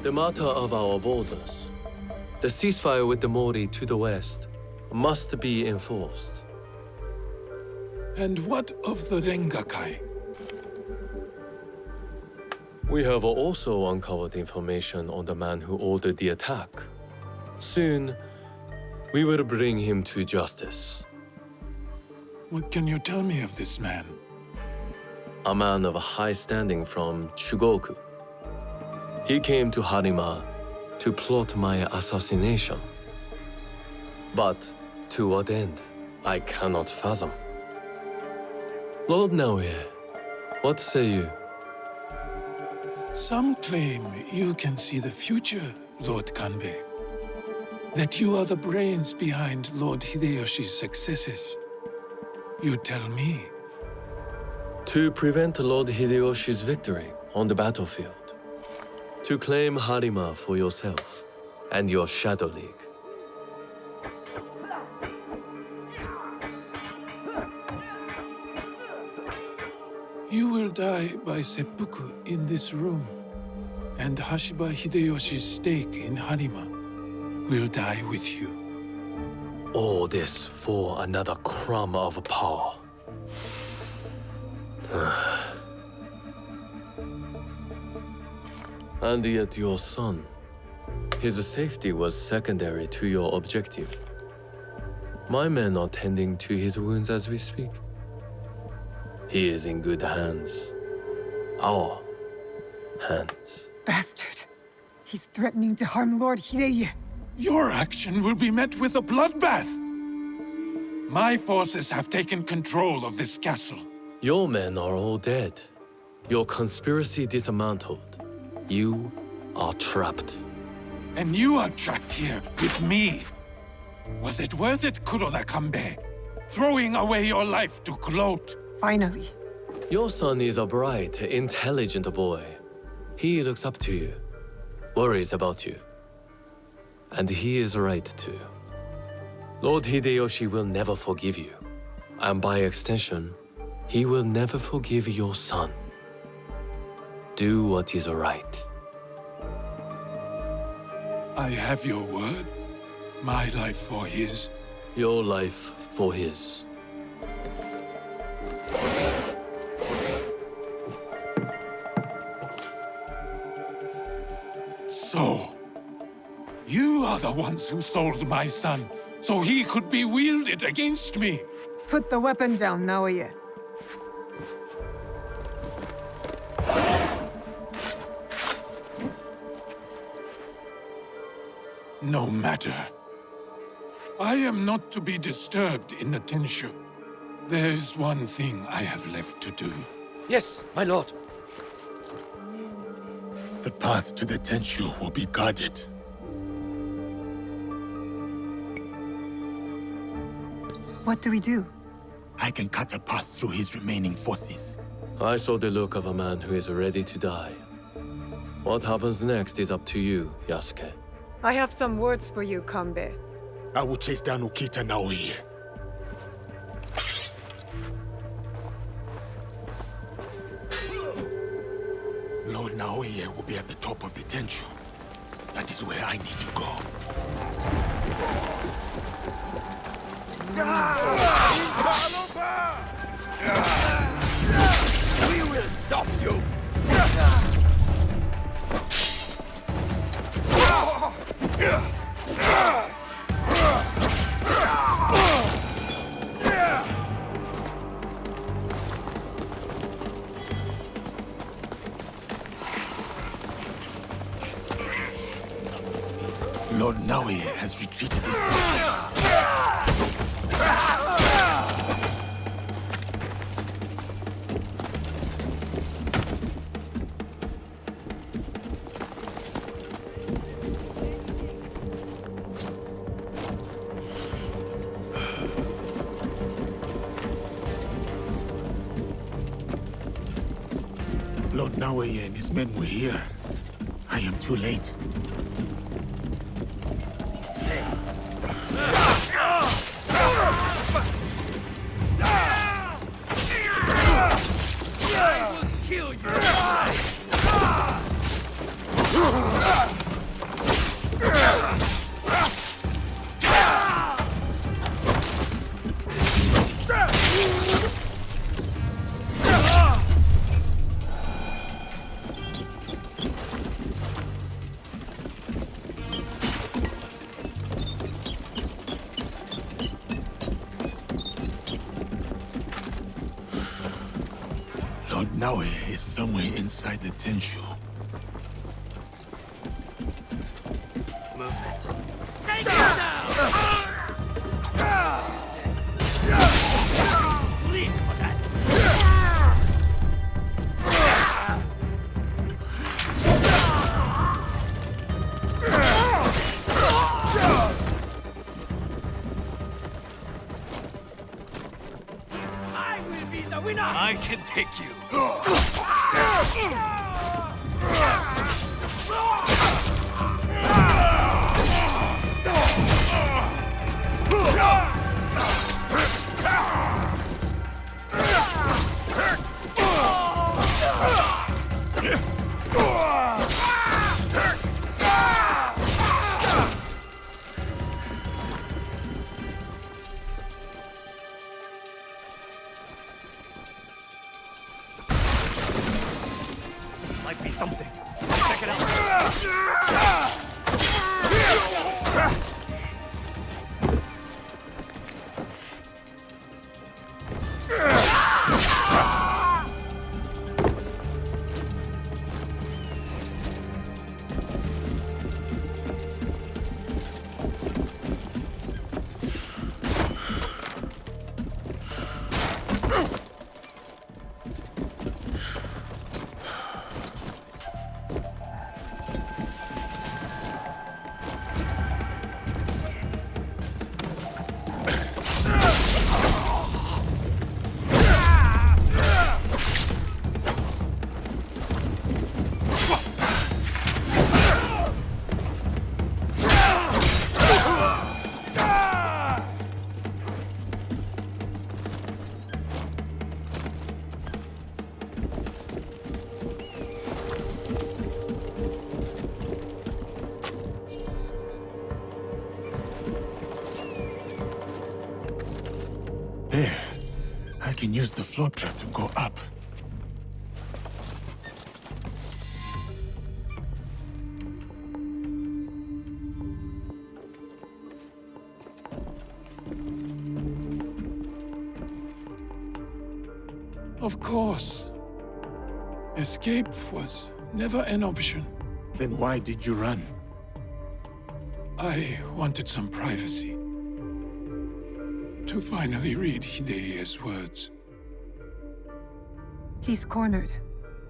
The matter of our borders, the ceasefire with the Mori to the west, must be enforced.
And what of the Rengakai?
We have also uncovered information on the man who ordered the attack. Soon, we will bring him to justice.
What can you tell me of this man?
A man of high standing from Chugoku. He came to Harima to plot my assassination. But to what end, I cannot fathom. Lord Naoe, what say you?
Some claim you can see the future, Lord Kanbei. That you are the brains behind Lord Hideyoshi's successes. You tell me.
To prevent Lord Hideyoshi's victory on the battlefield. To claim Harima for yourself and your Shadow League.
You will die by seppuku in this room, and Hashiba Hideyoshi's stake in Harima will die with you.
All this for another crumb of power. And yet your son, his safety was secondary to your objective. My men are tending to his wounds as we speak. He is in good hands. Our hands.
Bastard. He's threatening to harm Lord Hideye.
Your action will be met with a bloodbath. My forces have taken control of this castle.
Your men are all dead. Your conspiracy dismantled. You are trapped.
And you are trapped here with me. Was it worth it, Kuroda Kanbei? Throwing away your life to gloat?
Finally.
Your son is a bright, intelligent boy. He looks up to you, worries about you. And he is right too. Lord Hideyoshi will never forgive you. And by extension, he will never forgive your son. Do what is right.
I have your word. My life for his.
Your life for his.
So, you are the ones who sold my son, so he could be wielded against me.
Put the weapon down, Naoe.
No matter. I am not to be disturbed in the Tenshu. There is one thing I have left to do.
Yes, my lord.
The path to the Tenshu will be guarded.
What do we do?
I can cut a path through his remaining forces.
I saw the look of a man who is ready to die. What happens next is up to you, Yasuke.
I have some words for you, Kanbei.
I will chase down Ukita Naoe. Lord Naoe will be at the top of the Tenshu. That is where I need to go.
We will stop you!
Lord Naoe has retreated. Naoe and his men were here. I am too late.
I will kill you!
Lord Naoe is somewhere inside the Tenshu.
Movement. Take it down! Bleed for that. I will be the winner! I can take you. Might be something. Check it out.
There. I can use the floor trap to go up.
Of course. Escape was never an option.
Then why did you run?
I wanted some privacy. To finally read Hideya's words.
He's cornered.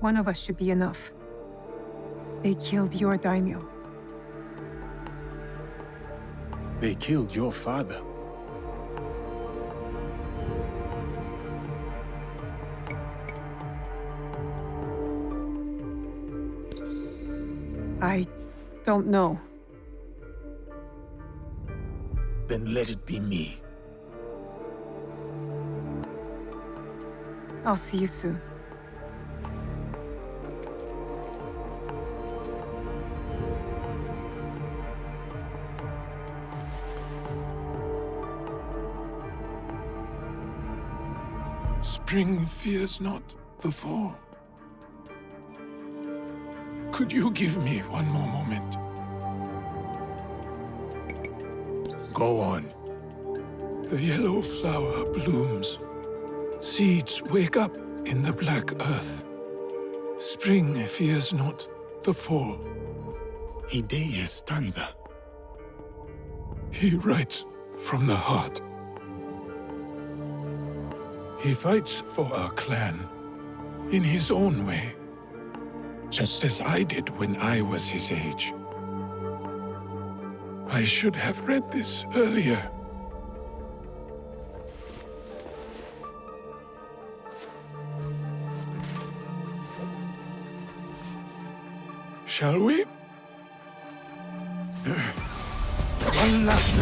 One of us should be enough. They killed your daimyo.
They killed your father.
I don't know.
Then let it be me.
I'll see you soon.
Spring fears not the fall. Could you give me one more moment?
Go on.
The yellow flower blooms. Seeds wake up in the black earth. Spring fears not the fall.
Hideya's stanza.
He writes from the heart. He fights for our clan in his own way, just as I did when I was his age. I should have read this earlier. Shall we?
One last.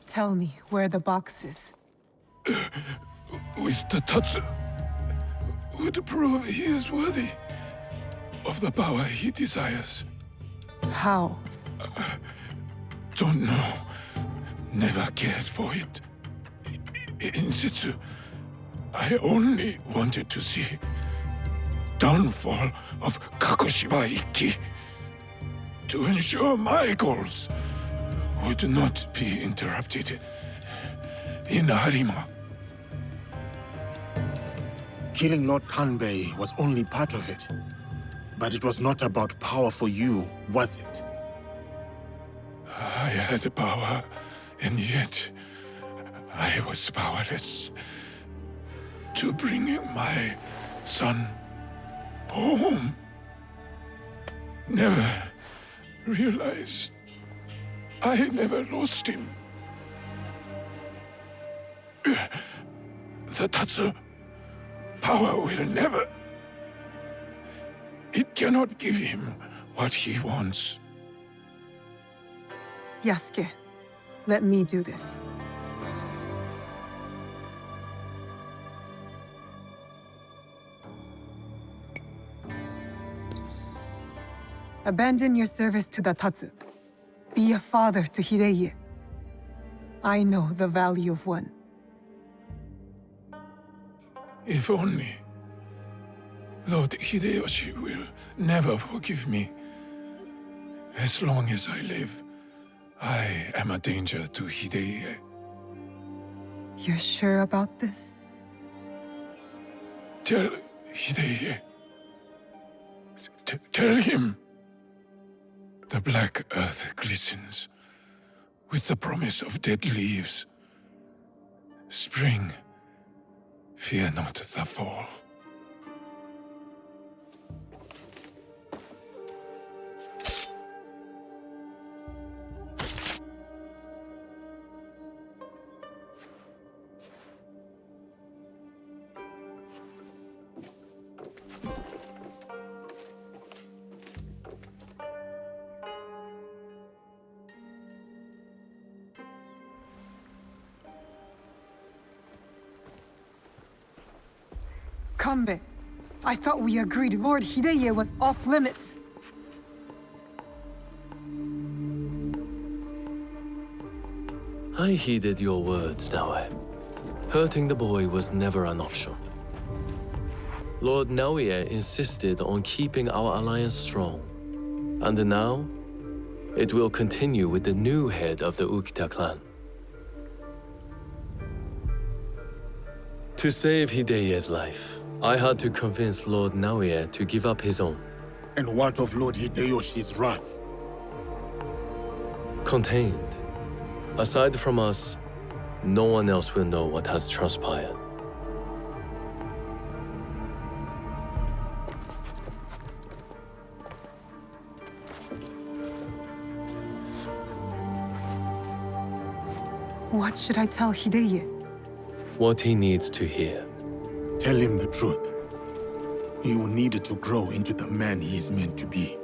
Tell me where the box is.
With the Tatsu, would prove he is worthy of the power he desires.
How?
Don't know. Never cared for it. In Setsu, I only wanted to see downfall of Kakushiba Ikki to ensure my goals would not be interrupted in Harima.
Killing Lord Kanbei was only part of it. But it was not about power for you, was it?
I had power, and yet I was powerless to bring my son home. Never realized I never lost him. The Tatsu power will never. It cannot give him what he wants.
Yasuke, let me do this. Abandon your service to the Tatsu. Be a father to Hideye. I know the value of one.
If only Lord Hideyoshi will never forgive me. As long as I live, I am a danger to Hideye.
You're sure about this?
Tell Hideye. Tell him. The black earth glistens with the promise of dead leaves. Spring, fear not the fall.
Kanbei, I thought we agreed Lord Hideye was off limits.
I heeded your words, Naoe. Hurting the boy was never an option. Lord Naoe insisted on keeping our alliance strong. And now, it will continue with the new head of the Ukita clan. To save Hideye's life, I had to convince Lord Naoe to give up his own.
And what of Lord Hideyoshi's wrath?
Contained. Aside from us, no one else will know what has transpired.
What should I tell Hideye?
What he needs to hear.
Tell him the truth. He will need to grow into the man he is meant to be.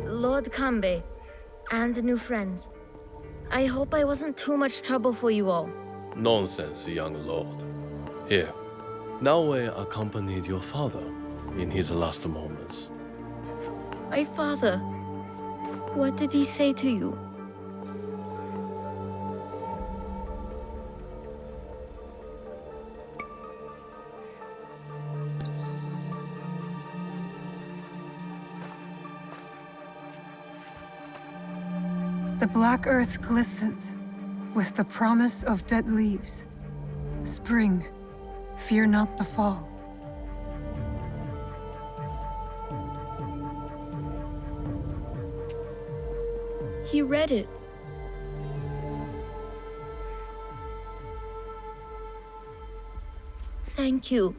Lord Kanbei, and new friends. I hope I wasn't too much trouble for you all.
Nonsense, young lord. Here, Naoe accompanied your father in his last moments.
My father, what did he say to you?
The black earth glistens with the promise of dead leaves. Spring, fear not the fall.
He read it. Thank you.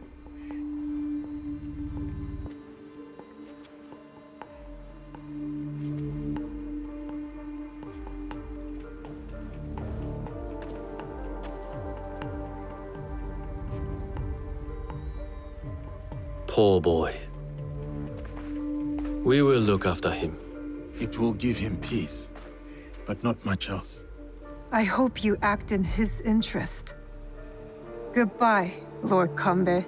Poor boy. We will look after him.
It will give him peace, but not much else.
I hope you act in his interest. Goodbye, Lord Kambe.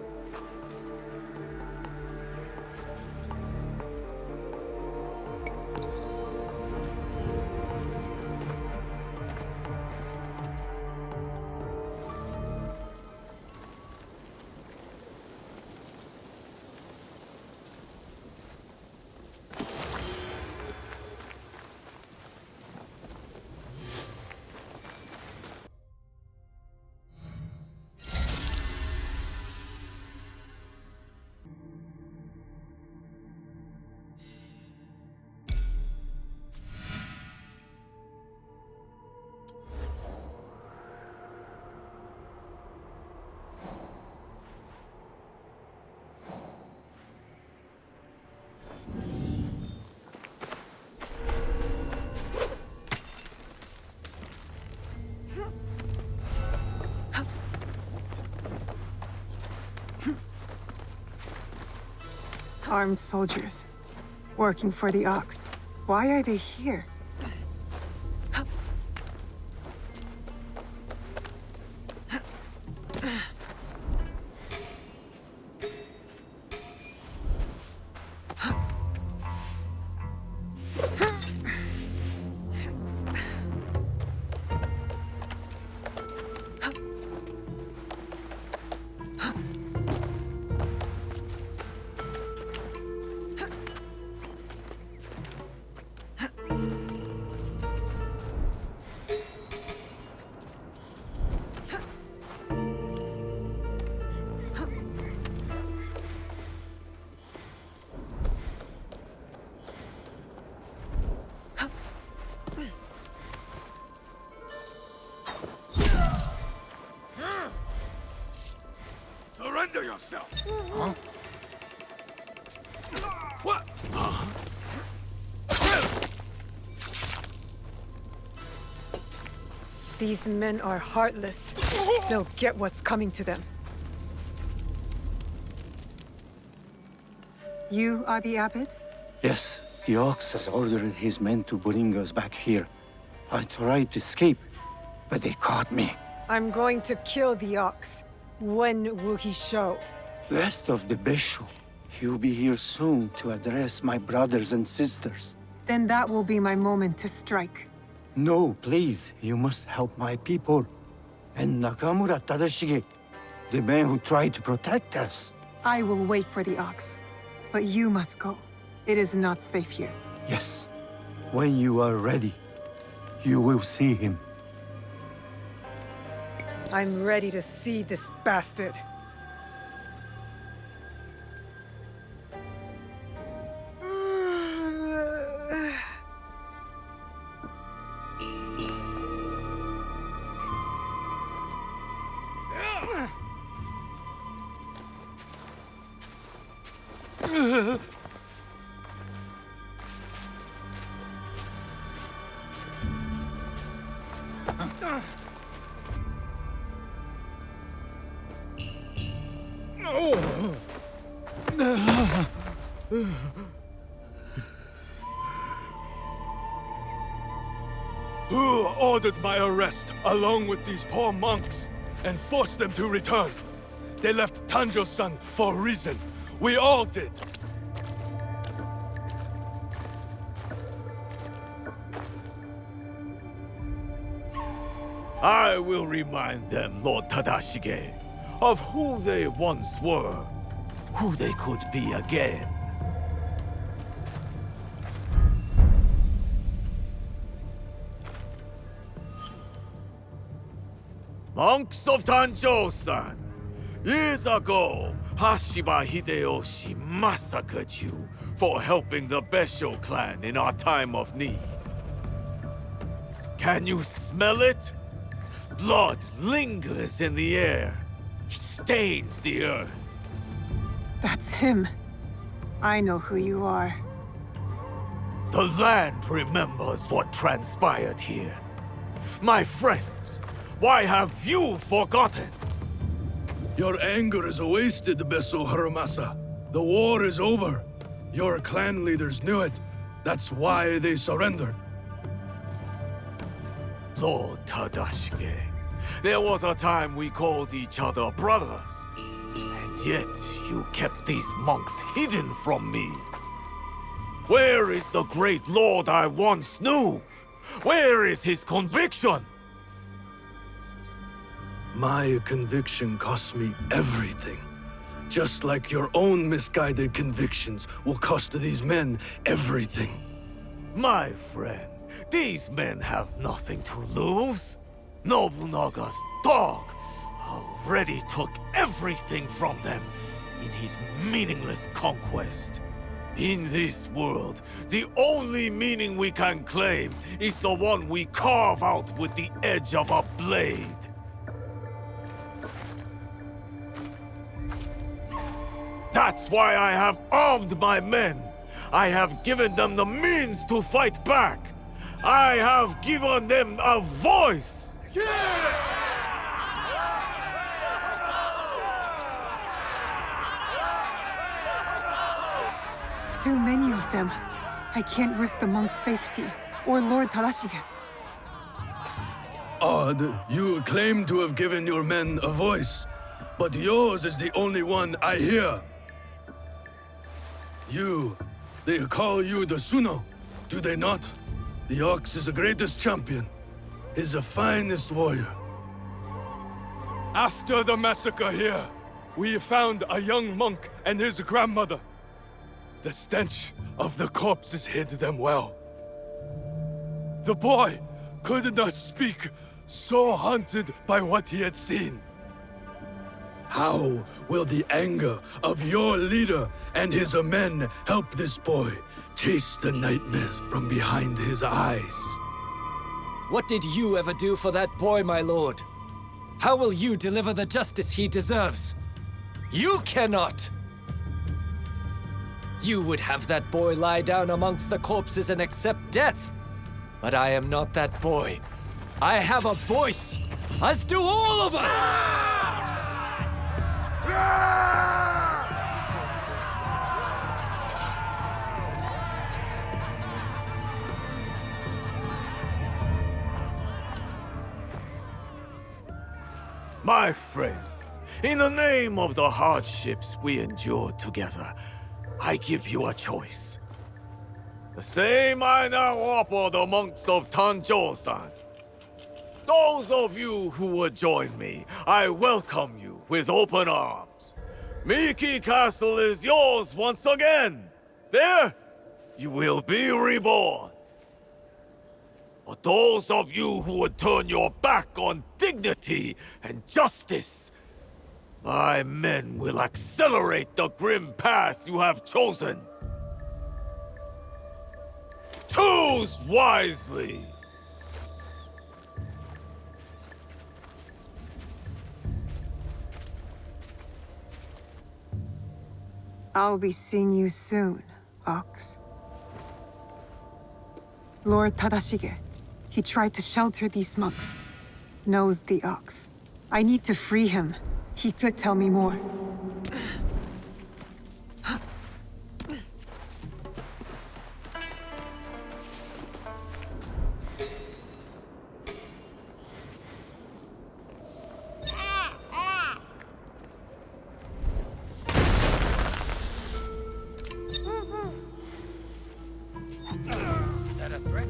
Armed soldiers, working for the Ox. Why are they here?
Surrender yourself! Huh? What?
These men are heartless. They'll get what's coming to them. You are the abbot?
Yes, the Ox has ordered his men to bring us back here. I tried to escape, but they caught me.
I'm going to kill the Ox. When will he show?
Rest of the Bishop. He'll be here soon to address my brothers and sisters.
Then that will be my moment to strike.
No, please. You must help my people. And Nakamura Tadashige, the man who tried to protect us.
I will wait for the Ox. But you must go. It is not safe here.
Yes. When you are ready, you will see him.
I'm ready to see this bastard.
Who ordered my arrest, along with these poor monks, and forced them to return? They left Tanjo-san for a reason. We all did.
I will remind them, Lord Tadashige, of who they once were, who they could be again. Monks of Tanjou-san, years ago, Hashiba Hideyoshi massacred you for helping the Besho clan in our time of need. Can you smell it? Blood lingers in the air. It stains the earth.
That's him. I know who you are.
The land remembers what transpired here. My friends, why have you forgotten?
Your anger is wasted, Beso Harumasa. The war is over. Your clan leaders knew it. That's why they surrendered.
Lord Tadashige, there was a time we called each other brothers. And yet, you kept these monks hidden from me. Where is the great lord I once knew? Where is his conviction?
My conviction cost me everything. Just like your own misguided convictions will cost these men everything.
My friend, these men have nothing to lose. Nobunaga's dog already took everything from them in his meaningless conquest. In this world, the only meaning we can claim is the one we carve out with the edge of a blade. That's why I have armed my men. I have given them the means to fight back. I have given them a voice.
Too many of them. I can't risk the monk's safety, or Lord Tadashige's.
Odd, you claim to have given your men a voice, but yours is the only one I hear. They call you the Suno, do they not? The Ox is the greatest champion. He's the finest warrior. After the massacre here, we found a young monk and his grandmother. The stench of the corpses hid them well. The boy could not speak, so haunted by what he had seen. How will the anger of your leader and his men help this boy chase the nightmares from behind his eyes?
What did you ever do for that boy, my lord? How will you deliver the justice he deserves? You cannot! You would have that boy lie down amongst the corpses and accept death. But I am not that boy. I have a voice, as do all of us!
My friend, in the name of the hardships we endured together, I give you a choice. The same I now offer the monks of Tanjou-san. Those of you who would join me, I welcome you with open arms. Miki Castle is yours once again. There, you will be reborn. But those of you who would turn your back on dignity and justice, my men will accelerate the grim path you have chosen. Choose wisely!
I'll be seeing you soon, Ox. Lord Tadashige, he tried to shelter these monks. Knows the Ox. I need to free him. He could tell me more.
That a threat?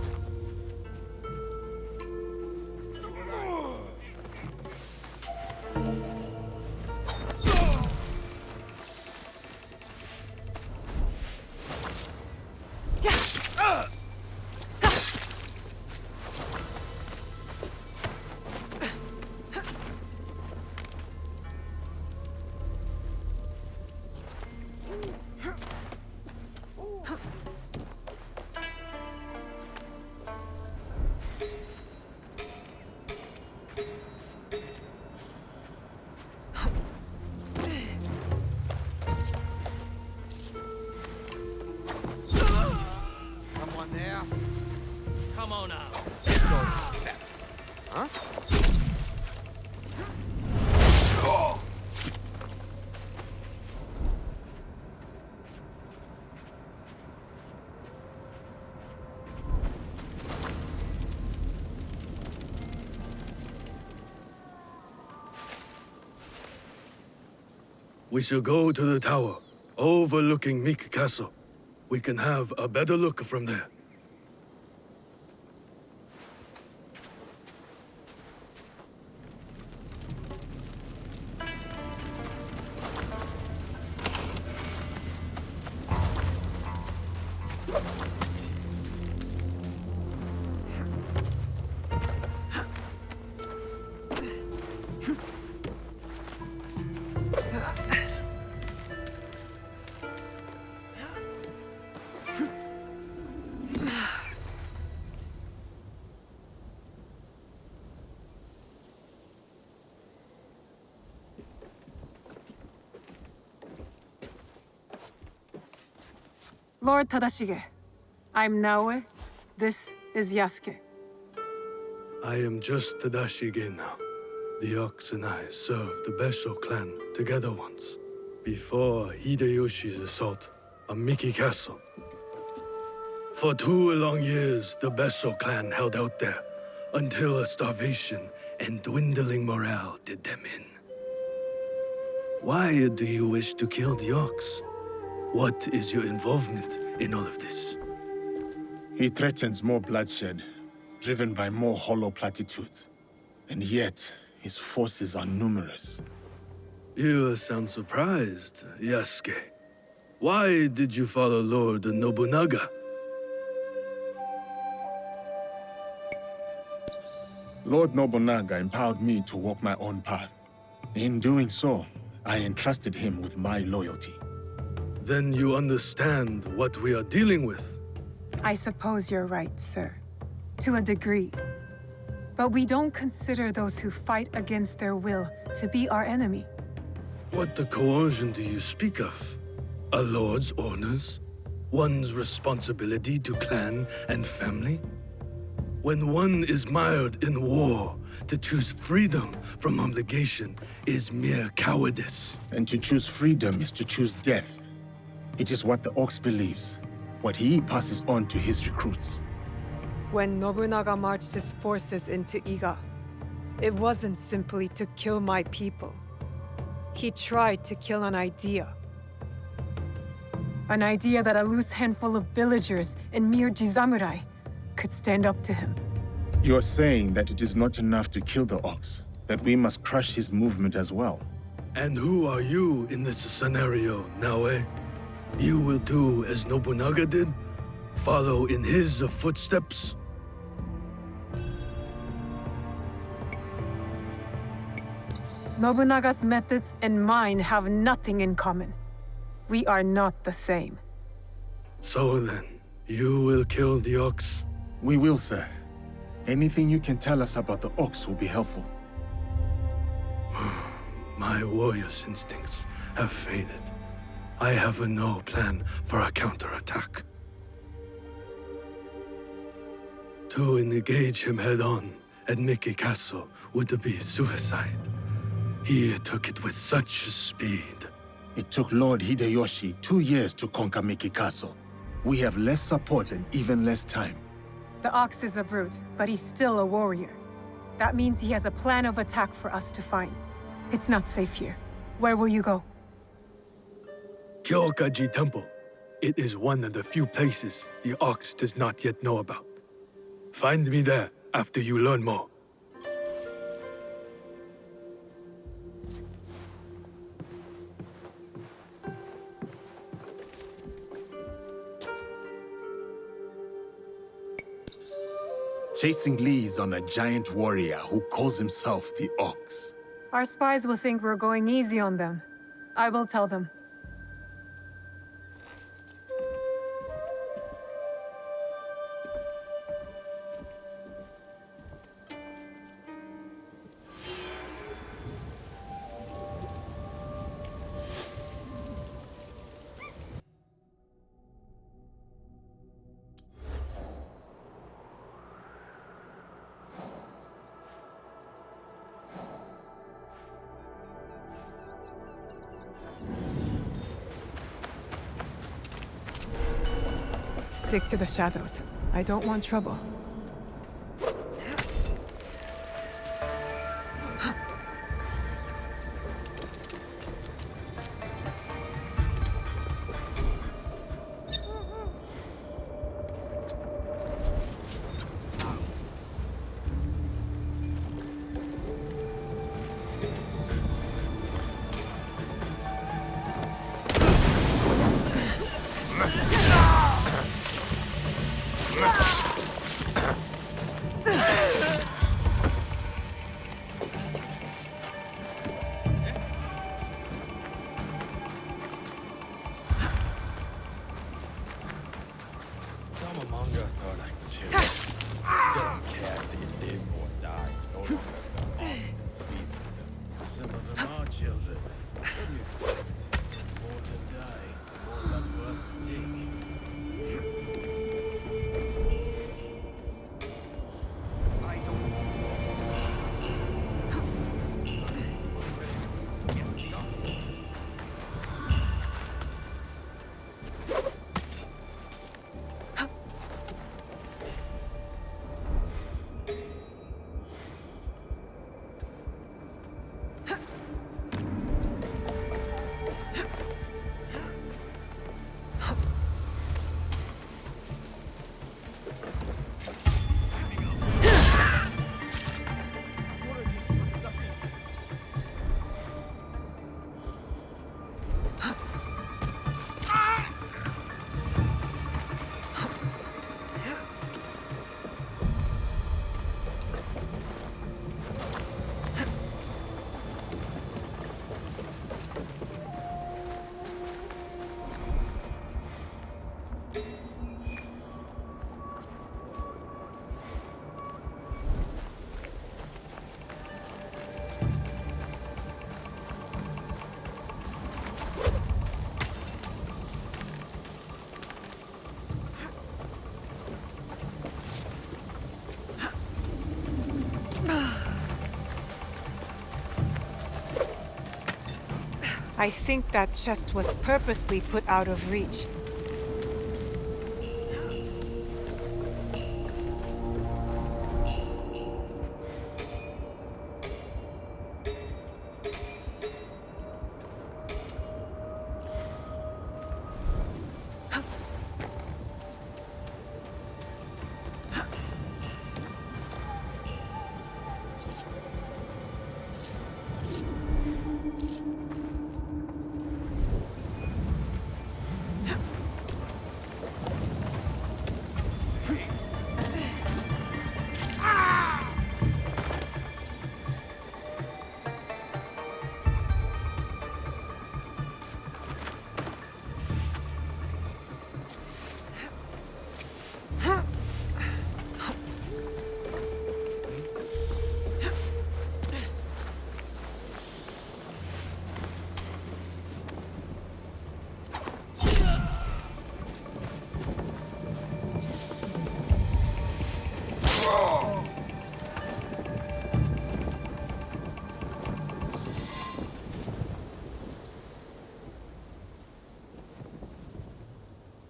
Come on out.
Huh?
We shall go to the tower, overlooking Meek Castle. We can have a better look from there.
Lord Tadashige, I'm Naoe. This is Yasuke.
I am just Tadashige now. The Ox and I served the Besho clan together once, before Hideyoshi's assault on Miki Castle. For 2 long years, the Besho clan held out there, until a starvation and dwindling morale did them in. Why do you wish to kill the Ox? What is your involvement in all of this?
He threatens more bloodshed, driven by more hollow platitudes. And yet, his forces are numerous.
You sound surprised, Yasuke. Why did you follow Lord Nobunaga?
Lord Nobunaga empowered me to walk my own path. In doing so, I entrusted him with my loyalty.
Then you understand what we are dealing with.
I suppose you're right, sir. To a degree. But we don't consider those who fight against their will to be our enemy.
What the coercion do you speak of? A lord's orders? One's responsibility to clan and family? When one is mired in war, to choose freedom from obligation is mere cowardice.
And to choose freedom is to choose death. It is what the Ox believes, what he passes on to his recruits.
When Nobunaga marched his forces into Iga, it wasn't simply to kill my people. He tried to kill an idea. An idea that a loose handful of villagers and mere Jizamurai could stand up to him.
You're saying that it is not enough to kill the Ox, that we must crush his movement as well.
And who are you in this scenario, Naoe? You will do as Nobunaga did? Follow in his footsteps?
Nobunaga's methods and mine have nothing in common. We are not the same.
So then, you will kill the Ox?
We will, sir. Anything you can tell us about the Ox will be helpful.
My warrior's instincts have faded. I have no plan for a counterattack. To engage him head-on at Miki Castle would be suicide. He took it with such speed.
It took Lord Hideyoshi 2 years to conquer Miki Castle. We have less support and even less time.
The Ox is a brute, but he's still a warrior. That means he has a plan of attack for us to find. It's not safe here. Where will you go?
Kyokaji Temple. It is one of the few places the Ox does not yet know about. Find me there after you learn more.
Chasing leads on a giant warrior who calls himself the Ox.
Our spies will think we're going easy on them. I will tell them. Stick to the shadows. I don't want trouble.
Some among us are like children. Don't care if they live or die, so long as the arms is pleased with them. Some of them are children. What do you expect? The more to die, the more blood for us to take.
I think that chest was purposely put out of reach.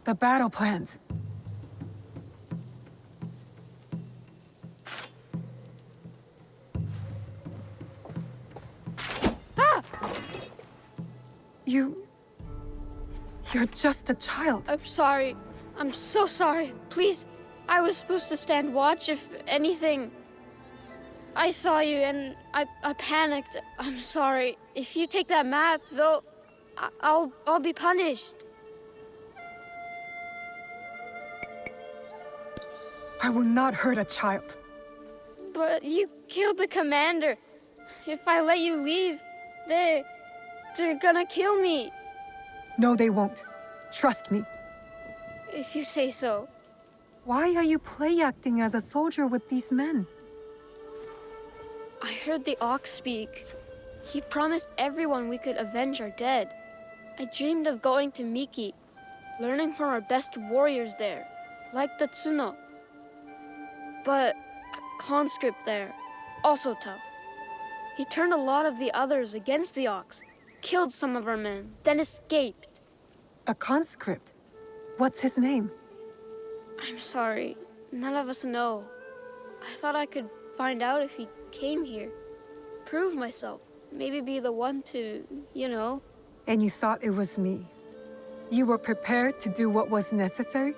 The battle plans.
Ah!
You're just a child.
I'm sorry. I'm so sorry. Please, I was supposed to stand watch if anything. I saw you and I panicked. I'm sorry. If you take that map, though, I'll be punished.
I will not hurt a child.
But you killed the commander. If I let you leave, they're gonna kill me.
No, they won't. Trust me.
If you say so.
Why are you play acting as a soldier with these men?
I heard the Ox speak. He promised everyone we could avenge our dead. I dreamed of going to Miki, learning from our best warriors there, like the Tsuno. But a conscript there, also tough. He turned a lot of the others against the Ox, killed some of our men, then escaped.
A conscript? What's his name?
I'm sorry. None of us know. I thought I could find out if he came here. Prove myself. Maybe be the one to, you know.
And you thought it was me. You were prepared to do what was necessary?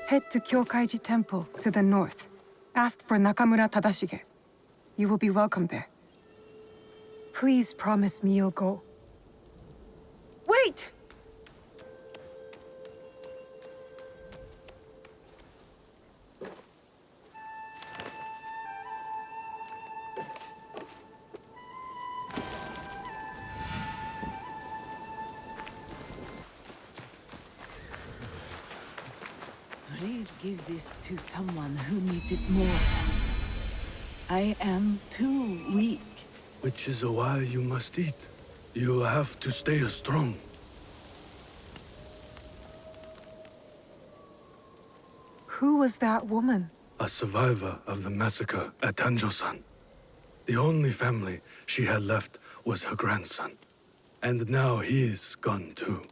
Head to Kyokaiji Temple to the north. Ask for Nakamura Tadashige. You will be welcome there. Please promise me you'll go. Wait!
Please give this to someone who needs it more. I am too weak.
Which is why you must eat. You have to stay strong.
Who was that woman?
A survivor of the massacre at Tanjo-san. The only family she had left was her grandson. And now he's gone too.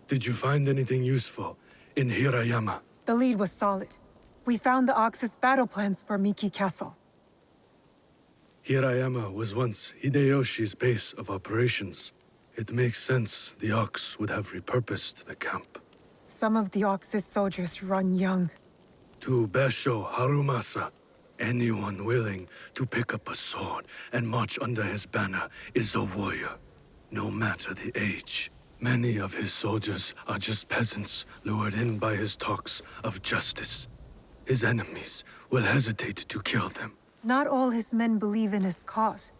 Did you find anything useful in Hirayama?
The lead was solid. We found the Ox's battle plans for Miki Castle.
Hirayama was once Hideyoshi's base of operations. It makes sense the Ox would have repurposed the camp.
Some of the Ox's soldiers run young.
To Basho Harumasa, anyone willing to pick up a sword and march under his banner is a warrior, no matter the age. Many of his soldiers are just peasants lured in by his talks of justice. His enemies will hesitate to kill them.
Not all his men believe in his cause.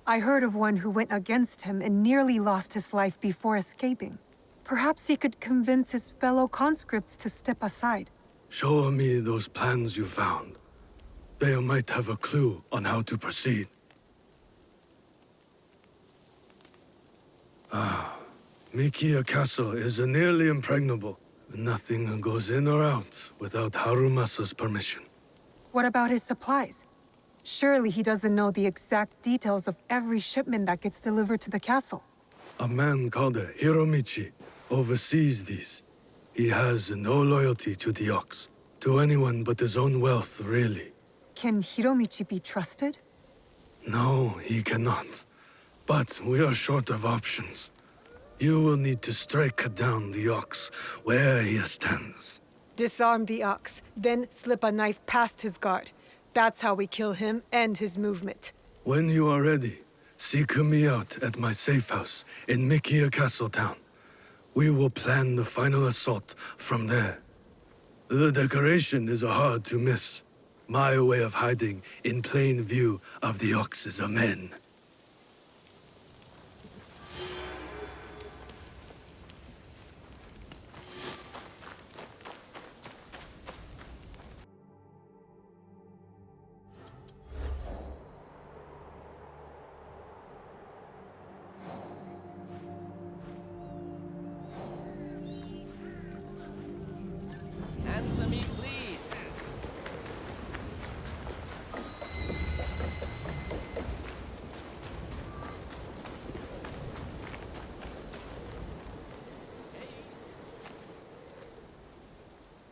I heard of one who went against him and nearly lost his life before escaping. Perhaps he could convince his fellow conscripts to step aside.
Show me those plans you found. They might have a clue on how to proceed. Mikiya Castle is nearly impregnable. Nothing goes in or out without Harumasa's permission.
What about his supplies? Surely he doesn't know the exact details of every shipment that gets delivered to the castle.
A man called Hiromichi oversees these. He has no loyalty to the Ox, to anyone but his own wealth, really.
Can Hiromichi be trusted?
No, he cannot. But we are short of options. You will need to strike down the Ox where he stands.
Disarm the Ox, then slip a knife past his guard. That's how we kill him and his movement.
When you are ready, seek me out at my safe house in Mikiya Castle Town. We will plan the final assault from there. The decoration is hard to miss. My way of hiding in plain view of the Ox's men.
Answer me, please.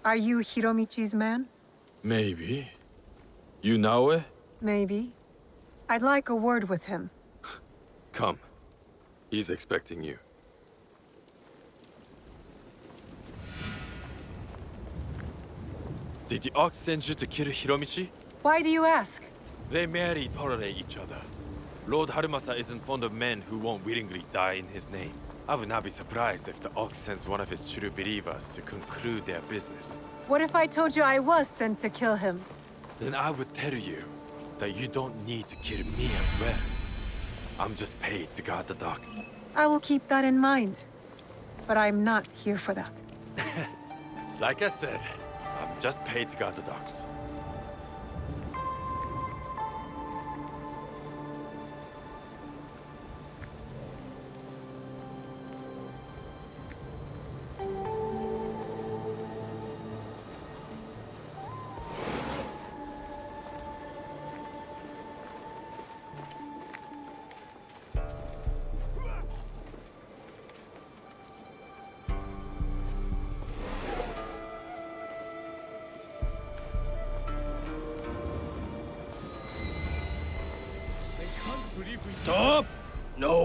Are you Hiromichi's man?
Maybe. You naoe?
Maybe. I'd like a word with him.
Come. He's expecting you. Did the Ox send you to kill Hiromichi?
Why do you ask?
They merely tolerate each other. Lord Harumasa isn't fond of men who won't willingly die in his name. I would not be surprised if the Ox sends one of his true believers to conclude their business.
What if I told you I was sent to kill him?
Then I would tell you that you don't need to kill me as well. I'm just paid to guard the docks.
I will keep that in mind. But I'm not here for that.
Like I said, I'm just paid to guard the docks.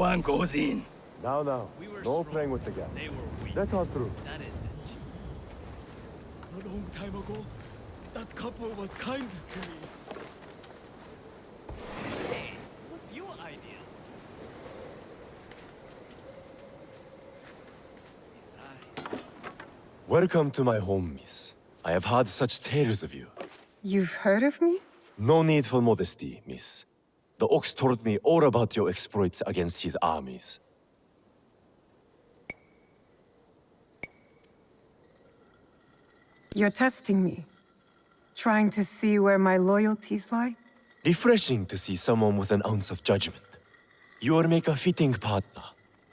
one goes in.
Now, no playing with the gas. Let's all through.
That is it.
A long time ago, that couple was kind to me.
Hey, what's your idea?
Welcome to my home, miss. I have heard such tales of you.
You've heard of me?
No need for modesty, miss. The Ox told me all about your exploits against his armies.
You're testing me. Trying to see where my loyalties lie?
Refreshing to see someone with an ounce of judgment. You will make a fitting partner.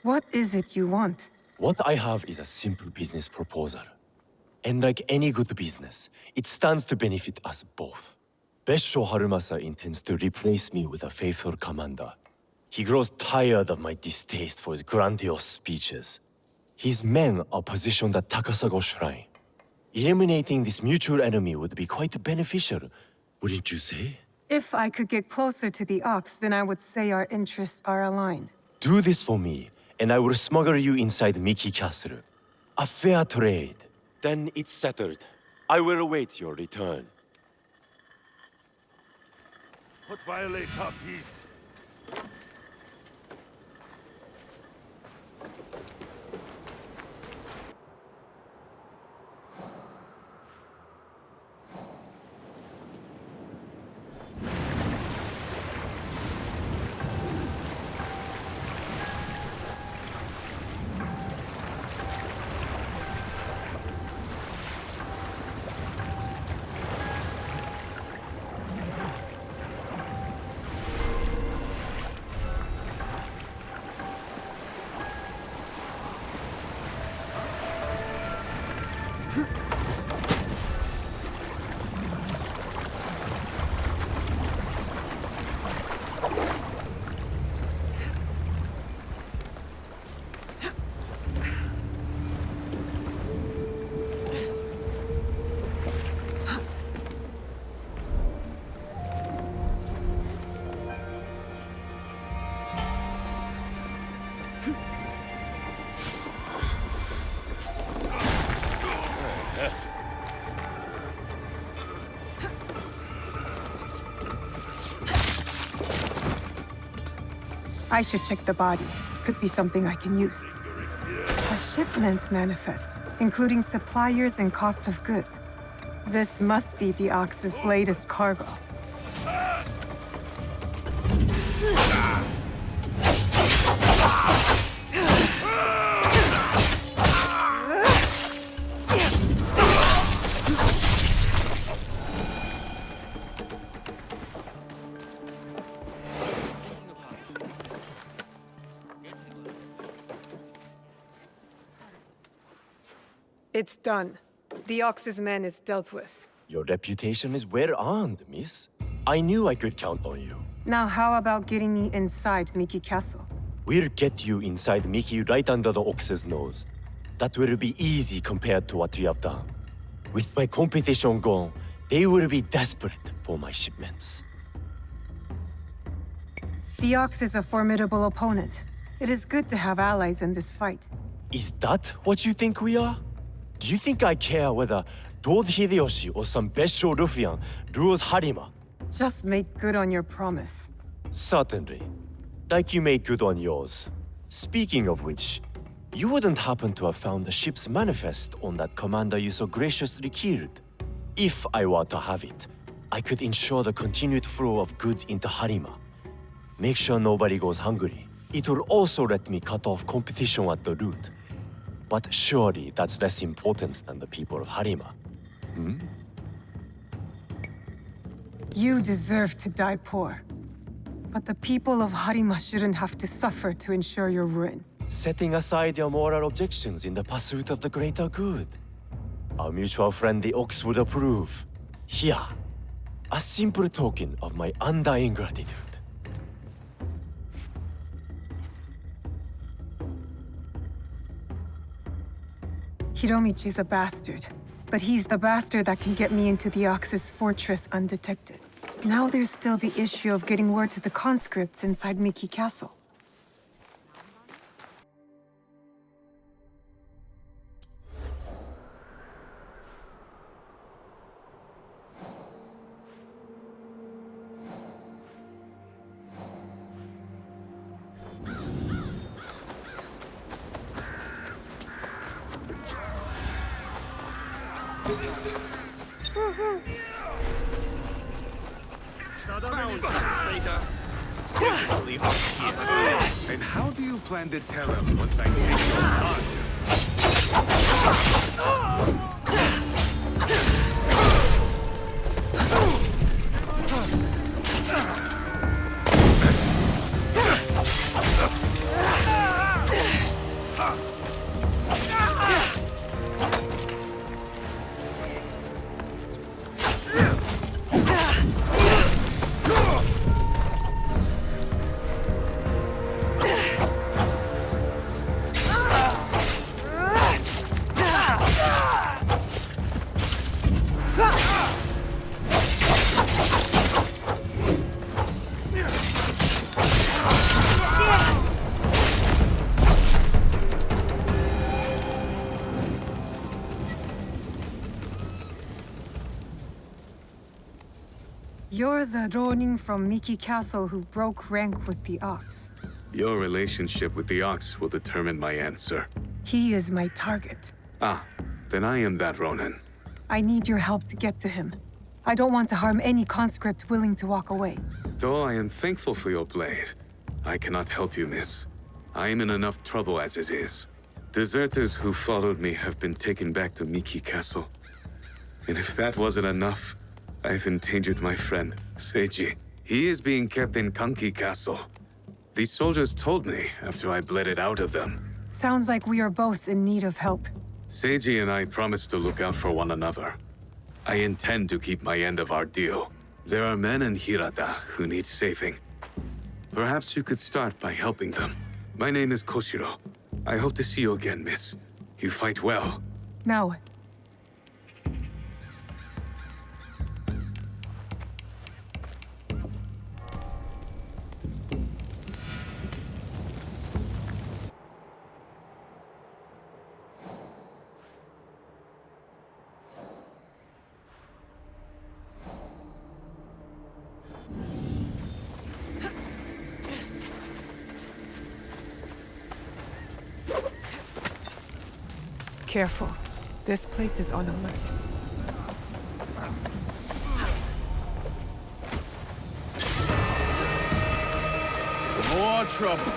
What is it you want?
What I have is a simple business proposal. And like any good business, it stands to benefit us both. Besho Harumasa intends to replace me with a faithful commander. He grows tired of my distaste for his grandiose speeches. His men are positioned at Takasago Shrine. Eliminating this mutual enemy would be quite beneficial, wouldn't you say?
If I could get closer to the Ox, then I would say our interests are aligned.
Do this for me, and I will smuggle you inside Miki Castle. A fair trade. Then it's settled. I will await your return.
What violates our peace?
I should check the body. Could be something I can use. A shipment manifest, including suppliers and cost of goods. This must be the Ox's latest cargo. It's done. The Ox's men is dealt with.
Your reputation is well earned, miss. I knew I could count on you.
Now how about getting me inside Miki Castle?
We'll get you inside Miki right under the Ox's nose. That will be easy compared to what we have done. With my competition gone, they will be desperate for my shipments.
The Ox is a formidable opponent. It is good to have allies in this fight.
Is that what you think we are? Do you think I care whether Lord Hideyoshi or some Besho ruffian rules Harima?
Just make good on your promise.
Certainly. Like you made good on yours. Speaking of which, you wouldn't happen to have found the ship's manifest on that commander you so graciously killed. If I were to have it, I could ensure the continued flow of goods into Harima. Make sure nobody goes hungry. It will also let me cut off competition at the root. But surely that's less important than the people of Harima. Hmm?
You deserve to die poor. But the people of Harima shouldn't have to suffer to ensure your ruin.
Setting aside your moral objections in the pursuit of the greater good. Our mutual friend the Ox would approve. Here, a simple token of my undying gratitude.
Hiromichi's a bastard, but he's the bastard that can get me into the Ox's fortress undetected. Now there's still the issue of getting word to the conscripts inside Miki Castle.
And how do you plan to tell him once I take your tongue?
You're the Ronin from Miki Castle who broke rank with the Ox.
Your relationship with the Ox will determine my answer.
He is my target.
Ah, then I am that Ronin.
I need your help to get to him. I don't want to harm any conscript willing to walk away.
Though I am thankful for your blade, I cannot help you, miss. I am in enough trouble as it is. Deserters who followed me have been taken back to Miki Castle. And if that wasn't enough, I've endangered my friend, Seiji. He is being kept in Kanki Castle. These soldiers told me after I bled it out of them.
Sounds like we are both in need of help.
Seiji and I promised to look out for one another. I intend to keep my end of our deal. There are men in Hirata who need saving. Perhaps you could start by helping them. My name is Koshiro. I hope to see you again, miss. You fight well.
Now. Careful. This place is on alert.
More trouble.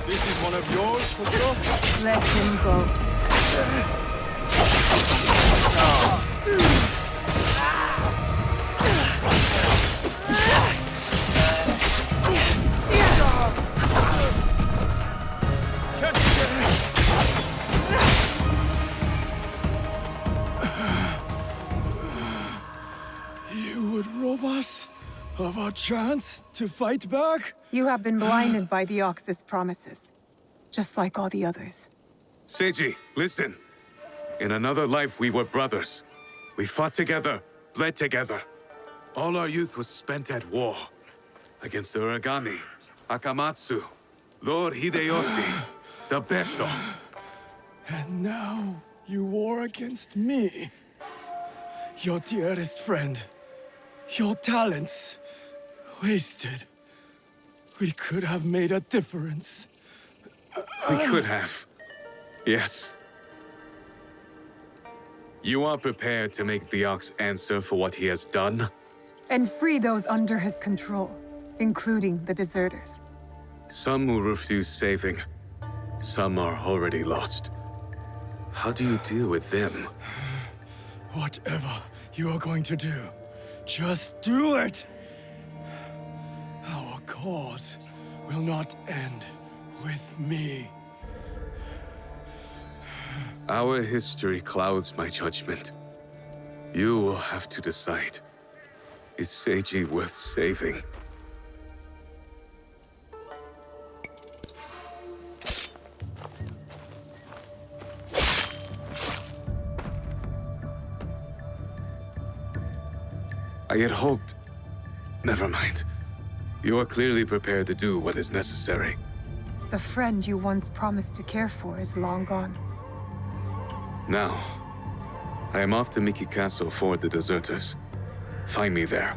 This is one of yours for sure?
Let him go.
You would rob us of our chance to fight back?
You have been blinded by the Ox's promises, just like all the others.
Seiji, listen. In another life, we were brothers. We fought together, bled together. All our youth was spent at war. Against the Uragami, Akamatsu, Lord Hideyoshi, the Besho.
And now you war against me. Your dearest friend. Your talents. Wasted. We could have made a difference.
We could have. Yes. You are prepared to make the Ox answer for what he has done?
And free those under his control, including the deserters.
Some will refuse saving. Some are already lost. How do you deal with them?
Whatever you are going to do, just do it! Our cause will not end with me.
Our history clouds my judgment. You will have to decide. Is Seiji worth saving? I had hoped... Never mind. You are clearly prepared to do what is necessary.
The friend you once promised to care for is long gone.
Now, I am off to Miki Castle for the deserters. Find me there.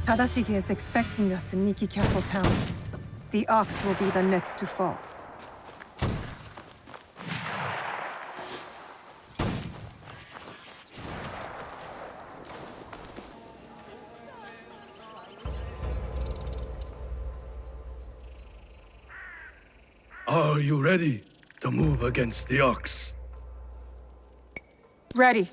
Tadashige is expecting us in Miki Castle town. The ox will be the next to fall.
Are you ready to move against the ox?
Ready.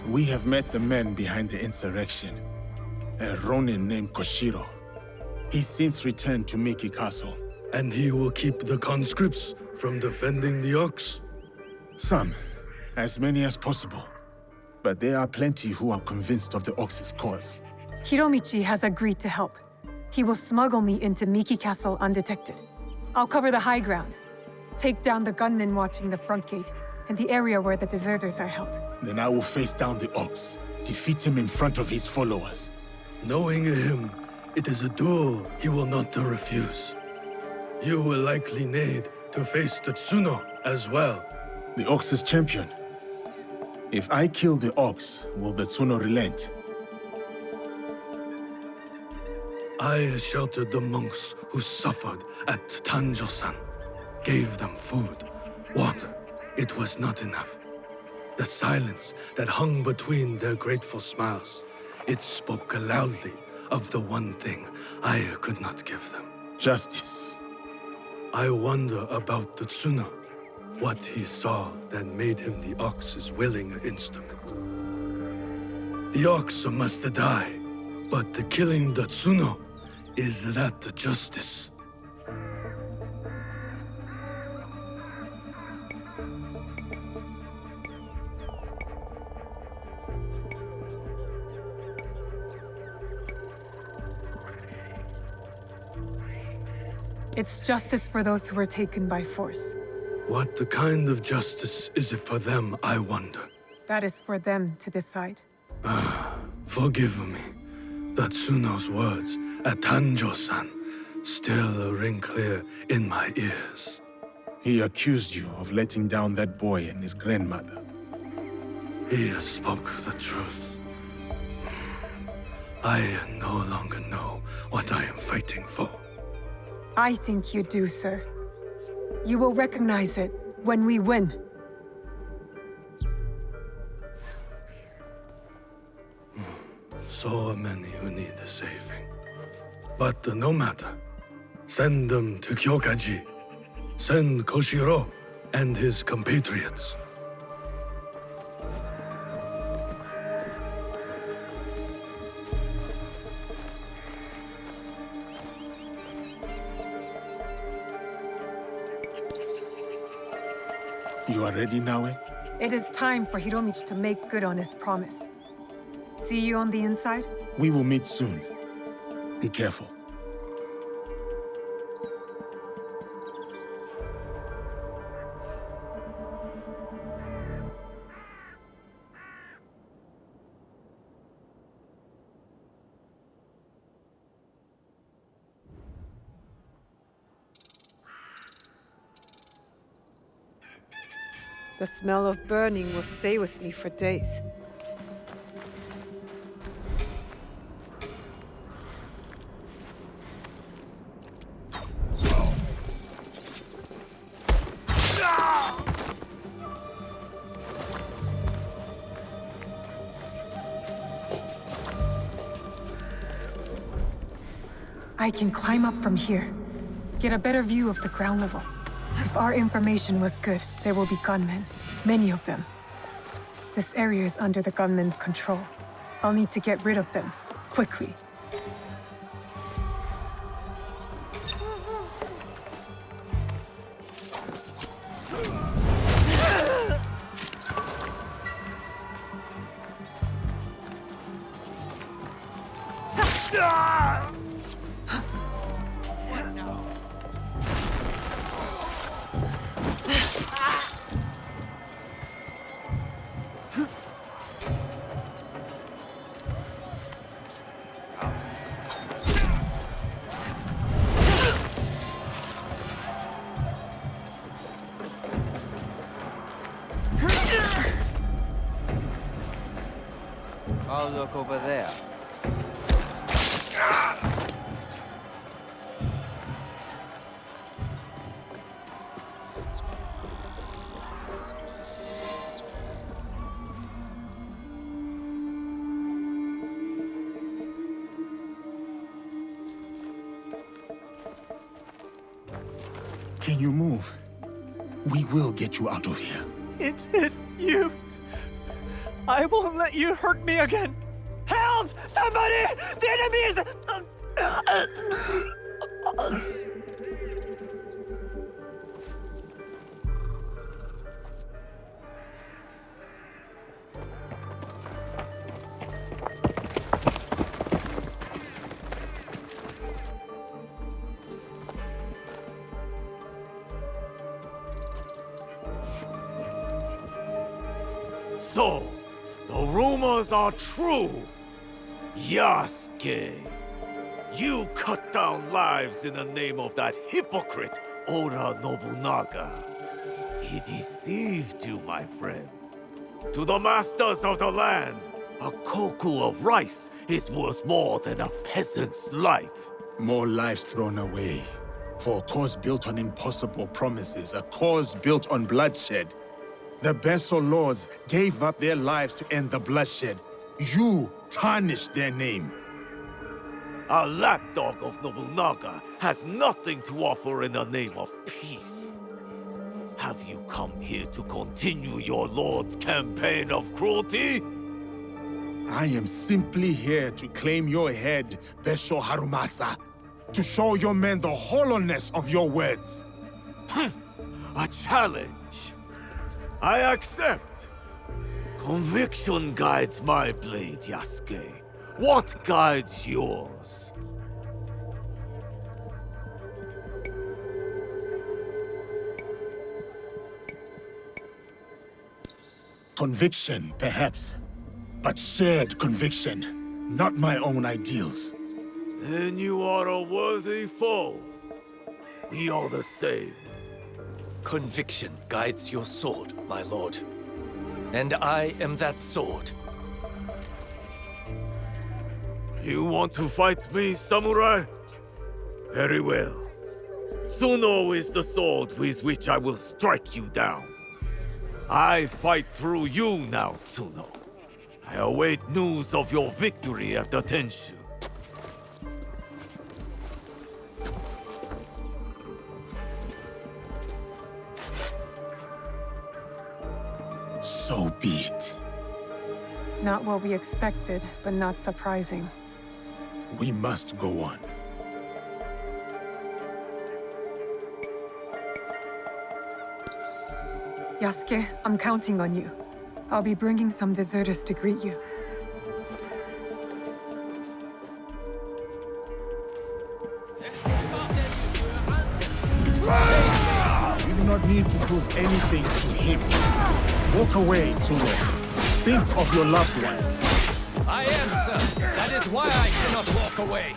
We have met the men behind the insurrection. A Ronin named Koshiro. He's since returned to Miki Castle.
And he will keep the conscripts from defending the ox?
Some. As many as possible. But there are plenty who are convinced of the ox's cause.
Hiromichi has agreed to help. He will smuggle me into Miki Castle undetected. I'll cover the high ground. Take down the gunmen watching the front gate and the area where the deserters are held.
Then I will face down the ox. Defeat him in front of his followers.
Knowing him, it is a duel he will not refuse. You will likely need to face the Tsuno as well.
The ox's champion. If I kill the ox, will the Tsuno relent?
I sheltered the monks who suffered at Tanjo-san. Gave them food, water. It was not enough. The silence that hung between their grateful smiles, it spoke loudly of the one thing I could not give them.
Justice.
I wonder about the Tsuno. What he saw that made him the ox's willing instrument. The ox must die, but killing the Tsuno, is that justice?
It's justice for those who were taken by force.
What kind of justice is it for them, I wonder?
That is for them to decide.
Forgive me. The Tsuno's words at Tanjo-san still ring clear in my ears.
He accused you of letting down that boy and his grandmother.
He spoke the truth. I no longer know what I am fighting for.
I think you do, sir. You will recognize it when we win.
So many who need saving. But no matter. Send them to Kyokaji. Send Koshiro and his compatriots.
You are ready, Naoe?
It is time for Hiromichi to make good on his promise. See you on the inside?
We will meet soon. Be careful.
The smell of burning will stay with me for days. I can climb up from here, get a better view of the ground level. If our information was good, there will be gunmen. Many of them. This area is under the gunmen's control. I'll need to get rid of them, quickly.
I'll look over there.
Can you move? We will get you out of here.
It is you. I won't let you hurt me again. Help! Somebody! The enemy is...
So, the rumors are true. Yasuke, you cut down lives in the name of that hypocrite, Oda Nobunaga. He deceived you, my friend. To the masters of the land, a koku of rice is worth more than a peasant's life.
More lives thrown away. For a cause built on impossible promises, a cause built on bloodshed. The Besso lords gave up their lives to end the bloodshed. You tarnished their name.
A lapdog of Nobunaga has nothing to offer in the name of peace. Have you come here to continue your lord's campaign of cruelty?
I am simply here to claim your head, Besho Harumasa. To show your men the hollowness of your words.
A challenge. I accept. Conviction guides my blade, Yasuke. What guides yours?
Conviction, perhaps. But shared conviction, not my own ideals.
Then you are a worthy foe. We are the same.
Conviction guides your sword, my lord. And I am that sword.
You want to fight me, samurai? Very well. Tsuno is the sword with which I will strike you down. I fight through you now, Tsuno. I await news of your victory at the Tenshu.
So be it.
Not what we expected, but not surprising.
We must go on.
Yasuke, I'm counting on you. I'll be bringing some deserters to greet you.
You do not need to prove anything to him. Walk away, Tsuno. Think of your loved ones.
I am, sir. That is why I cannot walk away.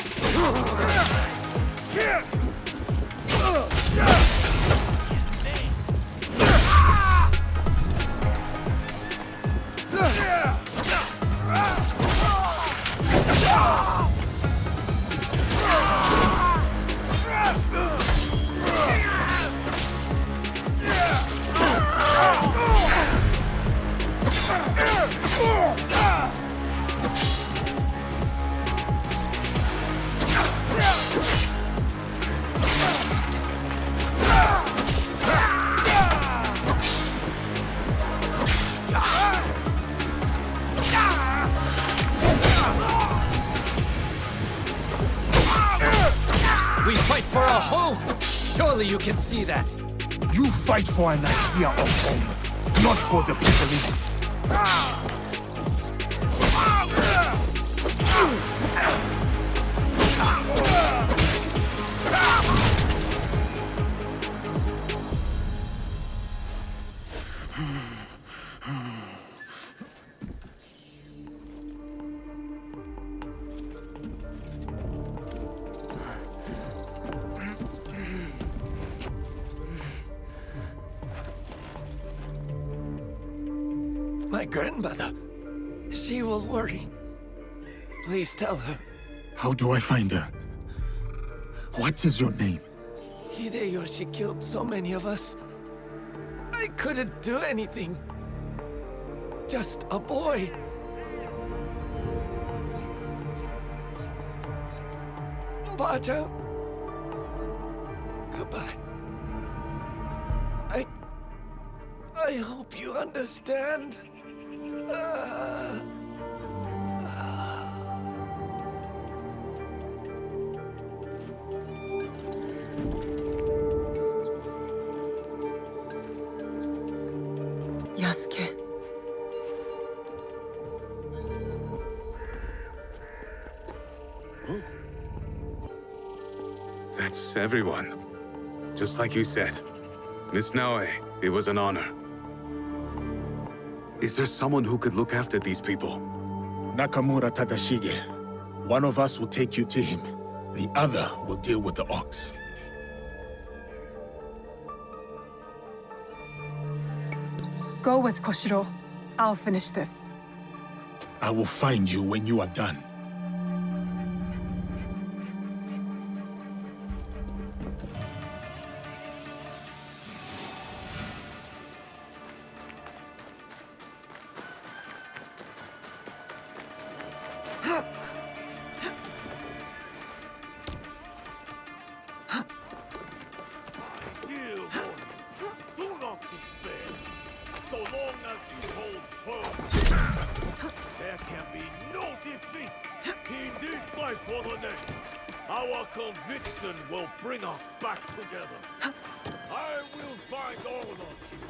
We fight for a home! Surely you can see that!
You fight for an idea of home, not for the people in it.
My grandmother, she will worry. Please tell her.
How do I find her? What is your name?
Hideyoshi killed so many of us. I couldn't do anything. Just a boy. Ba-chan. Goodbye. I hope you understand.
Yasuke.
That's everyone. Just like you said. Miss Naoe, it was an honor. Is there someone who could look after these people?
Nakamura Tadashige. One of us will take you to him. The other will deal with the ox.
Go with Koshiro. I'll finish this.
I will find you when you are done.
Dear one, do not despair. So long as you hold firm, there can be no defeat in this life or the next. Our conviction will bring us back together. I will find all of you.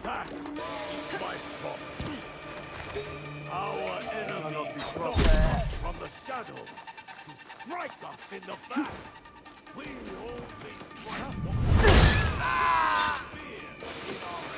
That is my promise. Our enemies stalk us from the shadows to strike us in the back. We only strike fear in our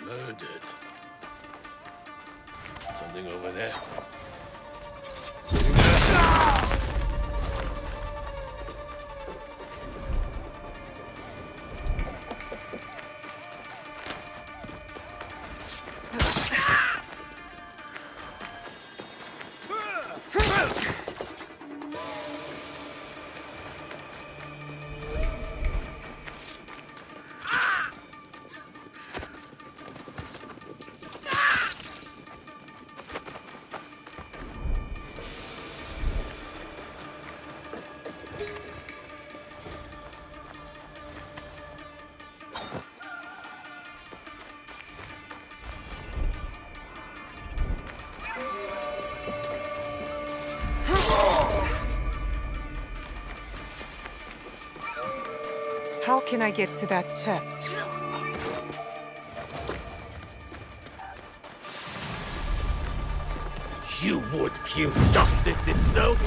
Murdered. Something over there.
How can I get to that chest?
You would kill justice itself?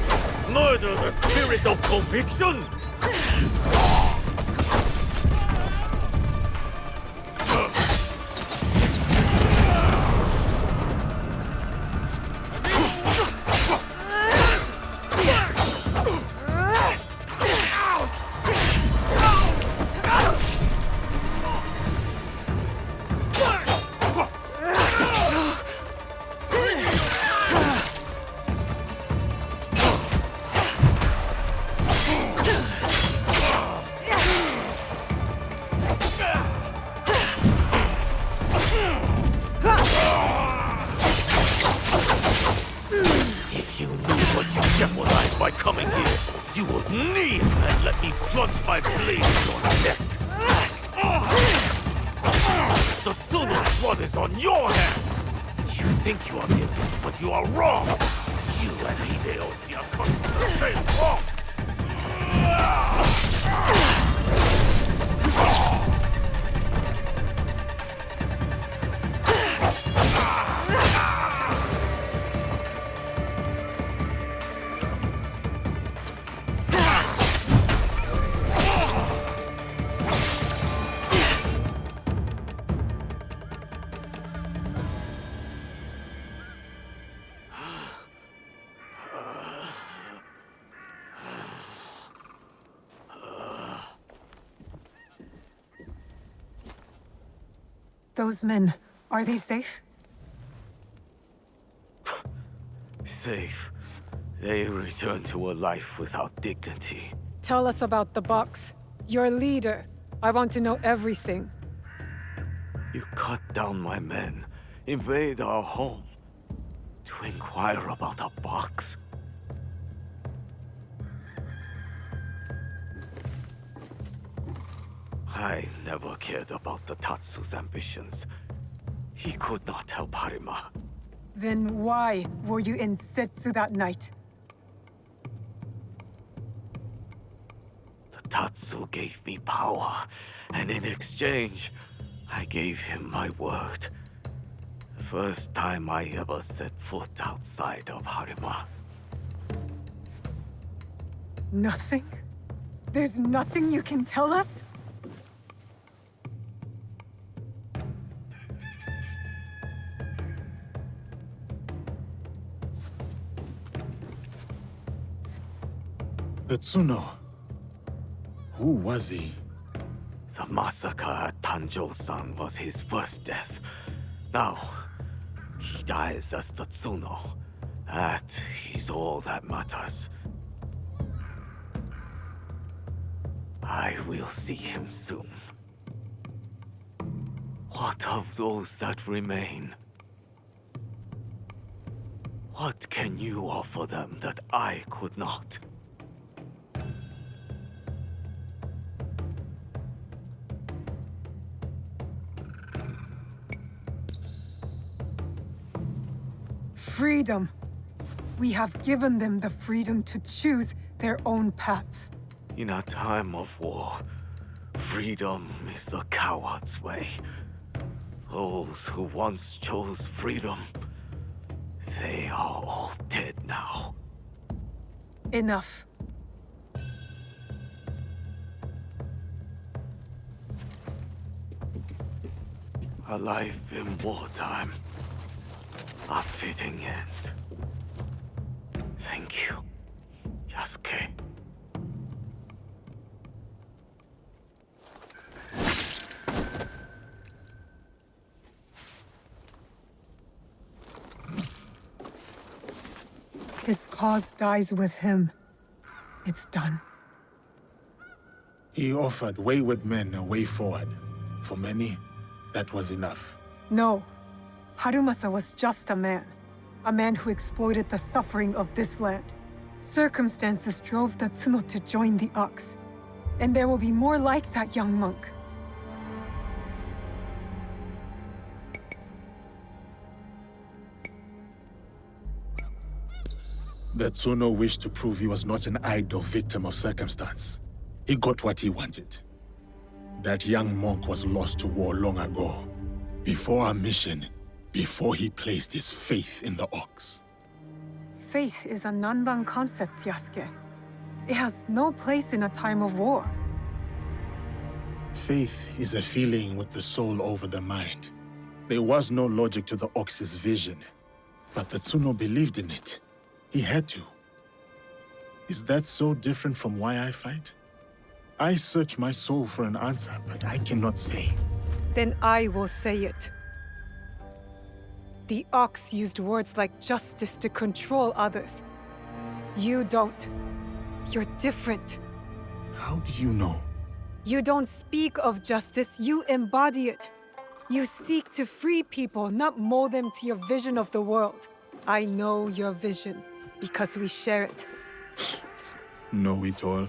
Murder the spirit of conviction? By coming here, you will kneel and let me plunge my blade in your neck. on your hands! You think you are him, but you are wrong! You and Hideyoshi are cut from the same cloth!
Those men, are they safe?
Safe. They return to a life without dignity.
Tell us about the box. Your leader. I want to know everything.
You cut down my men, invade our home, to inquire about a box. I never cared about the Tatsu's ambitions. He could not help Harima.
Then why were you in Setsu that night?
The Tatsu gave me power, and in exchange, I gave him my word. The first time I ever set foot outside of Harima.
Nothing? There's nothing you can tell us?
The Tsuno. Who was he?
The massacre at Tanjo-san was his first death. Now, he dies as the Tsuno. That is all that matters. I will see him soon. What of those that remain? What can you offer them that I could not?
Freedom. We have given them the freedom to choose their own paths.
In a time of war, freedom is the coward's way. Those who once chose freedom, they are all dead now.
Enough.
A life in wartime. A fitting end. Thank you, Yasuke.
His cause dies with him. It's done.
He offered wayward men a way forward. For many, that was enough.
No. Harumasa was just a man. A man who exploited the suffering of this land. Circumstances drove the Tsuno to join the Ox. And there will be more like that young monk.
The Tsuno wished to prove he was not an idle victim of circumstance. He got what he wanted. That young monk was lost to war long ago. Before our mission, before he placed his faith in the Ox.
Faith is a Nanban concept, Yasuke. It has no place in a time of war.
Faith is a feeling with the soul over the mind. There was no logic to the Ox's vision, but the Tsuno believed in it. He had to. Is that so different from why I fight? I search my soul for an answer, but I cannot say.
Then I will say it. The Ox used words like justice to control others. You don't. You're different.
How do you know?
You don't speak of justice, you embody it. You seek to free people, not mold them to your vision of the world. I know your vision, because we share it.
Know it all?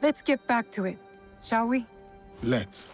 Let's get back to it, shall we?
Let's.